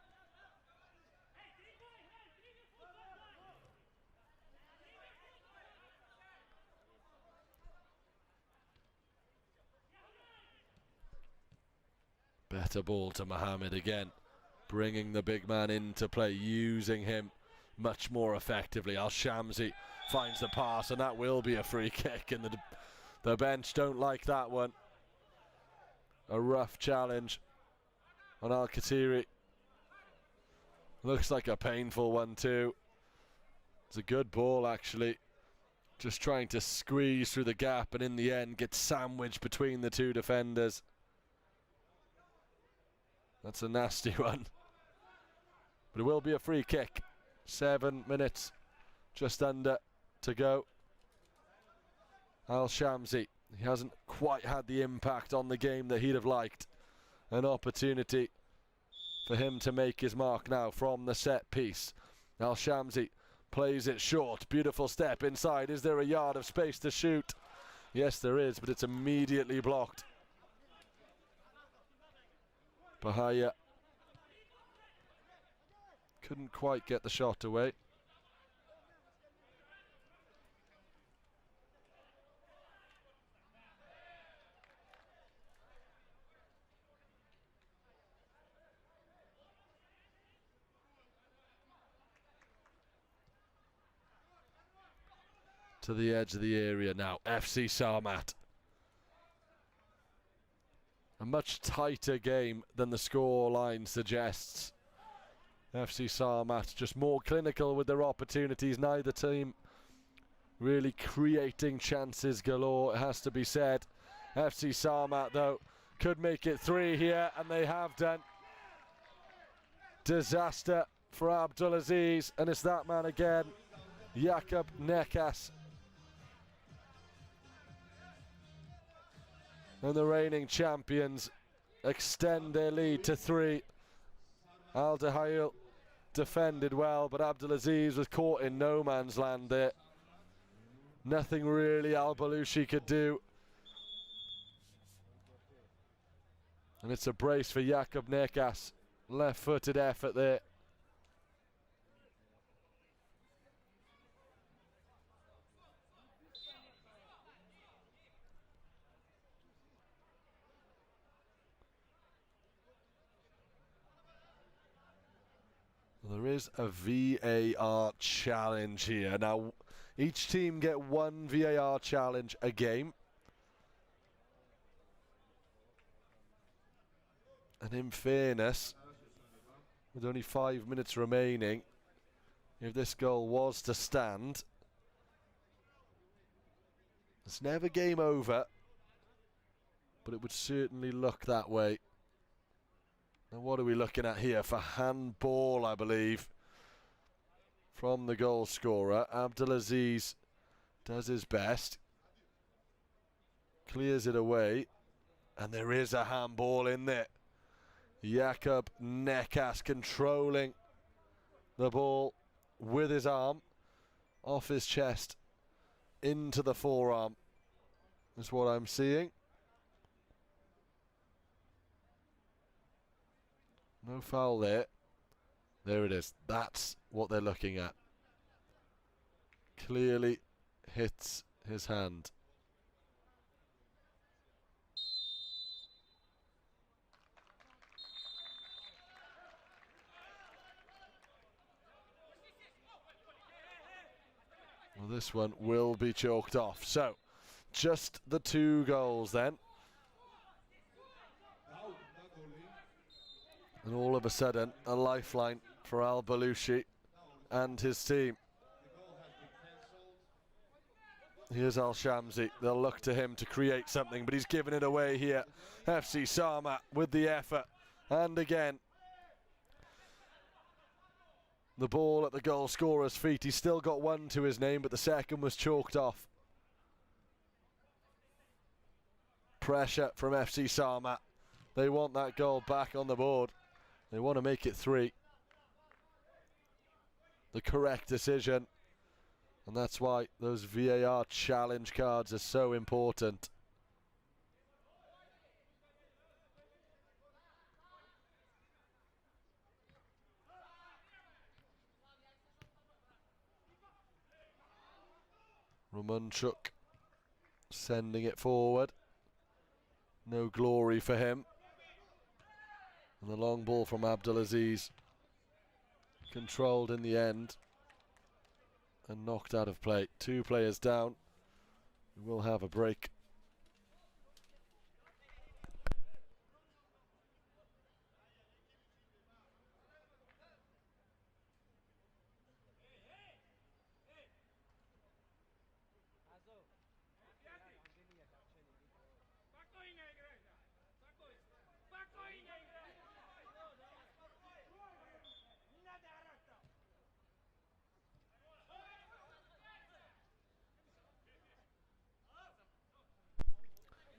Better ball to Mohammed again, bringing the big man into play, using him much more effectively. Al-Shamsi finds the pass, and that will be a free kick, and the bench don't like that one. A rough challenge on Al-Khatiri. Looks like a painful one too. It's a good ball actually. Just trying to squeeze through the gap, and in the end gets sandwiched between the two defenders. That's a nasty one. But it will be a free kick. 7 minutes just under to go. Al-Shamsi, he hasn't quite had the impact on the game that he'd have liked. An opportunity for him to make his mark now from the set piece. Al-Shamsi plays it short. Beautiful step inside. Is there a yard of space to shoot? Yes, there is, but it's immediately blocked. Bahia couldn't quite get the shot away. To the edge of the area now, FC Sarmat. A much tighter game than the score line suggests. FC Sarmat just more clinical with their opportunities. Neither team really creating chances galore, it has to be said. FC Sarmat though could make it 3 here, and they have done. Disaster for Abdulaziz, and it's that man again, Jakub Nekas. And the reigning champions extend their lead to 3. Al Dahail defended well, but Abdulaziz was caught in no man's land there. Nothing really Al Balushi could do. And it's a brace for Jakub Nekas. Left-footed effort there. There is a VAR challenge here. Now, each team get one VAR challenge a game. And in fairness, with only 5 minutes remaining, if this goal was to stand, it's never game over, but it would certainly look that way. Now what are we looking at here? For handball, I believe, from the goal scorer. Abdelaziz does his best, clears it away, and there is a handball in there. Jakub Nekas controlling the ball with his arm, off his chest, into the forearm, is what I'm seeing. No foul there. There it is. That's what they're looking at. Clearly hits his hand. Well, this one will be chalked off. So, just the 2 goals then. And all of a sudden, a lifeline for Al Balushi and his team. Here's Al Shamsi. They'll look to him to create something, but he's given it away here. FC Sama with the effort. And again, the ball at the goal scorer's feet. He's still got 1 to his name, but the second was chalked off. Pressure from FC Sama. They want that goal back on the board. They want to make it 3. The correct decision. And that's why those VAR challenge cards are so important. Romanchuk sending it forward. No glory for him. And the long ball from Abdelaziz, controlled in the end and knocked out of play. 2 players down. We will have a break.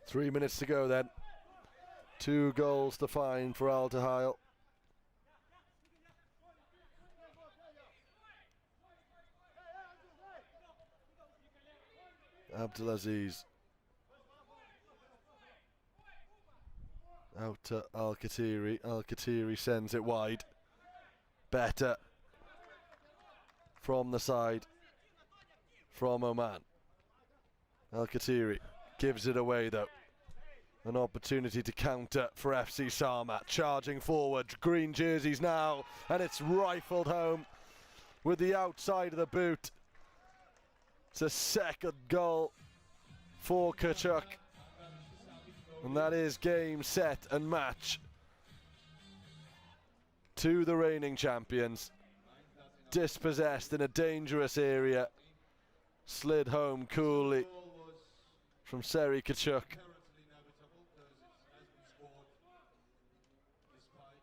Three minutes to go then. 2 goals to find for Al Tahail. Abdelaziz. Out to Al-Khatiri. Al-Khatiri sends it wide. Better from the side from Oman. Al-Khatiri gives it away though. An opportunity to counter for FC Sama. Charging forward, green jerseys now, and it's rifled home with the outside of the boot. It's a second goal for Kachuk. And that is game, set and match to the reigning champions. Dispossessed in a dangerous area. Slid home coolly from Seri Kachuk.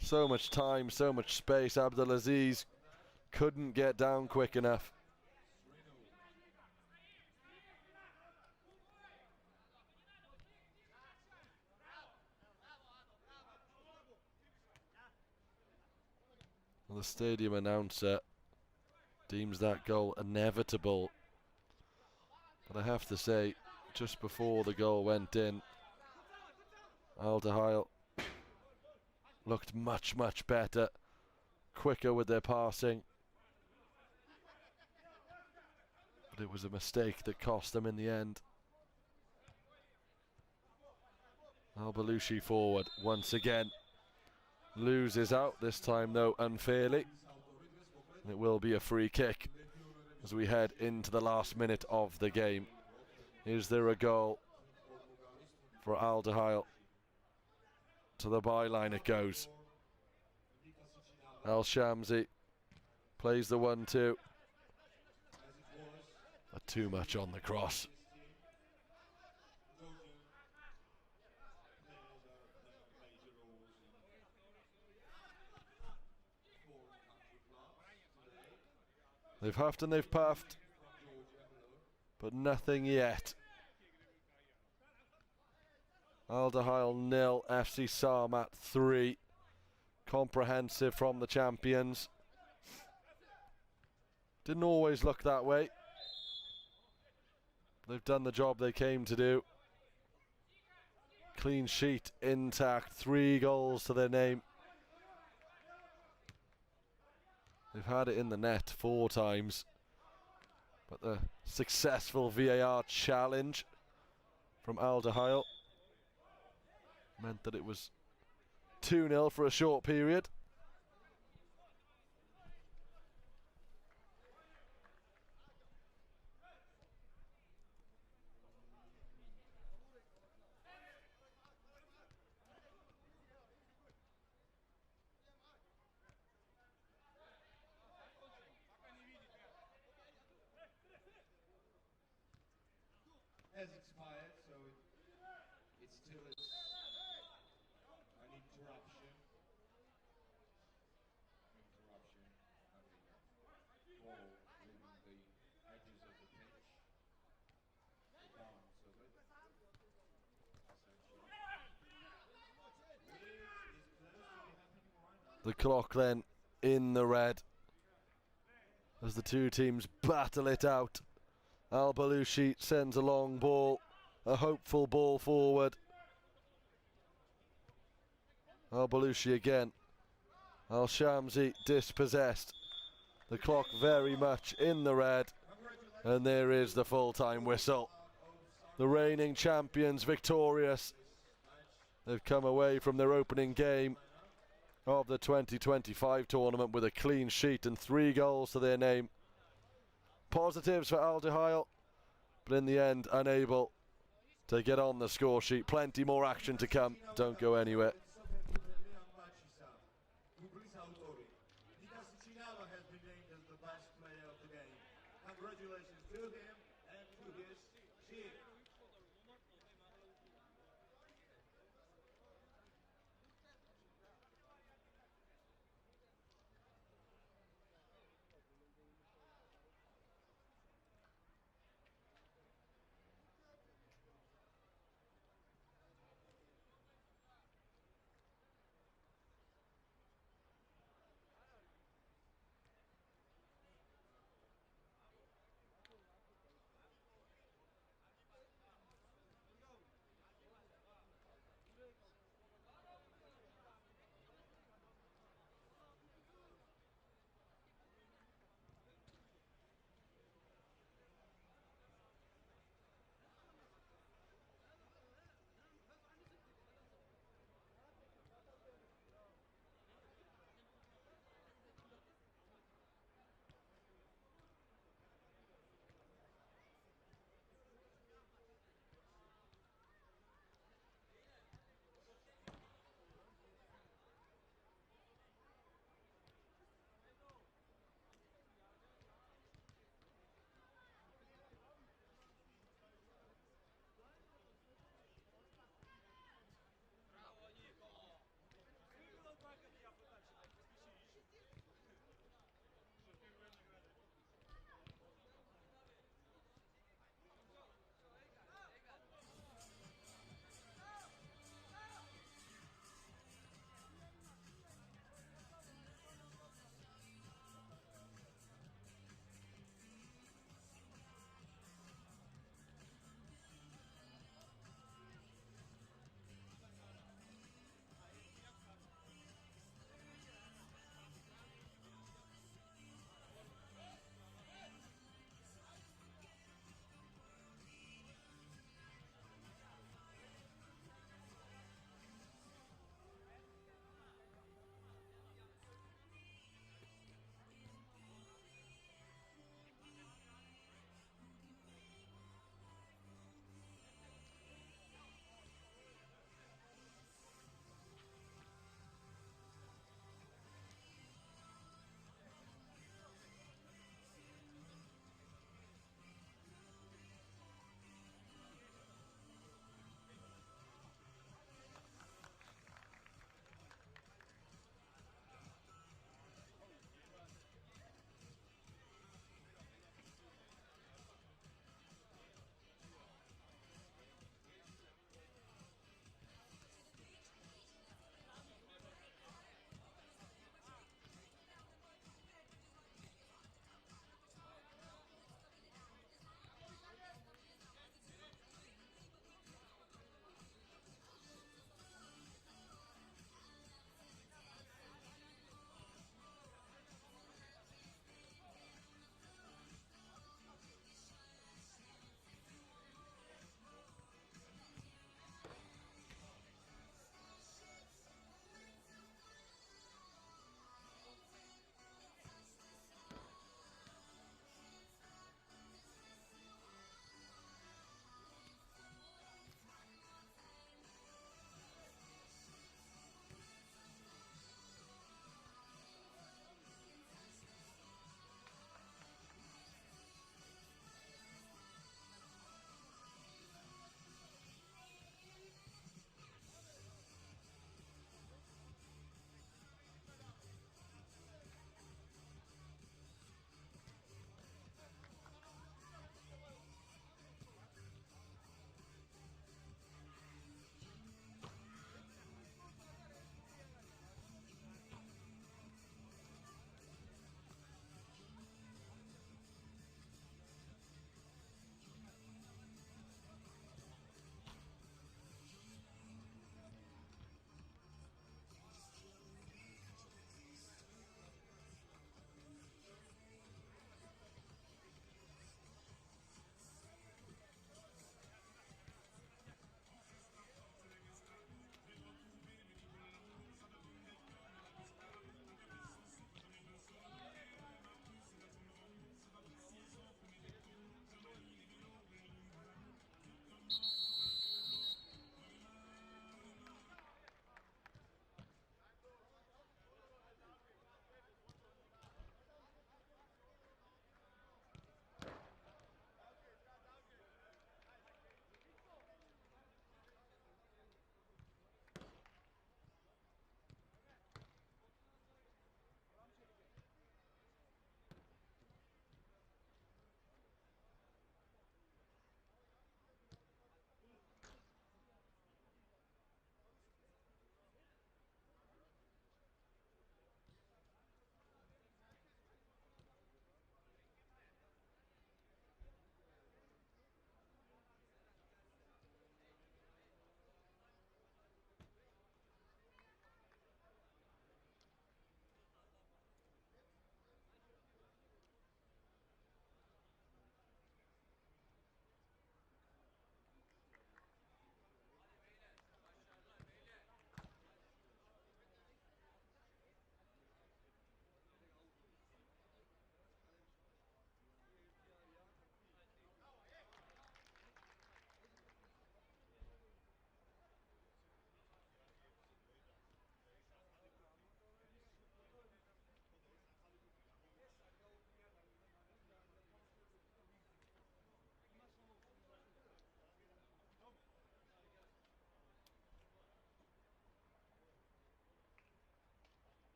So much time, so much space. Abdelaziz couldn't get down quick enough. Well, the stadium announcer deems that goal inevitable But I have to say, just before the goal went in, Alderheil looked much, much better, quicker with their passing. But it was a mistake that cost them in the end. Al-Balushi forward once again. Loses out, this time though unfairly. And it will be a free kick as we head into the last minute of the game. Is there a goal for Alderheil? To the byline it goes. Al Shamsi plays the 1-2. But too much on the cross. They've huffed and they've puffed, but nothing yet. Alderheil 0, FC Sarmat 3. Comprehensive from the champions. Didn't always look that way. They've done the job they came to do. Clean sheet intact, 3 goals to their name. They've had it in the net 4 times. But the successful VAR challenge from Alderheil meant that it was 2-0 for a short period. Has expired, so it still is an interruption. Ball leaving the edges of the pitch. The bounce of it. The clock then in the red as the two teams battle it out. Al-Balushi sends a long ball, a hopeful ball forward. Al-Balushi again. Al-Shamsi dispossessed. The clock very much in the red, and there is the full-time whistle. The reigning champions victorious. They've come away from their opening game of the 2025 tournament with a clean sheet and 3 goals to their name. Positives for Alderheil, but in the end unable to get on the score sheet. Plenty more action to come. Don't go anywhere. Has been named as the best player of the game. Congratulations to him and to his team.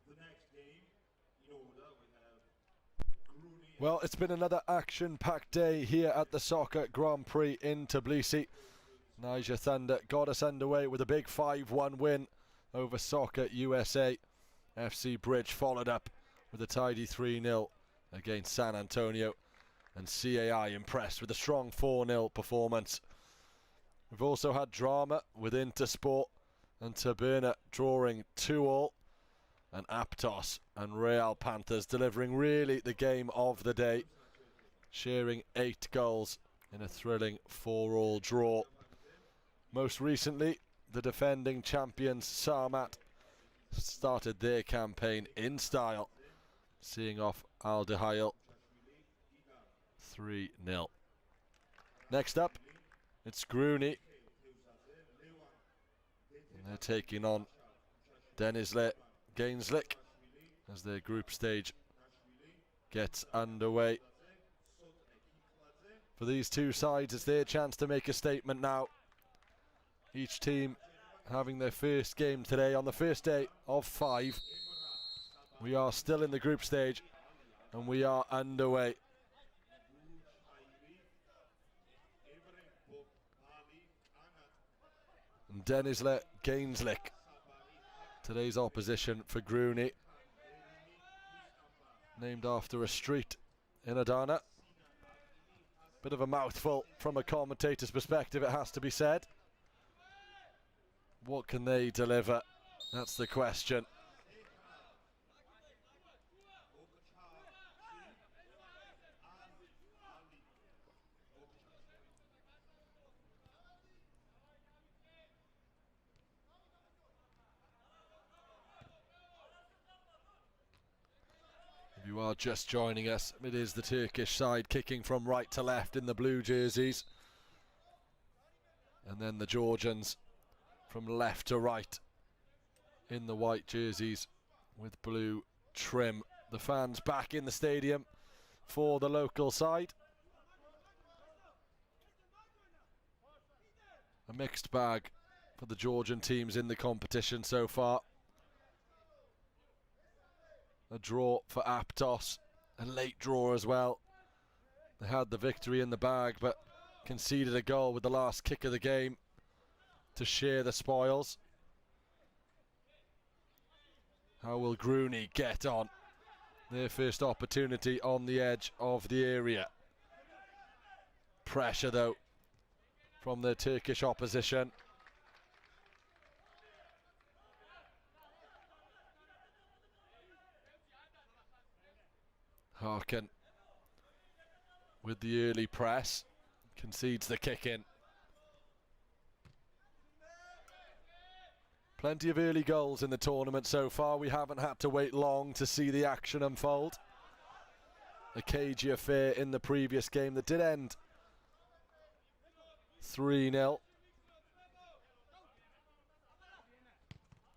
the next game, in order, we have Grooney. Well, it's been another action-packed day here at the Soccer Grand Prix in Tbilisi. Niger Thunder got us underway with a big 5-1 win over Soccer USA. FC Bridge followed up with a tidy 3-0 against San Antonio, and CAI impressed with a strong 4-0 performance. We've also had drama with Intersport and Taberna drawing 2-2, and Aptos and Real Panthers delivering really the game of the day, sharing 8 goals in a thrilling 4-4 draw. Most recently, the defending champions Sarmat started their campaign in style, seeing off Al Dehail 3-0. Next up, it's Grooney, and they're taking on Denizli Gainslick as their group stage gets underway. For these two sides, it's their chance to make a statement now. Each team having their first game today on the first day of 5. We are still in the group stage and we are underway. And Denizli Gainslick, today's opposition for Grooney, named after a street in Adana. Bit of a mouthful from a commentator's perspective, it has to be said. What can they deliver? That's the question. If you are just joining us, it is the Turkish side kicking from right to left in the blue jerseys, and then the Georgians from left to right in the white jerseys with blue trim. The fans back in the stadium for the local side. A mixed bag for the Georgian teams in the competition so far. A draw for Aptos, a late draw as well. They had the victory in the bag but conceded a goal with the last kick of the game to share the spoils. How will Grooney get on? Their first opportunity on the edge of the area. Pressure though from their Turkish opposition. Harkin with the early press, concedes the kick in. Plenty of early goals in the tournament so far. We haven't had to wait long to see the action unfold. A cagey affair in the previous game that did end 3-0.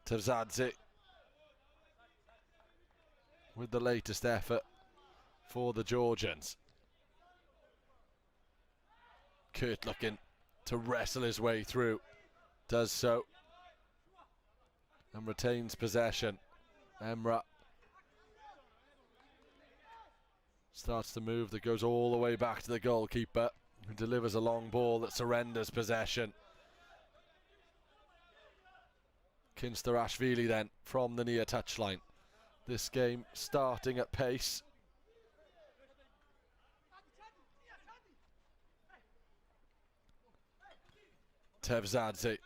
Tavzadze with the latest effort for the Georgians. Kurt looking to wrestle his way through, does so and retains possession. Emrah starts to move, that goes all the way back to the goalkeeper, who delivers a long ball that surrenders possession. Kinstarashvili then from the near touchline. This game starting at pace. Tevzadze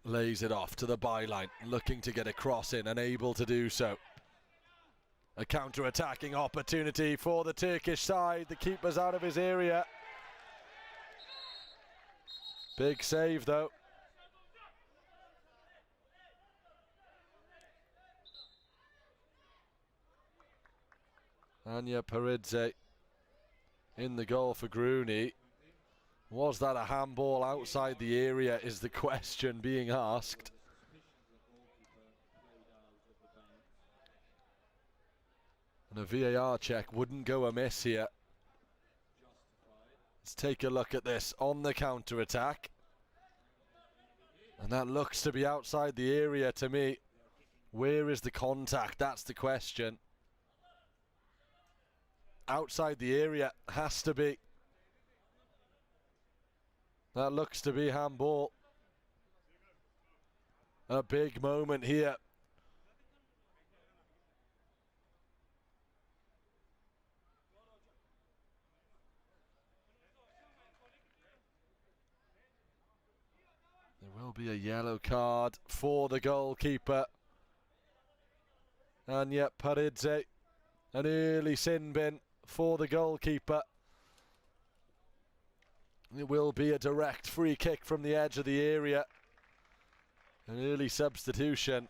lays it off to the byline, looking to get a cross in, unable to do so. A counter-attacking opportunity for the Turkish side. The keeper's out of his area. Big save though. Anya Paridze in the goal for Grooney. Was that a handball outside the area is the question being asked. And a VAR check wouldn't go amiss here. Let's take a look at this on the counter-attack. And that looks to be outside the area to me. Where is the contact? That's the question. Outside the area, has to be. That looks to be handball. A big moment here. There will be a yellow card for the goalkeeper. And yet Paridze, an early sin bin for the goalkeeper. It will be a direct free kick from the edge of the area. An early substitution.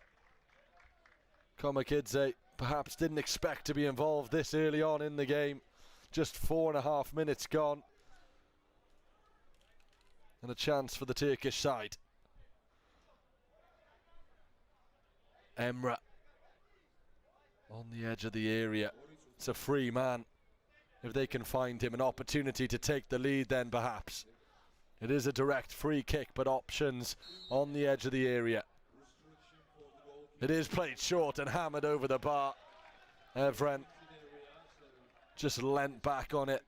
Komakidze perhaps didn't expect to be involved this early on in the game. Just 4.5 minutes gone. And a chance for the Turkish side. Emre on the edge of the area. It's a free man. If they can find him an opportunity to take the lead, then perhaps. It is a direct free kick, but options on the edge of the area. It is played short and hammered over the bar. Evren just leant back on it.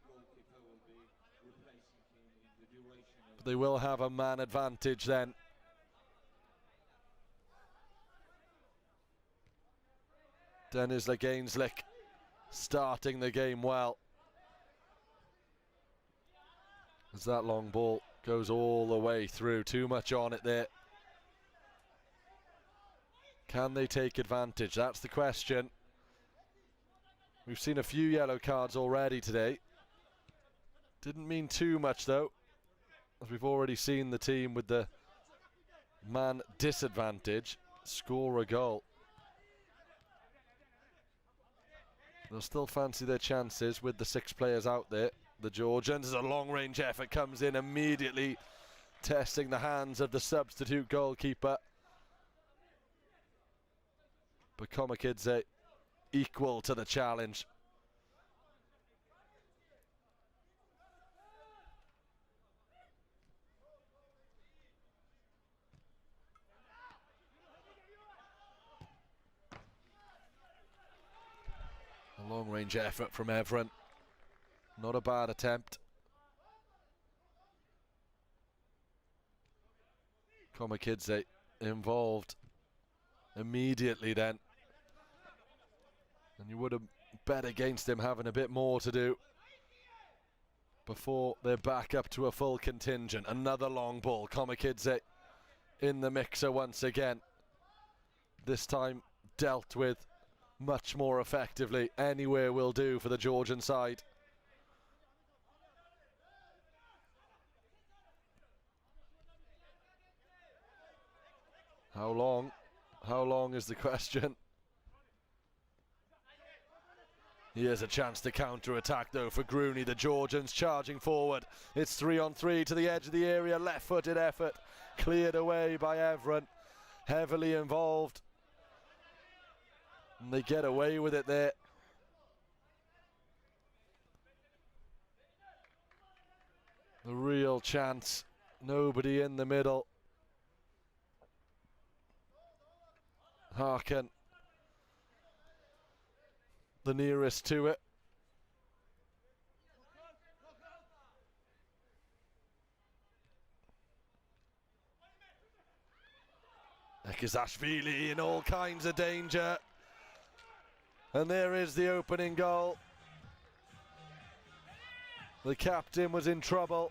But they will have a man advantage then. Dennis Gainslick starting the game well. As that long ball goes all the way through. Too much on it there. Can they take advantage? That's the question. We've seen a few yellow cards already today. Didn't mean too much though, as we've already seen the team with the man disadvantage score a goal. They'll still fancy their chances with the 6 players out there. The Georgians, as a long-range effort comes in immediately, testing the hands of the substitute goalkeeper. But Komakidze equal to the challenge. A long-range effort from Evren. Not a bad attempt. Komakidze involved immediately then. And you would have bet against him having a bit more to do before they're back up to a full contingent. Another long ball. Komakidze in the mixer once again. This time dealt with much more effectively. Anywhere will do for the Georgian side. How long? How long is the question? Here's a chance to counter-attack though for Grooney. The Georgians charging forward. It's 3-on-3 to the edge of the area. Left-footed effort. Cleared away by Evren. Heavily involved. And they get away with it there. The real chance. Nobody in the middle. Harkin, the nearest to it. Ekizashvili in all kinds of danger. And there is the opening goal. The captain was in trouble.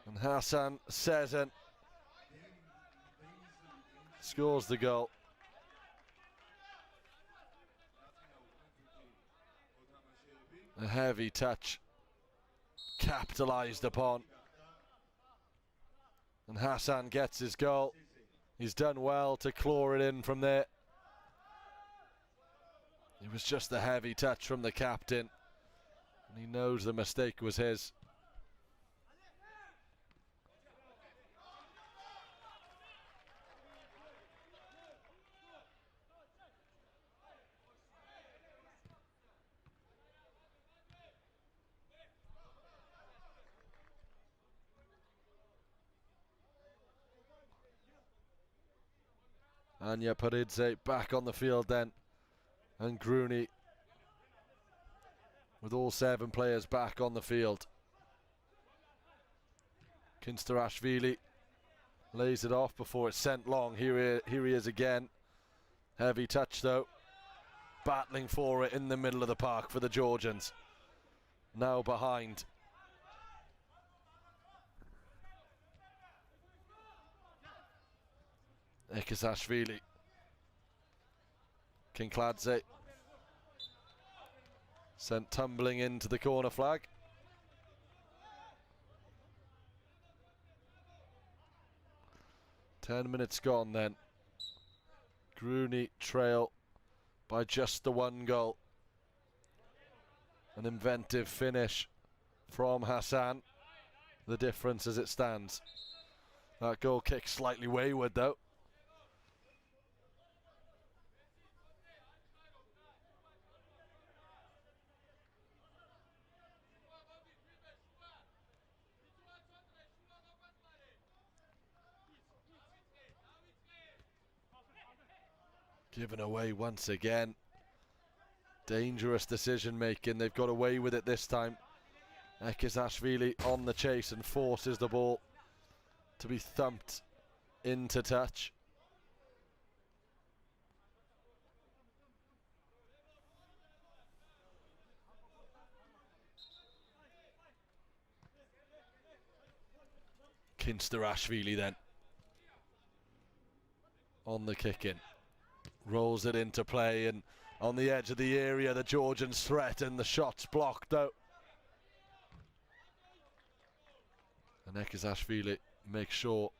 And Hassan Sezen scores the goal. A heavy touch, capitalised upon. And Hassan gets his goal. He's done well to claw it in from there. It was just a heavy touch from the captain. And he knows the mistake was his. Anya Paridze back on the field then. And Grooney with all 7 players back on the field. Kinsterashvili lays it off before it's sent long. Here he is again. Heavy touch though. Battling for it in the middle of the park for the Georgians. Now behind. Ekisashvili. Kinkladze sent tumbling into the corner flag. Ten minutes gone then. Grooney trail by just the 1 goal. An inventive finish from Hassan. The difference as it stands. That goal kick slightly wayward though. Given away once again. Dangerous decision making. They've got away with it this time. Ekisashvili on the chase and forces the ball to be thumped into touch. Kinsterashvili then on the kick in. Rolls it into play, and on the edge of the area the Georgians threaten. The shot's blocked though. And Ekisashvili makes sure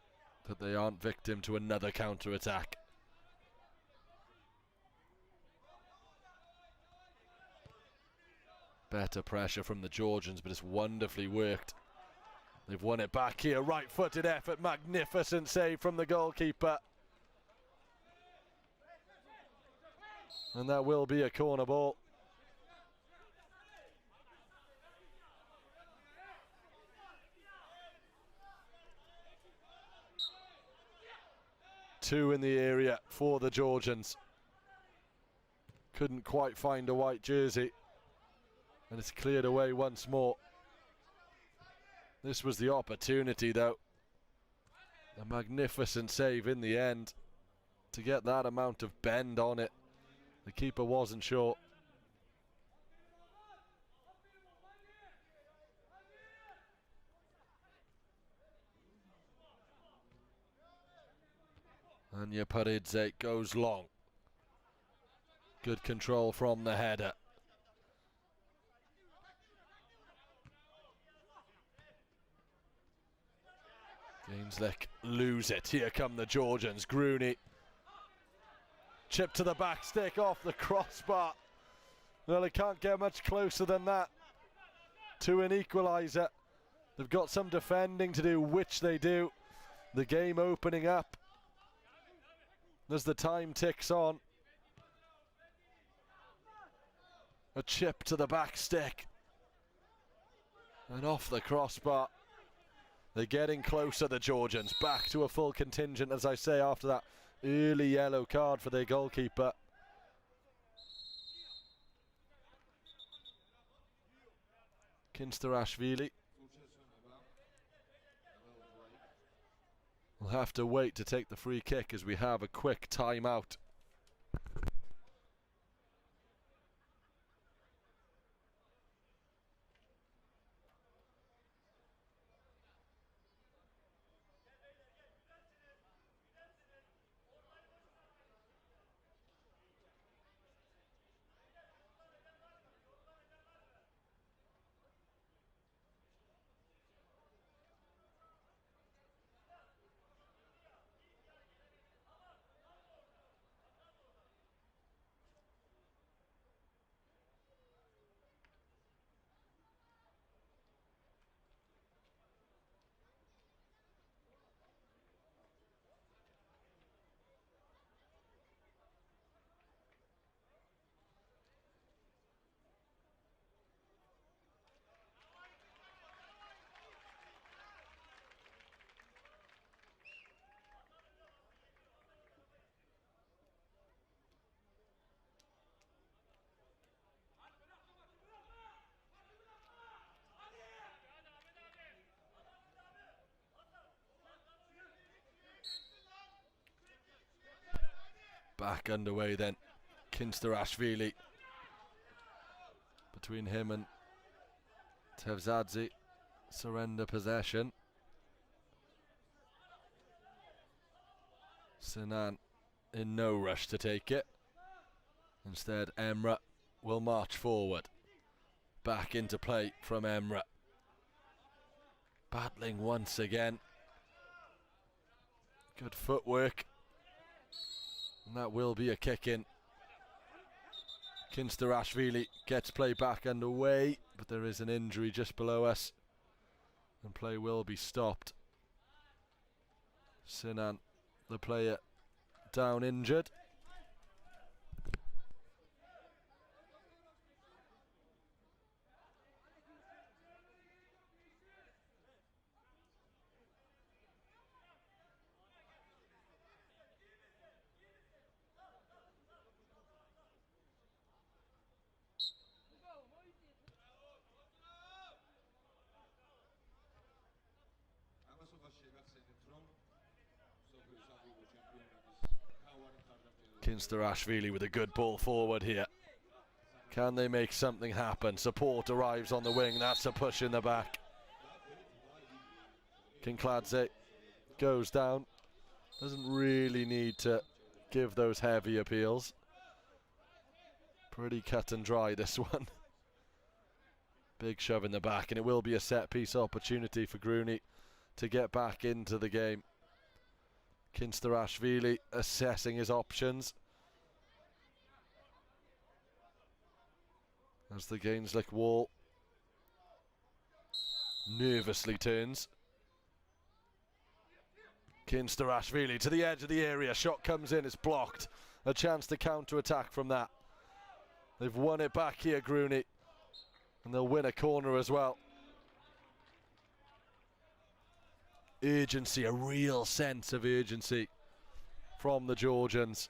that they aren't victim to another counter-attack. Better pressure from the Georgians, but it's wonderfully worked. They've won it back here. Right-footed effort, magnificent save from the goalkeeper. And that will be a corner ball. Two in the area for the Georgians. Couldn't quite find a white jersey. And it's cleared away once more. This was the opportunity though. A magnificent save in the end to get that amount of bend on it. The keeper wasn't sure. Anya Paridze goes long. Good control from the header. Gainslick lose it. Here come the Georgians. Grooney. Chip to the back stick off the crossbar. Well, it can't get much closer than that to an equaliser. They've got some defending to do, which they do. The game opening up as the time ticks on. A chip to the back stick. And off the crossbar. They're getting closer, the Georgians. Back to a full contingent, as I say, after that early yellow card for their goalkeeper. Kinsterashvili will have to wait to take the free kick as we have a quick timeout. back underway then. Kinsterashvili. Between him and Tevzadze. Surrender possession. Sinan in no rush to take it. Instead, Emre will march forward. Back into play from Emre. Battling once again. Good footwork. And that will be a kick in. Kinsterashvili gets play back underway, but there is an injury just below us. And play will be stopped. Sinan, the player, down injured. Kinsterashvili with a good ball forward here. Can they make something happen? Support arrives on the wing. That's a push in the back. Kinkladze goes down. Doesn't really need to give those heavy appeals. Pretty cut and dry, this one. Big shove in the back, and it will be a set-piece opportunity for Grooney to get back into the game. Kinsterashvili assessing his options as the Gainslick wall nervously turns. Kinsterashvili to the edge of the area. Shot comes in, it's blocked. A chance to counter-attack from that. They've won it back here, Grooney, and they'll win a corner as well. Urgency, a real sense of urgency from the Georgians.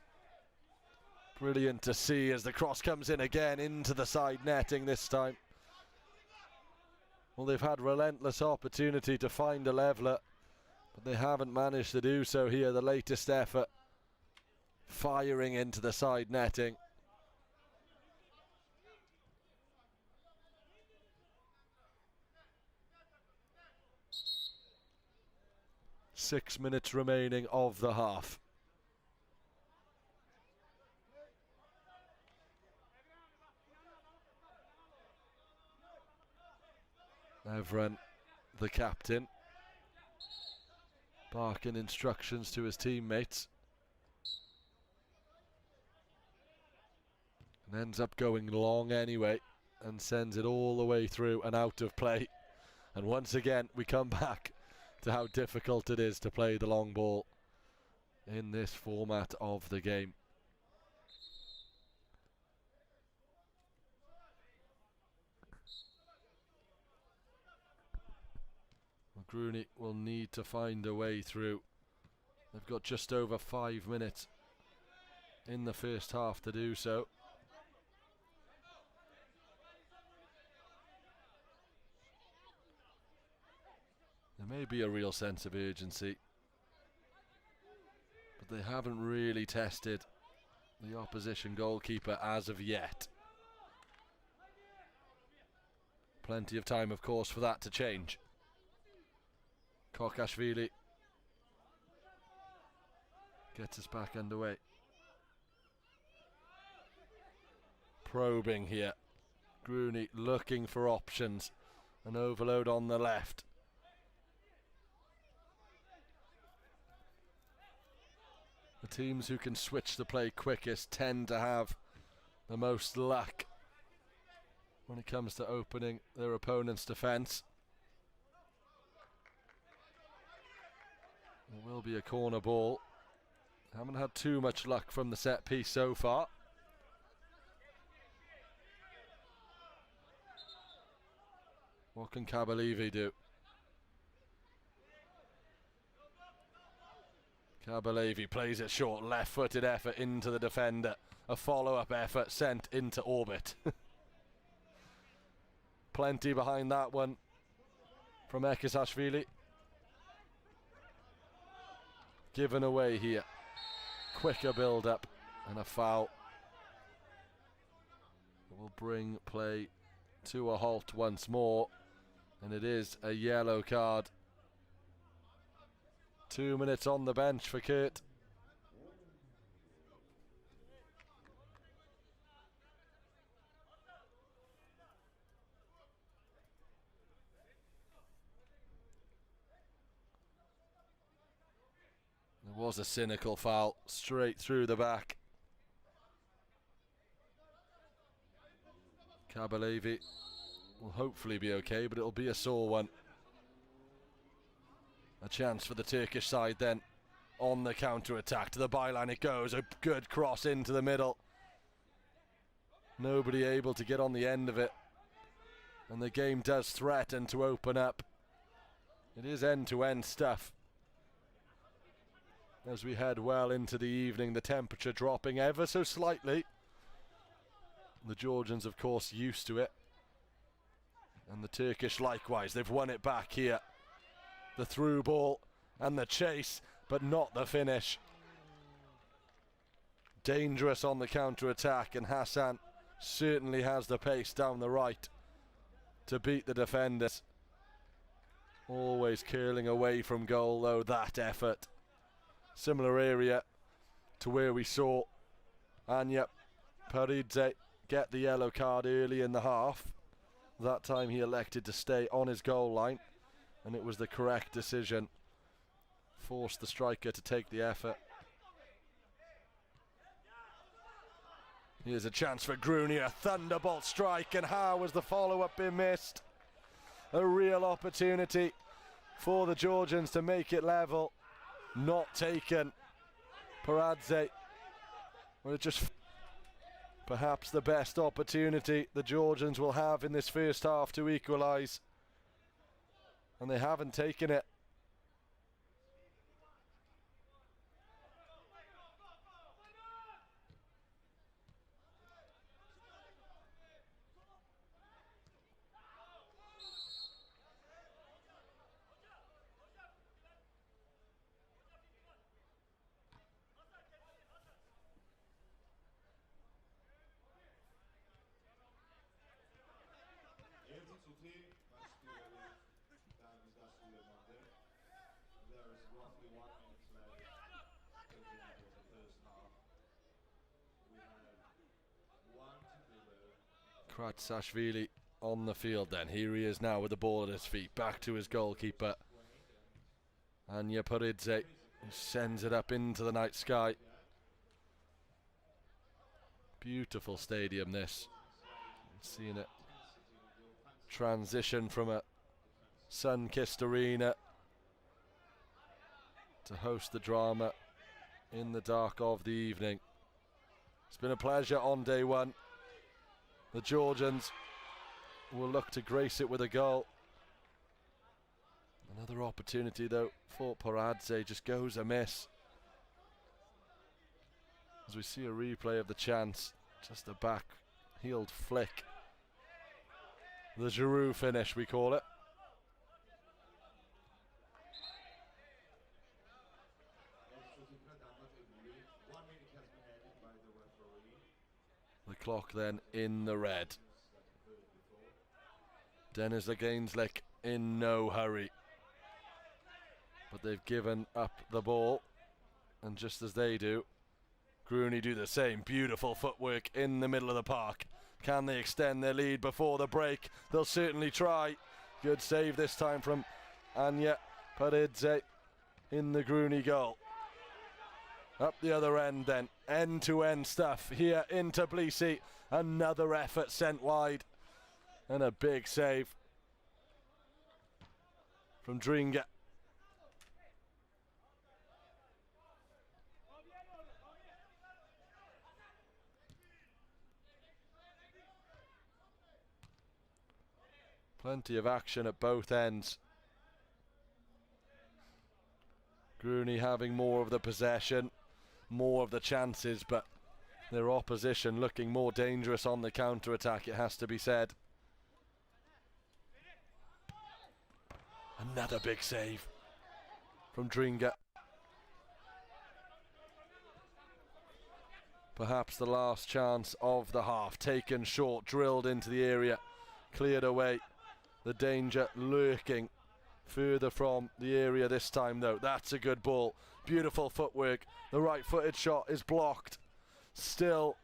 Brilliant to see as the cross comes in again into the side netting this time. Well, they've had relentless opportunity to find a leveller, but they haven't managed to do so here. The latest effort firing into the side netting. Six minutes remaining of the half. Evren, the captain, barking instructions to his teammates. And ends up going long anyway and sends it all the way through and out of play. And once again we come back to how difficult it is to play the long ball in this format of the game. Well, Grooney will need to find a way through. They've got just over 5 minutes in the first half to do so. There may be a real sense of urgency, but they haven't really tested the opposition goalkeeper as of yet. Plenty of time, of course, for that to change. Kokashvili gets us back underway. Probing here. Grooney looking for options. An overload on the left. The teams who can switch the play quickest tend to have the most luck when it comes to opening their opponent's defence. It will be a corner ball. Haven't had too much luck from the set piece so far. What can Kabalevi do? Kabalevi plays it short, left-footed effort into the defender. A follow-up effort sent into orbit. Plenty behind that one from Ekisashvili. Given away here. Quicker build-up and a foul. It will bring play to a halt once more, and it is a yellow card. 2 minutes on the bench for Kurt. There was a cynical foul straight through the back. Kabalevi will hopefully be okay, but it'll be a sore one. A chance for the Turkish side then on the counter-attack. To the byline it goes, a good cross into the middle. Nobody able to get on the end of it. And the game does threaten to open up. It is end-to-end stuff. As we head well into the evening, the temperature dropping ever so slightly. The Georgians, of course, used to it. And the Turkish likewise. They've won it back here. The through ball and the chase, but not the finish. Dangerous on the counter-attack, and Hassan certainly has the pace down the right to beat the defenders. Always curling away from goal, though, that effort. Similar area to where we saw Anya Paridze get the yellow card early in the half. That time he elected to stay on his goal line, and it was the correct decision. Forced the striker to take the effort. Here's a chance for Grooney, a thunderbolt strike, and how has the follow-up been missed? A real opportunity for the Georgians to make it level. Not taken. Paradze. Well, just perhaps the best opportunity the Georgians will have in this first half to equalise. And they haven't taken it. There is roughly 1 minute left to the end of the first half. We have 1-0. Kratsashvili on the field then. Here he is now with the ball at his feet. Back to his goalkeeper. Anya Paridze sends it up into the night sky. Beautiful stadium this. Seeing it transition from a sun-kissed arena to host the drama in the dark of the evening. It's been a pleasure on day one. The Georgians will look to grace it with a goal. Another opportunity though for Paradze just goes amiss. As we see a replay of the chance, just a back-heeled flick. The Giroud finish, we call it. The clock then in the red. Dennis Gainslick in no hurry. But they've given up the ball. And just as they do, Grooney do the same. Beautiful footwork in the middle of the park. Can they extend their lead before the break? They'll certainly try. Good save this time from Anya Paridze in the Grooney goal. Up the other end then, end-to-end stuff here in Tbilisi. Another effort sent wide. And a big save from Dringa. Plenty of action at both ends. Grooney having more of the possession, more of the chances, but their opposition looking more dangerous on the counter-attack, it has to be said. Another big save from Dringa. Perhaps the last chance of the half. Taken short, drilled into the area, cleared away. The danger lurking further from the area this time though. That's a good ball. Beautiful footwork. The right-footed shot is blocked. Still,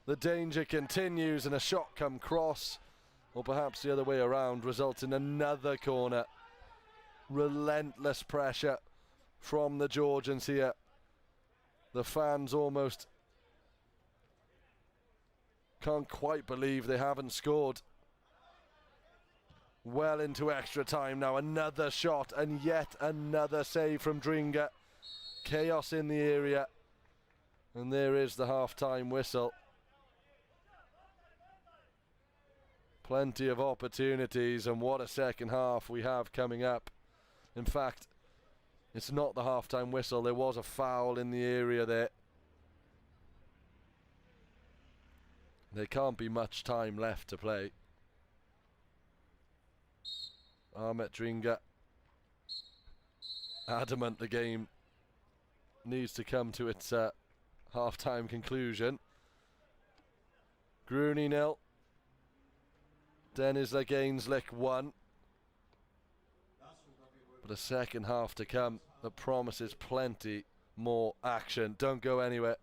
the danger continues and a shot come cross, or perhaps the other way around, results in another corner. Relentless pressure from the Georgians here. The fans almost can't quite believe they haven't scored. Well into extra time now. Another shot and yet another save from Dringa. Chaos in the area. And there is the half-time whistle. Plenty of opportunities, and what a second half we have coming up. In fact, it's not the half-time whistle. There was a foul in the area there. There can't be much time left to play. Ahmet Dringa adamant the game needs to come to its half-time conclusion. Grooney 0. Dennis Gainslick 1. But a second half to come that promises plenty more action. Don't go anywhere.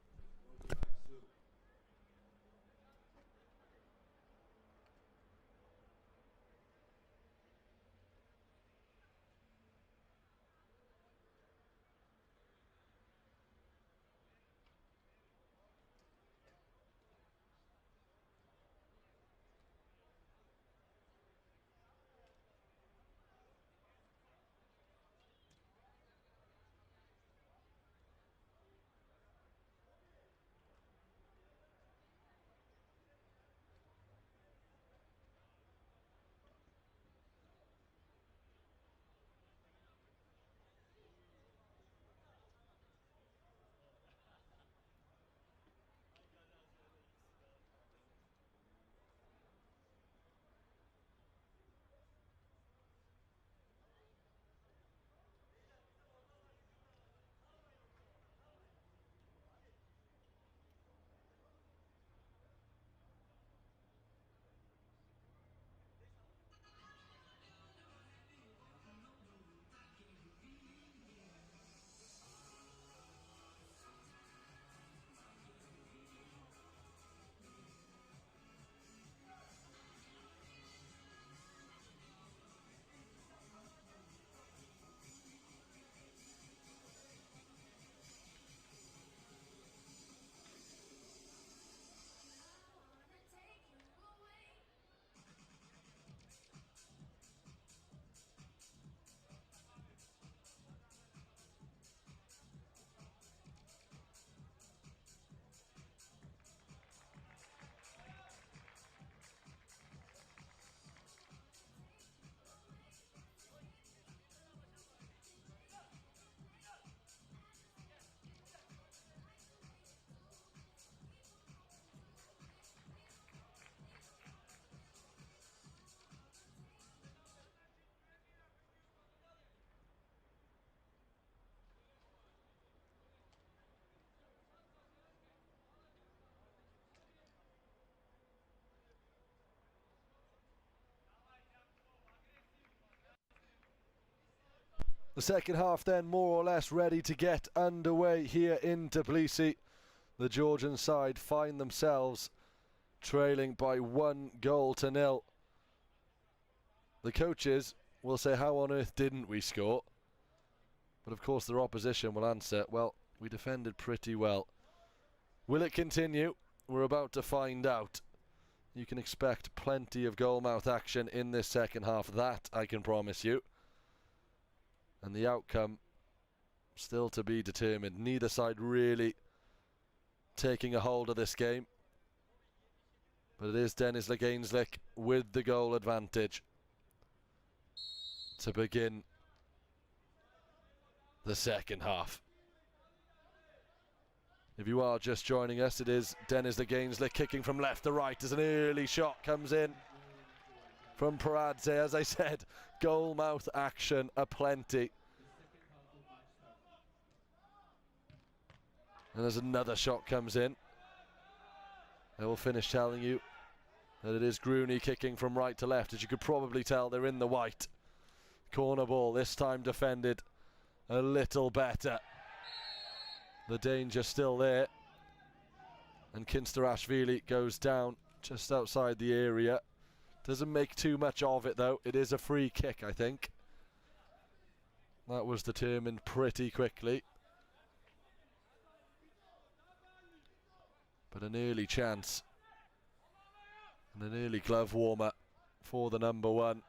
The second half then more or less ready to get underway here in Tbilisi. The Georgian side find themselves trailing by 1-0. The coaches will say, how on earth didn't we score? But of course their opposition will answer, well, we defended pretty well. Will it continue? We're about to find out. You can expect plenty of goalmouth action in this second half, that I can promise you. And the outcome still to be determined. Neither side really taking a hold of this game. But it is Dennis Gainslick with the goal advantage to begin the second half. If you are just joining us, it is Dennis Gainslick kicking from left to right as an early shot comes in from Paradze. As I said, goalmouth action aplenty. And as another shot comes in, I will finish telling you that it is Grooney kicking from right to left. As you could probably tell, they're in the white. Corner ball, this time defended a little better. The danger still there. And Kinsterashvili goes down just outside the area. Doesn't make too much of it though. It is a free kick, I think. That was determined pretty quickly. But an early chance. And an early glove warmer for the number 1.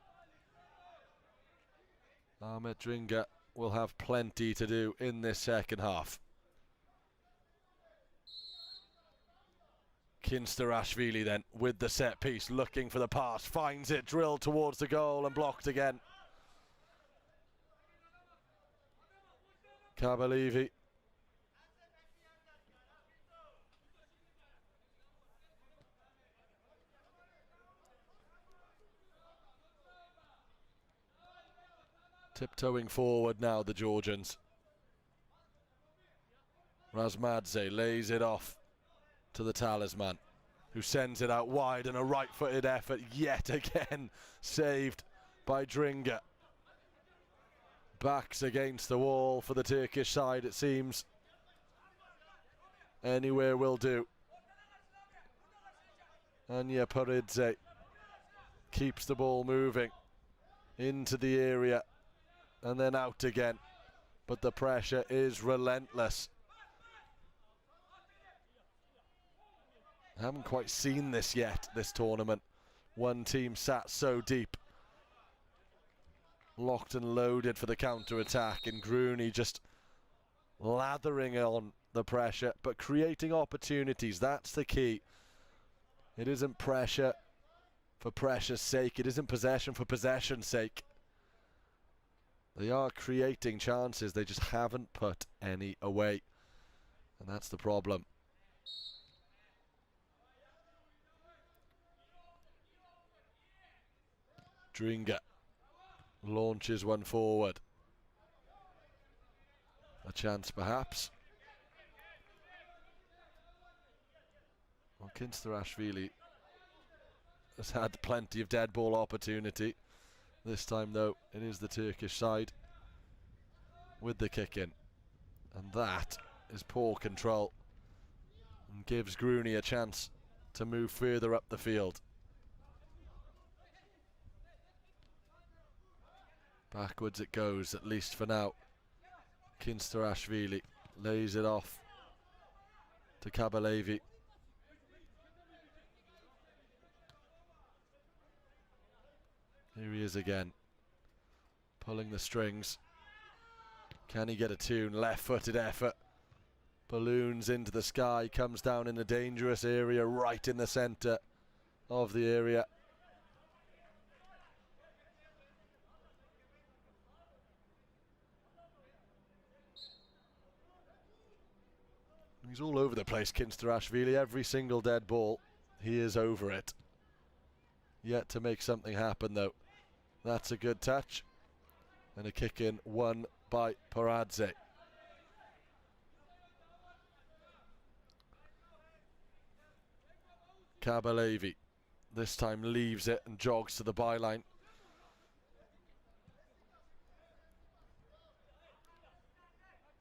Ahmet Dringa will have plenty to do in this second half. Kinsterashvili then with the set piece, looking for the pass, finds it, drilled towards the goal and blocked again. Kabalevi. Tiptoeing forward now, the Georgians. Razmadze lays it off to the talisman, who sends it out wide, and a right-footed effort yet again saved by Dringa. Backs against the wall for the Turkish side, it seems. Anywhere will do. Anya Paridze keeps the ball moving into the area and then out again, but the pressure is relentless. I haven't quite seen this yet, this tournament. One team sat so deep, locked and loaded for the counter-attack, and Grooney just lathering on the pressure, but creating opportunities. That's the key. It isn't pressure for pressure's sake. It isn't possession for possession's sake. They are creating chances, they just haven't put any away. And that's the problem. Dringa launches one forward. A chance perhaps. Well, Kinsterashvili has had plenty of dead ball opportunity. This time though, it is the Turkish side with the kick in. And that is poor control and gives Grooney a chance to move further up the field. Backwards it goes, at least for now. Kinsterashvili lays it off to Kabalevi. Here he is again, pulling the strings. Can he get a tune? Left-footed effort. Balloons into the sky, comes down in a dangerous area, right in the centre of the area. He's all over the place, Kinsterashvili. Every single dead ball, he is over it. Yet to make something happen though. That's a good touch. And a kick in won by Paradze. Kabalevi this time leaves it and jogs to the byline.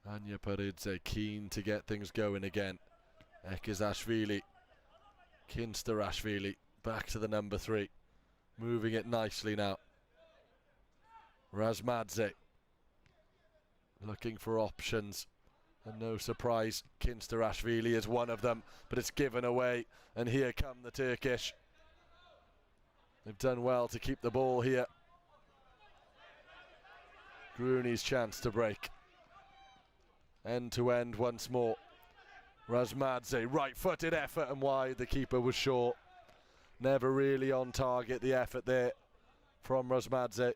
Anya Paridze keen to get things going again. Ekizashvili, Kinsterashvili back to the number 3. Moving it nicely now. Razmadze looking for options, and no surprise, Kinsterashvili is one of them, but it's given away, and here come the Turkish. They've done well to keep the ball here. Grooney's chance to break. End to end once more. Razmadze, right-footed effort and wide. The keeper was short. Never really on target, the effort there from Razmadze.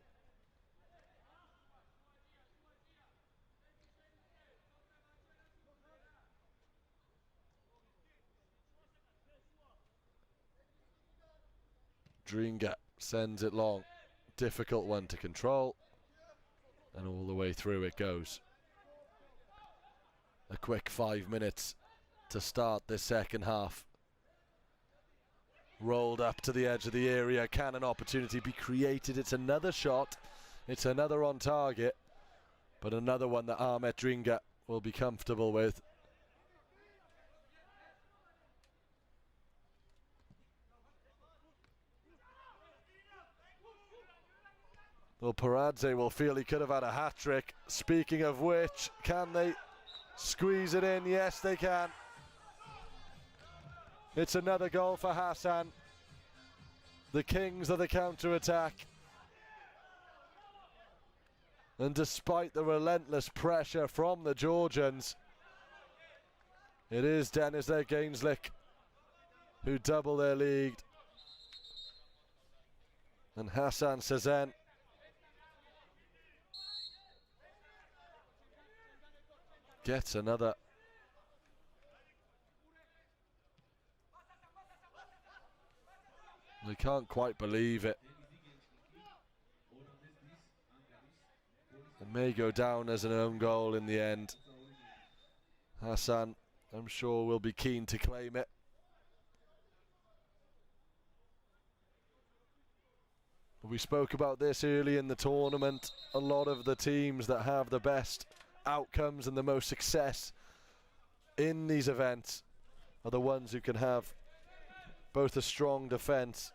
Dringa sends it long. Difficult one to control. And all the way through it goes. A quick 5 minutes to start this second half. rolled up to the edge of the area. Can an opportunity be created? It's another shot. It's another on target, but another one that Ahmet Dringa will be comfortable with. Well, Paradze will feel he could have had a hat-trick. Speaking of which, can they squeeze it in? Yes, they can. It's another goal for Hassan. The kings of the counter-attack. And despite the relentless pressure from the Georgians, it is Denizler Gainslick who double their lead. And Hassan Sezen gets another. They can't quite believe it. It may go down as an own goal in the end. Hassan, I'm sure, will be keen to claim it. We spoke about this early in the tournament. A lot of the teams that have the best outcomes and the most success in these events are the ones who can have both a strong defence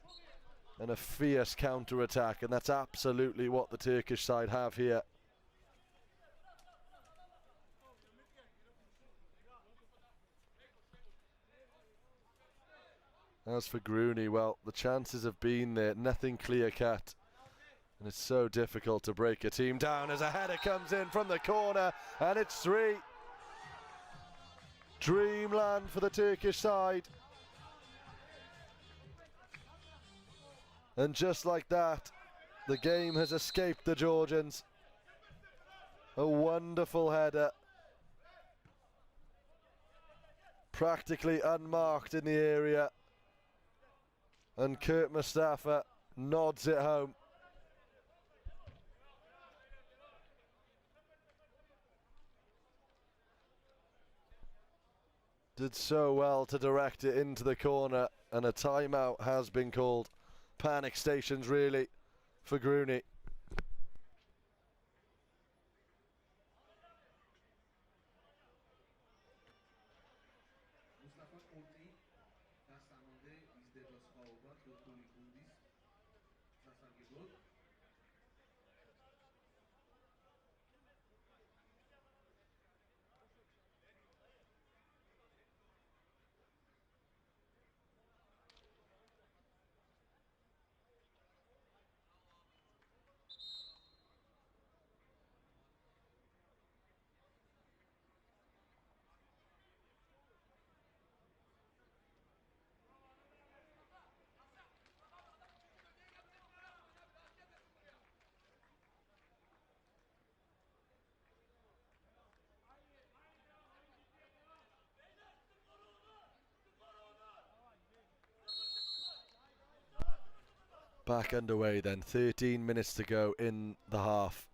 and a fierce counter-attack, and that's absolutely what the Turkish side have here. As for Gruni, well, the chances have been there, nothing clear-cut. And it's so difficult to break a team down as a header comes in from the corner, and it's 3. Dreamland for the Turkish side. And just like that, the game has escaped the Georgians. A wonderful header. Practically unmarked in the area. And Kurt Mustafa nods it home. Did so well to direct it into the corner, and a timeout has been called. Panic stations really for Gruni. Back underway then, 13 minutes to go in the half.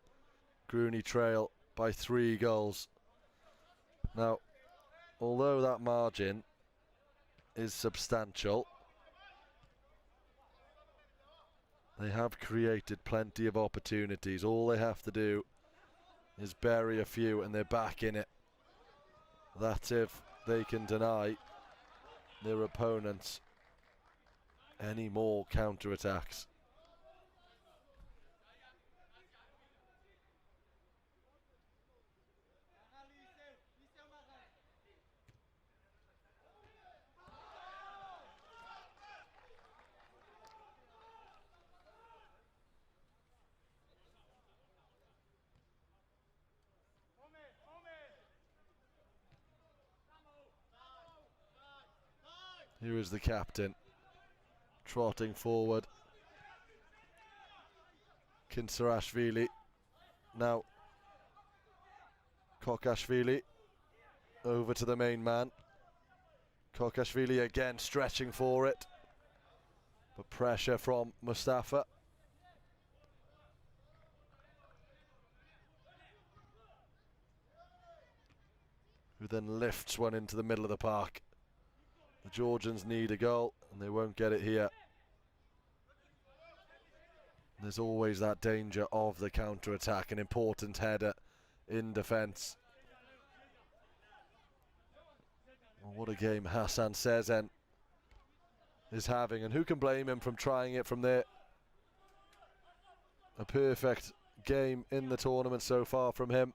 Gruni trail by 3 goals. Now, although that margin is substantial, they have created plenty of opportunities. All they have to do is bury a few and they're back in it. That's if they can deny their opponents any more counter-attacks. Here is the captain, trotting forward. Kinsarashvili. Now, Kokashvili over to the main man. Kokashvili again stretching for it. But pressure from Mustafa. Who then lifts one into the middle of the park. The Georgians need a goal, and they won't get it here. There's always that danger of the counter-attack, an important header in defence. Well, what a game Hassan Sezen is having, and who can blame him from trying it from there? A perfect game in the tournament so far from him.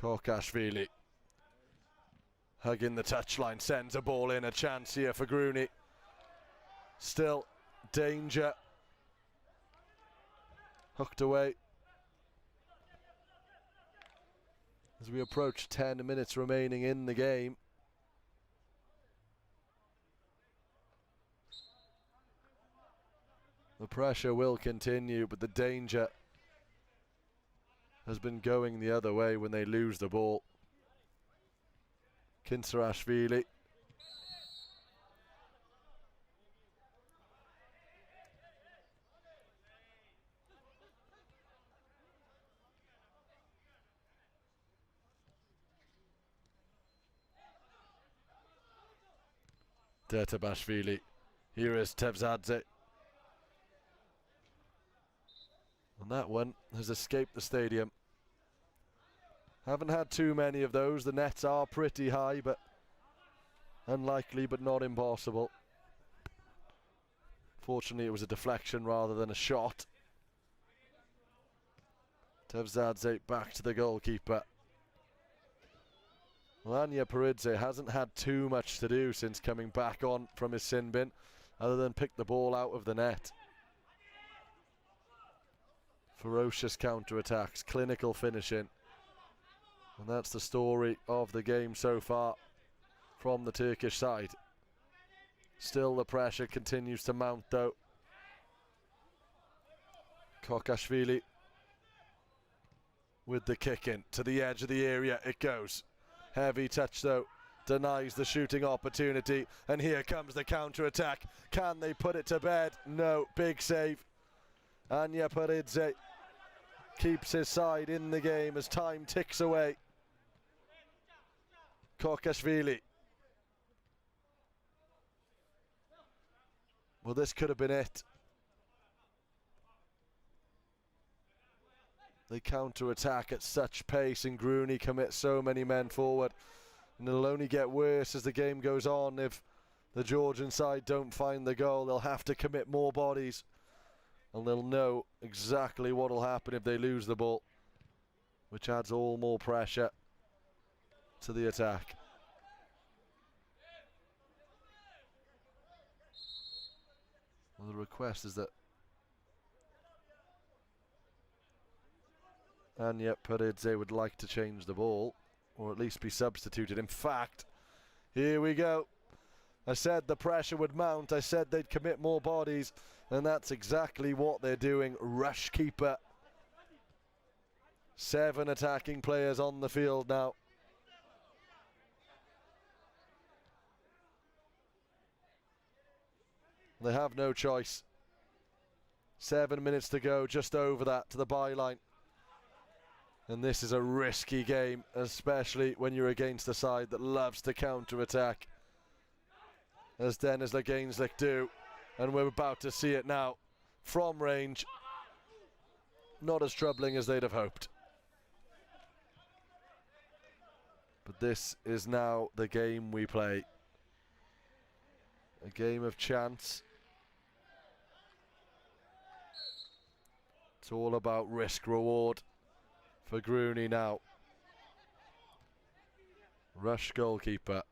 Kokashvili hugging the touchline, sends a ball in, a chance here for Grooney. Still danger. Hooked away. As we approach 10 minutes remaining in the game. The pressure will continue, but the danger has been going the other way when they lose the ball. Kinsarashvili. Dertabashvili. Here is Tevzadze. And that one has escaped the stadium. Haven't had too many of those. The nets are pretty high, but unlikely but not impossible. Fortunately, it was a deflection rather than a shot. Tevzadze back to the goalkeeper. Anya Paridze hasn't had too much to do since coming back on from his sin bin, other than pick the ball out of the net. Ferocious counter-attacks, clinical finishing. And that's the story of the game so far from the Turkish side. Still the pressure continues to mount though. Kokashvili with the kick in to the edge of the area it goes. Heavy touch though, denies the shooting opportunity, and here comes the counter-attack. Can they put it to bed? No, big save. Anya Paridze keeps his side in the game as time ticks away. Kokashvili. Well, this could have been it. They counter-attack at such pace, and Grooney commit so many men forward. And it'll only get worse as the game goes on. If the Georgian side don't find the goal, they'll have to commit more bodies. And they'll know exactly what will happen if they lose the ball, which adds all more pressure to the attack. Well, the request is that Anya Paridze would like to change the ball, or at least be substituted. In fact, here we go. I said the pressure would mount, I said they'd commit more bodies, and that's exactly what they're doing. Rush keeper. 7 attacking players on the field now. They have no choice. 7 minutes to go, just over that to the byline. And this is a risky game, especially when you're against a side that loves to counter-attack, as Dennis Lagainslick do. And we're about to see it now from range. Not as troubling as they'd have hoped. But this is now the game we play. A game of chance. It's all about risk-reward for Grooney now. Rush goalkeeper.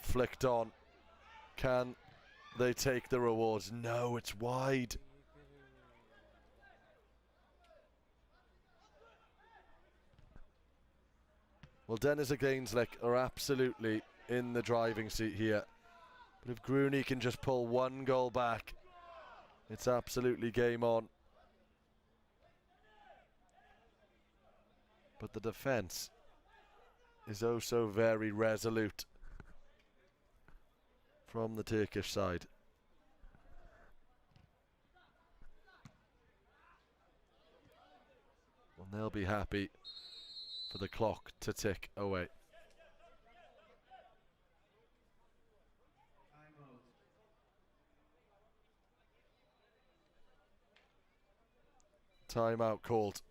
Flicked on. Can they take the rewards? No, it's wide. Well, Dennis Lagainslick are absolutely in the driving seat here. But if Grooney can just pull one goal back, it's absolutely game on. But the defence is oh so very resolute from the Turkish side. And they'll be happy for the clock to tick away. Timeout called.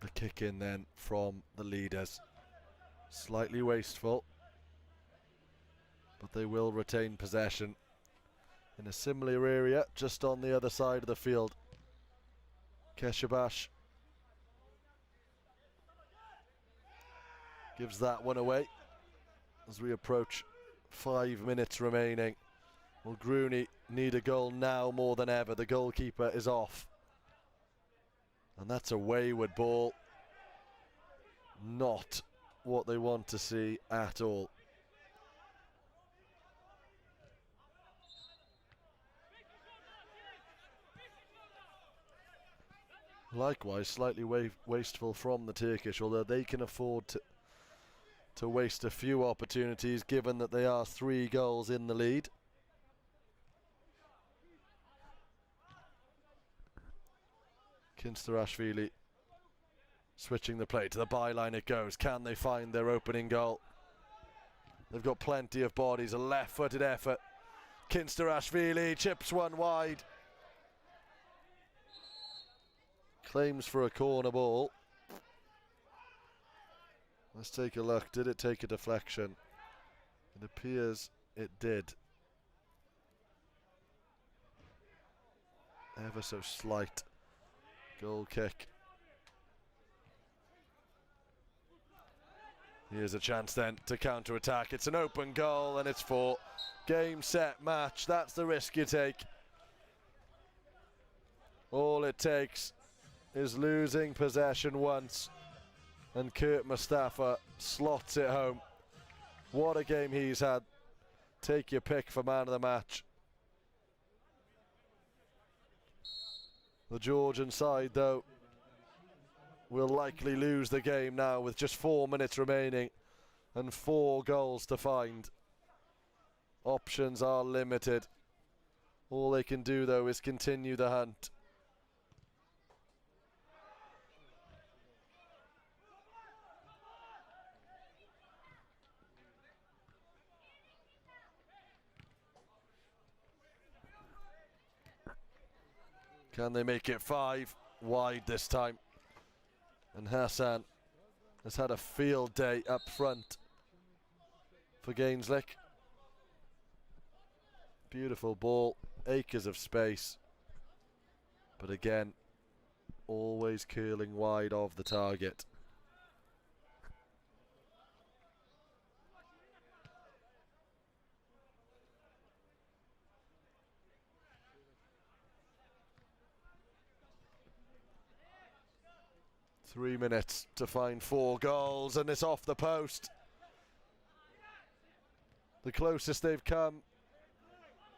The kick in then from the leaders. Slightly wasteful, but they will retain possession in a similar area just on the other side of the field. Keshabash gives that one away as we approach 5 minutes remaining. Well, Grooney need a goal now more than ever. The goalkeeper is off. And that's a wayward ball. Not what they want to see at all. Likewise, slightly wasteful from the Turkish, although they can afford to waste a few opportunities given that they are 3 goals in the lead. Kinsterashvili switching the play to the byline it goes. Can they find their opening goal? They've got plenty of bodies, a left-footed effort. Kinsterashvili chips one wide. Claims for a corner ball. Let's take a look. Did it take a deflection? It appears it did. Ever so slight goal kick. Here's a chance then to counter-attack. It's an open goal and it's 4. Game, set, match. That's the risk you take. All it takes is losing possession once and Kurt Mustafa slots it home. What a game he's had. Take your pick for man of the match. The Georgian side, though, will likely lose the game now with just 4 minutes remaining and 4 goals to find. Options are limited. All they can do, though, is continue the hunt. Can they make it 5? Wide this time. And Hassan has had a field day up front for Gainslick. Beautiful ball, acres of space. But again, always curling wide of the target. Three minutes to find 4 goals, and it's off the post. The closest they've come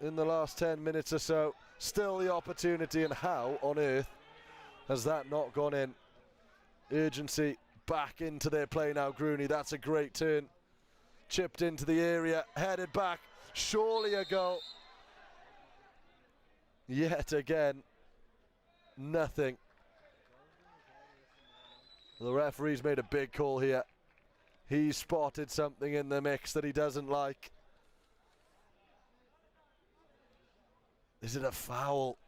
in the last 10 minutes or so. Still the opportunity, and how on earth has that not gone in? Urgency back into their play now, Grooney. That's a great turn. Chipped into the area, headed back. Surely a goal. yet again, nothing. The referee's made a big call here. He's spotted something in the mix that he doesn't like. Is it a foul?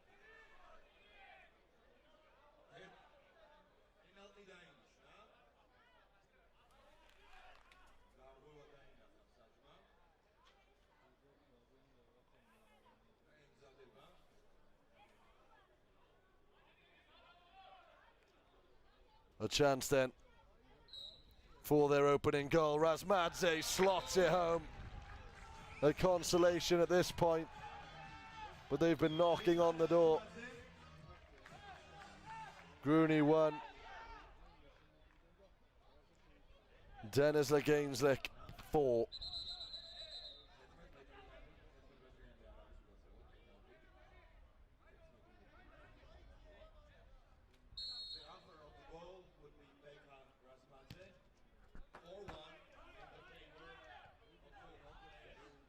A chance then for their opening goal. Razmadze slots it home. A consolation at this point, but they've been knocking on the door. Grooney 1. Dennis Gainslick 4.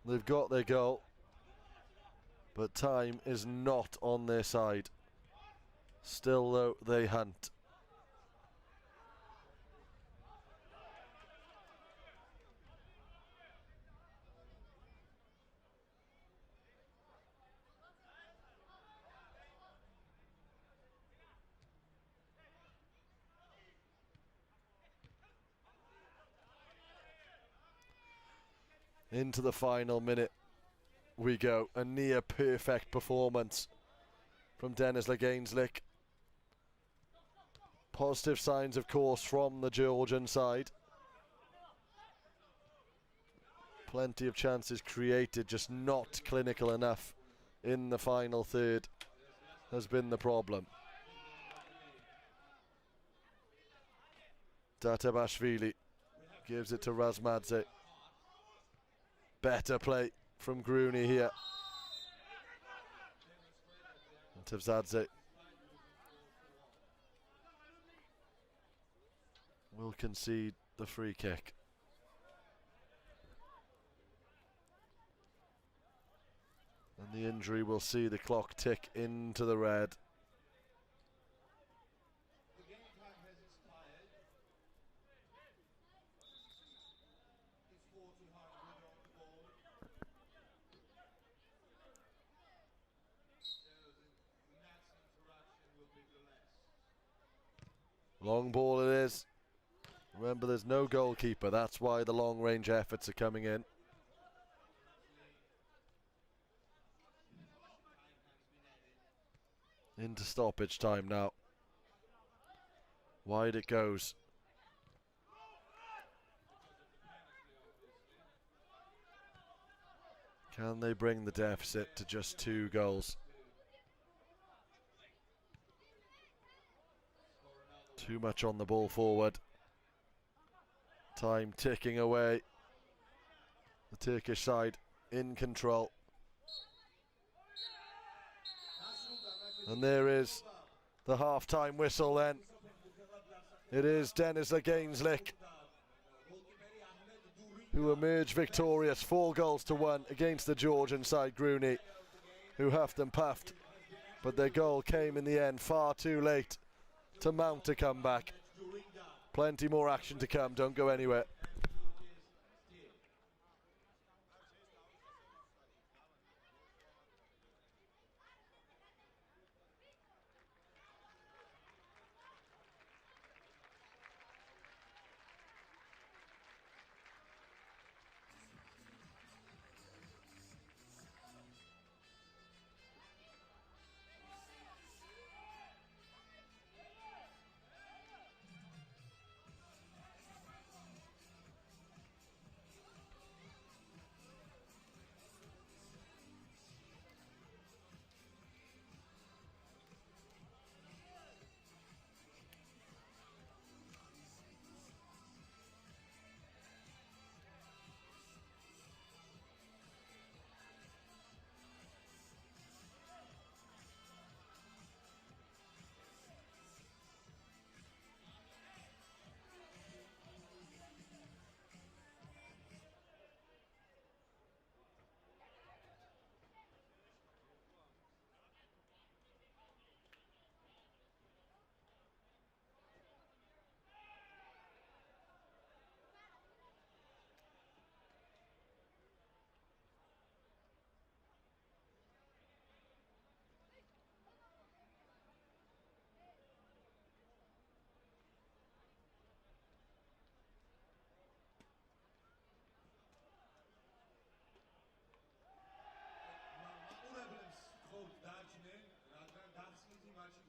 They've got their goal, but time is not on their side. Still though, they hunt. Into the final minute we go. A near perfect performance from Dennis Gainslick. Positive signs, of course, from the Georgian side. Plenty of chances created, just not clinical enough in the final third has been the problem. Databashvili gives it to Razmadze. Better play from Grooney here. And Tevzadze will concede the free kick. And the injury will see the clock tick into the red. Long ball it is. Remember, there's no goalkeeper. That's why the long range efforts are coming in. Into stoppage time now. Wide it goes. Can they bring the deficit to just 2 goals? Too much on the ball forward. Time ticking away. The Turkish side in control. And there is the half-time whistle then. It is Dennis Gainslick who emerged victorious, 4-1 against the Georgian side, Grooney, who huffed and puffed. But their goal came in the end far too late to mount a comeback. Plenty more action to come, don't go anywhere.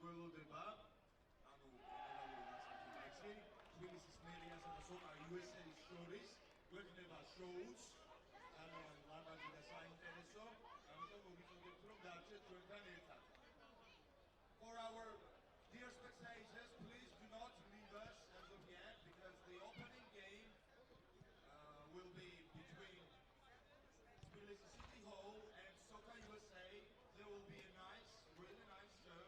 გველოდება, ანუ ექსი, თბილისის მერიას და სოკა USA-ის შორის გვექნება შოუს, ანუ ლამაზი და საინტერესო, ამიტომ მოგიწოდებთ რომ დარჩეთ ჩვენთან ერთად. For our dear spectators, please do not leave us as of yet because the opening game will be between Tbilisi City Hall and Soccer USA. There will be a nice, really nice show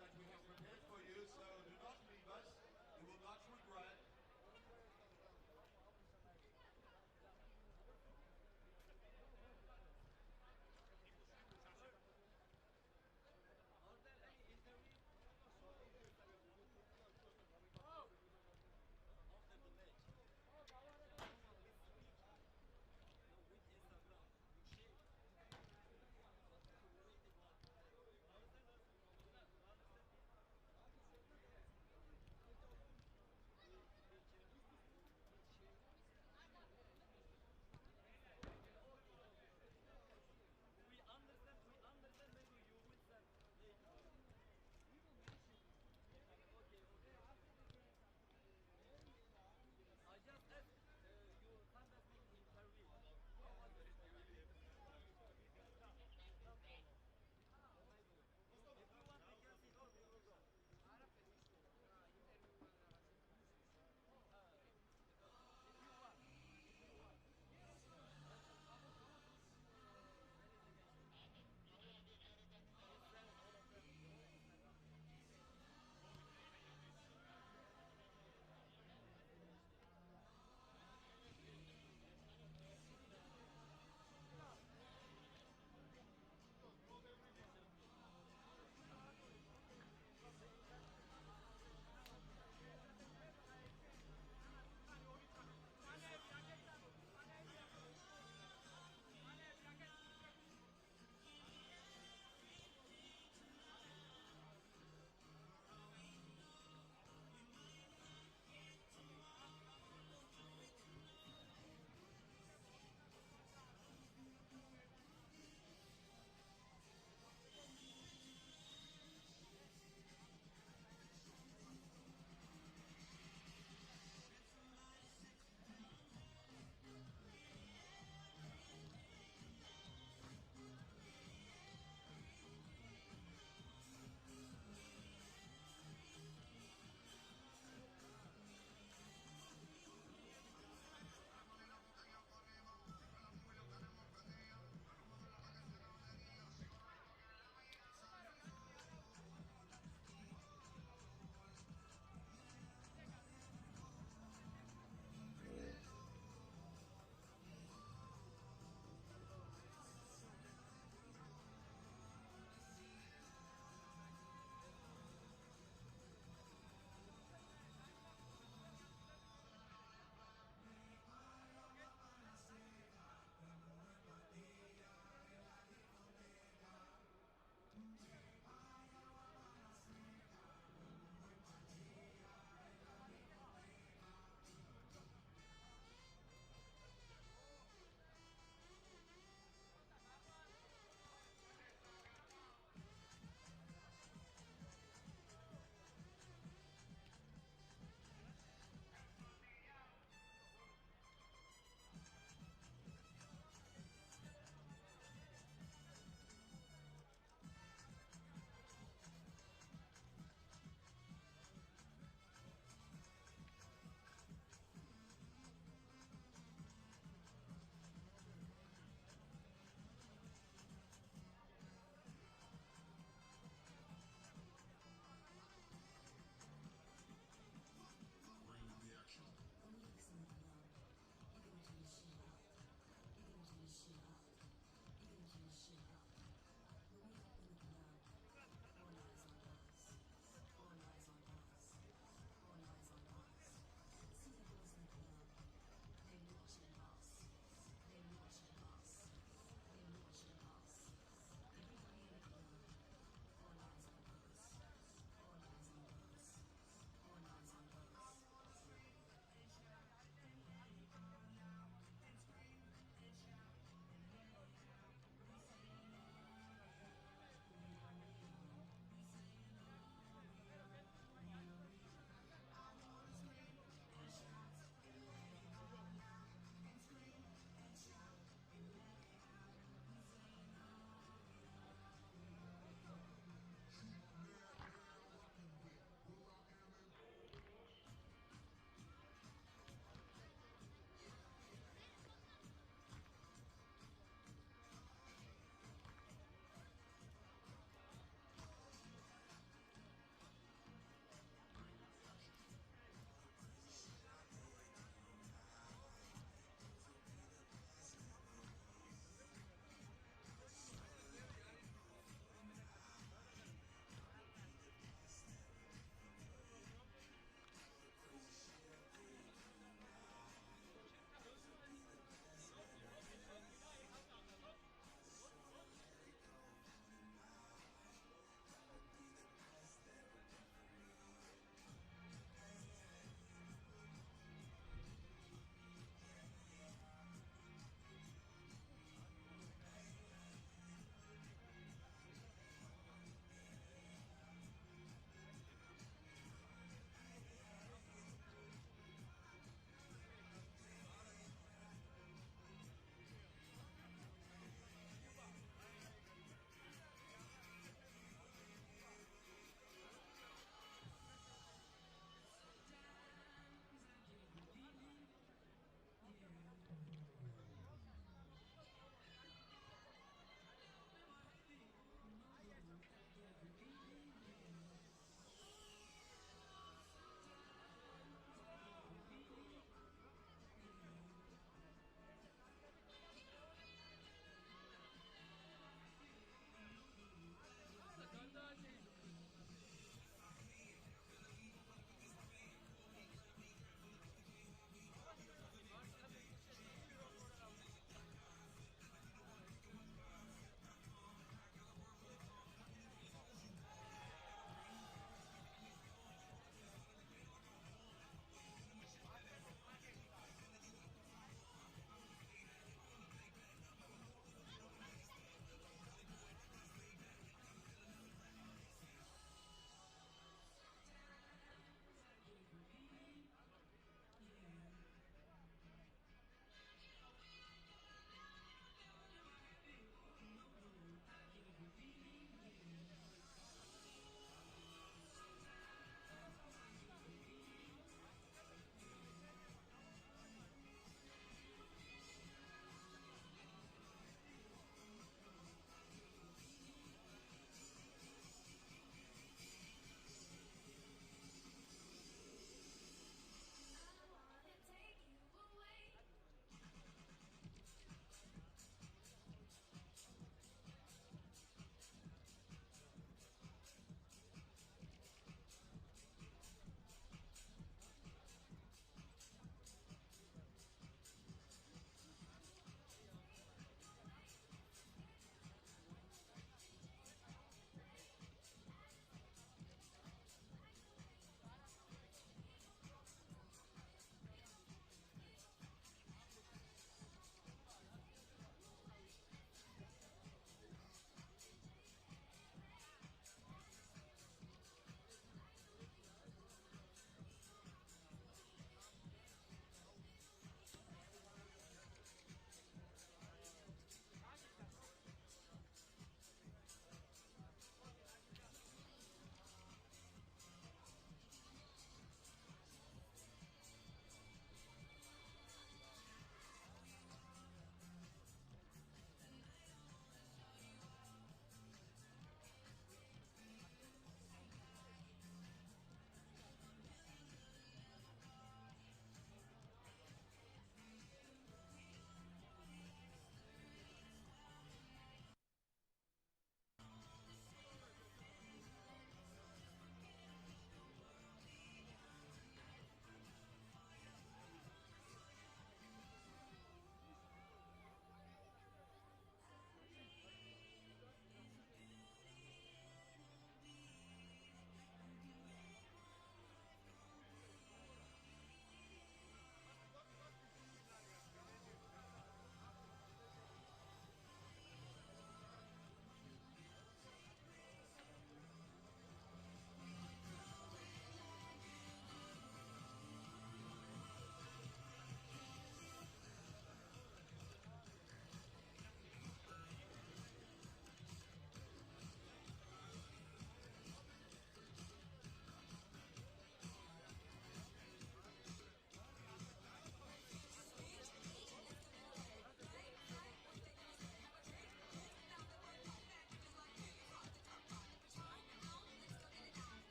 that we have prepared for you, so do not leave us. You will not regret.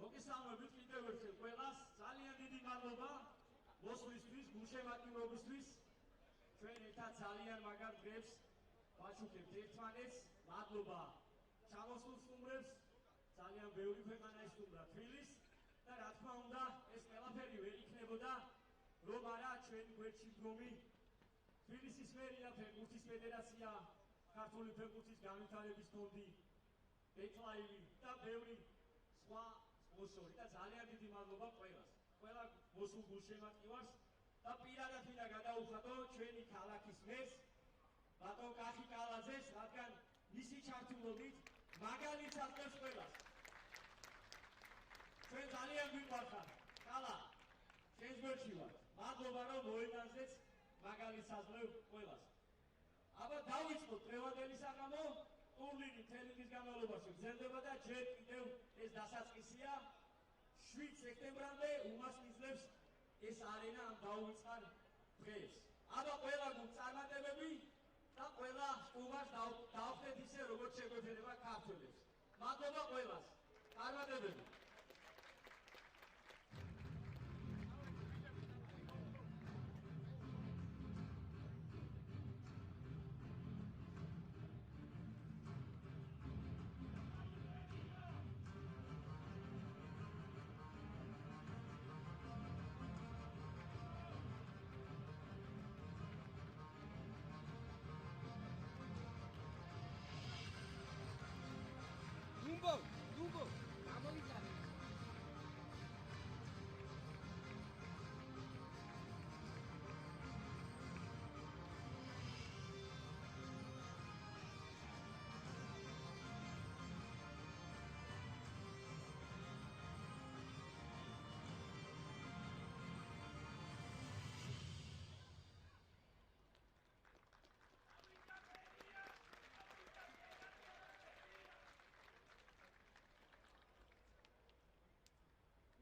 მოგესალმებით კიდევ ერთხელ ყველას, ძალიან დიდი მადლობა მოსვლისთვის, გულშემატკივრობისთვის. ჩვენ ერთად ძალიან მაგარ დღეს ვაჩუქებთ ერთმანეთს. მადლობა ჩამოსულ სტუმრებს, ძალიან ბევრი ქვეყანა ესტუმრა თბილისს და რა თქმა უნდა, ეს ყველაფერი ვერ იქნებოდა, რომ არა ჩვენი გვერდში მდგომი თბილისის მერია, ფეხბურთის ფედერაცია, ქართული ფეხბურთის განვითარების ფონდი, ბეკლაივი და ბევრი სხვა სპონსორი და ძალიან დიდი მადლობა ყველას. ყველა მოსულ გულშემატკივარს და პირადად მინდა გადაუხადო ჩვენი ქალაქის მერს ბატონ კახი კალაძეს, რადგან მისი ჩართულობით მაგალითს აღწევს ყველას. ჩვენ ძალიან გვიყვარხარ, კალა, შენს გვერდში ვართ. მადლობა რომ მოედანზეც მაგალითს აძლევ ყველას. აბა დავიწყოთ დღევანდელი საღამო. ტურნირი მთელი დღის განმავლობაში გრძელდება და ჯერ კიდევ ეს დასაწყისია. 7 სექტემბრამდე უმასპინძლებს ეს არენა ამ დაუვიწყარ დღეს. აბა ყველა გუნდს წარმატებები და ყველა სტუმარს დავხდეთ ისე როგორც შეგვეფერება ქართველებს. მადლობა ყველას. წარმატებები.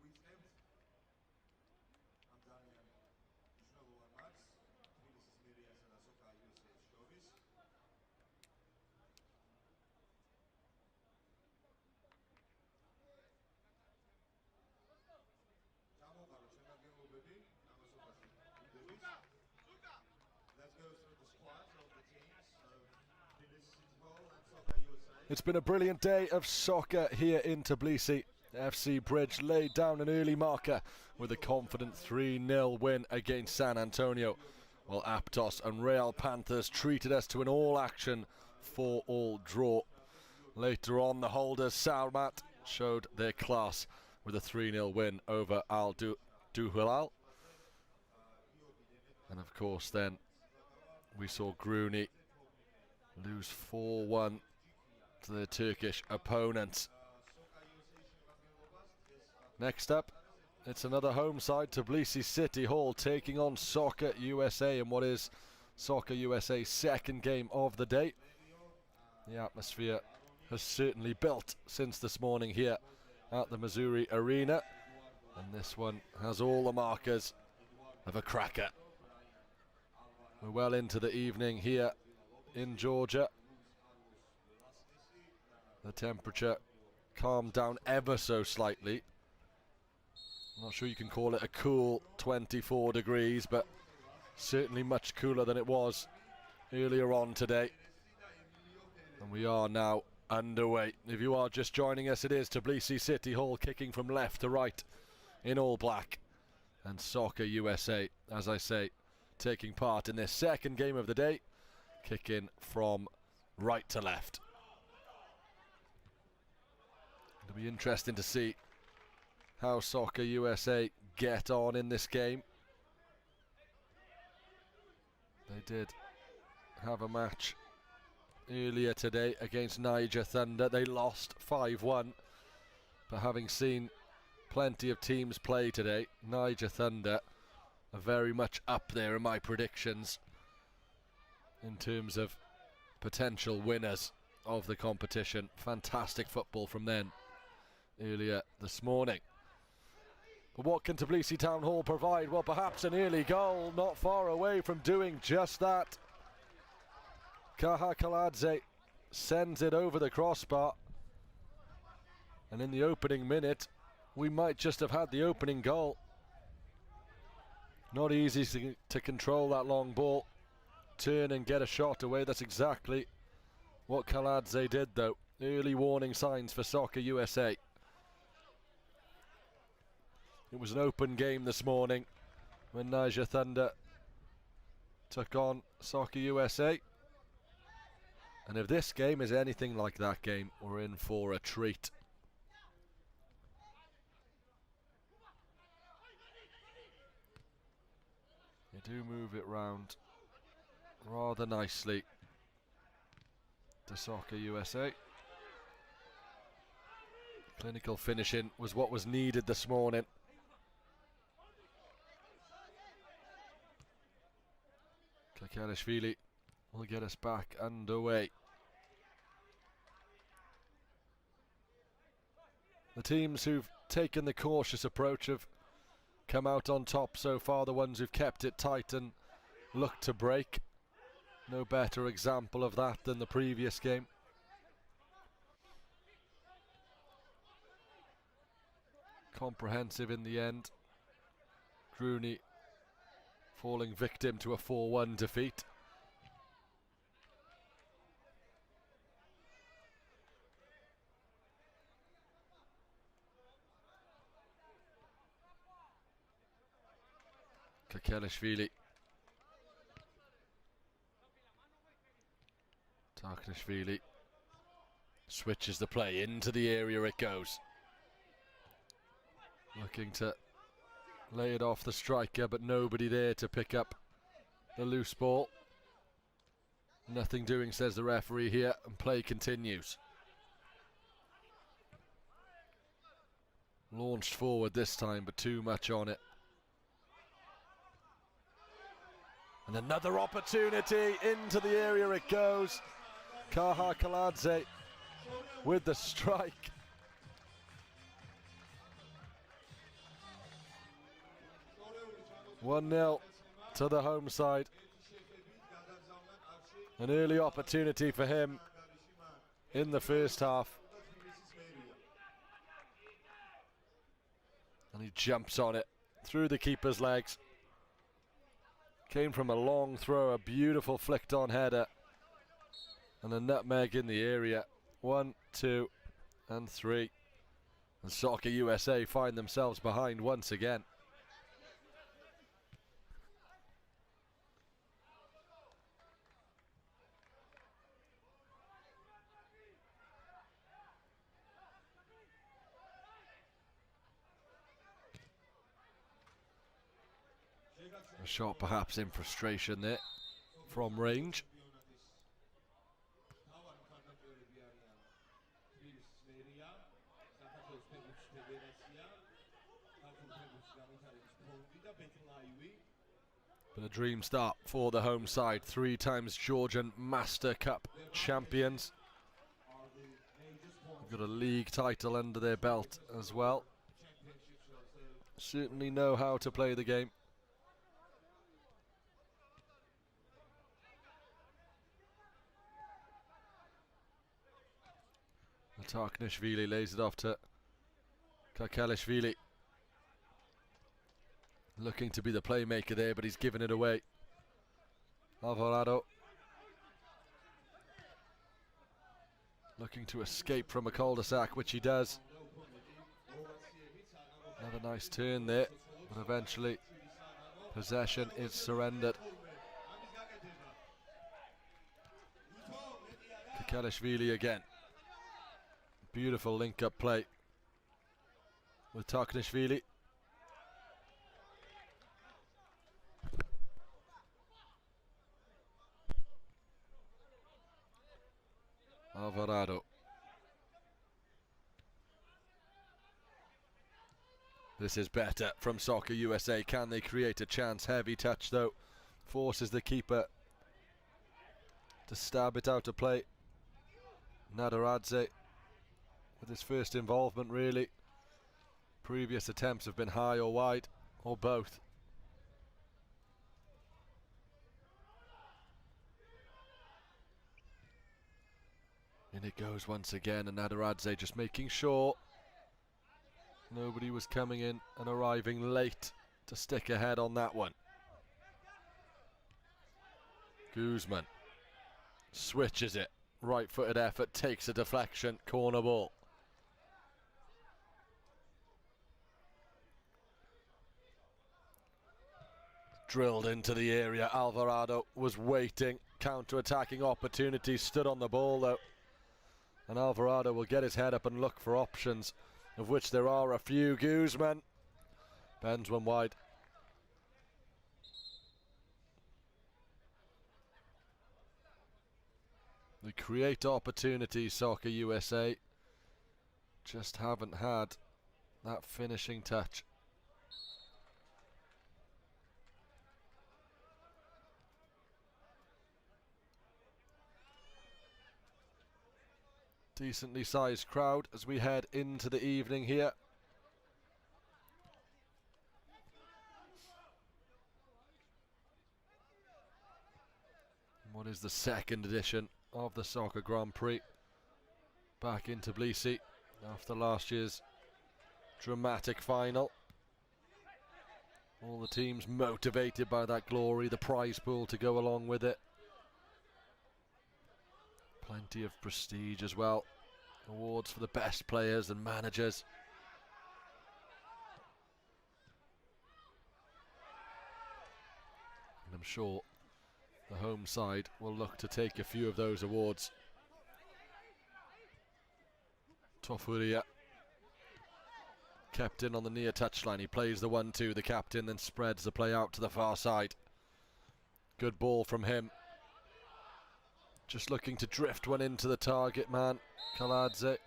Weekend. I'm Daniel. Მნიშვნელოვან მატჩს თბილისის მერიასა და სოკა USA-ს შორის. ჩამოყარო შემადგენლობები ამასობაში. Let's go through the squads of the teams of Tbilisi City Hall and Soccer USA. It's been a brilliant day of soccer here in Tbilisi. FC Bridge laid down an early marker with a confident 3-0 win against San Antonio, while Aptos and Real Panthers treated us to an all-action 4-all draw. Later on, the holders Salmat showed their class with a 3-0 win over Al Duhalal. And of course then we saw Gruni lose 4-1 to their Turkish opponents. Next up, it's another home side, Tbilisi City Hall taking on Soccer USA in what is Soccer USA's second game of the day. The atmosphere has certainly built since this morning here at the Missouri Arena, and this one has all the markers of a cracker. We're well into the evening here in Georgia. The temperature calmed down ever so slightly. I'm not sure you can call it a cool 24 degrees, but certainly much cooler than it was earlier on today. And we are now underway. If you are just joining us, it is Tbilisi City Hall kicking from left to right in all black. And Soccer USA, as I say, taking part in this second game of the day, kicking from right to left. It'll be interesting to see how Soccer USA get on in this game. They did have a match earlier today against Niger Thunder. They lost 5-1, but having seen plenty of teams play today, Niger Thunder are very much up there in my predictions in terms of potential winners of the competition. Fantastic football from them earlier this morning. But what can Tbilisi Town Hall provide? Well, perhaps an early goal, not far away from doing just that. Kaha Kaladze sends it over the crossbar. And in the opening minute, we might just have had the opening goal. Not easy to control that long ball. Turn and get a shot away. That's exactly what Kaladze did, though. Early warning signs for Soccer USA. It was an open game this morning when Niger Thunder took on Soccer USA. And if this game is anything like that game, we're in for a treat. They do move it round rather nicely to Soccer USA. Clinical finishing was what was needed this morning. Kakarishvili will get us back underway. The teams who've taken the cautious approach have come out on top so far, the ones who've kept it tight and looked to break. No better example of that than the previous game. Comprehensive in the end. Rooney falling victim to a 4-1 defeat. Kakelishvili. Tarkanishvili switches the play, into the area it goes. Looking to lay it off the striker, but nobody there to pick up the loose ball. Nothing doing, says the referee here, and play continues. Launched forward this time, but too much on it. And another opportunity, into the area it goes. Kaha Kaladze with the strike. "1-0 to the home side. An early opportunity for him in the first half. And he jumps on it through the keeper's legs. Came from a long throw, a beautiful flicked on header. And a nutmeg in the area. 1, 2, and 3. And Soccer USA find themselves behind once again. A shot perhaps in frustration there from range. But a dream start for the home side. 3 times Georgian Master Cup champions. Got a league title under their belt as well. Certainly know how to play the game. Tarkanishvili lays it off to Kakalishvili. Looking to be the playmaker there, but he's given it away. Alvarado looking to escape from a cul-de-sac, which he does. Another nice turn there, but eventually possession is surrendered. Kakalishvili again. Beautiful link-up play with Tarkanishvili. Alvarado. This is better from Soccer USA. Can they create a chance? Heavy touch though. Forces the keeper to stab it out of play. Nadaradze with his first involvement really. Previous attempts have been high or wide, or both. In it goes once again, and Nadaradze just making sure nobody was coming in and arriving late to stick ahead on that one. Guzman switches it. Right-footed effort, takes a deflection, corner ball. Drilled into the area. Alvarado was waiting. Counter-attacking opportunity, stood on the ball though. And Alvarado will get his head up and look for options, of which there are a few. Guzman bends one wide. They create opportunities, Soccer USA. Just haven't had that finishing touch. Decently sized crowd as we head into the evening here. What is the second edition of the Soccer Grand Prix? Back in Tbilisi after last year's dramatic final. All the teams motivated by that glory, the prize pool to go along with it. Plenty of prestige as well. Awards for the best players and managers. And I'm sure the home side will look to take a few of those awards. Tofuria kept in on the near touchline. He plays the 1-2, the captain, then spreads the play out to the far side. Good ball from him. Just looking to drift one into the target man, Kaladze.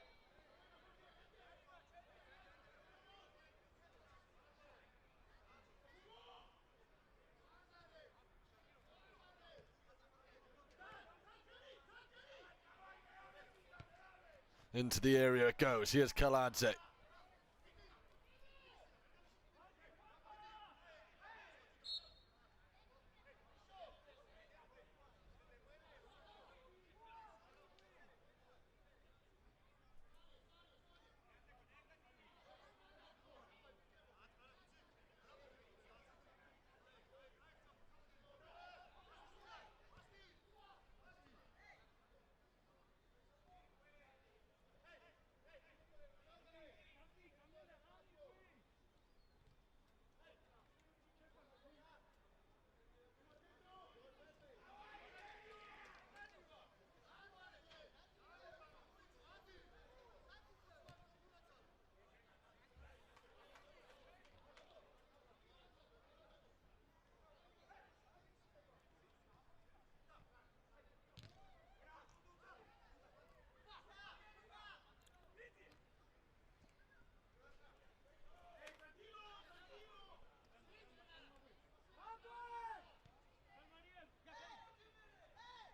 Into the area it goes. Here's Kaladze.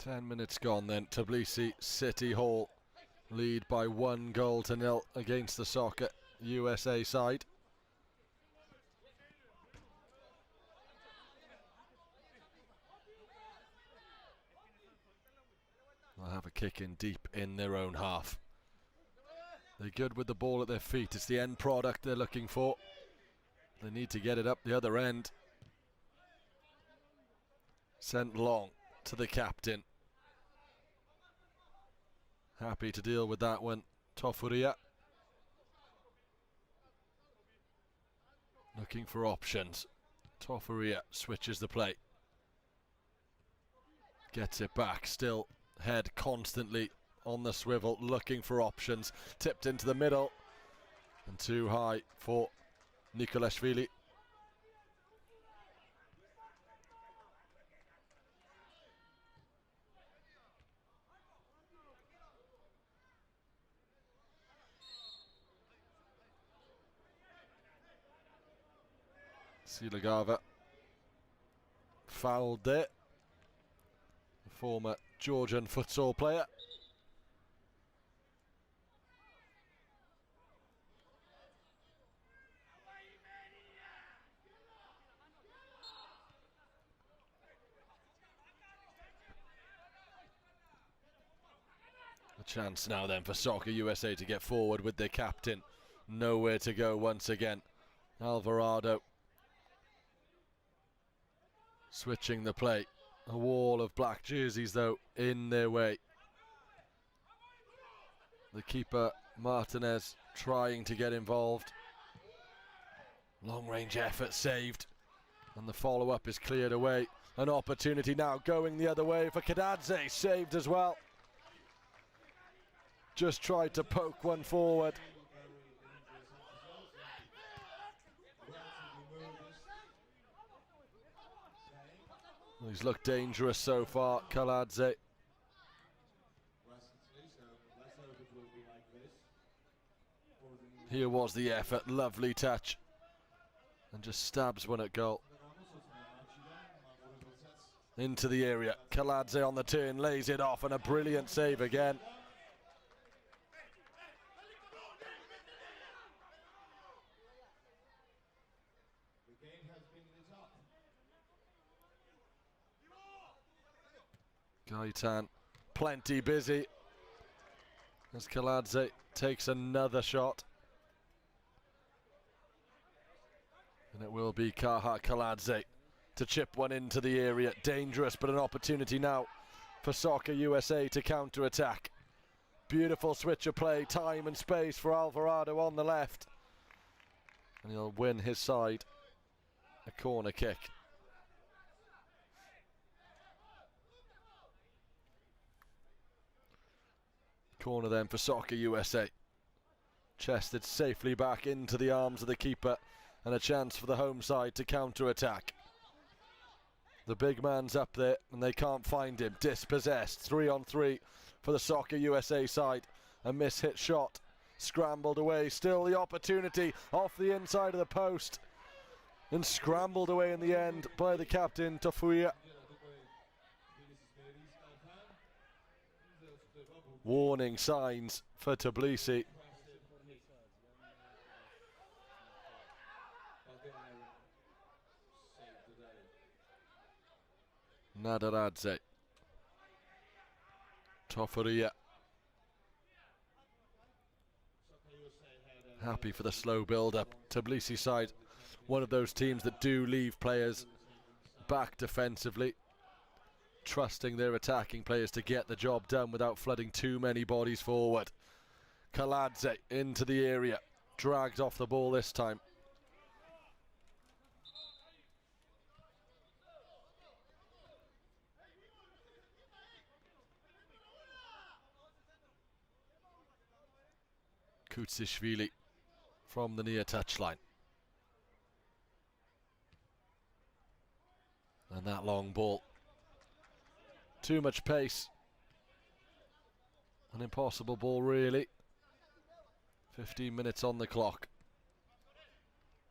Ten minutes gone then. Tbilisi City Hall lead by 1-0 against the Soccer USA side. They'll have a kick in deep in their own half. They're good with the ball at their feet. It's the end product they're looking for. They need to get it up the other end. Sent long to the captain. Happy to deal with that one. Tofuria looking for options. Tofuria switches the play. Gets it back. Still head constantly on the swivel, looking for options. Tipped into the middle. And too high for Nikolashvili. Silagava fouled it. The former Georgian futsal player. A chance now then for Soccer USA to get forward with their captain. Nowhere to go once again. Alvarado switching the play. A wall of black jerseys though in their way. The keeper Martinez trying to get involved. Long range effort saved, and the follow-up is cleared away. An opportunity now going the other way for Kadadze, saved as well. Just tried to poke one forward. He's looked dangerous so far, Kadadze. Here was the effort, lovely touch, and just stabs one at goal. Into the area, Kadadze on the turn, lays it off, and a brilliant save again. Gaitan, plenty busy, as Kadadze takes another shot. And it will be Kaha Kadadze to chip one into the area. Dangerous, but an opportunity now for Soccer USA to counter-attack. Beautiful switch of play, time and space for Alvarado on the left. And he'll win his side a corner kick. Corner then for Soccer USA. Chested safely back into the arms of the keeper, and a chance for the home side to counter-attack. The big man's up there and they can't find him. Dispossessed, 3-on-3 for the Soccer USA side. A miss-hit shot, scrambled away, still the opportunity off the inside of the post, and scrambled away in the end by the captain, Tafuya. Warning signs for Tbilisi. Nadaradze, Tofuria, happy for the slow build-up. Tbilisi side, one of those teams that do leave players back defensively, trusting their attacking players to get the job done without flooding too many bodies forward. Kadadze into the area, dragged off the ball this time. Kutsishvili from the near touchline. And that long ball. Too much pace. An impossible ball really. 15 minutes on the clock.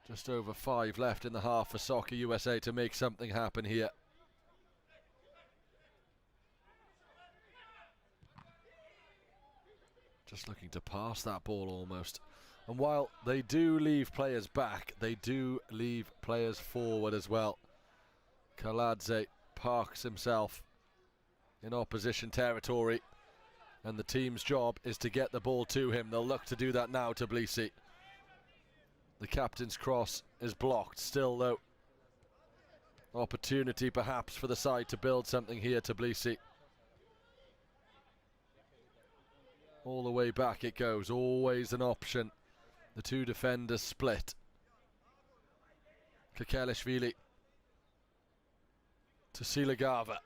Just over 5 left in the half for Soccer USA to make something happen here. Just looking to pass that ball almost. And while they do leave players back, they do leave players forward as well. Kadadze parks himself in opposition territory, and the team's job is to get the ball to him. They'll look to do that now, Tbilisi. The captain's cross is blocked still though. Opportunity perhaps for the side to build something here, Tbilisi. All the way back it goes, always an option. The two defenders split. Kekelishvili to Silagava,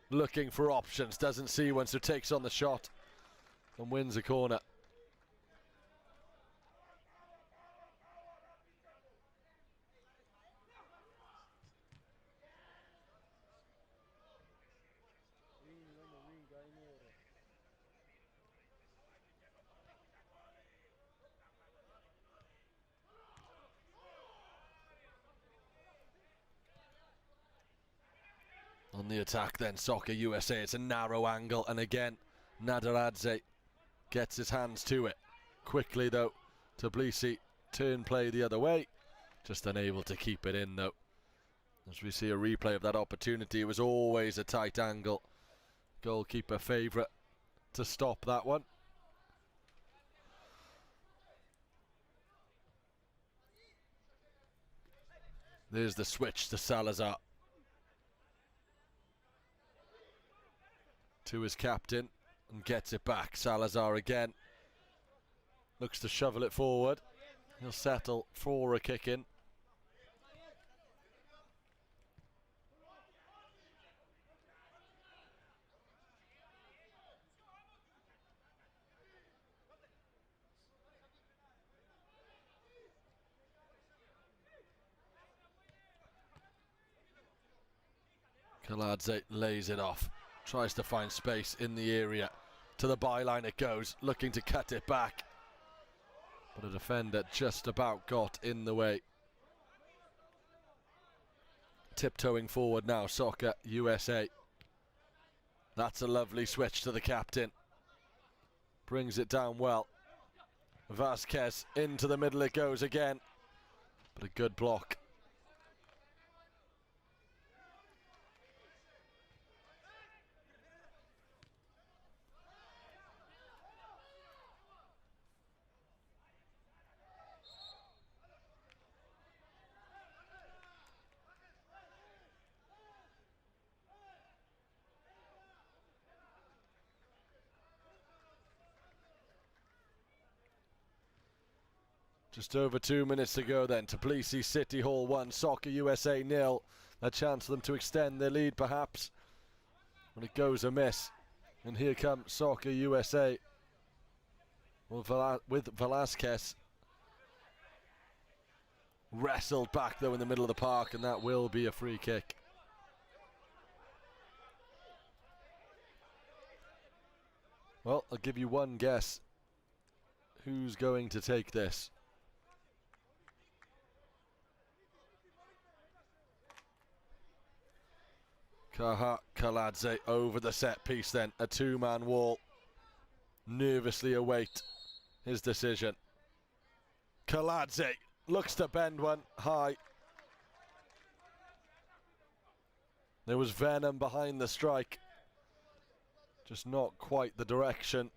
looking for options, doesn't see one, so takes on the shot and wins a corner. On the attack then, Soccer USA, it's a narrow angle, and again Nadaradze gets his hands to it. Quickly though, Tbilisi turn play the other way, just unable to keep it in though. As we see a replay of that opportunity, it was always a tight angle. Goalkeeper favourite to stop that one. There's the switch to Salazar. To his captain and gets it back. Salazar again. Looks to shovel it forward. He'll settle for a kick in. Kaladze lays it off. Tries to find space in the area. To the byline it goes, looking to cut it back. But a defender just about got in the way. Tiptoeing forward now, Soccer USA. That's a lovely switch to the captain. Brings it down well. Vasquez into the middle it goes again. But a good block. Just over 2 minutes to go then. Tbilisi City Hall 1, Soccer USA 0. A chance for them to extend their lead perhaps. When it goes amiss. And here comes Soccer USA. Well, with Velasquez. Wrestled back though in the middle of the park, and that will be a free kick. Well, I'll give you one guess. Who's going to take this? Kaladze over the set piece then. A two-man wall. Nervously await his decision. Kaladze looks to bend one high. There was venom behind the strike. Just not quite the direction.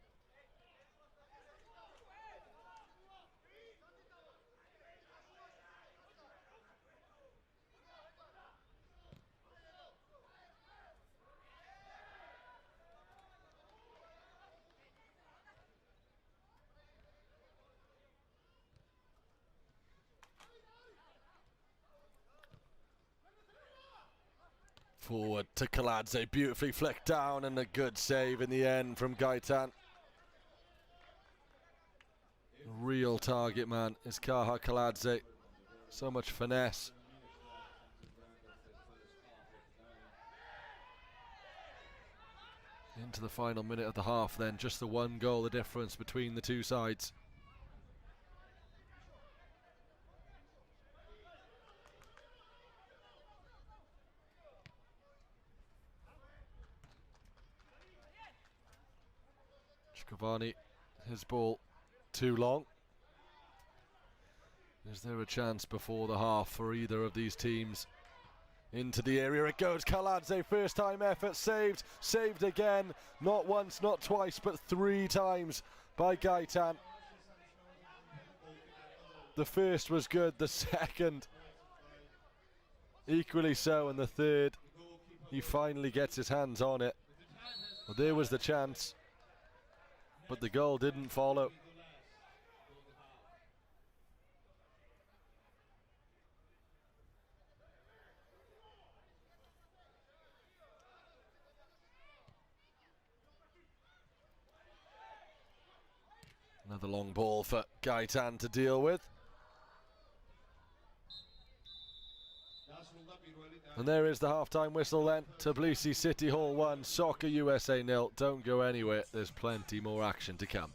Forward to Kaladze, beautifully flicked down, and a good save in the end from Gaitan. Real target man is Kaha Kaladze. So much finesse. Into the final minute of the half then, just the one goal the difference between the two sides. Cavani, his ball too long. Is there a chance before the half for either of these teams? Into the area it goes. Kaladze, first time effort, saved again. Not once, not twice, but 3 times by Gaitan. The first was good, the second equally so, and the third he finally gets his hands on it. Well, there was the chance, but the goal didn't follow. Another long ball for Gaitan to deal with. And there is the half-time whistle then. Tbilisi City Hall 1, Soccer USA 0. Don't go anywhere, there's plenty more action to come.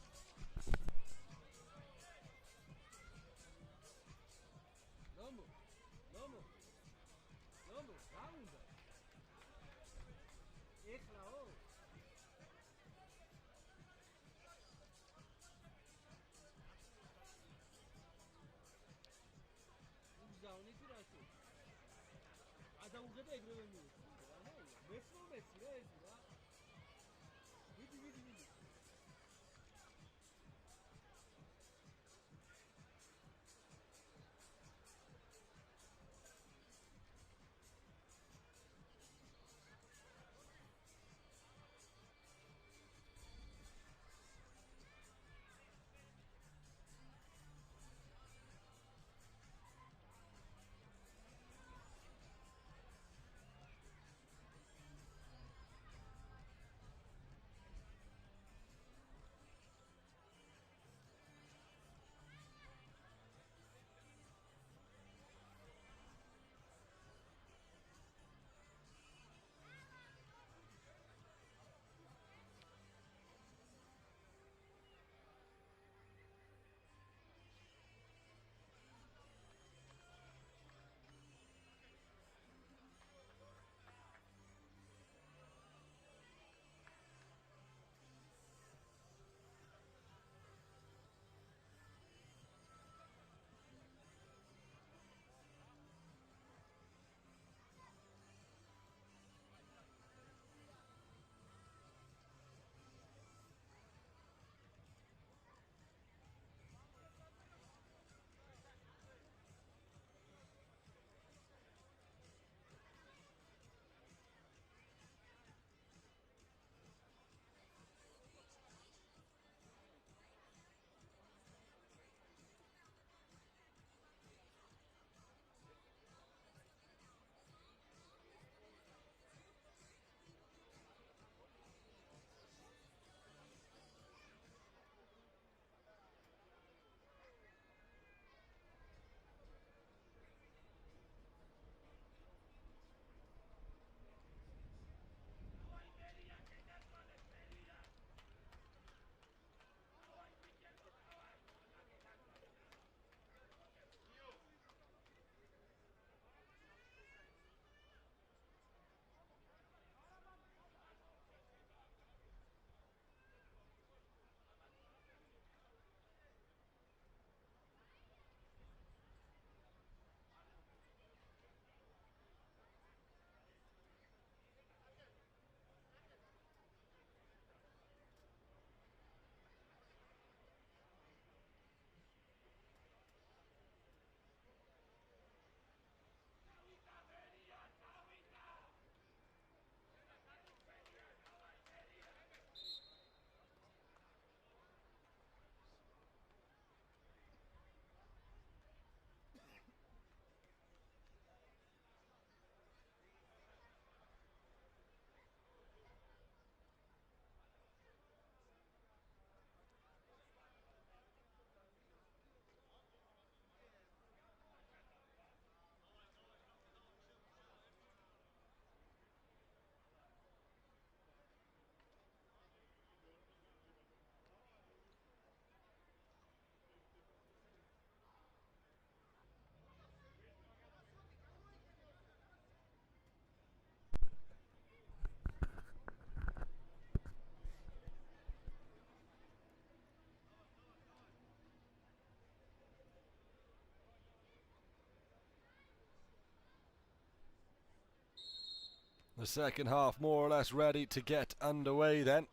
The second half more or less ready to get underway then.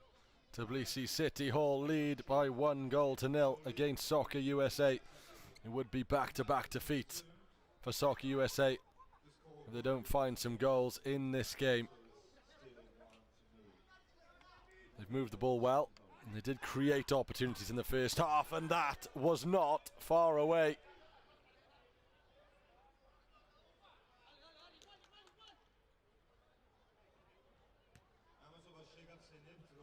Tbilisi City Hall lead by 1-0 against Soccer USA. It would be back-to-back defeats for Soccer USA if they don't find some goals in this game. They've moved the ball well, and they did create opportunities in the first half, and that was not far away.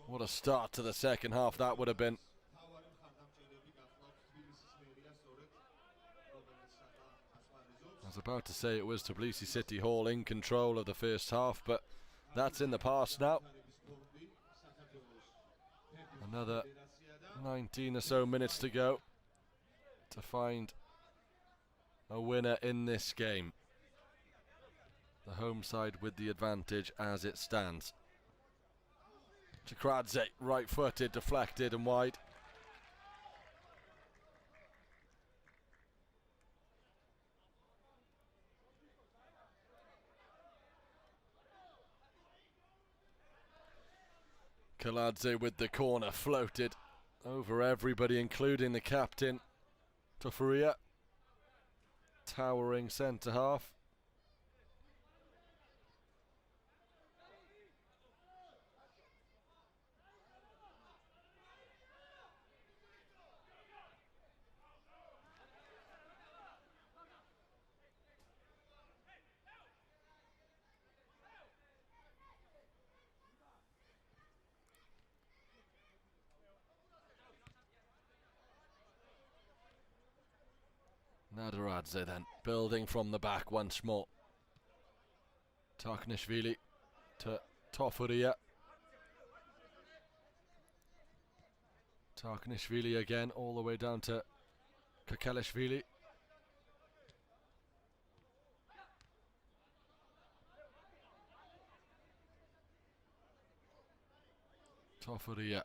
What a start to the second half that would have been. I was about to say it was Tbilisi City Hall in control of the first half, but that's in the past now. Another 19 or so minutes to go to find a winner in this game. The home side with the advantage as it stands. Chikradze, right-footed, deflected and wide. Kaladze with the corner, floated over everybody, including the captain, Tofuria. Towering centre half. Nadaradze then, building from the back once more. Tarknishvili to Tofuria. Tarknishvili again, all the way down to Kakalishvili. Tofuria.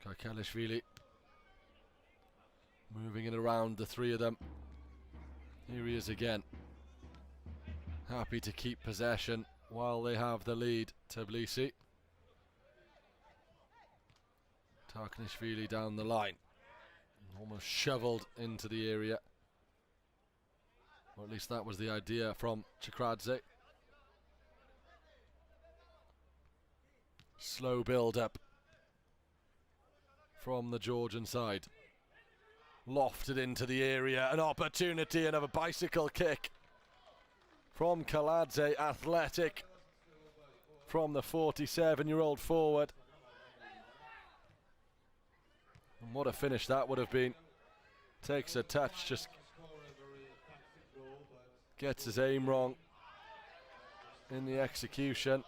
Kakalishvili moving it around the three of them. Here he is again. Happy to keep possession while they have the lead, Tbilisi. Tarknishvili down the line. Almost shoveled into the area. Or at least that was the idea from Chikradze. Slow build up from the Georgian side. Lofted into the area, an opportunity, another bicycle kick from Kaladze, athletic from the 47-year-old forward. And what a finish that would have been. Takes a touch, just gets his aim wrong in the execution.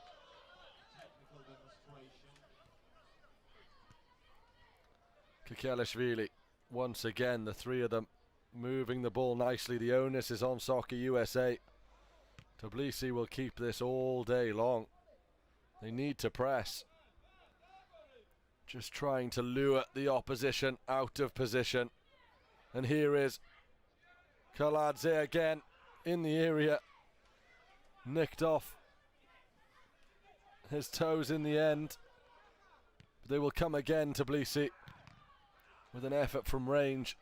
Kakalishvili, once again, the three of them moving the ball nicely. The onus is on Soccer USA. Tbilisi will keep this all day long. They need to press. Just trying to lure the opposition out of position. And here is Kaladze again in the area. Nicked off his toes in the end. But they will come again, Tbilisi, with an effort from range.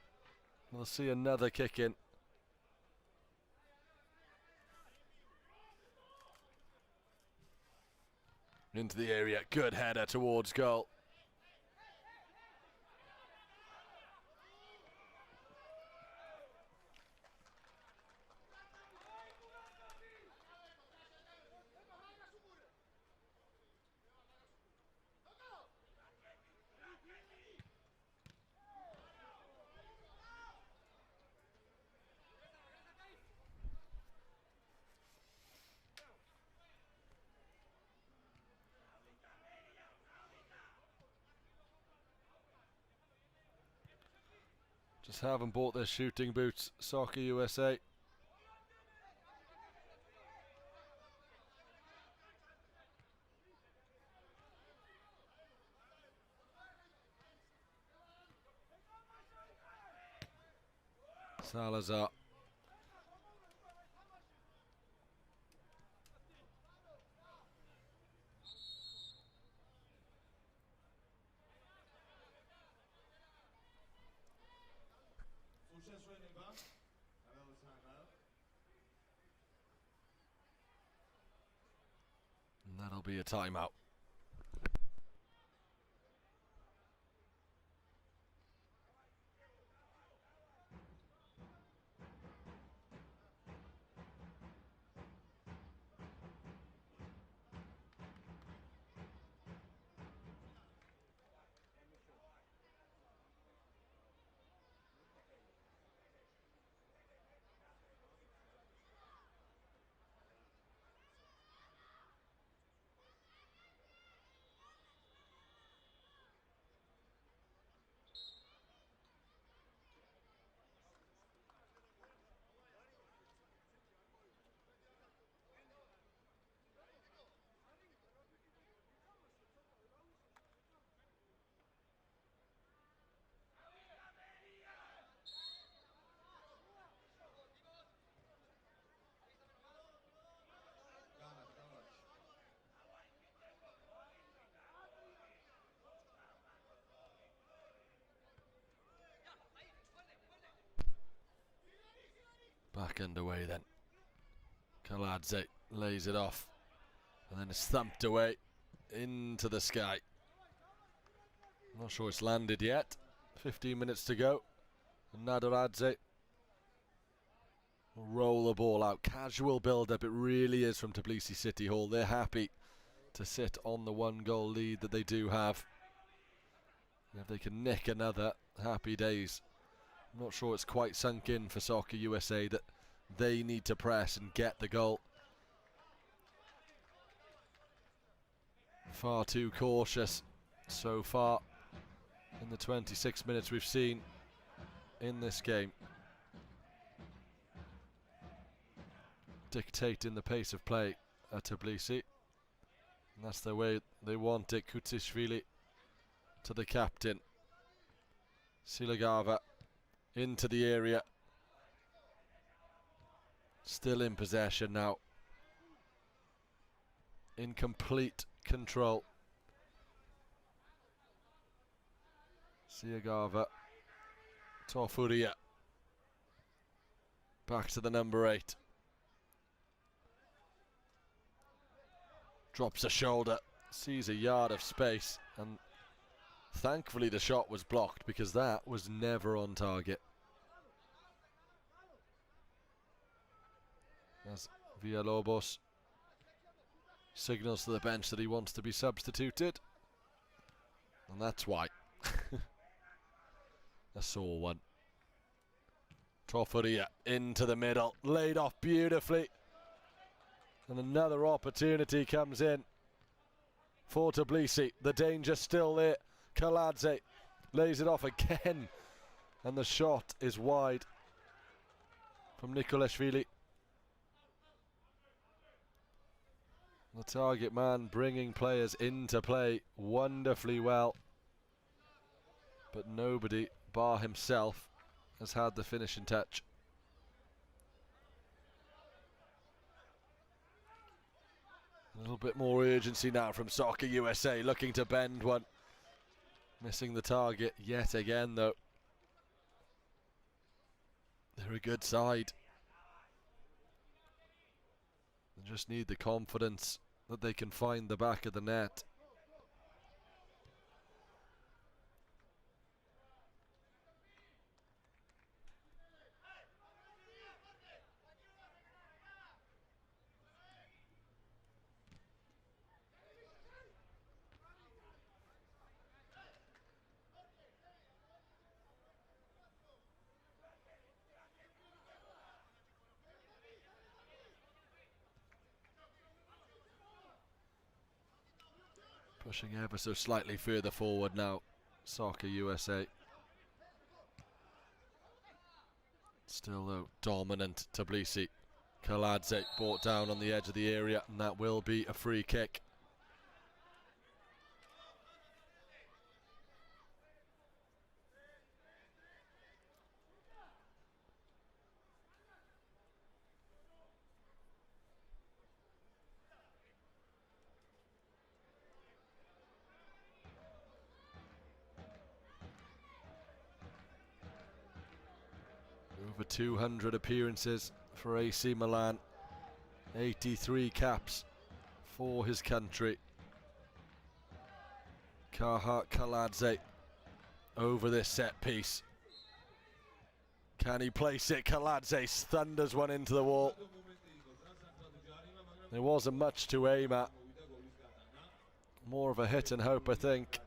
We'll see another kick in. Into the area, good header towards goal. Just haven't bought their shooting boots, Soccer USA. Salazar. And that'll be a timeout. Back underway then. Kaladze lays it off. And then it's thumped away into the sky. Not sure it's landed yet. 15 minutes to go. And Nadoradze will roll the ball out. Casual build-up, it really is from Tbilisi City Hall. They're happy to sit on the 1-goal lead that they do have. And if they can nick another, happy days. I'm not sure it's quite sunk in for Soccer USA that they need to press and get the goal. Far too cautious so far in the 26 minutes we've seen in this game. Dictating the pace of play at Tbilisi. And that's the way they want it. Kutsishvili to the captain. Silagava into the area. Still in possession now. In complete control. Siagava. Tofuria. Back to the number 8. Drops a shoulder. Sees a yard of space. And thankfully the shot was blocked because that was never on target. As Villalobos signals to the bench that he wants to be substituted. And that's why. A sore one. Tofuria into the middle. Laid off beautifully. And another opportunity comes in for Tbilisi. The danger still there. Kaladze lays it off again. And the shot is wide from Nikolashvili. The target man bringing players into play wonderfully well. But nobody, bar himself, has had the finishing touch. A little bit more urgency now from Soccer USA, looking to bend one. Missing the target yet again, though. They're a good side. They just need the confidence that they can find the back of the net. Pushing ever so slightly further forward now, Soccer USA. Still though, dominant Tbilisi. Kaladze brought down on the edge of the area, and that will be a free kick. Over 200 appearances for AC Milan. 83 caps for his country. Carhart Kaladze over this set piece. Can he place it? Kaladze thunders one into the wall. There wasn't much to aim at. More of a hit and hope, I think.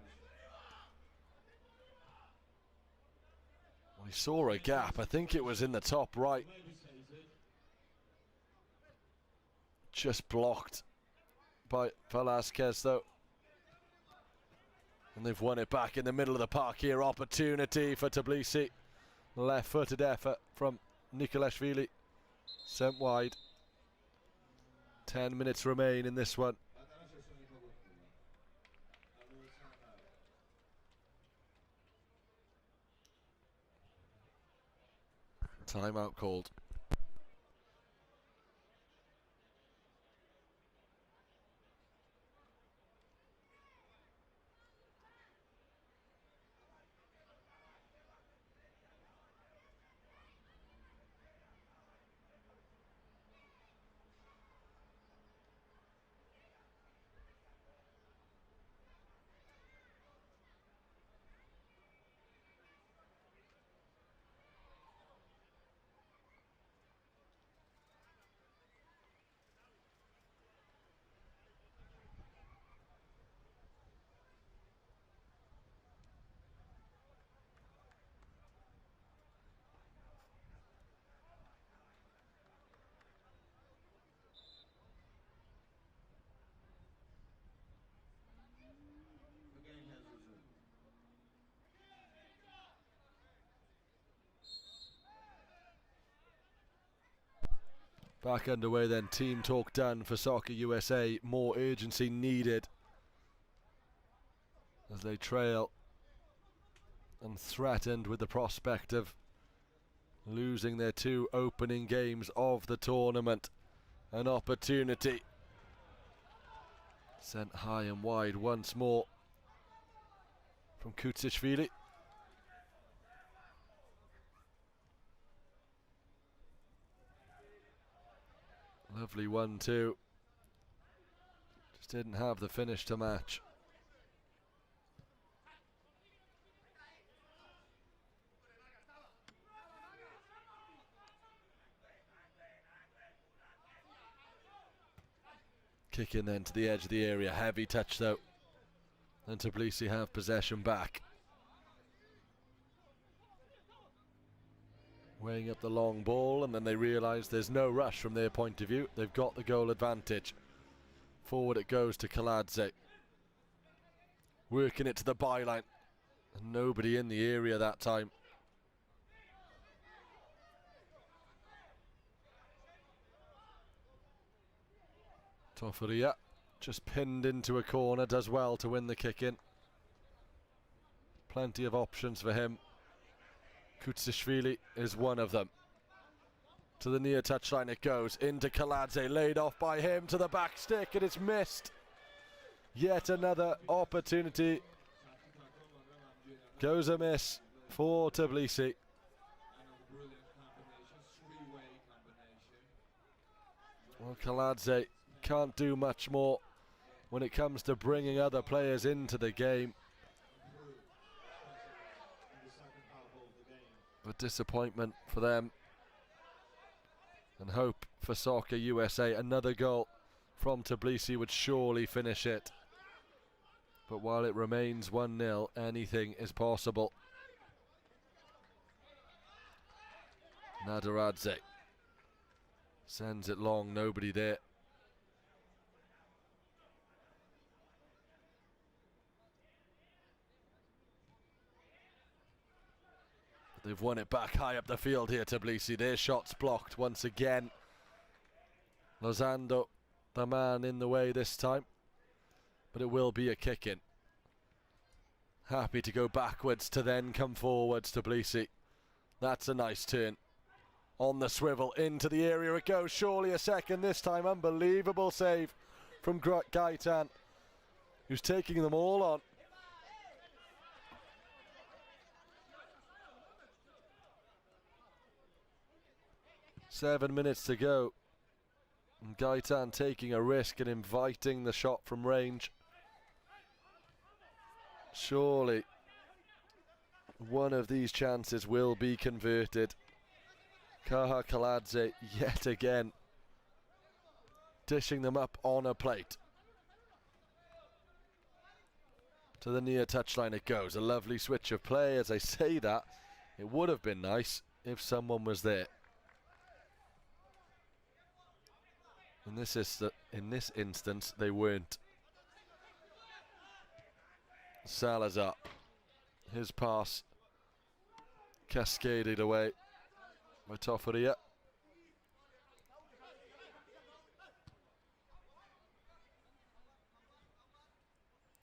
We saw a gap. I think it was in the top right. Just blocked by Velasquez, though. And they've won it back in the middle of the park here. Opportunity for Tbilisi. Left-footed effort from Nikolashvili. Sent wide. 10 minutes remain in this one. Timeout called. Back underway then, team talk done for Soccer USA. More urgency needed as they trail and threatened with the prospect of losing their 2 opening games of the tournament. An opportunity sent high and wide once more from Kutsishvili. Lovely 1-2. Just didn't have the finish to match. Kick in then to the edge of the area. Heavy touch though. And Tbilisi have possession back. Weighing up the long ball, and then they realise there's no rush from their point of view. They've got the goal advantage. Forward it goes to Kaladze. Working it to the byline. And nobody in the area that time. Tofaria just pinned into a corner, does well to win the kick in. Plenty of options for him. Kutsishvili is one of them. To the near touchline it goes, into Kaladze, laid off by him to the back stick, and it's missed. Yet another opportunity goes amiss for Tbilisi. Well, Kaladze can't do much more when it comes to bringing other players into the game. But disappointment for them, and hope for Soccer USA. Another goal from Tbilisi would surely finish it. But while it remains 1-0, anything is possible. Nadaradze sends it long, nobody there. They've won it back high up the field here, Tbilisi. Their shots blocked once again. Lozando, the man in the way this time. But it will be a kick-in. Happy to go backwards to then come forwards, Tbilisi. That's a nice turn. On the swivel, into the area it goes. Surely a second this time. Unbelievable save from Gaitan, who's taking them all on. 7 minutes to go. And Gaitan taking a risk and inviting the shot from range. Surely one of these chances will be converted. Kaha Kaladze yet again dishing them up on a plate. To the near touchline it goes. A lovely switch of play. As I say that, it would have been nice if someone was there. In this instance, they weren't. Salazar, his pass cascaded away by Tofaria.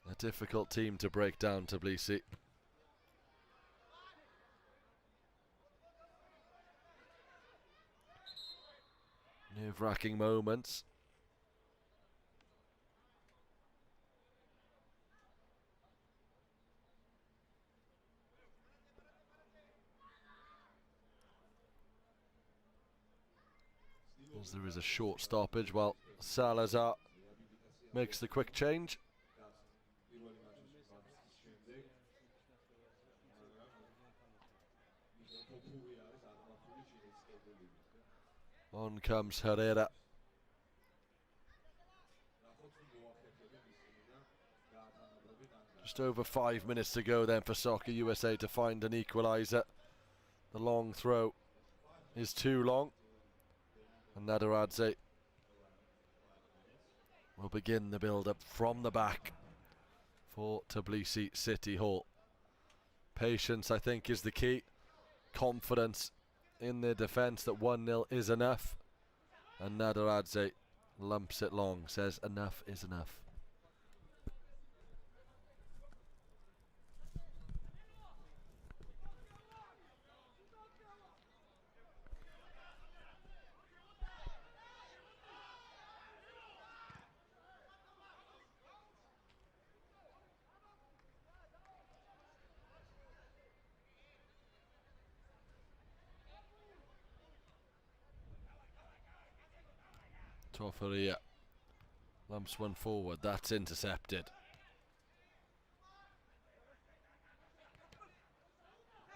A difficult team to break down, Tbilisi. Nerve-wracking moments. As there is a short stoppage while Salazar makes the quick change. On comes Herrera. Just over 5 minutes to go then for Soccer USA to find an equaliser. The long throw is too long. And Nadaradze will begin the build-up from the back for Tbilisi City Hall. Patience, I think, is the key. Confidence in their defence that 1-0 is enough. And Nadaradze lumps it long, says enough is enough. Tofaria lumps one forward, that's intercepted.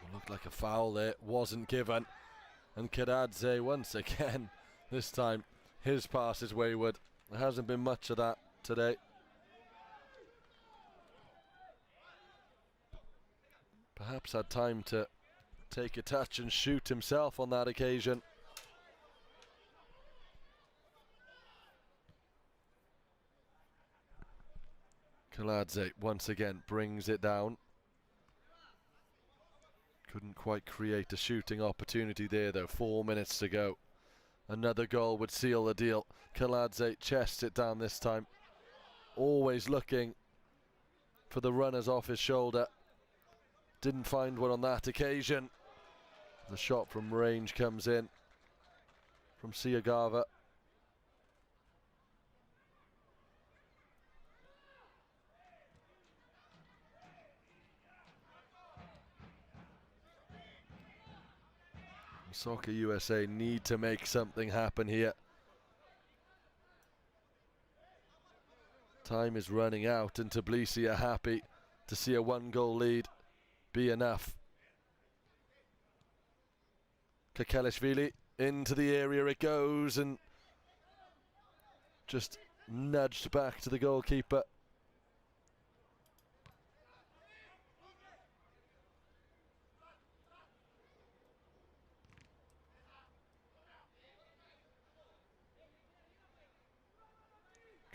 It looked like a foul there, wasn't given. And Kadadze once again, this time his pass is wayward. There hasn't been much of that today. Perhaps had time to take a touch and shoot himself on that occasion. Kaladze once again brings it down. Couldn't quite create a shooting opportunity there though. 4 minutes to go. Another goal would seal the deal. Kaladze chests it down this time. Always looking for the runners off his shoulder. Didn't find one on that occasion. The shot from range comes in from Siagava. Soccer USA need to make something happen here. Time is running out and Tbilisi are happy to see a 1-goal lead be enough. Kakelishvili into the area it goes and just nudged back to the goalkeeper.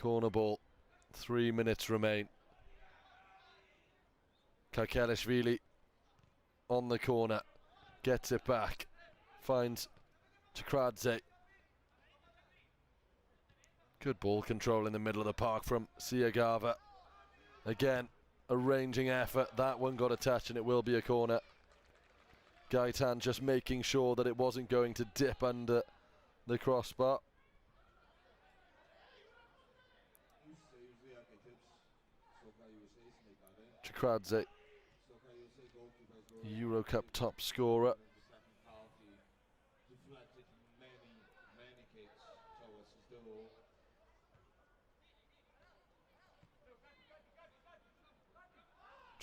Corner ball, 3 minutes remain. Kakelishvili on the corner, gets it back, finds Chakradze. Good ball control in the middle of the park from Siagava. Again, a ranging effort. That one got a touch and it will be a corner. Gaitan just making sure that it wasn't going to dip under the crossbar. Chakradze, Euro Cup top scorer.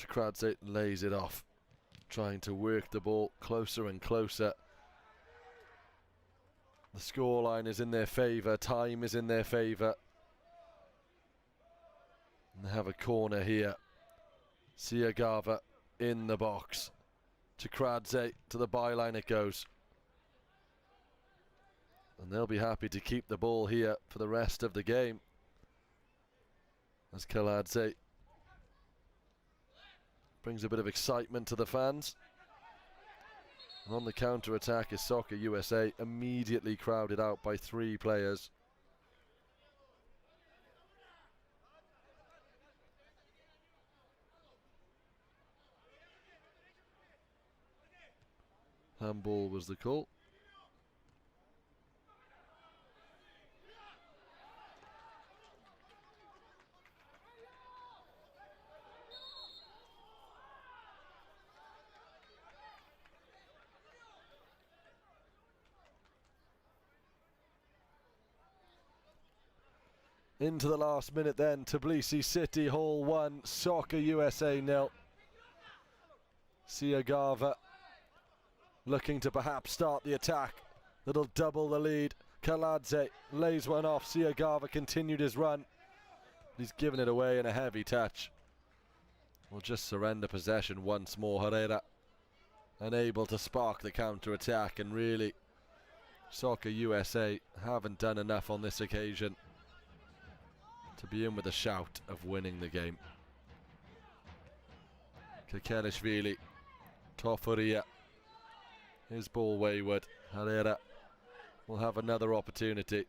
Chikradze lays it off, trying to work the ball closer and closer. The scoreline is in their favour, time is in their favour. And they have a corner here. Siagava in the box. Chikradze to the byline it goes. And they'll be happy to keep the ball here for the rest of the game. As Kaladze brings a bit of excitement to the fans. And on the counter-attack is Soccer USA, immediately crowded out by 3 players. Handball was the call. Into the last minute then, Tbilisi City Hall 1, Soccer USA 0. Siagava looking to perhaps start the attack that'll double the lead. Kaladze lays one off. Siagava continued his run. He's given it away in a heavy touch. Will just surrender possession once more. Herrera unable to spark the counter-attack, and really Soccer USA haven't done enough on this occasion to be in with a shout of winning the game. Kekelishvili, Tofuria, his ball wayward. Herrera will have another opportunity.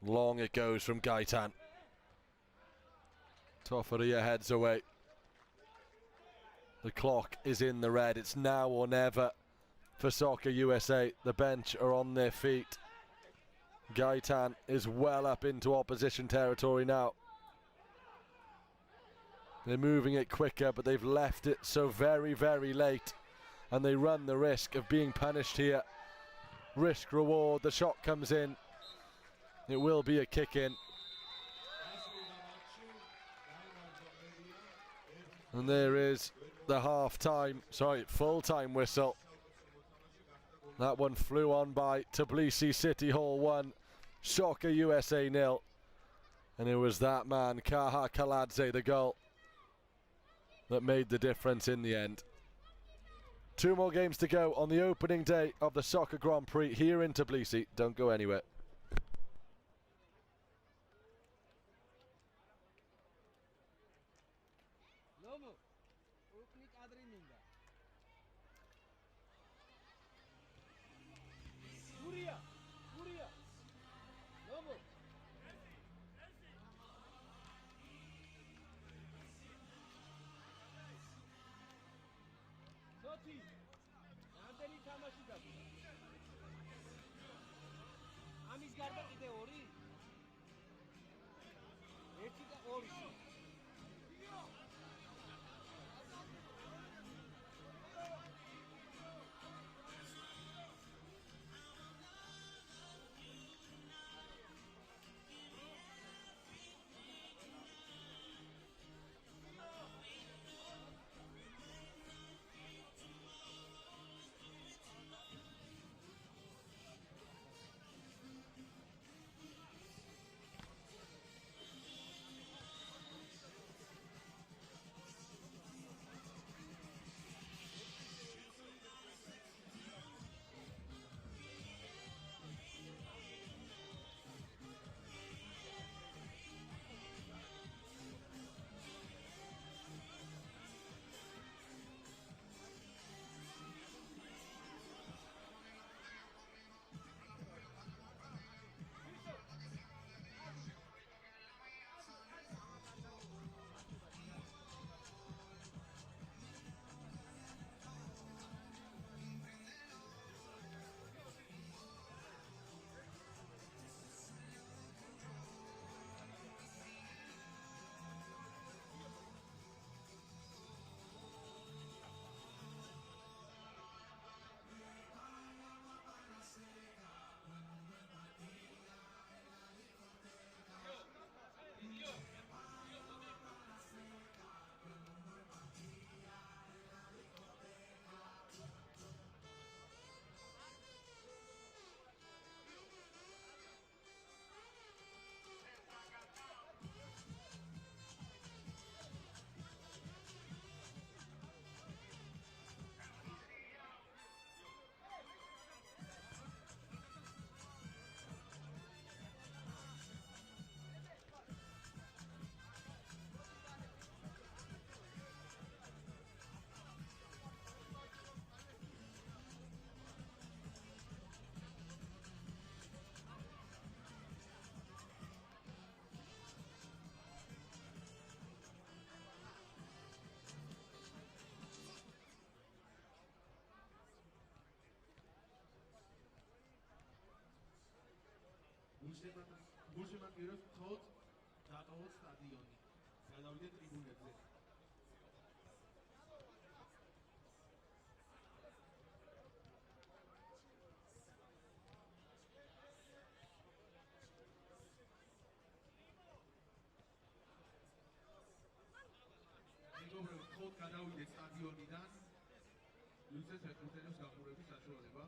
Long it goes from Gaitan. Tofuria heads away. The clock is in the red. It's now or never for Soccer USA. The bench are on their feet. Gaitan is well up into opposition territory now. They're moving it quicker, but they've left it so very, very late, and they run the risk of being punished here. Risk reward, the shot comes in. It will be a kick in. And there is the full-time whistle. That one flew on by. Tbilisi City Hall 1, Soccer USA 0. And it was that man, Kaha Kaladze, the goal, that made the difference in the end. 2 more games to go on the opening day of the Soccer Grand Prix here in Tbilisi. Don't go anywhere. ამის გარდა კიდე 2 1 და 2 გულშემატკივრებს თხოვთ დატოვოთ სტადიონი. გადავიდეთ ტრიბუნებზე. მეგობრებო, თხოვთ გადავიდეთ სტადიონიდან. ლუცეს ფეხბურთელებს გახურების საშუალება.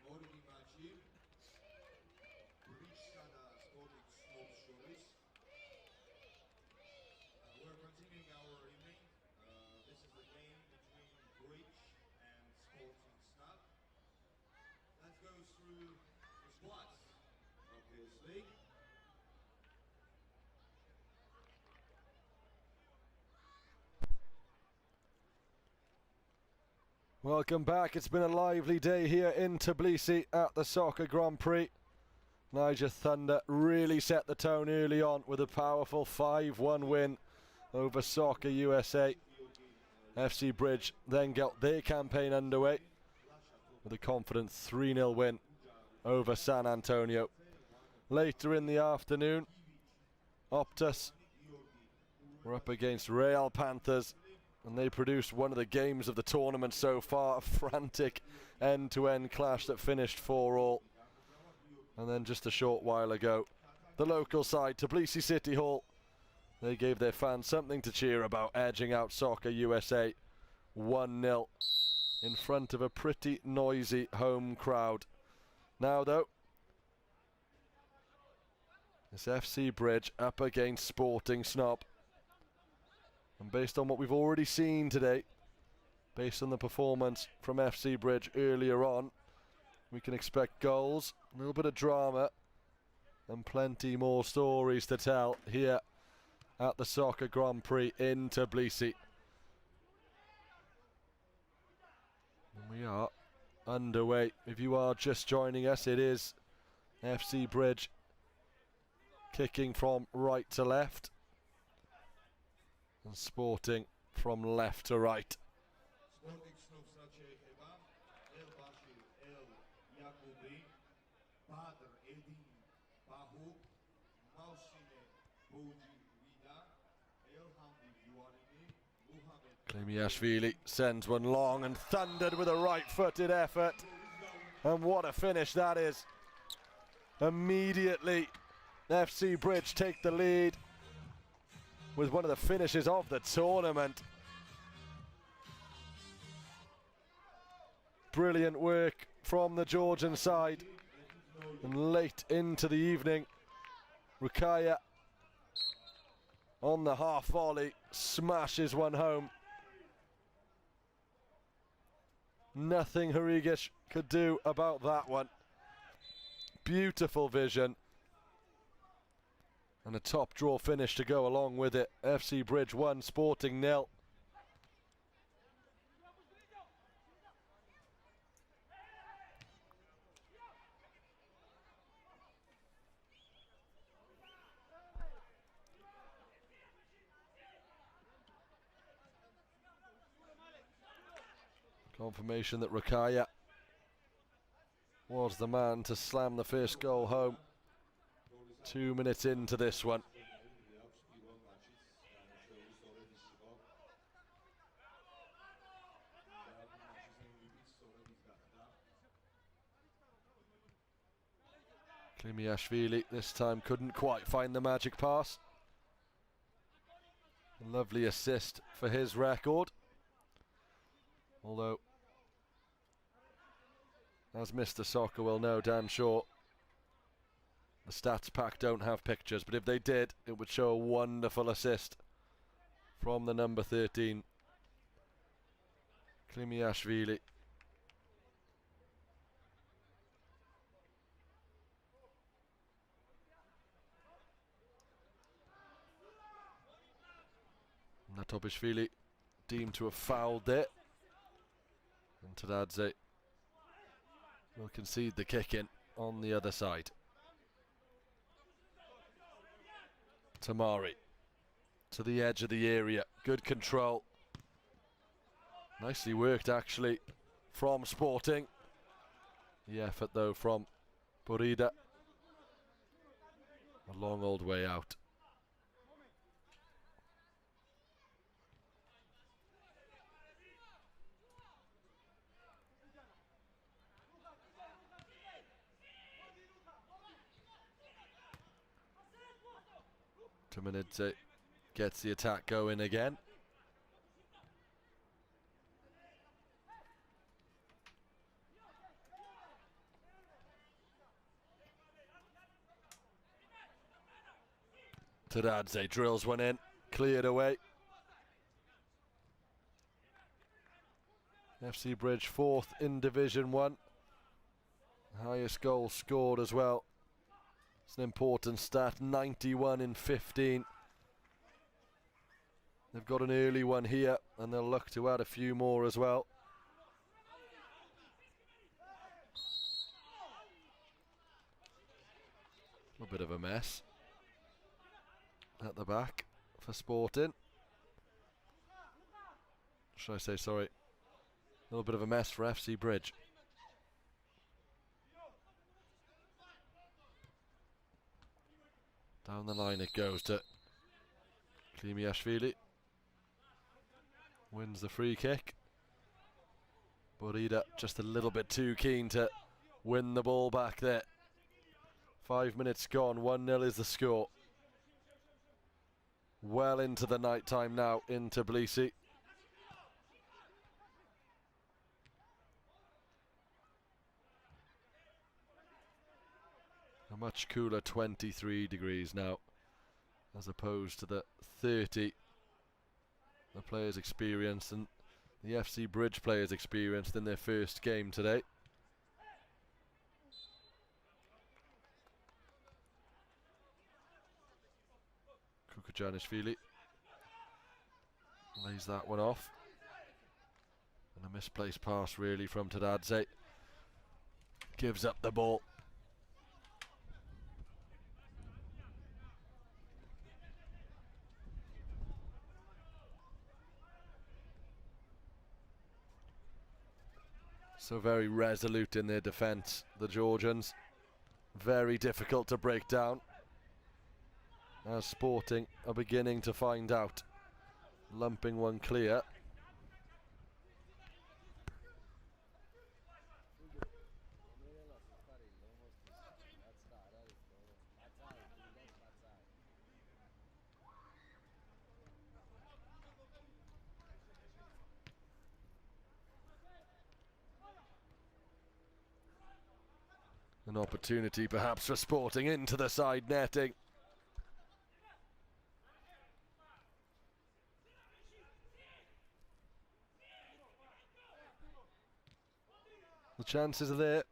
Morning match. Prix sporting snobs shores. We're continuing our evening. This is the game between Bridge and Sporting Snub. Let's go through the squads, obviously. Welcome back. It's been a lively day here in Tbilisi at the Soccer Grand Prix. Niger Thunder really set the tone early on with a powerful 5-1 win over Soccer USA. FC Bridge then got their campaign underway with a confident 3-0 win over San Antonio. Later in the afternoon, Optus were up against Real Panthers, and they produced one of the games of the tournament so far, a frantic end-to-end clash that finished 4-4. And then just a short while ago, the local side, Tbilisi City Hall, they gave their fans something to cheer about, edging out Soccer USA 1-0 in front of a pretty noisy home crowd. Now though, it's FC Bridge up against Sporting Snob. And based on what we've already seen today, based on the performance from FC Bridge earlier on, we can expect goals, a little bit of drama, and plenty more stories to tell here at the Soccer Grand Prix in Tbilisi. And we are underway. If you are just joining us, it is FC Bridge kicking from right to left, and Sporting from left to right. Klimiashvili sends one long and thundered with a right-footed effort. And what a finish that is. Immediately, FC Bridge take the lead with one of the finishes of the tournament. Brilliant work from the Georgian side. And late into the evening, Rukaya on the half volley smashes one home. Nothing Harigish could do about that one. beautiful vision. And a top draw finish to go along with it. FC Bridge 1, Sporting 0. Confirmation that Rakaya was the man to slam the first goal home. 2 minutes into this one. Klimiashvili this time couldn't quite find the magic pass. A lovely assist for his record. Although, as Mr. Soccer will know, Dan Shaw, the stats pack don't have pictures, but if they did, it would show a wonderful assist from the number 13, Klimiashvili. Natobishvili deemed to have fouled it. And Tadadze will concede the kick in on the other side. Tamari to the edge of the area. Good control. Nicely worked actually from Sporting. The effort though from Burida. A long old way out. Tamanidze gets the attack going again. Tadadze drills one in, cleared away. FC Bridge 4th in Division 1. Highest goal scored as well. It's an important stat, 91 in 15. They've got an early one here, and they'll look to add a few more as well. A bit of a mess at the back for Sporting. Should I say, sorry, a little bit of a mess for FC Bridge. Down the line it goes to Klimiashvili. Wins the free kick. Burida just a little bit too keen to win the ball back there. 5 minutes gone, 1-0 is the score. Well into the night time now in Tbilisi. A much cooler 23 degrees now, as opposed to the 30 the players experienced and the FC Bridge players experienced in their first game today. Kukujanishvili lays that one off. And a misplaced pass really from Tadadze. Gives up the ball. So very resolute in their defence, the Georgians. Very difficult to break down. As Sporting are beginning to find out. Lumping one clear. An opportunity perhaps for Sporting into the side netting. The chances are there.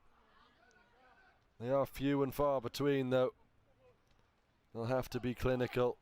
They are few and far between, though. They'll have to be clinical.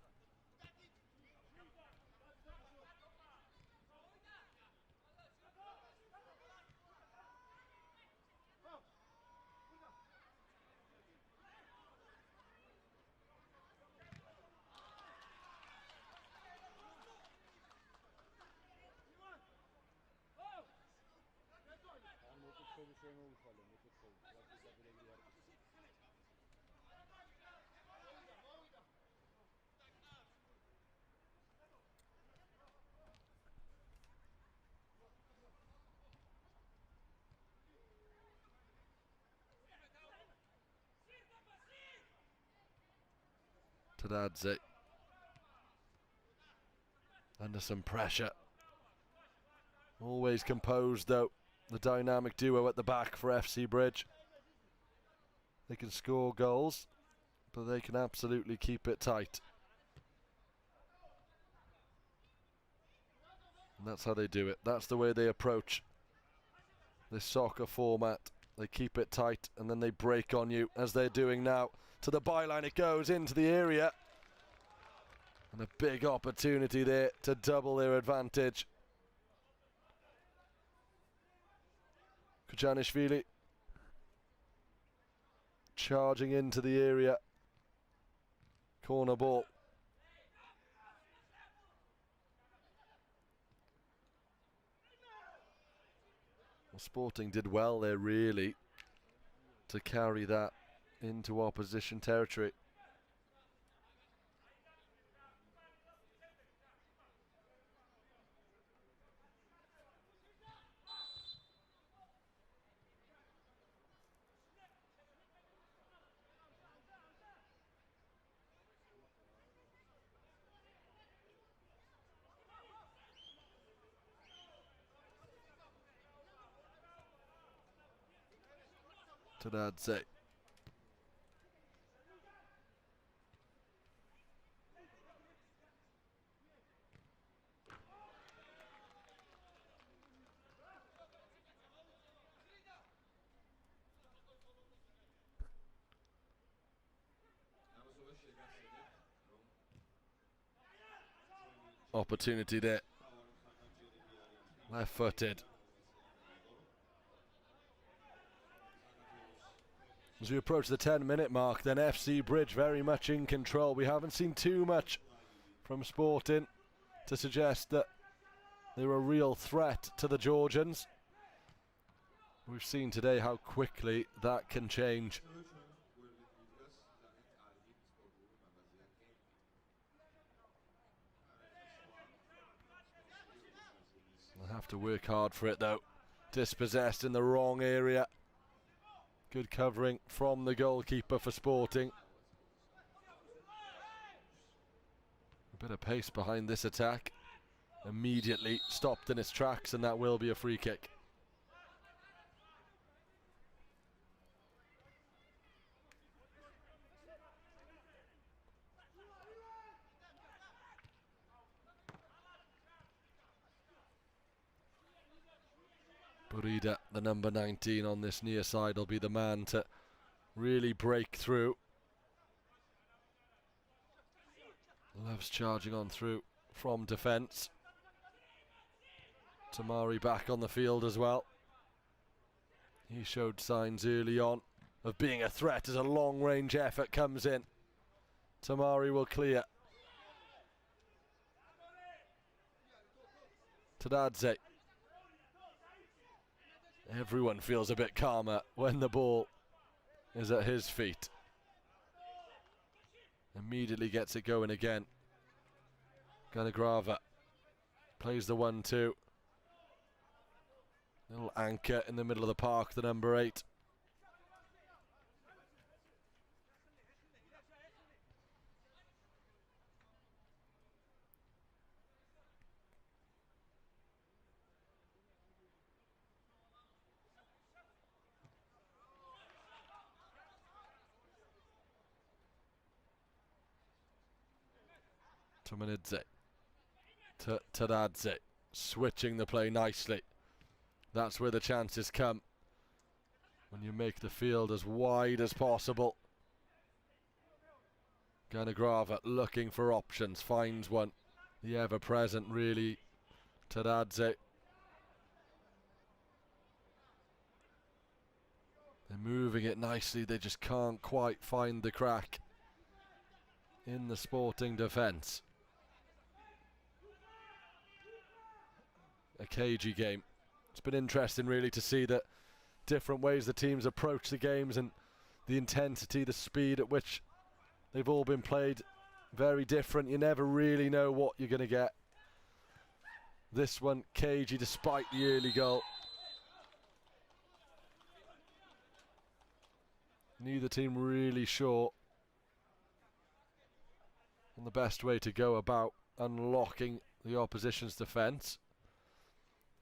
Tadadze under some pressure. Always composed, though. The dynamic duo at the back for FC Bridge. They can score goals, but they can absolutely keep it tight. And that's how they do it. That's the way they approach this soccer format. They keep it tight and then they break on you, as they're doing now. To the byline it goes, into the area. And a big opportunity there to double their advantage. Kujanishvili charging into the area. Corner ball. Well, Sporting did well there, really, to carry that into opposition territory. Tadadze. Opportunity there. Left-footed. As we approach the 10-minute mark, then FC Bridge very much in control. We haven't seen too much from Sporting to suggest that they're a real threat to the Georgians. We've seen today how quickly that can change. They'll have to work hard for it, though. Dispossessed in the wrong area. Good covering from the goalkeeper for Sporting. A bit of pace behind this attack. Immediately stopped in its tracks, and that will be a free kick. Burida, the number 19 on this near side, will be the man to really break through. Loves charging on through from defence. Tamari back on the field as well. He showed signs early on of being a threat as a long-range effort comes in. Tamari will clear. Tadadze. Everyone feels a bit calmer when the ball is at his feet. Immediately gets it going again. Ganagrava plays the 1-2. Little anchor in the middle of the park, the number 8. Tomanidze to Tadadze, switching the play nicely. That's where the chances come. when you make the field as wide as possible. Ganagrava looking for options, finds one. The ever-present, really, Tadadze. They're moving it nicely, they just can't quite find the crack in the Sporting defence. A cagey game. It's been interesting really to see the different ways the teams approach the games and the intensity, the speed at which they've all been played. Very different. You never really know what you're going to get. This one cagey despite the early goal. Neither team really sure on the best way to go about unlocking the opposition's defence.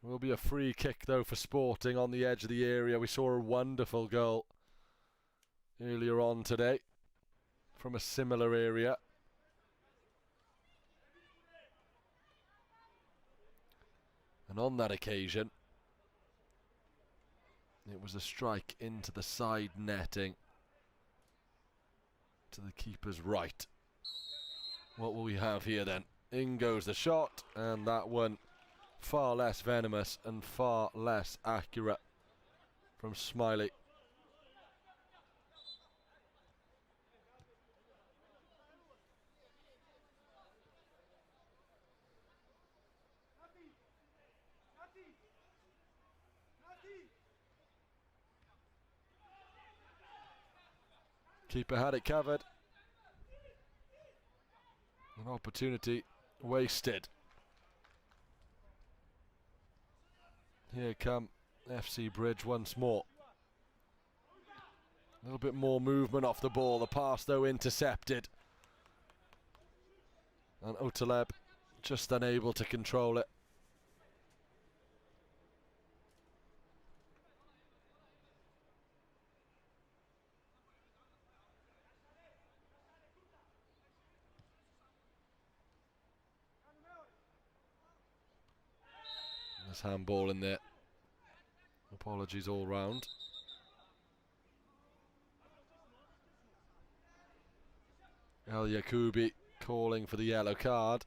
Will be a free kick though for Sporting on the edge of the area. We saw a wonderful goal earlier on today from a similar area. And on that occasion, it was a strike into the side netting to the keeper's right. What will we have here then? In goes the shot, and that one far less venomous and far less accurate from Smiley. Keeper had it covered. An opportunity wasted. Here come FC Bridge once more. A little bit more movement off the ball. The pass though intercepted. And Otaleb just unable to control it. There's handball in there. Apologies all round. El Yakubi calling for the yellow card.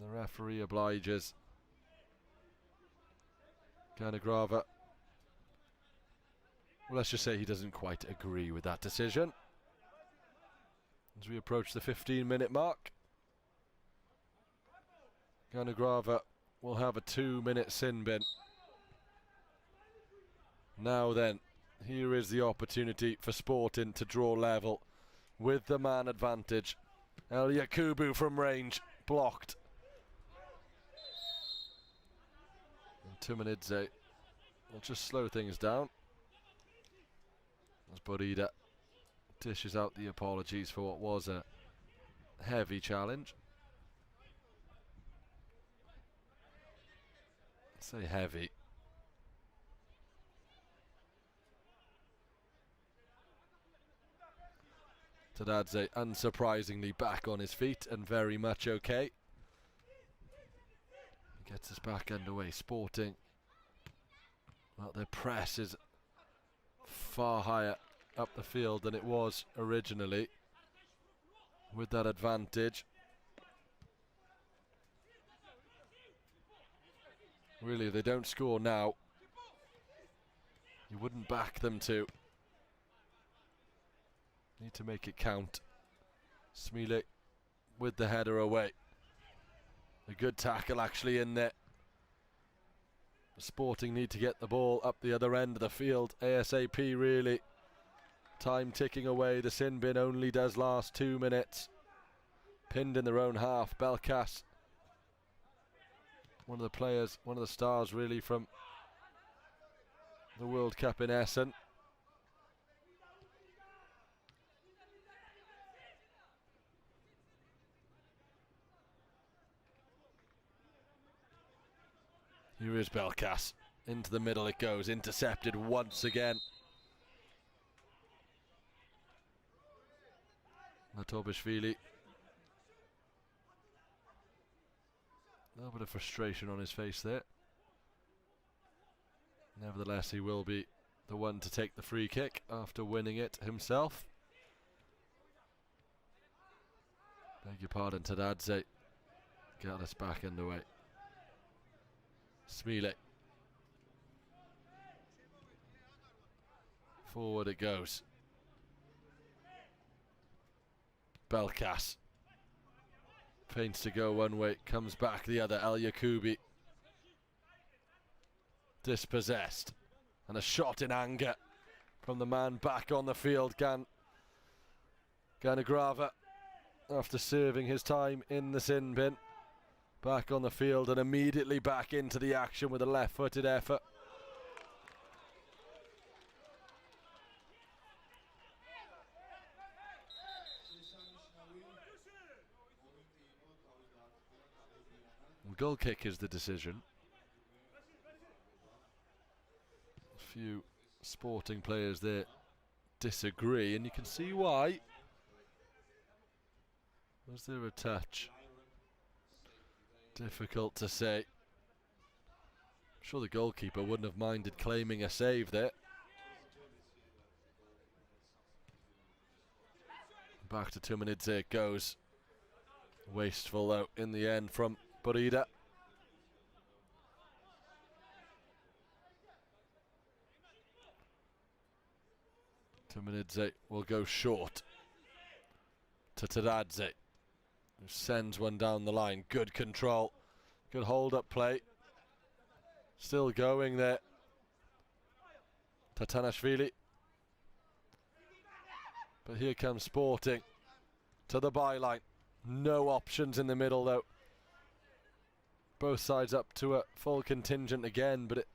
The referee obliges. Ganagrava. Well, let's just say he doesn't quite agree with that decision. As we approach the 15-minute mark, Ganagrava will have a 2-minute sin bin. Now then, here is the opportunity for Sporting to draw level with the man advantage. El Yakubu from range, blocked. And Tumanidze will just slow things down as Borida dishes out the apologies for what was a heavy challenge. Say heavy. Tadadze unsurprisingly back on his feet and very much okay. Gets us back underway. Sporting, well, their press is far higher up the field than it was originally. With that advantage, really, if they don't score now, you wouldn't back them to. Need to make it count. Smile with the header away. A good tackle actually in there. Sporting need to get the ball up the other end of the field ASAP really. Time ticking away. The sin bin only does last 2 minutes. Pinned in their own half. Belkas, one of the players, one of the stars really from the World Cup in Essen. Here is Belkas. Into the middle it goes. Intercepted once again. Matobishvili. A little bit of frustration on his face there. Nevertheless, he will be the one to take the free kick after winning it himself. Beg your pardon, Tadadze. Get us back underway. Smile. Forward it goes. Belkas. Feints to go one way, comes back the other. El Yakubi. Dispossessed. And a shot in anger from the man back on the field, Ganagrava, after serving his time in the sin bin. Back on the field and immediately back into the action with a left-footed effort. Goal kick is the decision. A few Sporting players there disagree, and you can see why. Was there a touch? Difficult to say. I'm sure the goalkeeper wouldn't have minded claiming a save there. Back to Tumanidze it goes. Wasteful though in the end from Burida. Tumanidze will go short to Tadadze, who sends one down the line. Good control, good hold up play. Still going there. Tatanashvili. But here comes Sporting to the byline. No options in the middle though. Both sides up to a full contingent again, but it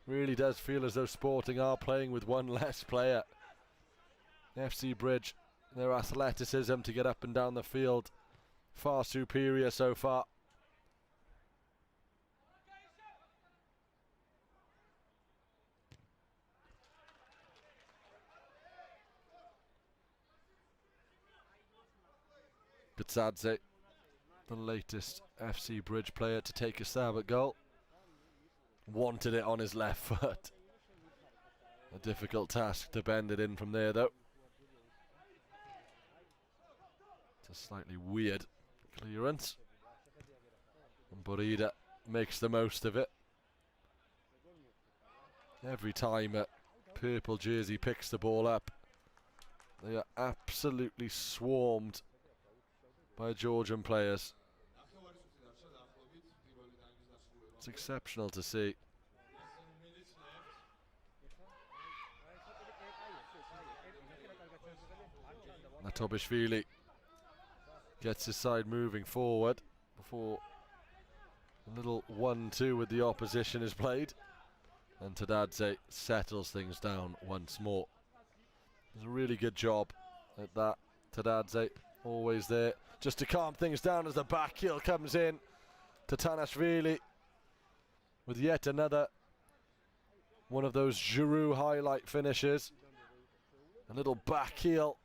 really does feel as though Sporting are playing with one less player. FC Bridge, their athleticism to get up and down the field, far superior so far. Gutsadze, the latest FC Bridge player to take a stab at goal. Wanted it on his left foot. A difficult task to bend it in from there though. It's a slightly weird clearance. And Burida makes the most of it. Every time a purple jersey picks the ball up, they are absolutely swarmed by Georgian players. It's exceptional to see. Natobishvili gets his side moving forward before a little 1-2 with the opposition is played, and Tadadze settles things down once more. Does a really good job at that. Tadadze always there just to calm things down as the back heel comes in. Tatanashvili with yet another one of those Giroud highlight finishes. A little back heel.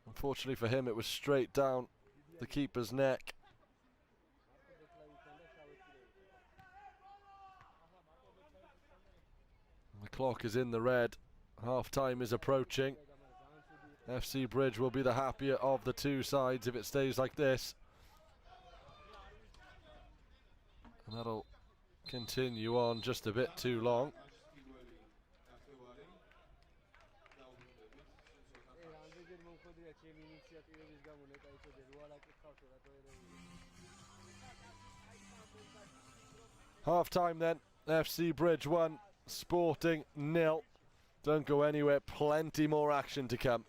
Unfortunately for him, it was straight down the keeper's neck. The clock is in the red. Half time is approaching. FC Bridge will be the happier of the two sides if it stays like this. And that'll continue on just a bit too long. Half time then, FC Bridge 1, Sporting 0. Don't go anywhere, plenty more action to come.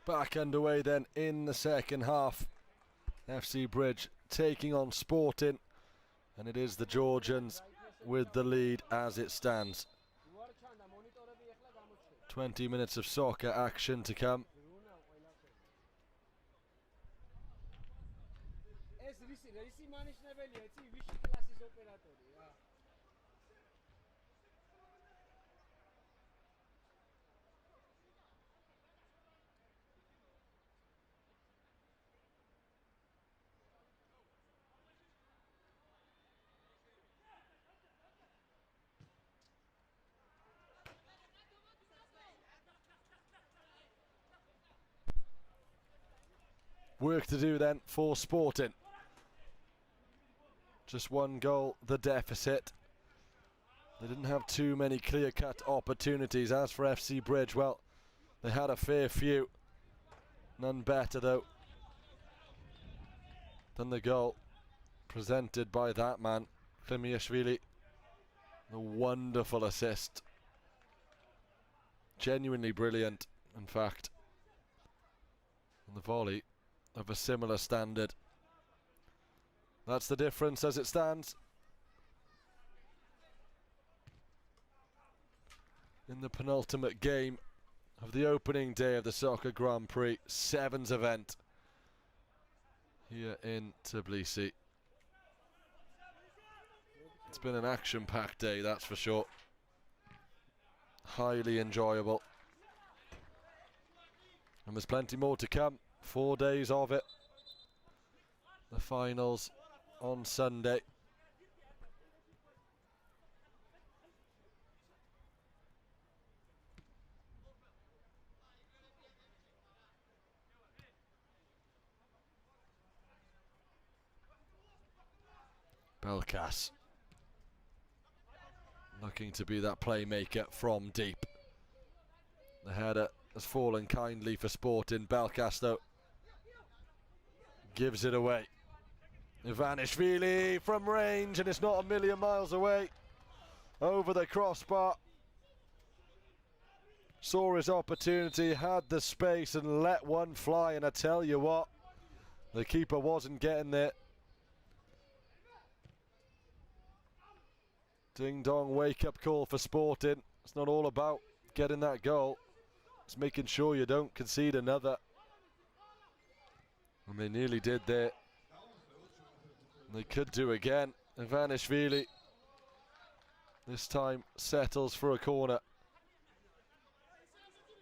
Back underway then in the second half. FC Bridge taking on Sporting, and it is the Georgians with the lead as it stands. 20 minutes of soccer action to come. Work to do then for Sporting. Just one goal, the deficit. They didn't have too many clear-cut opportunities. As for FC Bridge, well, they had a fair few. None better, though, than the goal presented by that man, Klimiashvili. A wonderful assist. Genuinely brilliant, in fact. And the volley of a similar standard. That's the difference as it stands. In the penultimate game of the opening day of the Soccer Grand Prix Sevens event here in Tbilisi. It's been an action-packed day, that's for sure. Highly enjoyable. And there's plenty more to come. 4 days of it. The finals on Sunday. Belkas looking to be that playmaker from deep. The header has fallen kindly for Sporting. Belkas, though, gives it away. Ivanishvili from range, and it's not a million miles away. Over the crossbar. Saw his opportunity, had the space, and let one fly. And I tell you what, the keeper wasn't getting there. Ding-dong wake-up call for Sporting. It's not all about getting that goal. It's making sure you don't concede another. And they nearly did there. And they could do again. Ivanishvili this time settles for a corner.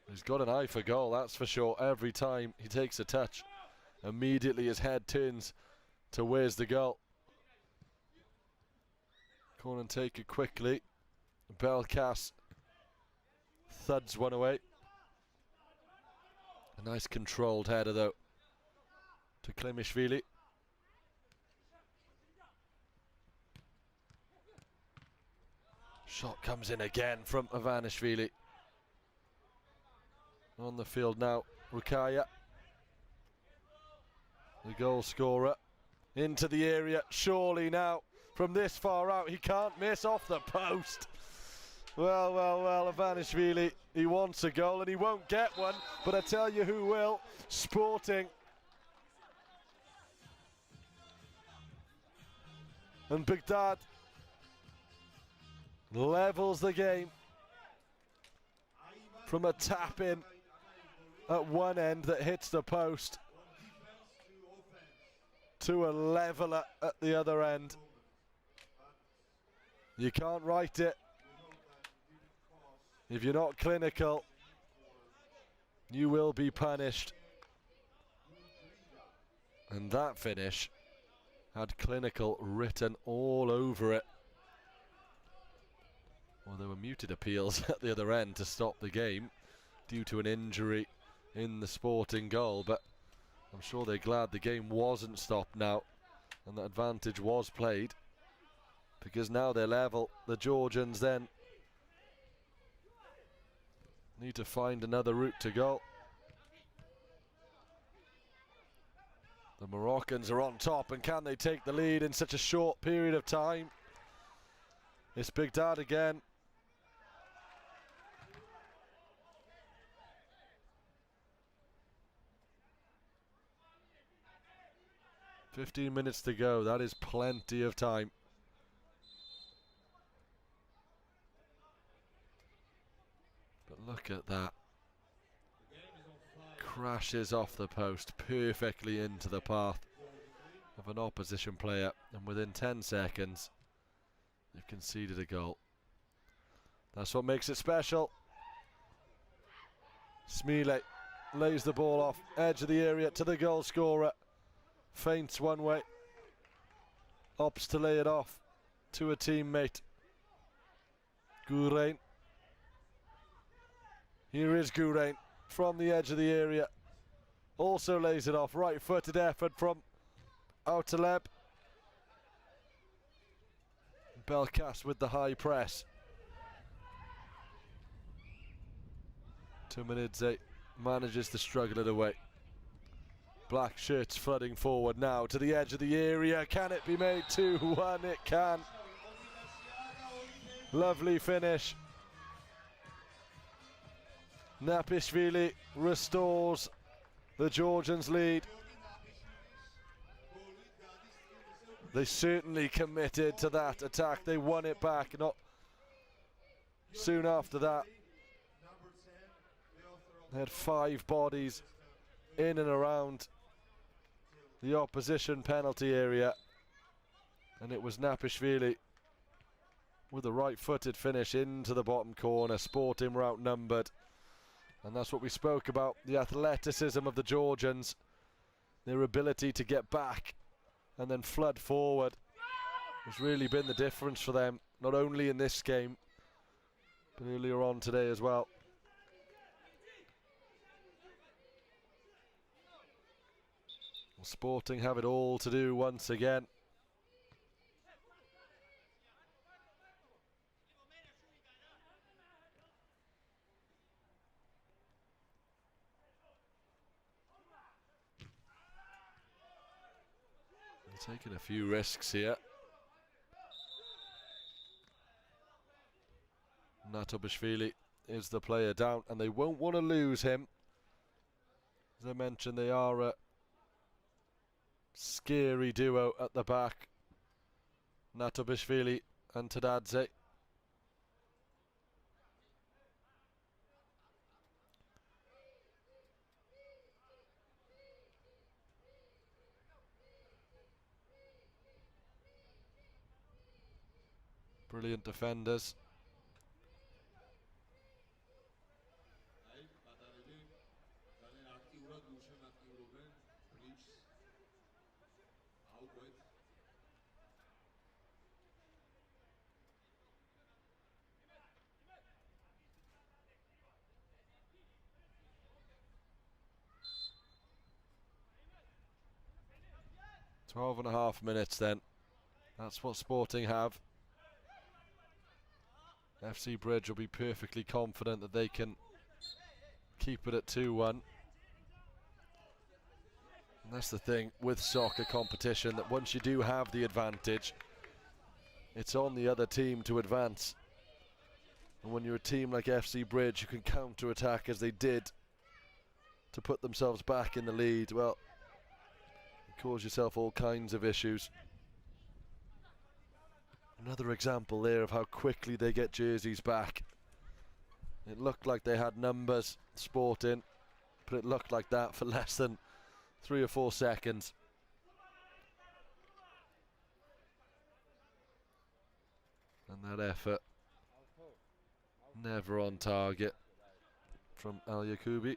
He's got an eye for goal, that's for sure. Every time he takes a touch, immediately his head turns to where's the goal. Corner and take it quickly. Belkas thuds one away. A nice controlled header, though, to Klimiashvili. Shot comes in again from Ivanishvili. On the field now, Rukaya, the goal scorer, into the area. Surely now, from this far out, he can't miss, off the post. Well, Ivanishvili, he wants a goal and he won't get one, but I tell you who will, Sporting. And Baghdad levels the game from a tap-in at one end that hits the post to a leveller at the other end. You can't write it. If you're not clinical, you will be punished. And that finish had clinical written all over it. Well, there were muted appeals at the other end to stop the game due to an injury in the Sporting goal, but I'm sure they're glad the game wasn't stopped now and the advantage was played, because now they're level. The Georgians then need to find another route to goal. The Moroccans are on top, and can they take the lead in such a short period of time? It's Baghdad again. 15 minutes to go. That is plenty of time. But look at that. Crashes off the post perfectly into the path of an opposition player, and within 10 seconds they've conceded a goal. That's what makes it special. Smile lays the ball off edge of the area to the goal scorer. Feints one way, opts to lay it off to a teammate. Gourain. Here is Gourain from the edge of the area. Also lays it off. Right-footed effort from Outaleb. Belkas with the high press. Tumanidze manages to struggle it away. Black shirts flooding forward now to the edge of the area. Can it be made 2-1? It can. Lovely finish. Napishvili restores the Georgians' lead. They certainly committed to that attack. They won it back. Not soon after that, they had 5 bodies in and around the opposition penalty area, and it was Napishvili with a right-footed finish into the bottom corner. Sporting were outnumbered, and that's what we spoke about, the athleticism of the Georgians, their ability to get back and then flood forward has really been the difference for them, not only in this game but earlier on today as well. Well, Sporting have it all to do once again. They're taking a few risks here. Natobishvili is the player down, and they won't want to lose him. As I mentioned, they are a scary duo at the back, Natobishvili and Tadadze. Brilliant defenders. Twelve and a half minutes then. That's what Sporting have. FC Bridge will be perfectly confident that they can keep it at 2-1. And that's the thing with soccer competition, that once you do have the advantage, it's on the other team to advance. And when you're a team like FC Bridge, you can counter-attack as they did to put themselves back in the lead. Well, you cause yourself all kinds of issues. Another example there of how quickly they get jerseys back. It looked like they had numbers, Sporting, but it looked like that for less than 3 or 4 seconds. And that effort, never on target from Al Yakubi.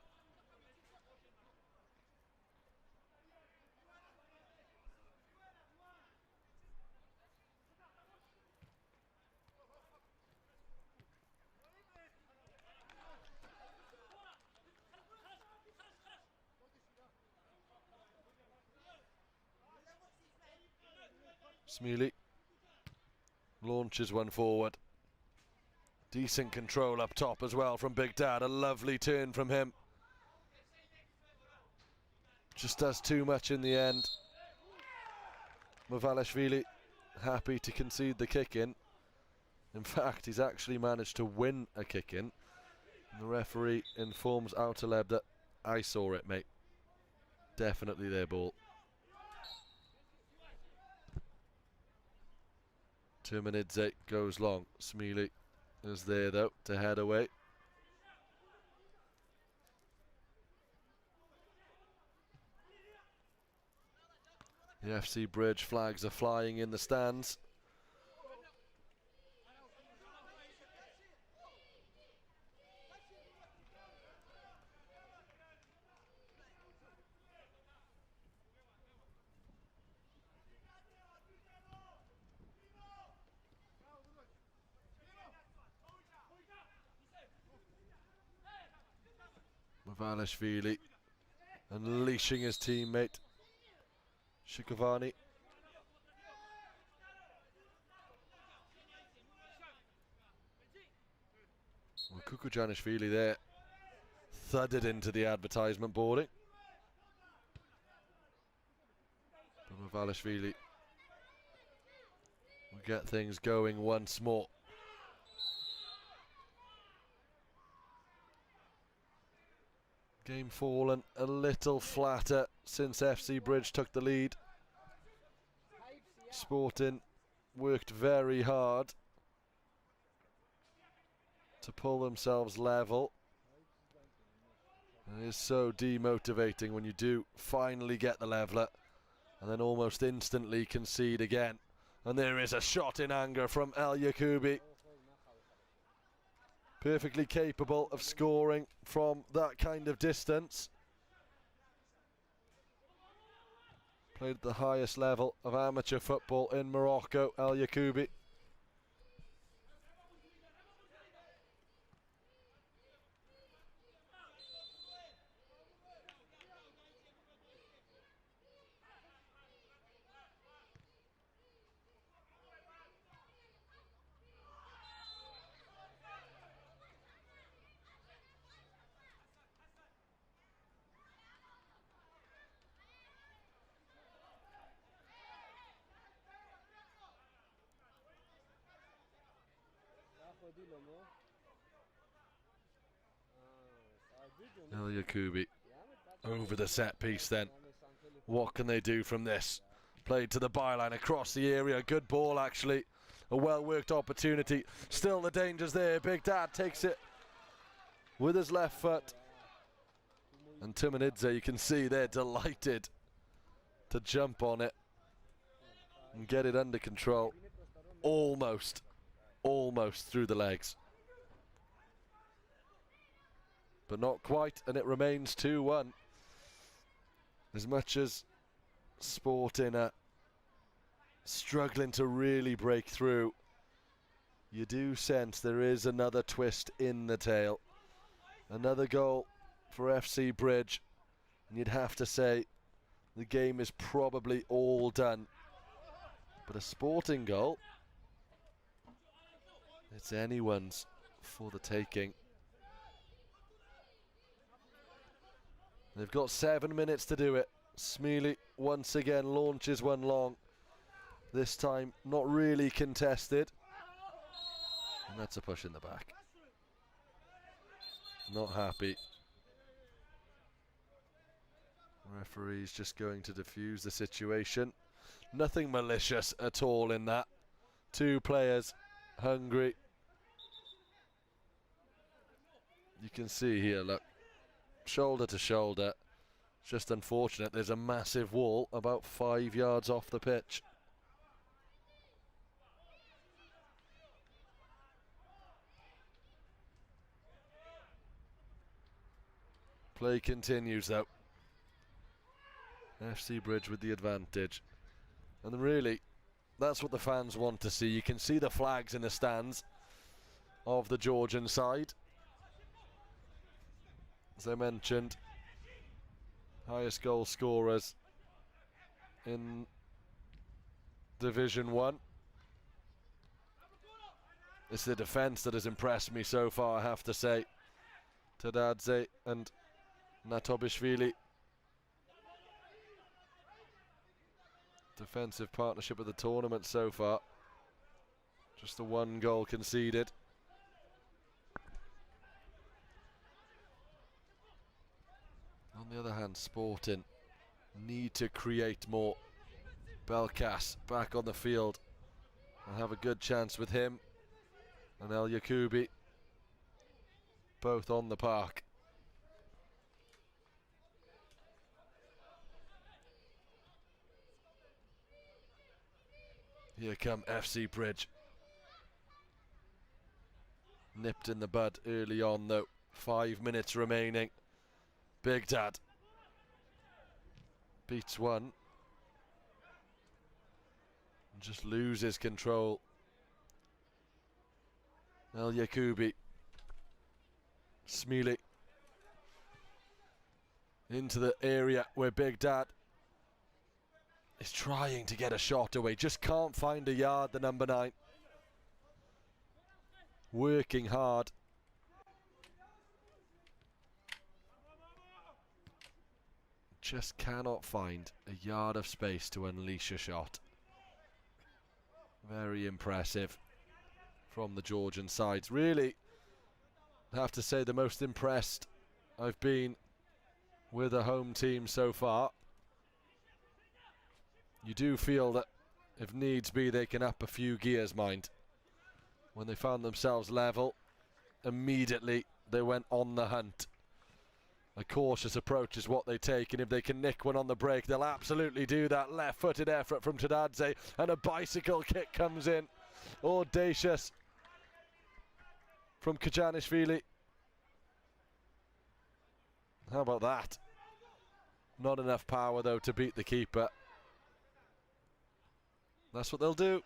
Smiley launches one forward. Decent control up top as well from Big Dad. A lovely turn from him. Just does too much in the end. Mavalishvili happy to concede the kick-in. In fact, he's actually managed to win a kick-in. The referee informs Outaleb that I saw it, mate. Definitely their ball. Terminidze goes long. Smealy is there though to head away. The FC Bridge flags are flying in the stands. Mavalishvili unleashing his teammate Shikovani. Well, Kukujanishvili there thudded into the advertisement boarding. But Mavalishvili will get things going once more. Game fallen a little flatter since FC Bridge took the lead. Sporting worked very hard to pull themselves level. It is so demotivating when you do finally get the leveller and then almost instantly concede again. And there is a shot in anger from El Yakubi. Perfectly capable of scoring from that kind of distance. Played at the highest level of amateur football in Morocco, El Yakubi. El Yakubi over the set piece then. What can they do from this? Played to the byline across the area. Good ball actually. A well worked opportunity. Still the dangers there. Big Dad takes it with his left foot. And Terminidze, you can see they're delighted to jump on it and get it under control. Almost through the legs. But not quite, and it remains 2-1. As much as Sporting are struggling to really break through, you do sense there is another twist in the tail. Another goal for FC Bridge, and you'd have to say the game is probably all done. But a Sporting goal, it's anyone's for the taking. They've got 7 minutes to do it. Smealy once again launches one long. This time not really contested. And that's a push in the back. Not happy. Referee's just going to defuse the situation. Nothing malicious at all in that. Two players hungry. You can see here, look. Shoulder to shoulder. It's just unfortunate there's a massive wall about 5 yards off the pitch. Play continues though. FC Bridge with the advantage. And really, that's what the fans want to see. You can see the flags in the stands of the Georgian side. As I mentioned, highest goal scorers in Division 1. It's the defence that has impressed me so far, I have to say. Tadadze and Natobishvili. Defensive partnership of the tournament so far. Just the one goal conceded. On the other hand, Sporting need to create more. Belkas back on the field I'll have a good chance with him and El Yakubi, both on the park. Here come FC Bridge. Nipped in the bud early on though. 5 minutes remaining. Big Dad beats one. And just loses control. El Yakubi. Smealy. Into the area where Big Dad is trying to get a shot away. Just can't find a yard, the number 9. Working hard. Just cannot find a yard of space to unleash a shot. Very impressive from the Georgian sides. Really, I have to say the most impressed I've been with a home team so far. You do feel that if needs be they can up a few gears, mind. When they found themselves level, immediately they went on the hunt. A cautious approach is what they take, and if they can nick one on the break, they'll absolutely do that. Left-footed effort from Tadadze, and a bicycle kick comes in. Audacious from Kajanishvili. How about that? Not enough power, though, to beat the keeper. That's what they'll do.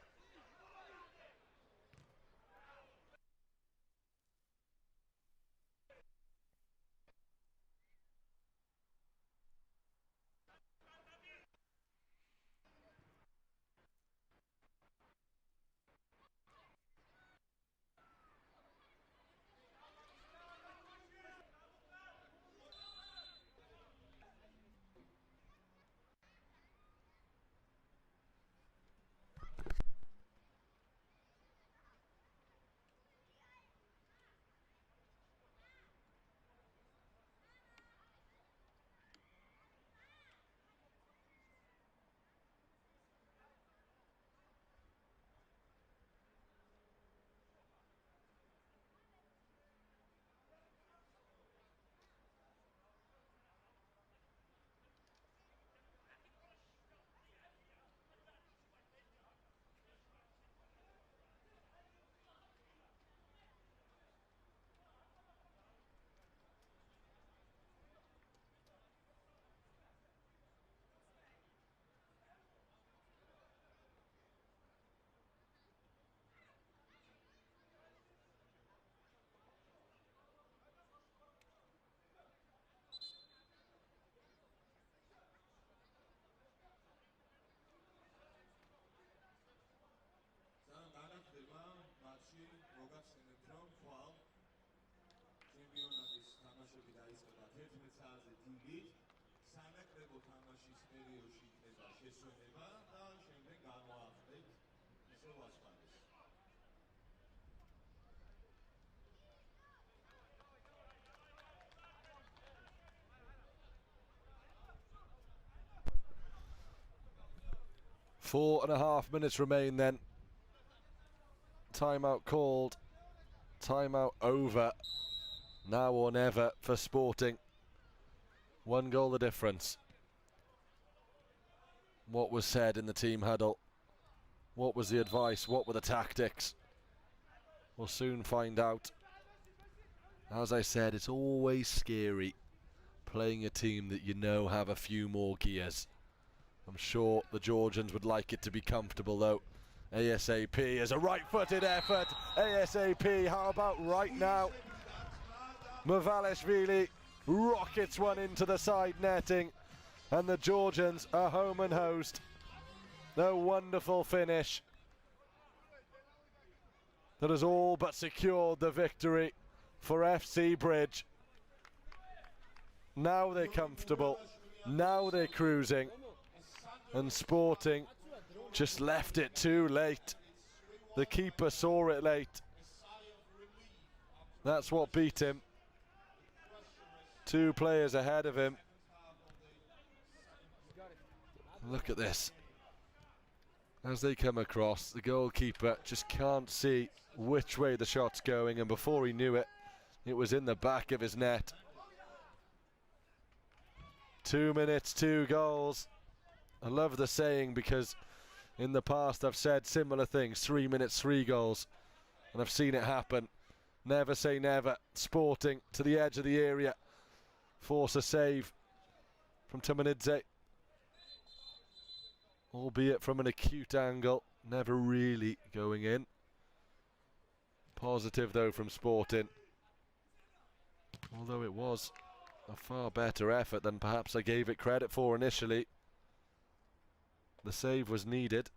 განახდება მატჩი, მოგახსენებთ რომ ხვალ ჩემპიონატის თამაშები დაიწყება 11 საათზე დილით, სანაკრებო თამაშის პერიოდში იქნება შესვენება და შემდეგ გამოახდეთ ისევ ასპარეზს. Four and a half minutes remain then. Timeout called. Timeout over. Now or never for Sporting. 1 goal the difference. What was said in the team huddle? What was the advice? What were the tactics? We'll soon find out. As I said, it's always scary playing a team that you know have a few more gears. I'm sure the Georgians would like it to be comfortable though. ASAP is a right-footed effort. ASAP, how about right now? Mavalishvili rockets one into the side netting, and the Georgians are home and host. A wonderful finish that has all but secured the victory for FC Bridge. Now they're comfortable, now they're cruising, and Sporting just left it too late. The keeper saw it late. That's what beat him. 2 players ahead of him. Look at this. As they come across, the goalkeeper just can't see which way the shot's going, and before he knew it, it was in the back of his net. 2 minutes, 2 goals. I love the saying because in the past I've said similar things, 3 minutes, 3 goals, and I've seen it happen. Never say never. Sporting to the edge of the area, force a save from Tumanidze, albeit from an acute angle, never really going in. Positive though from Sporting, although it was a far better effort than perhaps I gave it credit for initially. The save was needed.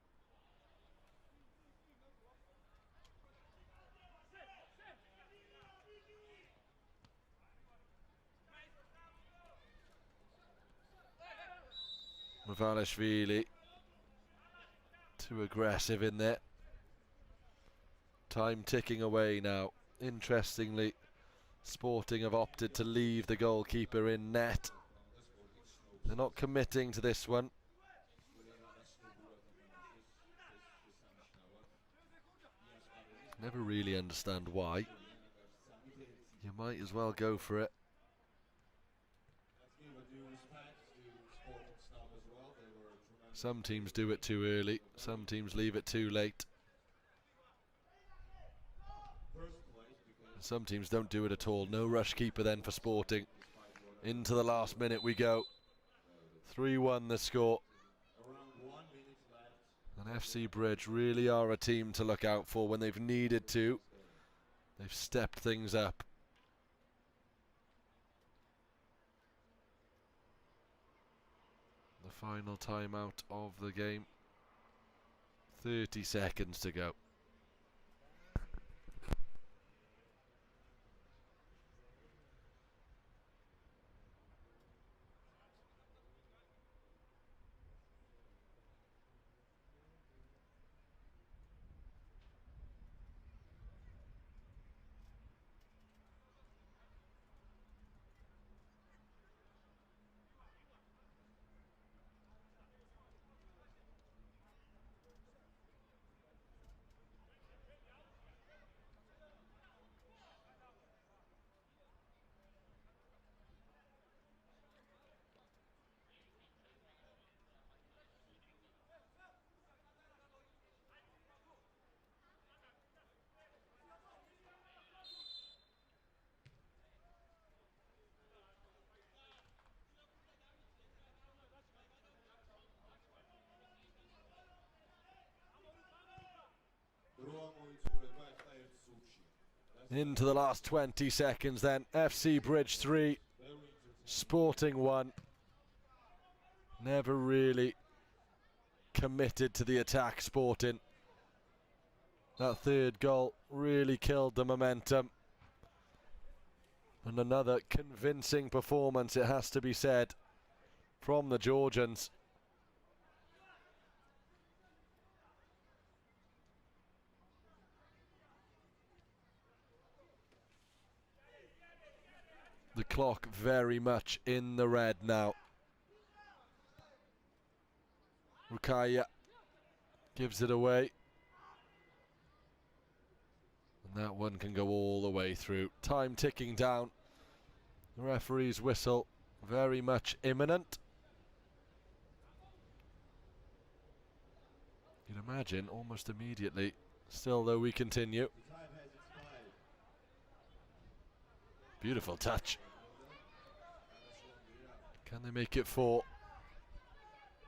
Mavalishvili too aggressive in there. Time ticking away now. Interestingly, Sporting have opted to leave the goalkeeper in net. They're not committing to this one. Never really understand why. You might as well go for it. Some teams do it too early, some teams leave it too late. Some teams don't do it at all. No rush keeper then for Sporting. Into the last minute we go. 3-1 the score. And FC Bridge really are a team to look out for when they've needed to. They've stepped things up. The final timeout of the game. 30 seconds to go. Into the last 20 seconds then. FC Bridge 3, Sporting 1. Never really committed to the attack, Sporting. That third goal really killed the momentum. And another convincing performance, it has to be said, from the Georgians. The clock very much in the red now. Rukaya gives it away. And that one can go all the way through. Time ticking down. The referee's whistle very much imminent. You'd imagine almost immediately. Still though, we continue. Beautiful touch. Can they make it 4?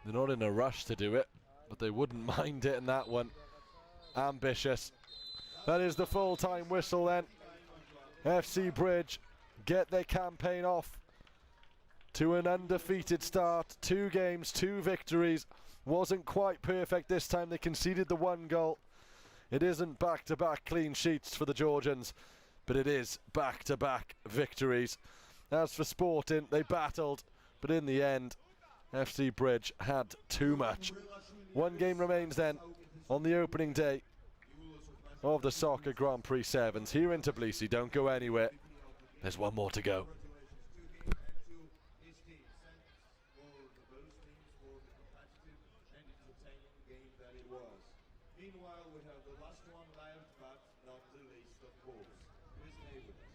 They're not in a rush to do it, but they wouldn't mind it in that one. Ambitious. That is the full-time whistle then. FC Bridge get their campaign off to an undefeated start. 2 games, 2 victories. Wasn't quite perfect this time. They conceded the 1 goal. It isn't back-to-back clean sheets for the Georgians, but it is back-to-back victories. As for Sporting, they battled, but in the end, FC Bridge had too much. 1 game remains then on the opening day of the Soccer Grand Prix 7s here in Tbilisi. Don't go anywhere. There's 1 more to go. entertaining game that it was. Meanwhile, we have the last one left, but not the least, of course. Please stay with us.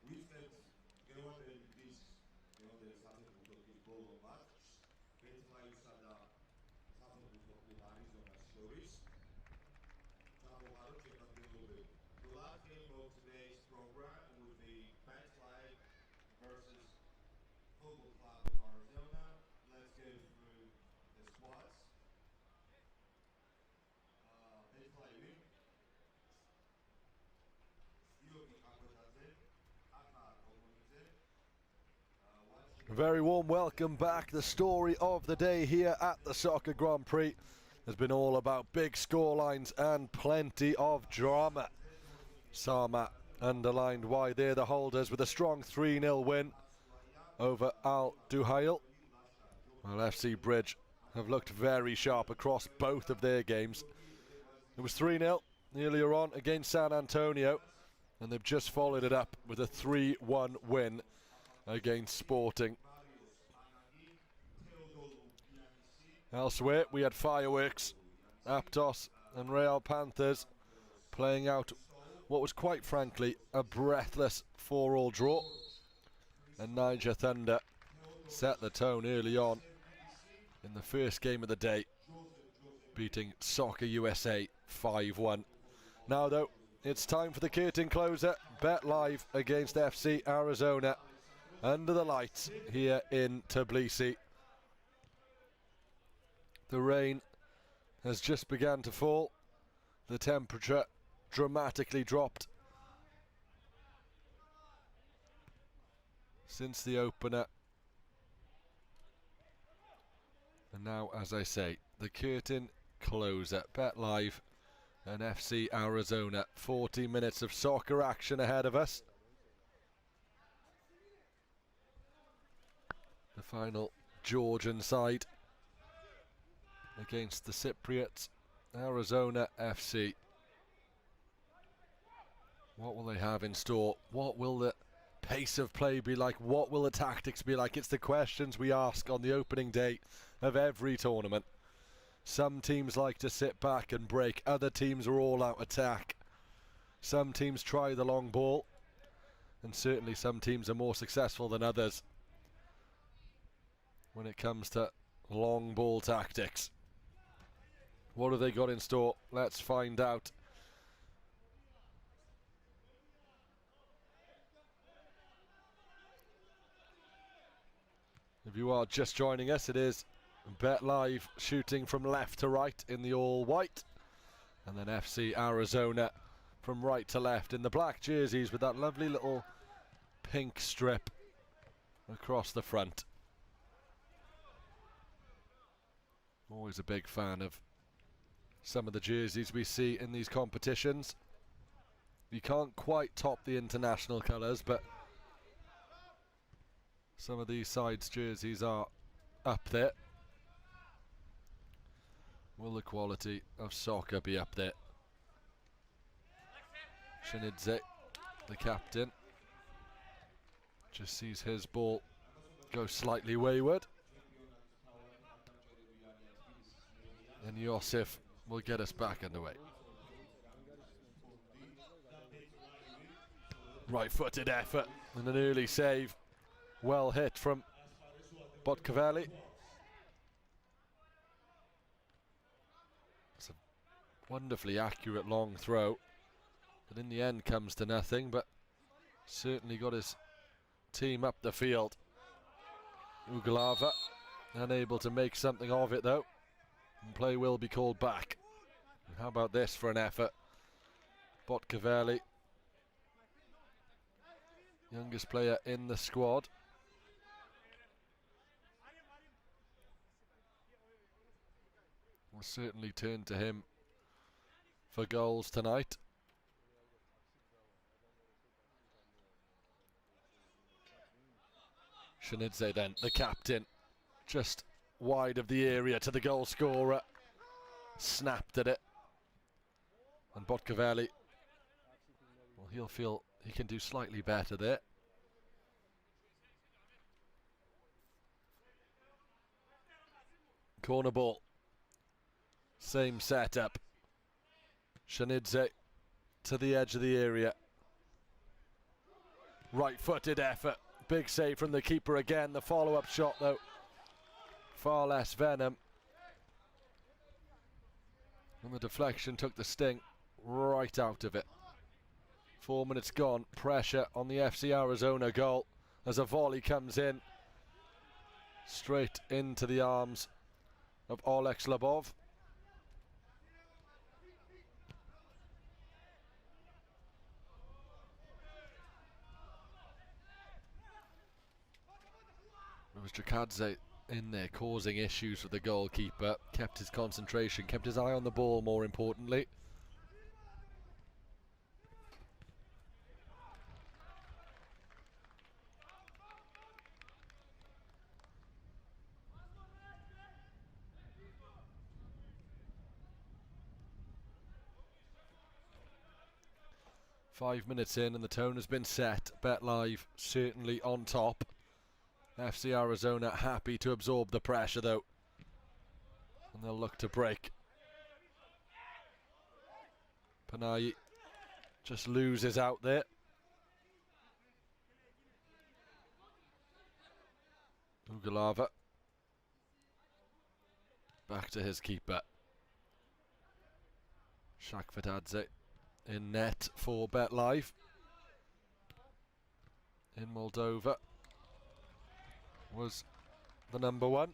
ვიწყებთ გეოვანდელი დისკს, გეოვანდელი საფეხბურთო კლუბ ბოლო მატჩს, ბეტლაივსა და საფეხბურთო კლუბ არიზონას შორის. ჩამოვაროთ შემადგენლობები. The last game of today's program will be BetLife versus Football Club of Arizona. Let's go through the squads. BetLife. A very warm welcome back. The story of the day here at the Soccer Grand Prix has been all about big scorelines and plenty of drama. Sama underlined why they're the holders with a strong 3-0 win over Al Duhail. Well, FC Bridge have looked very sharp across both of their games. It was 3-0 earlier on against San Antonio, and they've just followed it up with a 3-1 win against Sporting. Elsewhere, we had fireworks. Aptos and Real Panthers playing out what was quite frankly a breathless 4-4 draw. And Niger Thunder set the tone early on in the first game of the day, beating Soccer USA 5-1. Now though, it's time for the curtain closer. Bet Live against FC Arizona under the lights here in Tbilisi. The rain has just begun to fall. The temperature dramatically dropped since the opener. And now, as I say, the curtain closer. Bet Live and FC Arizona. 40 minutes of soccer action ahead of us. The final Georgian side against the Cypriots, Arizona FC. What will they have in store? What will the pace of play be like? What will the tactics be like? It's the questions we ask on the opening day of every tournament. Some teams like to sit back and break. Other teams are all out attack. Some teams try the long ball, and certainly some teams are more successful than others when it comes to long ball tactics. What have they got in store? Let's find out. If you are just joining us, it is Bet Live shooting from left to right in the all white, and then FC Arizona from right to left in the black jerseys with that lovely little pink strip across the front. Always a big fan of some of the jerseys we see in these competitions. You can't quite top the international colours, but some of these sides' jerseys are up there. Will the quality of soccer be up there? Shinidze, the captain, just sees his ball go slightly wayward. And Yosif will get us back underway. Right-footed effort and an early save. Well hit from Botkavelli. It's a wonderfully accurate long throw that in the end comes to nothing, but certainly got his team up the field. Uglava unable to make something of it though, and play will be called back. And how about this for an effort? Botkavelli, youngest player in the squad. We'll certainly turn to him for goals tonight. Shinidze then, the captain, just wide of the area to the goal scorer. Snapped at it. And Botkavelli, well, he'll feel he can do slightly better there. Corner ball. Same setup. Shanidze to the edge of the area. Right-footed effort. Big save from the keeper again. The follow-up shot, though, far less venom. And the deflection took the sting right out of it. 4 minutes gone. Pressure on the FC Arizona goal as a volley comes in. Straight into the arms of Oleg Slabov. It was Jakadze in there causing issues for the goalkeeper. Kept his concentration, kept his eye on the ball more importantly. Five minutes in and the tone has been set. Bet Live certainly on top. FC Arizona happy to absorb the pressure though. And they'll look to break. Panayi just loses out there. Ugalava. Back to his keeper. Shakvatadze in net for Bet Live. In Moldova was the number one.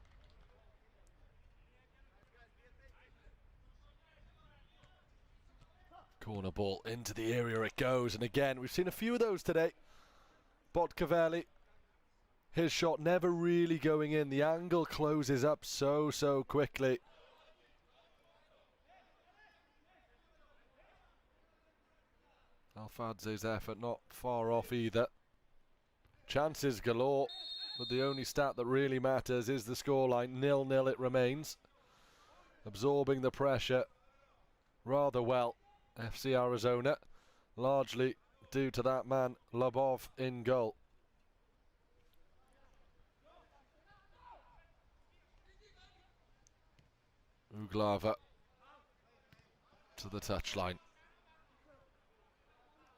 Corner ball into the area it goes, and again we've seen a few of those today. Botkavelli, his shot never really going in. The angle closes up so quickly. Alfadze's effort not far off either. Chances galore, but the only stat that really matters is the scoreline. 0-0 it remains. Absorbing the pressure rather well, FC Arizona, largely due to that man Labov in goal. Uglava to the touchline.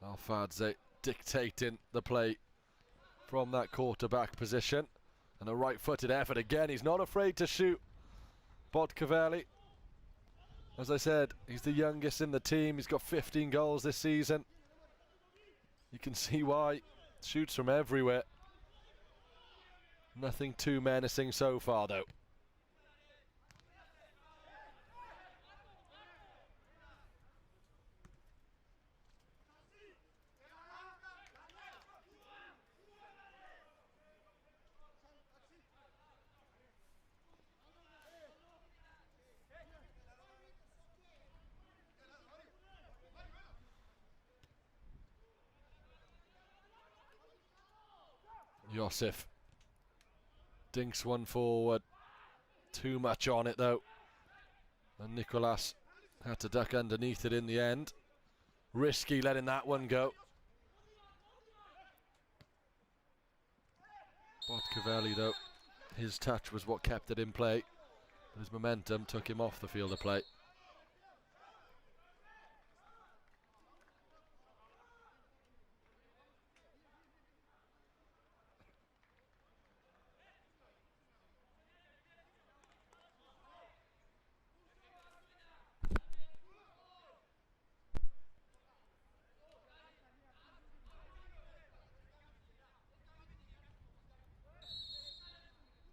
Alfadze dictating the play from that quarterback position. And a right-footed effort again. He's not afraid to shoot. Botkavelli, as I said, he's the youngest in the team. He's got 15 goals this season. You can see why. Shoots from everywhere. Nothing too menacing so far, though. Josif dinks one forward. Too much on it though. And Nicolas had to duck underneath it in the end. Risky letting that one go. Botkavelli though, his touch was what kept it in play. His momentum took him off the field of play.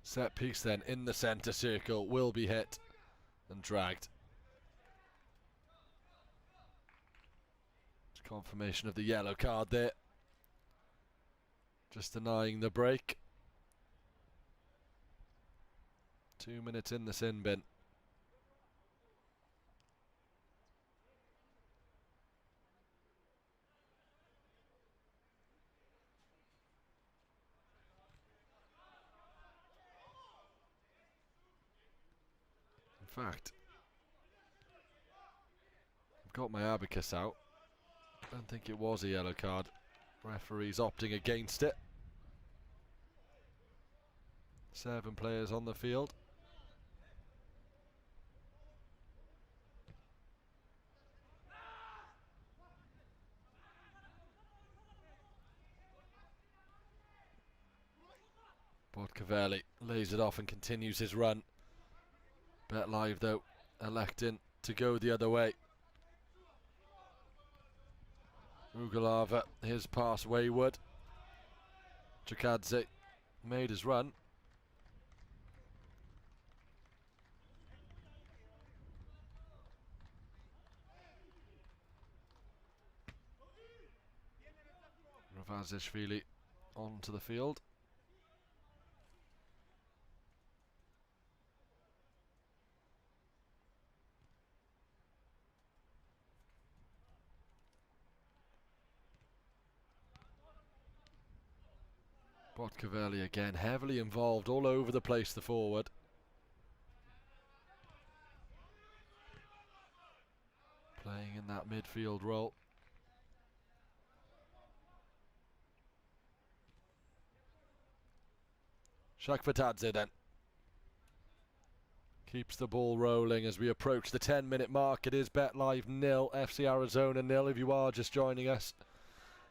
Set piece then in the centre circle will be hit and dragged. It's confirmation of the yellow card there. Just denying the break. 2 minutes in the sin bin. fact, I've got my abacus out. Don't think it was a yellow card. Referee's opting against it. 7 players on the field. Bodkavelli lays it off and continues his run. Bet Live, though, electing to go the other way. Ugalava, his pass wayward. Chakadze made his run. Ravazishvili onto the field. Bodkavelli again, heavily involved all over the place, the forward. Playing in that midfield role. Shakvatadze then. Keeps the ball rolling as we approach the 10-minute mark. It is Bet Live 0, FC Arizona 0 if you are just joining us.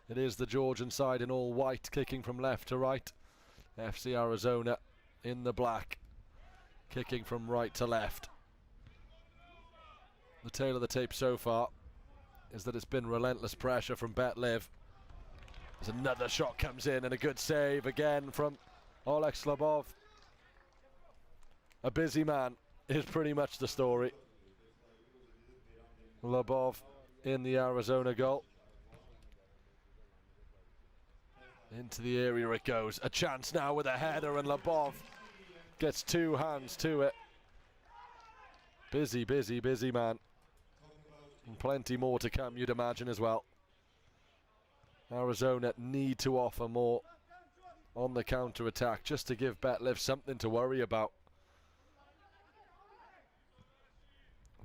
It is the Georgian side in all white, kicking from left to right. FC Arizona in the black, kicking from right to left. The tale of the tape so far is that it's been relentless pressure from Bet Live. As another shot comes in and a good save again from Oleg Slobov. A busy man is pretty much the story. Lobov in the Arizona goal. Into the area it goes. A chance now with a header, and Lobov gets 2 hands to it. Busy, busy, busy man. And plenty more to come, you'd imagine, as well. Arizona need to offer more on the counter-attack just to give Betliv something to worry about.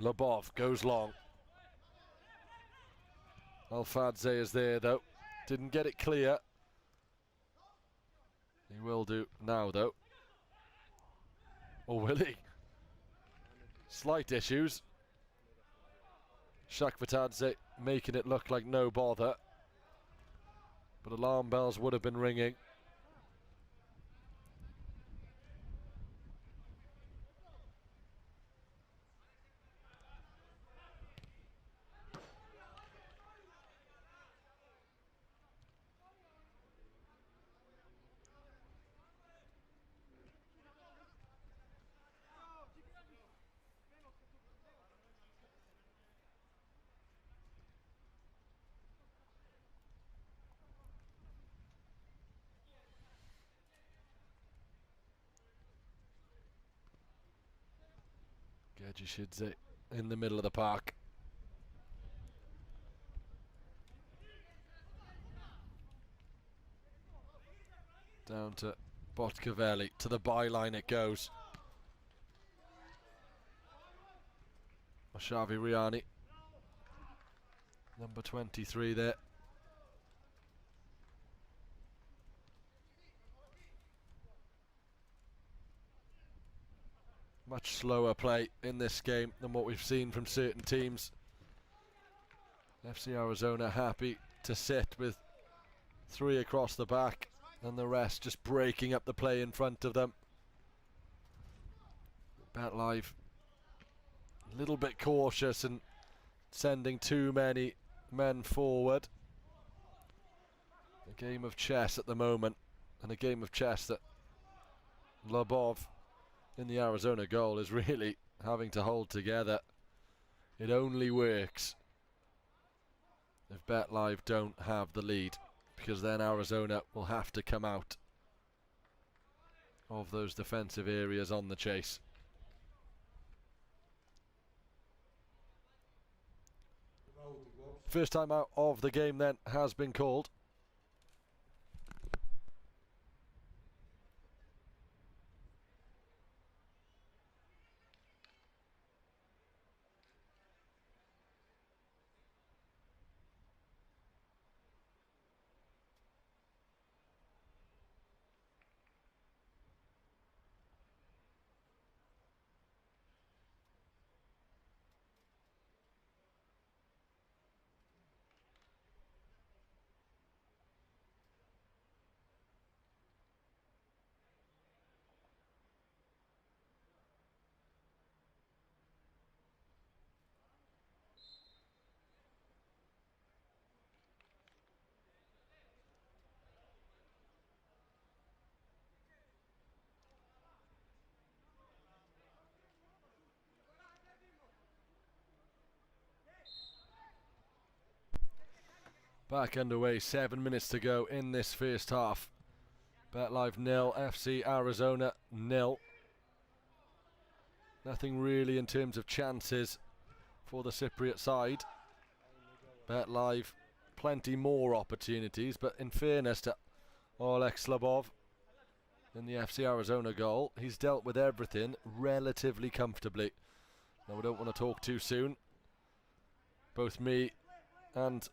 Lobov goes long. Alfadze is there, though. Didn't get it clear. He will do now, though. Or will he? Slight issues. Shakvatadze making it look like no bother. But alarm bells would have been ringing. Gajishidze in the middle of the park. Down to Botkavelli. To the byline it goes. Mashavi Riani. Number 23 there. Much slower play in this game than what we've seen from certain teams. FC Arizona happy to sit with 3 across the back and the rest just breaking up the play in front of them. Bet Live a little bit cautious and sending too many men forward. A game of chess at the moment, and a game of chess that Lobov in the Arizona goal is really having to hold together. It only works if Bet Live don't have the lead, because then Arizona will have to come out of those defensive areas on the chase. First time out of the game then has been called. Back underway, 7 minutes to go in this first half. BetLive 0, FC Arizona 0. Nothing really in terms of chances for the Cypriot side. BetLive, plenty more opportunities, but in fairness to Oleg Slabov in the FC Arizona goal, he's dealt with everything relatively comfortably. Now, we don't want to talk too soon. Both me and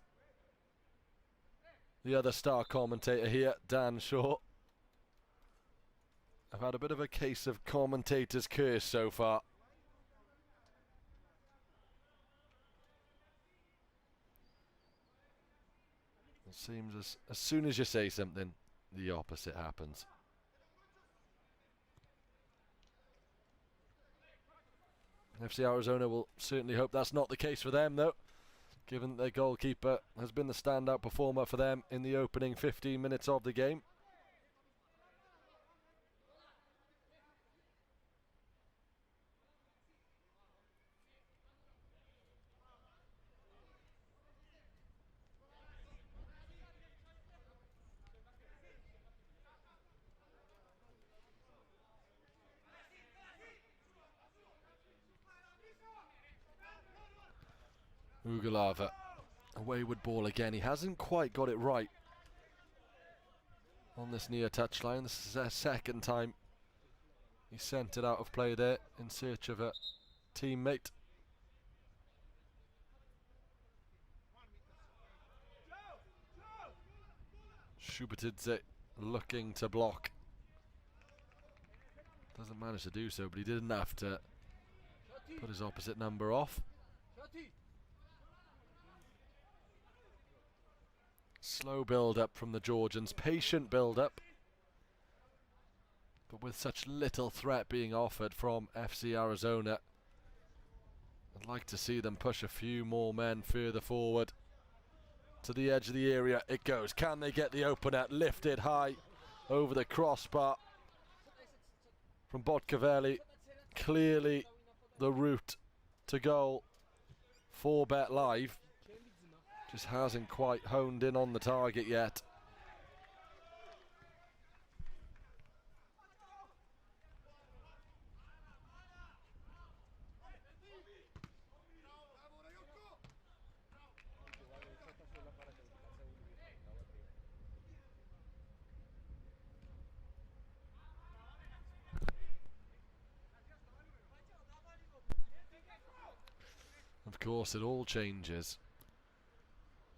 the other star commentator here, Dan Shaw, I've had a bit of a case of commentator's curse so far. It seems as soon as you say something, the opposite happens. FC Arizona will certainly hope that's not the case for them, though, given that their goalkeeper has been the standout performer for them in the opening 15 minutes of the game. Ugalava, a wayward ball again. He hasn't quite got it right on this near touchline. This is their second time he sent it out of play there in search of a teammate. Shubitidze looking to block. Doesn't manage to do so, but he did enough to put his opposite number off. Slow build-up from the Georgians, patient build-up, but with such little threat being offered from FC Arizona, I'd like to see them push a few more men further forward. To the edge of the area it goes. Can they get the opener lifted high over the crossbar from Botkavelli? Clearly the route to goal for BetLive. Just hasn't quite honed in on the target yet. Of course, it all changes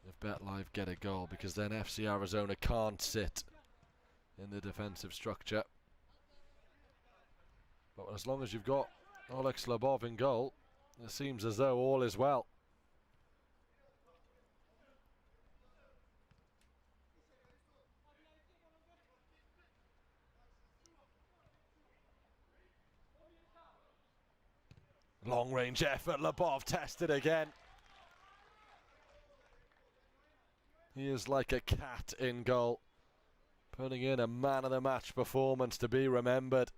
if BetLive get a goal, because then FC Arizona can't sit in the defensive structure. But as long as you've got Oleg Slabov in goal, it seems as though all is well. Long range effort, Labov tested again. He is like a cat in goal, putting in a man of the match performance to be remembered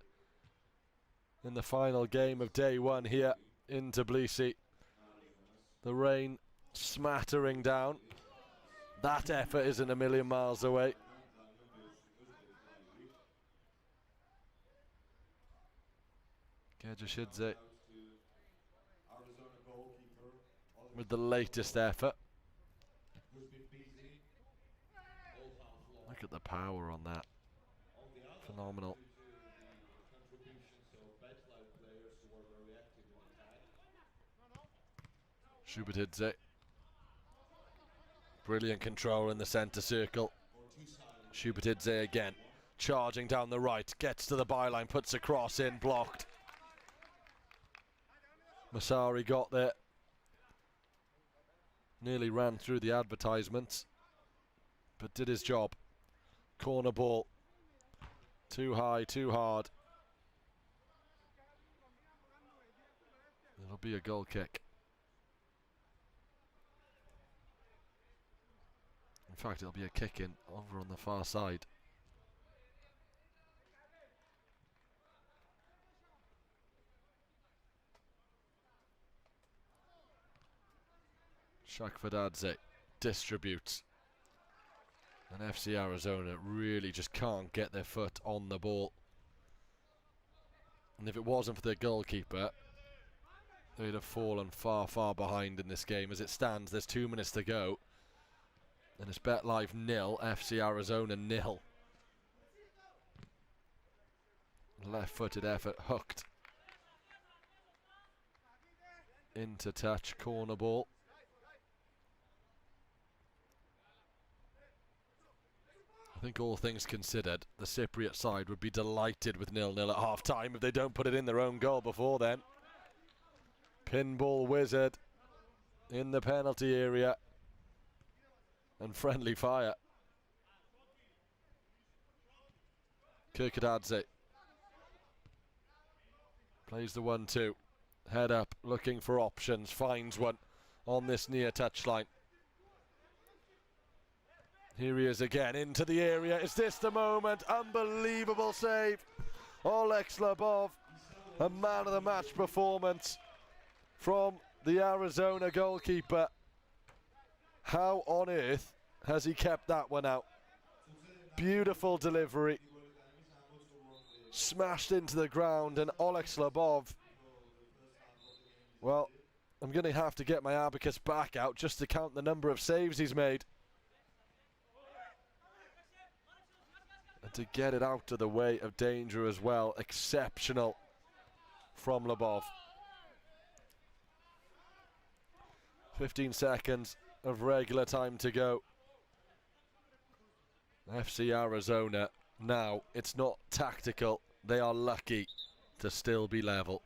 in the final game of day one here in Tbilisi. The rain smattering down. That effort isn't a million miles away. Gejashidze with the latest effort. Look at the power on that. Phenomenal. Shubitidze. Brilliant control in the centre circle. Shubitidze again. Charging down the right. Gets to the byline. Puts a cross in. Blocked. Masari got there. Nearly ran through the advertisements, but did his job. Corner ball. Too high, too hard. It'll be a goal kick. In fact, it'll be a kick in over on the far side. Shakfadadze distributes. And FC Arizona really just can't get their foot on the ball. And if it wasn't for their goalkeeper, they'd have fallen far, far behind in this game. As it stands, there's 2 minutes to go. And it's BetLive 0, FC Arizona 0. Left-footed effort hooked into touch, corner ball. I think all things considered, the Cypriot side would be delighted with 0-0 at half-time if they don't put it in their own goal before then. Pinball wizard in the penalty area. And friendly fire. Kirkadadze plays the 1-2. Head up, looking for options, finds one on this near touchline. Here he is again, into the area. Is this the moment? Unbelievable save. Olex Labov, a man of the match performance from the Arizona goalkeeper. How on earth has he kept that one out? Beautiful delivery. Smashed into the ground, and Olex Labov, well, I'm going to have to get my abacus back out just to count the number of saves he's made. And to get it out of the way of danger as well. Exceptional from Labov. 15 seconds of regular time to go. FC Arizona, now it's not tactical. They are lucky to still be level.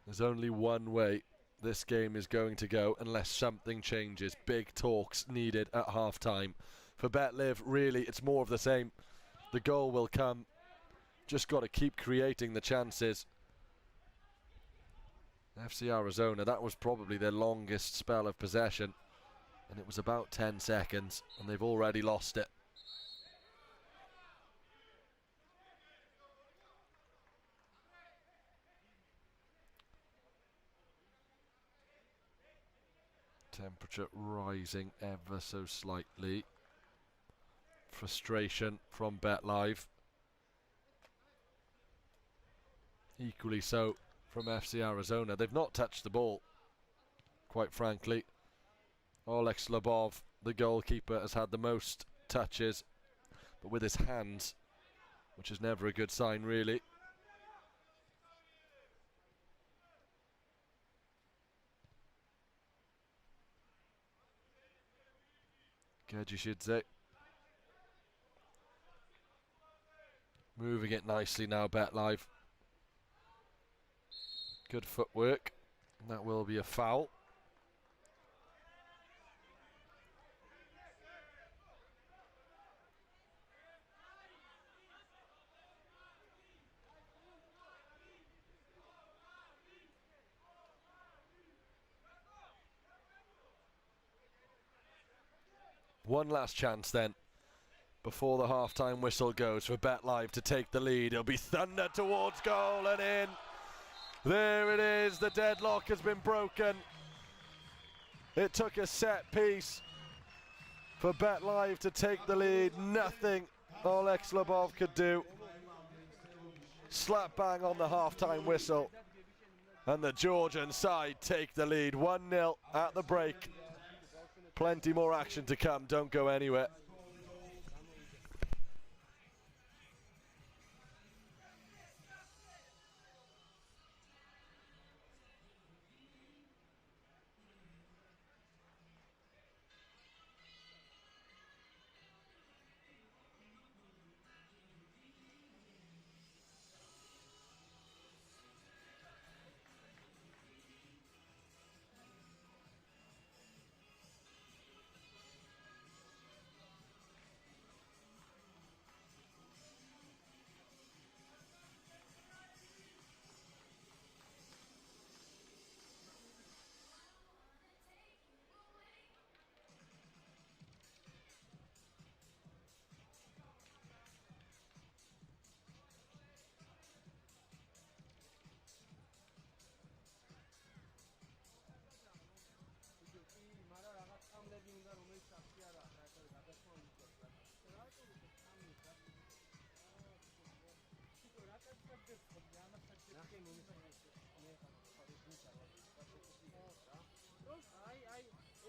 There's only one way this game is going to go unless something changes. Big talks needed at half-time. For BetLive, really, it's more of the same. The goal will come. Just got to keep creating the chances. FC Arizona, that was probably their longest spell of possession. And it was about 10 seconds, and they've already lost it. Temperature rising ever so slightly. Frustration from BetLive. Equally so from FC Arizona. They've not touched the ball, quite frankly. Olex Labov, the goalkeeper, has had the most touches, but with his hands, which is never a good sign, really. Gejishidze. Moving it nicely now, BetLive. Good footwork. And that will be a foul. One last chance then before the half-time whistle goes for BetLive to take the lead. It'll be thunder towards goal and in. There it is. The deadlock has been broken. It took a set piece for BetLive to take the lead. Nothing Olex Labov could do. Slap bang on the half-time whistle. And the Georgian side take the lead. 1-0 at the break. Plenty more action to come, don't go anywhere.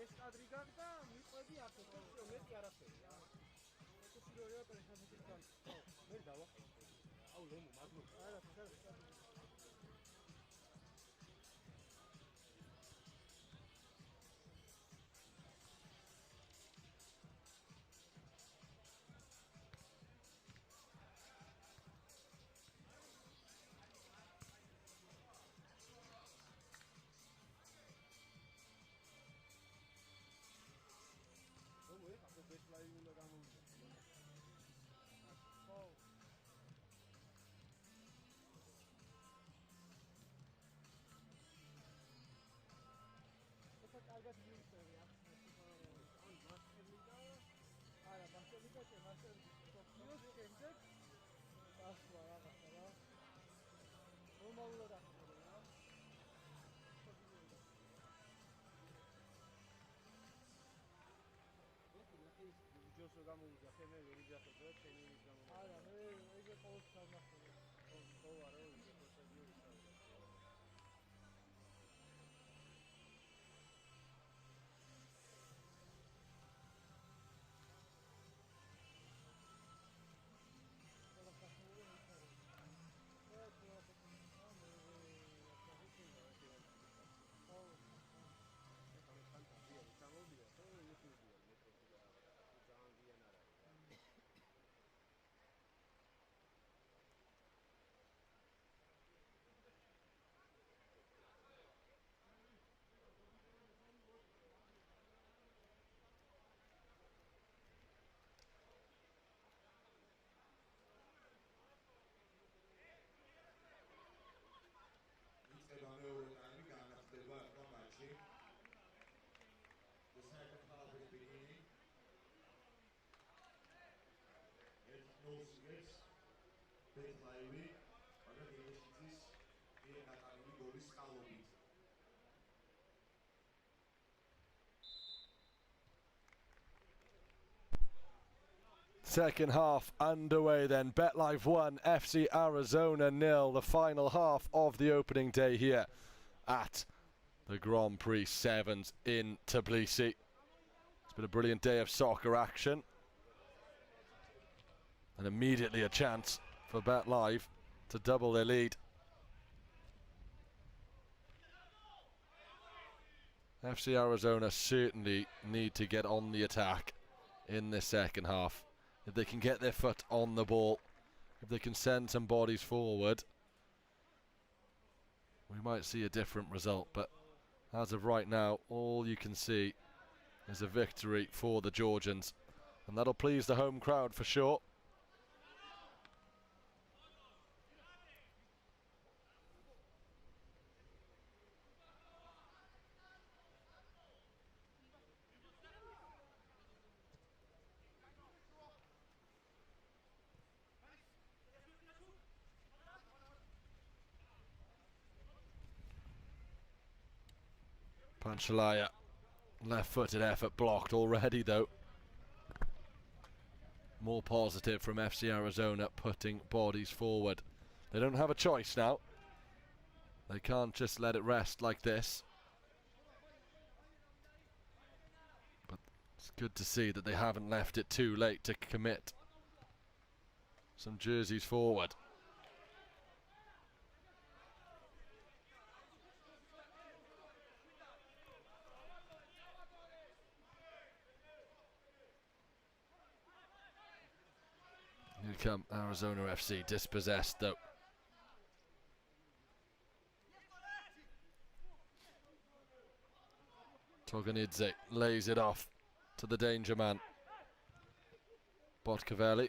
ეს კადრი გაგდა, მიყვები აქ ეს მეტი არაფერია. ეს პირველია პრესანტიდან. ხო, მე დავახერხე. აუ ლემო, მადლობა. არა. Baseline უნდა გამოვიდა. ხო. ეს კარგად მიიწევი აქ. ან მასტერი და არა, მასტერი და მასტერი შემდეგ ასლა რაღაცა რა. ნორმალურად ახლა რა. ჯოსო გამოვიდა ხემე ვერიჯახო და ტენინის გამოვიდა. არა, მე ეგე ყოველთვის ამახსოვრე. ხო, არა, ეგე პროცედური ისაა. იწყება მეორე ტაიმი, განახლდება ახლა მატჩი. The second half is beginning. ნულს ბეთლაივი, მაგრამ გეშიცის მიერ გატანილი გოლის წყალობით. Second half underway then. BetLive 1, FC Arizona 0. The final half of the opening day here at the Grand Prix Sevens in Tbilisi. It's been a brilliant day of soccer action. And immediately a chance for BetLive to double their lead. FC Arizona certainly need to get on the attack in this second half. If they can get their foot on the ball, if they can send some bodies forward, we might see a different result. But as of right now, all you can see is a victory for the Georgians, and that'll please the home crowd for sure. Panchalaya, left-footed effort blocked already though. More positive from FC Arizona, putting bodies forward. They don't have a choice now. They can't just let it rest like this. But it's good to see that they haven't left it too late to commit some jerseys forward. Here come Arizona FC, dispossessed though. Toganidze lays it off to the danger man. Botkavelli.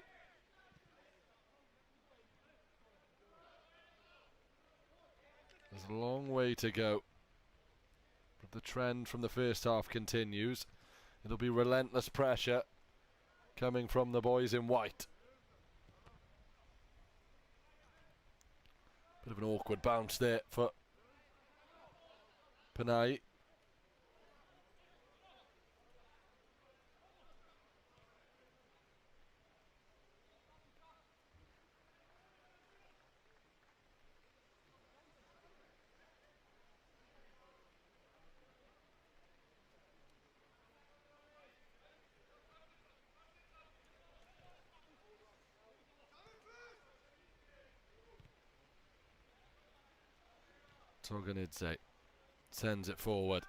There's a long way to go, but the trend from the first half continues. It'll be relentless pressure coming from the boys in white. Bit of an awkward bounce there for Panay. Toganidze sends it forward,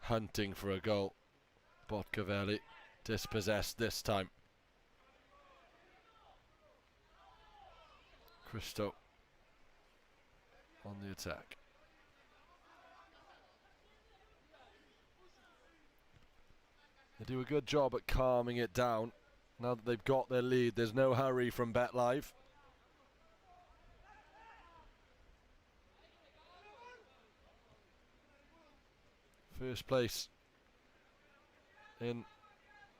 hunting for a goal. Botkavelli dispossessed this time. Christo on the attack. They do a good job at calming it down. Now that they've got their lead, there's no hurry from BetLive. First place in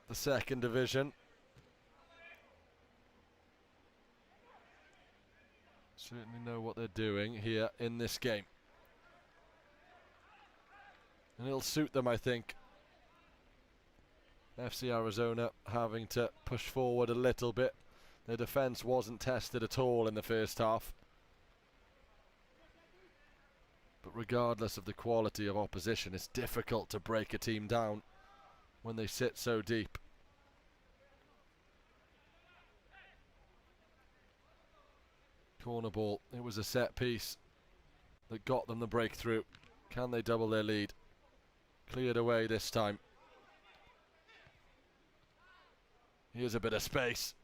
the second division. Certainly know what they're doing here in this game. And it'll suit them, I think. FC Arizona having to push forward a little bit. Their defence wasn't tested at all in the first half. But regardless of the quality of opposition, it's difficult to break a team down when they sit so deep. Corner ball, it was a set piece that got them the breakthrough. Can they double their lead? Cleared away this time. Here's a bit of space.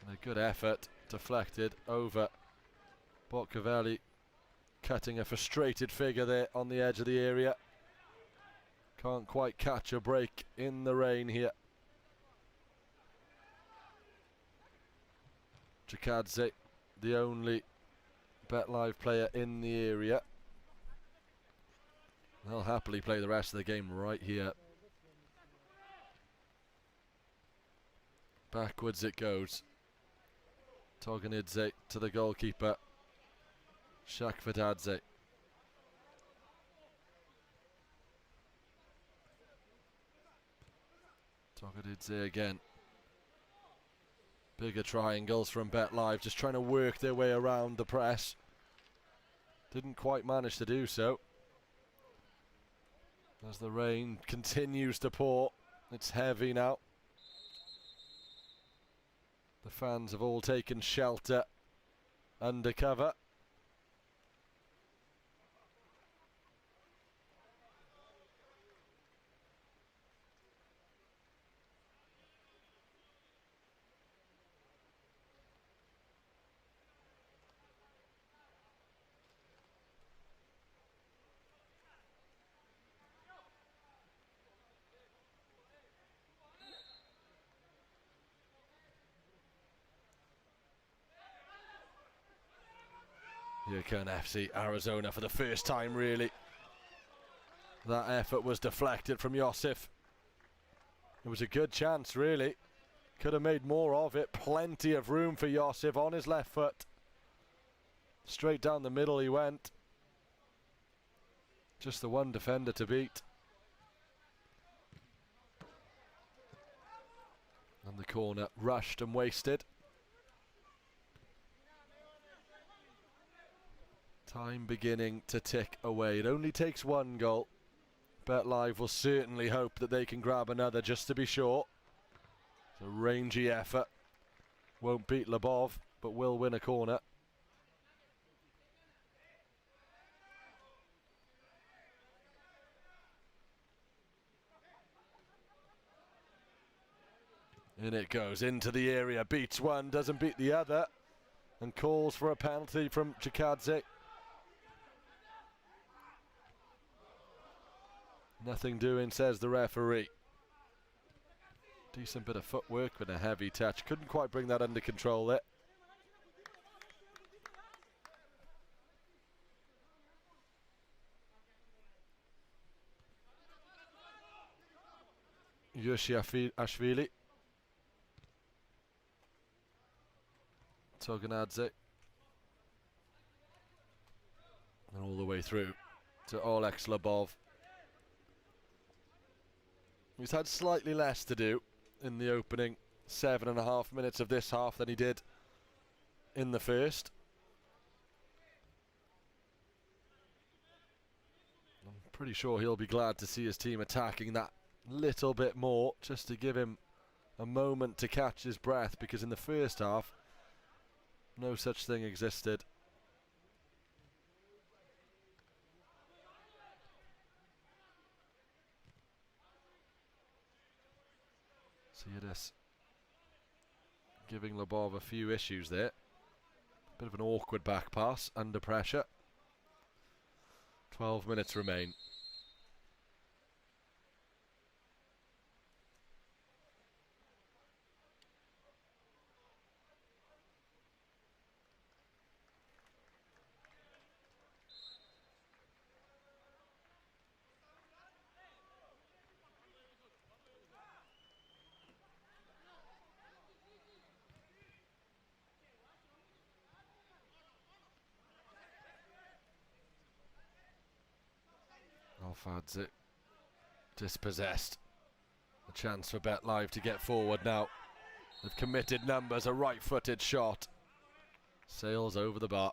And a good effort, deflected over. Botkavelli cutting a frustrated figure there on the edge of the area. Can't quite catch a break in the rain here. Chikadze, the only BetLive player in the area. They'll happily play the rest of the game right here. Backwards it goes. Toganidze to the goalkeeper. Shakvadadze. Toganidze again. Bigger triangles from BetLive, just trying to work their way around the press. Didn't quite manage to do so. As the rain continues to pour, it's heavy now. The fans have all taken shelter under cover. Here can FC Arizona for the first time, really. That effort was deflected from Josif. It was a good chance, really. Could have made more of it. Plenty of room for Josif on his left foot. Straight down the middle he went. Just the one defender to beat. And the corner rushed and wasted. Time beginning to tick away. It only takes one goal. BetLive will certainly hope that they can grab another just to be sure. It's a rangy effort. Won't beat Labov, but will win a corner. In it goes, into the area, beats one, doesn't beat the other, and calls for a penalty from Chikadze. Nothing doing, says the referee. Decent bit of footwork with a heavy touch. Couldn't quite bring that under control there. Yoshiashvili. Toganadze. And all the way through to Olex Labov. He's had slightly less to do in the opening 7.5 minutes of this half than he did in the first. I'm pretty sure he'll be glad to see his team attacking that little bit more, just to give him a moment to catch his breath, because in the first half no such thing existed. Siadis giving Lobov a few issues there. Bit of an awkward back pass under pressure. 12 minutes remain. Alfadze dispossessed. A chance for Bet Live to get forward now. They've committed numbers, a right-footed shot. Sails over the bar.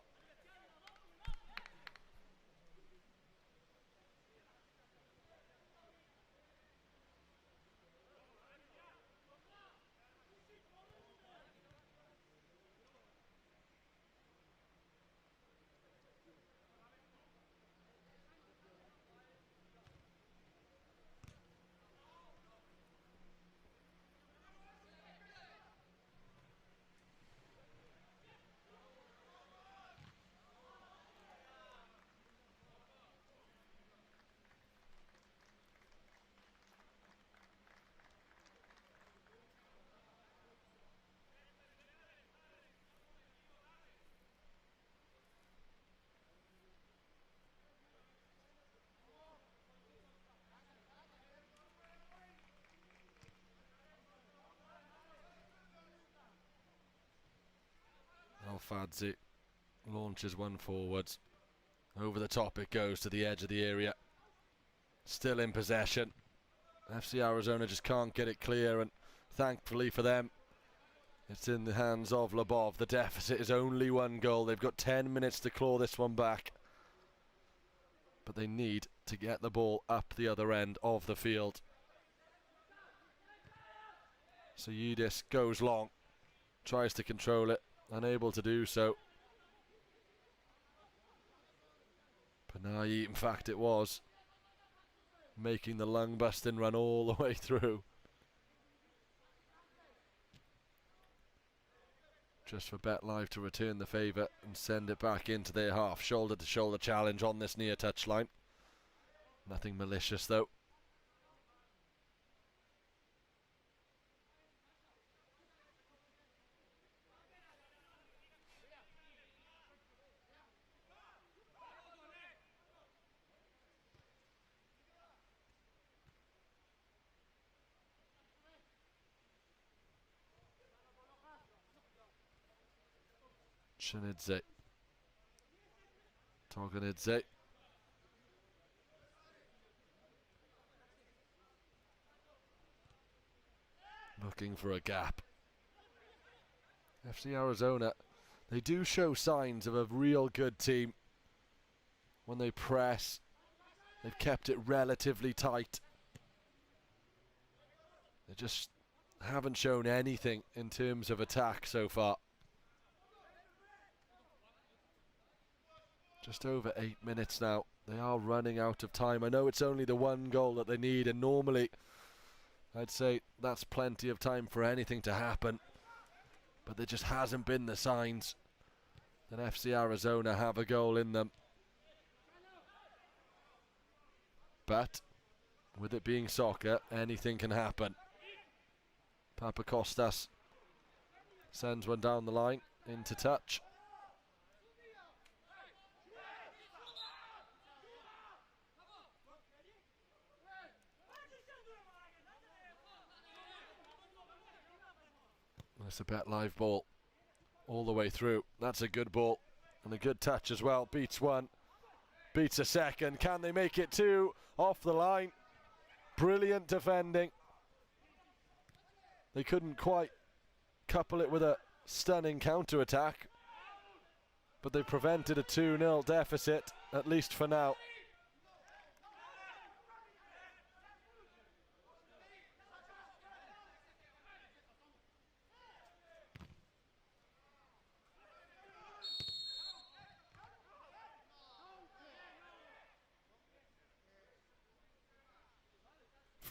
Alfadze launches one forwards. Over the top it goes to the edge of the area. Still in possession. FC Arizona just can't get it clear, and thankfully for them, it's in the hands of Lobov. The deficit is only one goal. They've got 10 minutes to claw this one back. But they need to get the ball up the other end of the field. So Yidis goes long, tries to control it, unable to do so. Panayi, in fact it was, making the lung-busting run all the way through. Just for Bet Live to return the favour and send it back into their half. Shoulder-to-shoulder challenge on this near touchline. Nothing malicious though. Chinidze. Toganidze. Looking for a gap. FC Arizona, they do show signs of a real good team. When they press, they've kept it relatively tight. They just haven't shown anything in terms of attack so far. Just over 8 minutes now. They are running out of time. I know it's only the one goal that they need, and normally I'd say that's plenty of time for anything to happen. But there just hasn't been the signs that FC Arizona have a goal in them. But with it being soccer, anything can happen. Papakostas sends one down the line into touch. That's a Bet Live ball all the way through. That's a good ball and a good touch as well. Beats one, beats a second. Can they make it two? Off the line. Brilliant defending. They couldn't quite couple it with a stunning counter-attack, but they prevented a 2-0 deficit, at least for now.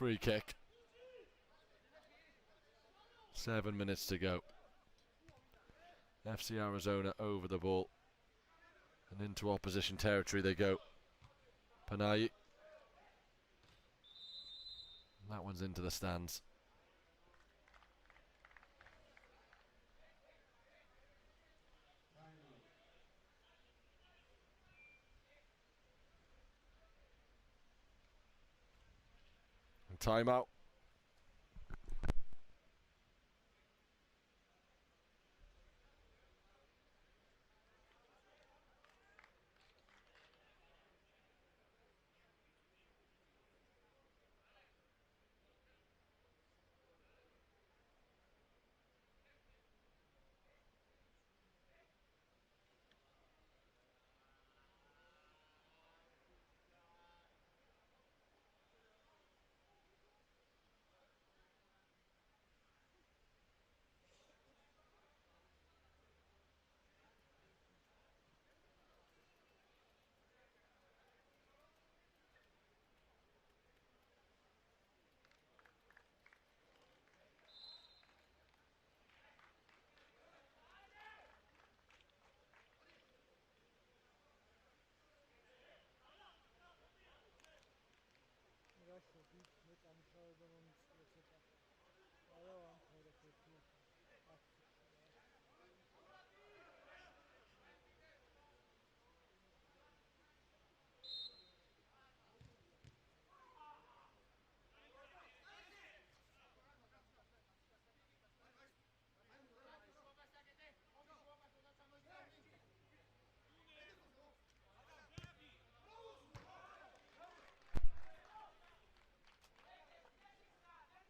Free kick. 7 minutes to go. FC Arizona over the ball. And into opposition territory they go. Panayi. That one's into the stands. And timeout.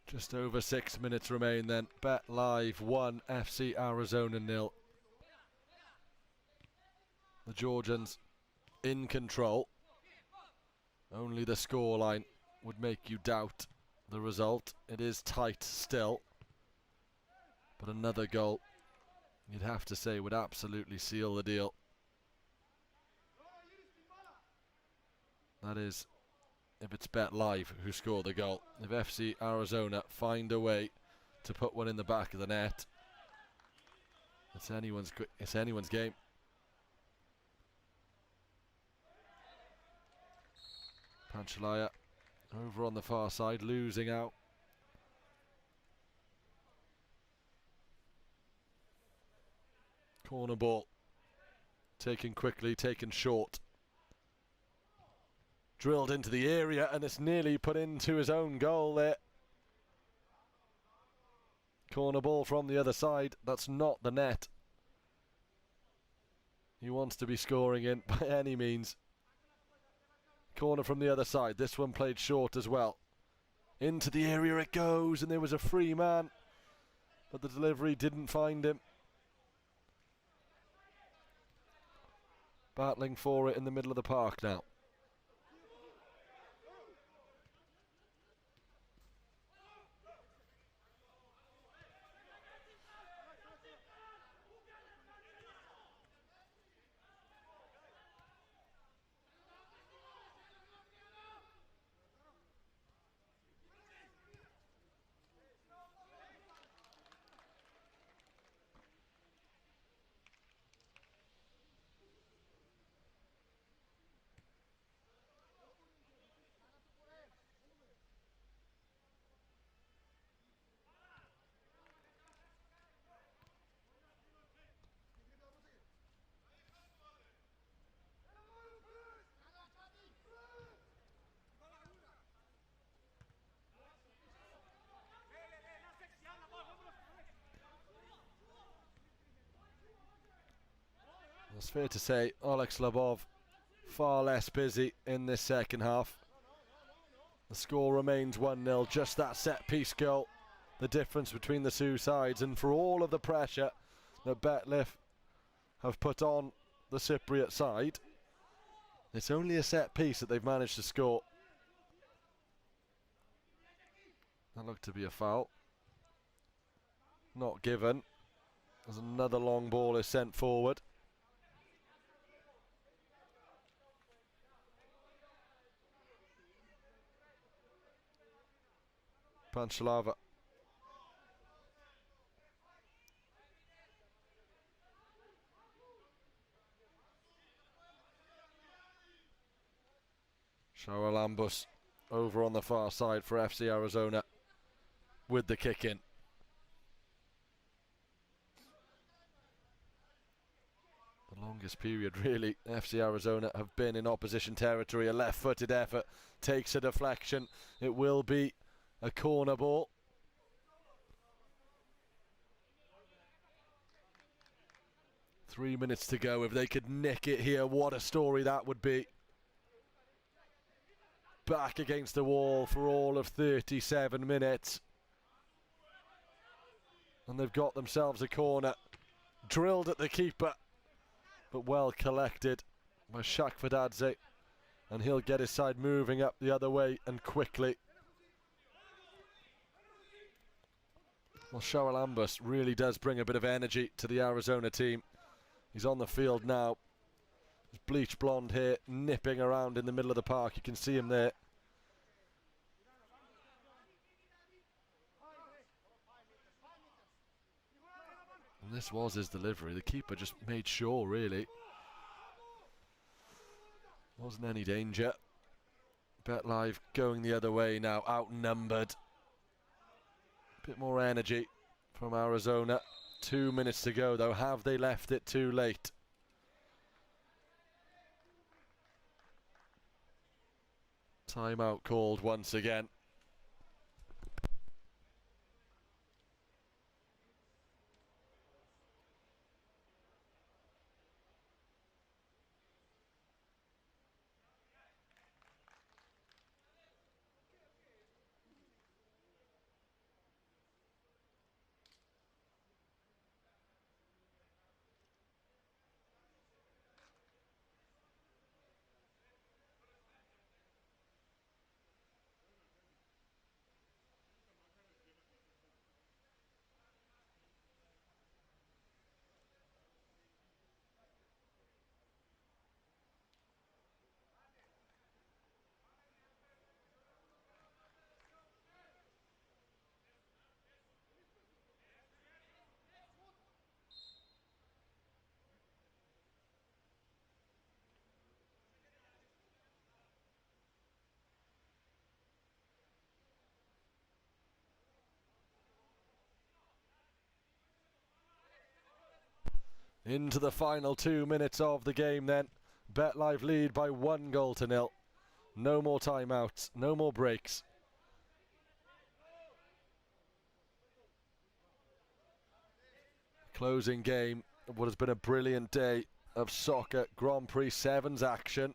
Just over 6 minutes remain then. Bet Live 1, FC Arizona 0. The Georgians in control. Only the scoreline would make you doubt the result. It is tight still. But another goal, you'd have to say, would absolutely seal the deal. That is, if it's Bet Live who score the goal. If FC Arizona find a way to put one in the back of the net, it's anyone's game. Panchalaya over on the far side, losing out. Corner ball. Taken quickly, taken short. Drilled into the area, and it's nearly put into his own goal there. Corner ball from the other side. That's not the net he wants to be scoring in by any means. Corner from the other side. This one played short as well. Into the area it goes, and there was a free man, but the delivery didn't find him. Battling for it in the middle of the park now. It's fair to say Alex Labov far less busy in this second half. The score remains 1-0, just that set piece goal, the difference between the two sides, and for all of the pressure that Betlif have put on the Cypriot side, it's only a set piece that they've managed to score. That looked to be a foul. Not given, as another long ball is sent forward. Panchalava Lambus over on the far side for FC Arizona with the kick in. The longest period really FC Arizona have been in opposition territory. A left-footed effort takes a deflection. It will be a corner ball. Three minutes to go. If they could nick it here, what a story that would be. Back against the wall for all of 37 minutes. And they've got themselves a corner. Drilled at the keeper, but well collected by Shakfadadze. And he'll get his side moving up the other way and quickly. Well, Lambus really does bring a bit of energy to the Arizona team. He's on the field now. His bleach blonde hair nipping around in the middle of the park. You can see him there. And this was his delivery. The keeper just made sure, really. Wasn't any danger. BetLive going the other way now, outnumbered. Bit more energy from Arizona. 2 minutes to go, though. Have they left it too late? Timeout called once again. Into the final 2 minutes of the game then. BetLive lead by 1-0. No more timeouts, no more breaks. Closing game of what has been a brilliant day of soccer. Grand Prix 7's action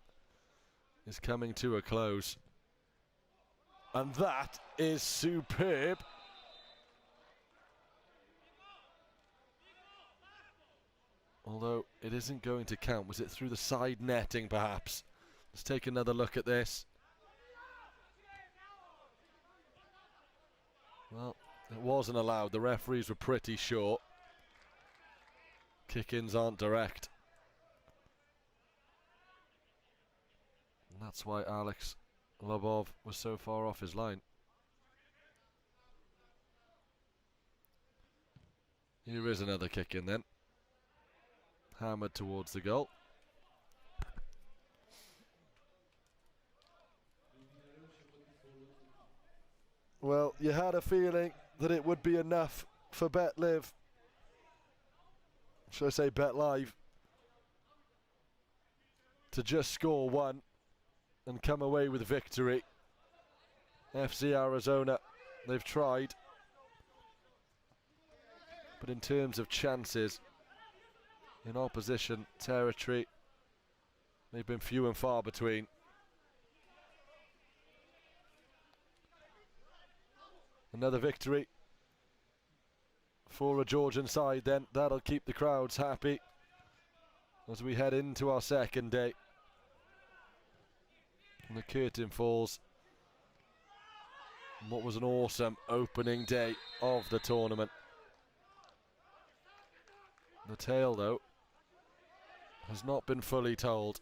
is coming to a close. And that is superb. Although it isn't going to count. Was it through the side netting, perhaps? Let's take another look at this. Well, it wasn't allowed. The referees were pretty short. Kick-ins aren't direct. And that's why Alex Lobov was so far off his line. Here is another kick-in then. Hammered towards the goal. Well, you had a feeling that it would be enough for BetLive. Should I say BetLive? To just score one and come away with victory. FC Arizona, they've tried. But in terms of chances, in opposition territory, they've been few and far between. Another victory for a Georgian side then. That'll keep the crowds happy as we head into our second day. And the curtain falls on what was an awesome opening day of the tournament. The tale, though, has not been fully told.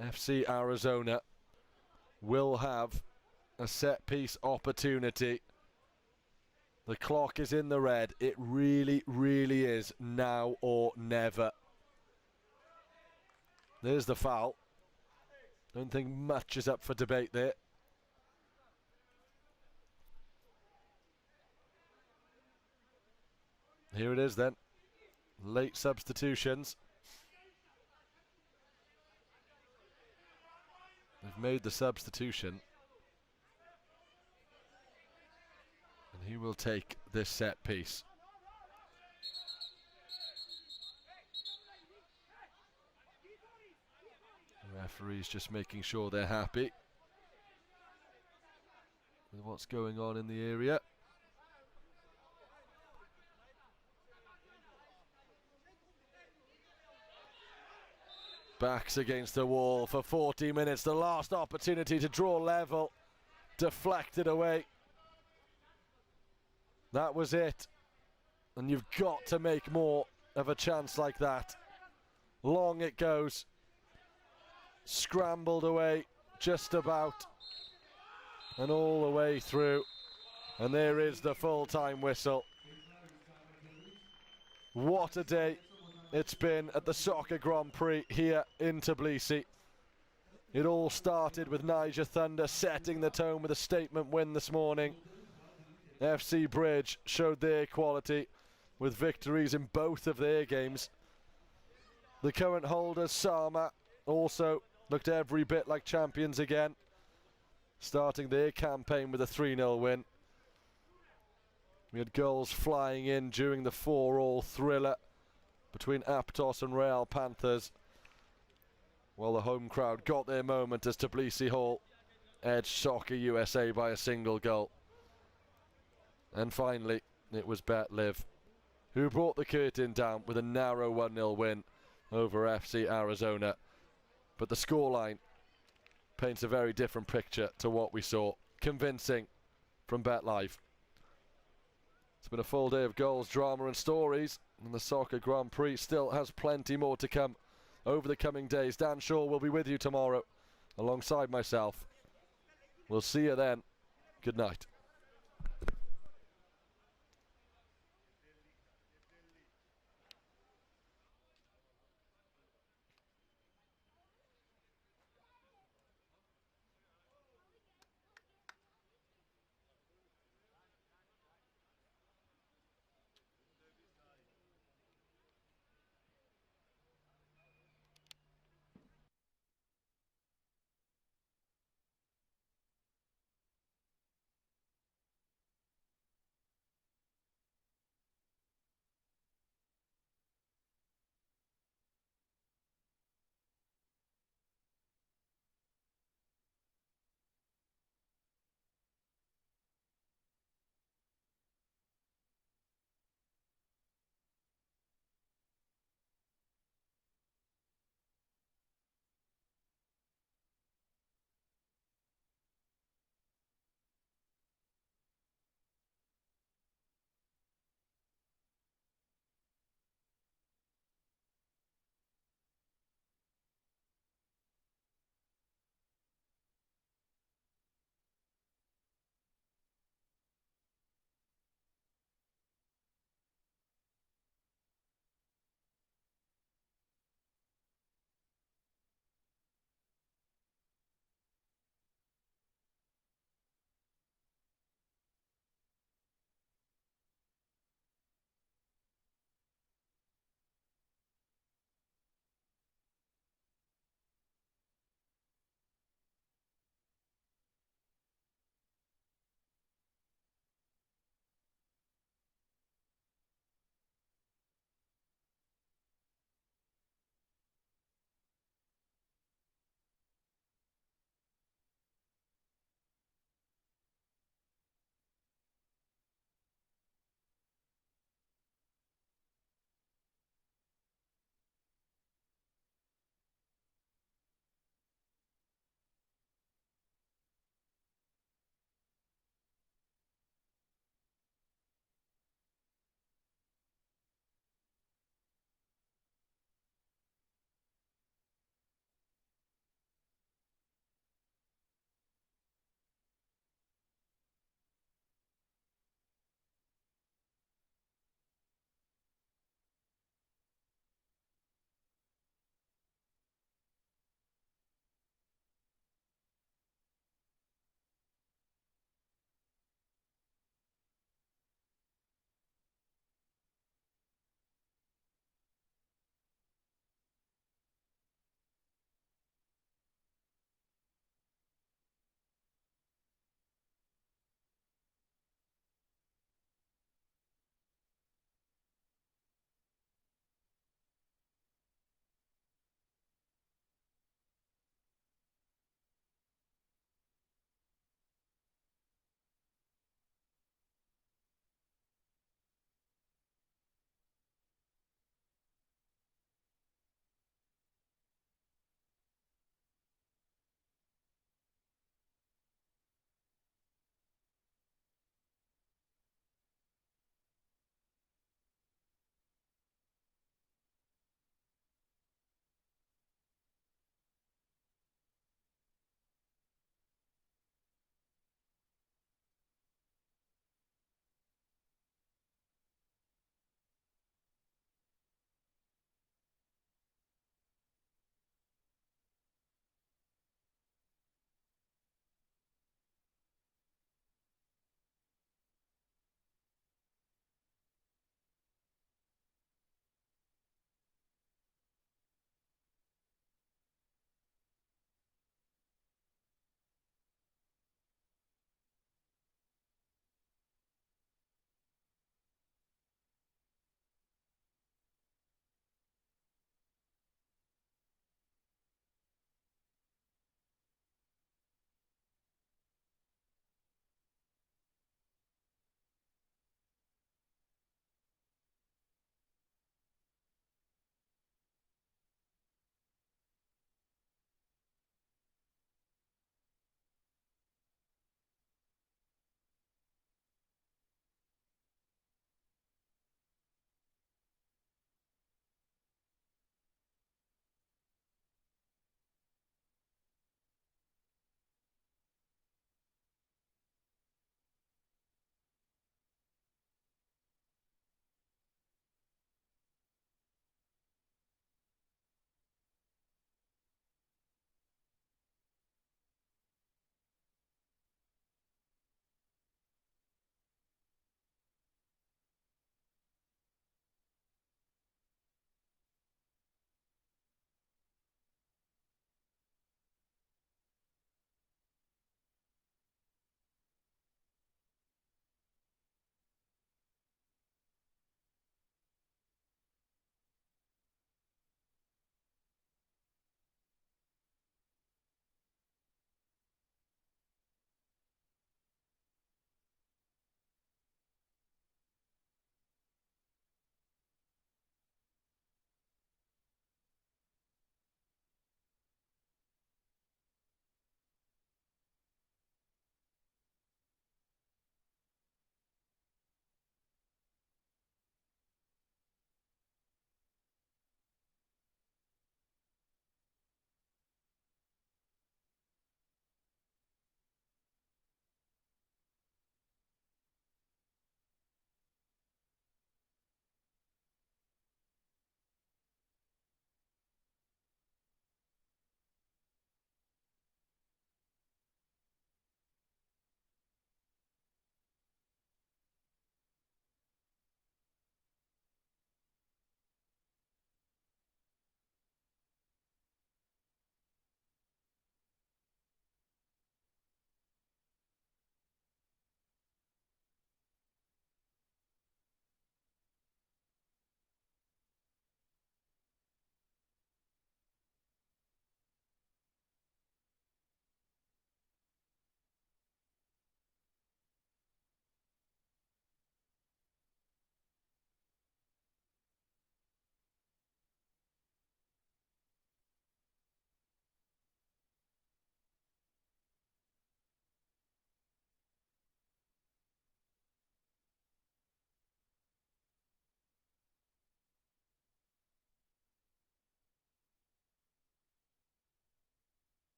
FC Arizona will have a set-piece opportunity. The clock is in the red. It really, really is now or never. There's the foul. Don't think much is up for debate there. Here it is then. Late substitutions. They've made the substitution. And he will take this set piece. The referee's just making sure they're happy with what's going on in the area. Backs against the wall for 40 minutes. The last opportunity to draw level. Deflected away. That was it. And you've got to make more of a chance like that. Long it goes. Scrambled away just about. And all the way through. And there is the full-time whistle. What a day it's been at the Soccer Grand Prix here in Tbilisi. It all started with Niger Thunder setting the tone with a statement win this morning. FC Bridge showed their quality with victories in both of their games. The current holders, Sama, also looked every bit like champions again, starting their campaign with a 3-0 win. We had goals flying in during the 4-all thriller between Aptos and Real Panthers. Well, the home crowd got their moment as Tbilisi Hall edged Soccer USA by a single goal. And finally, it was Bet Liv who brought the curtain down with a narrow 1-0 win over FC Arizona. But the scoreline paints a very different picture to what we saw. Convincing from Bet Live. It's been a full day of goals, drama and stories, and the Soccer Grand Prix still has plenty more to come over the coming days. Dan Shaw will be with you tomorrow alongside myself. We'll see you then. Good night.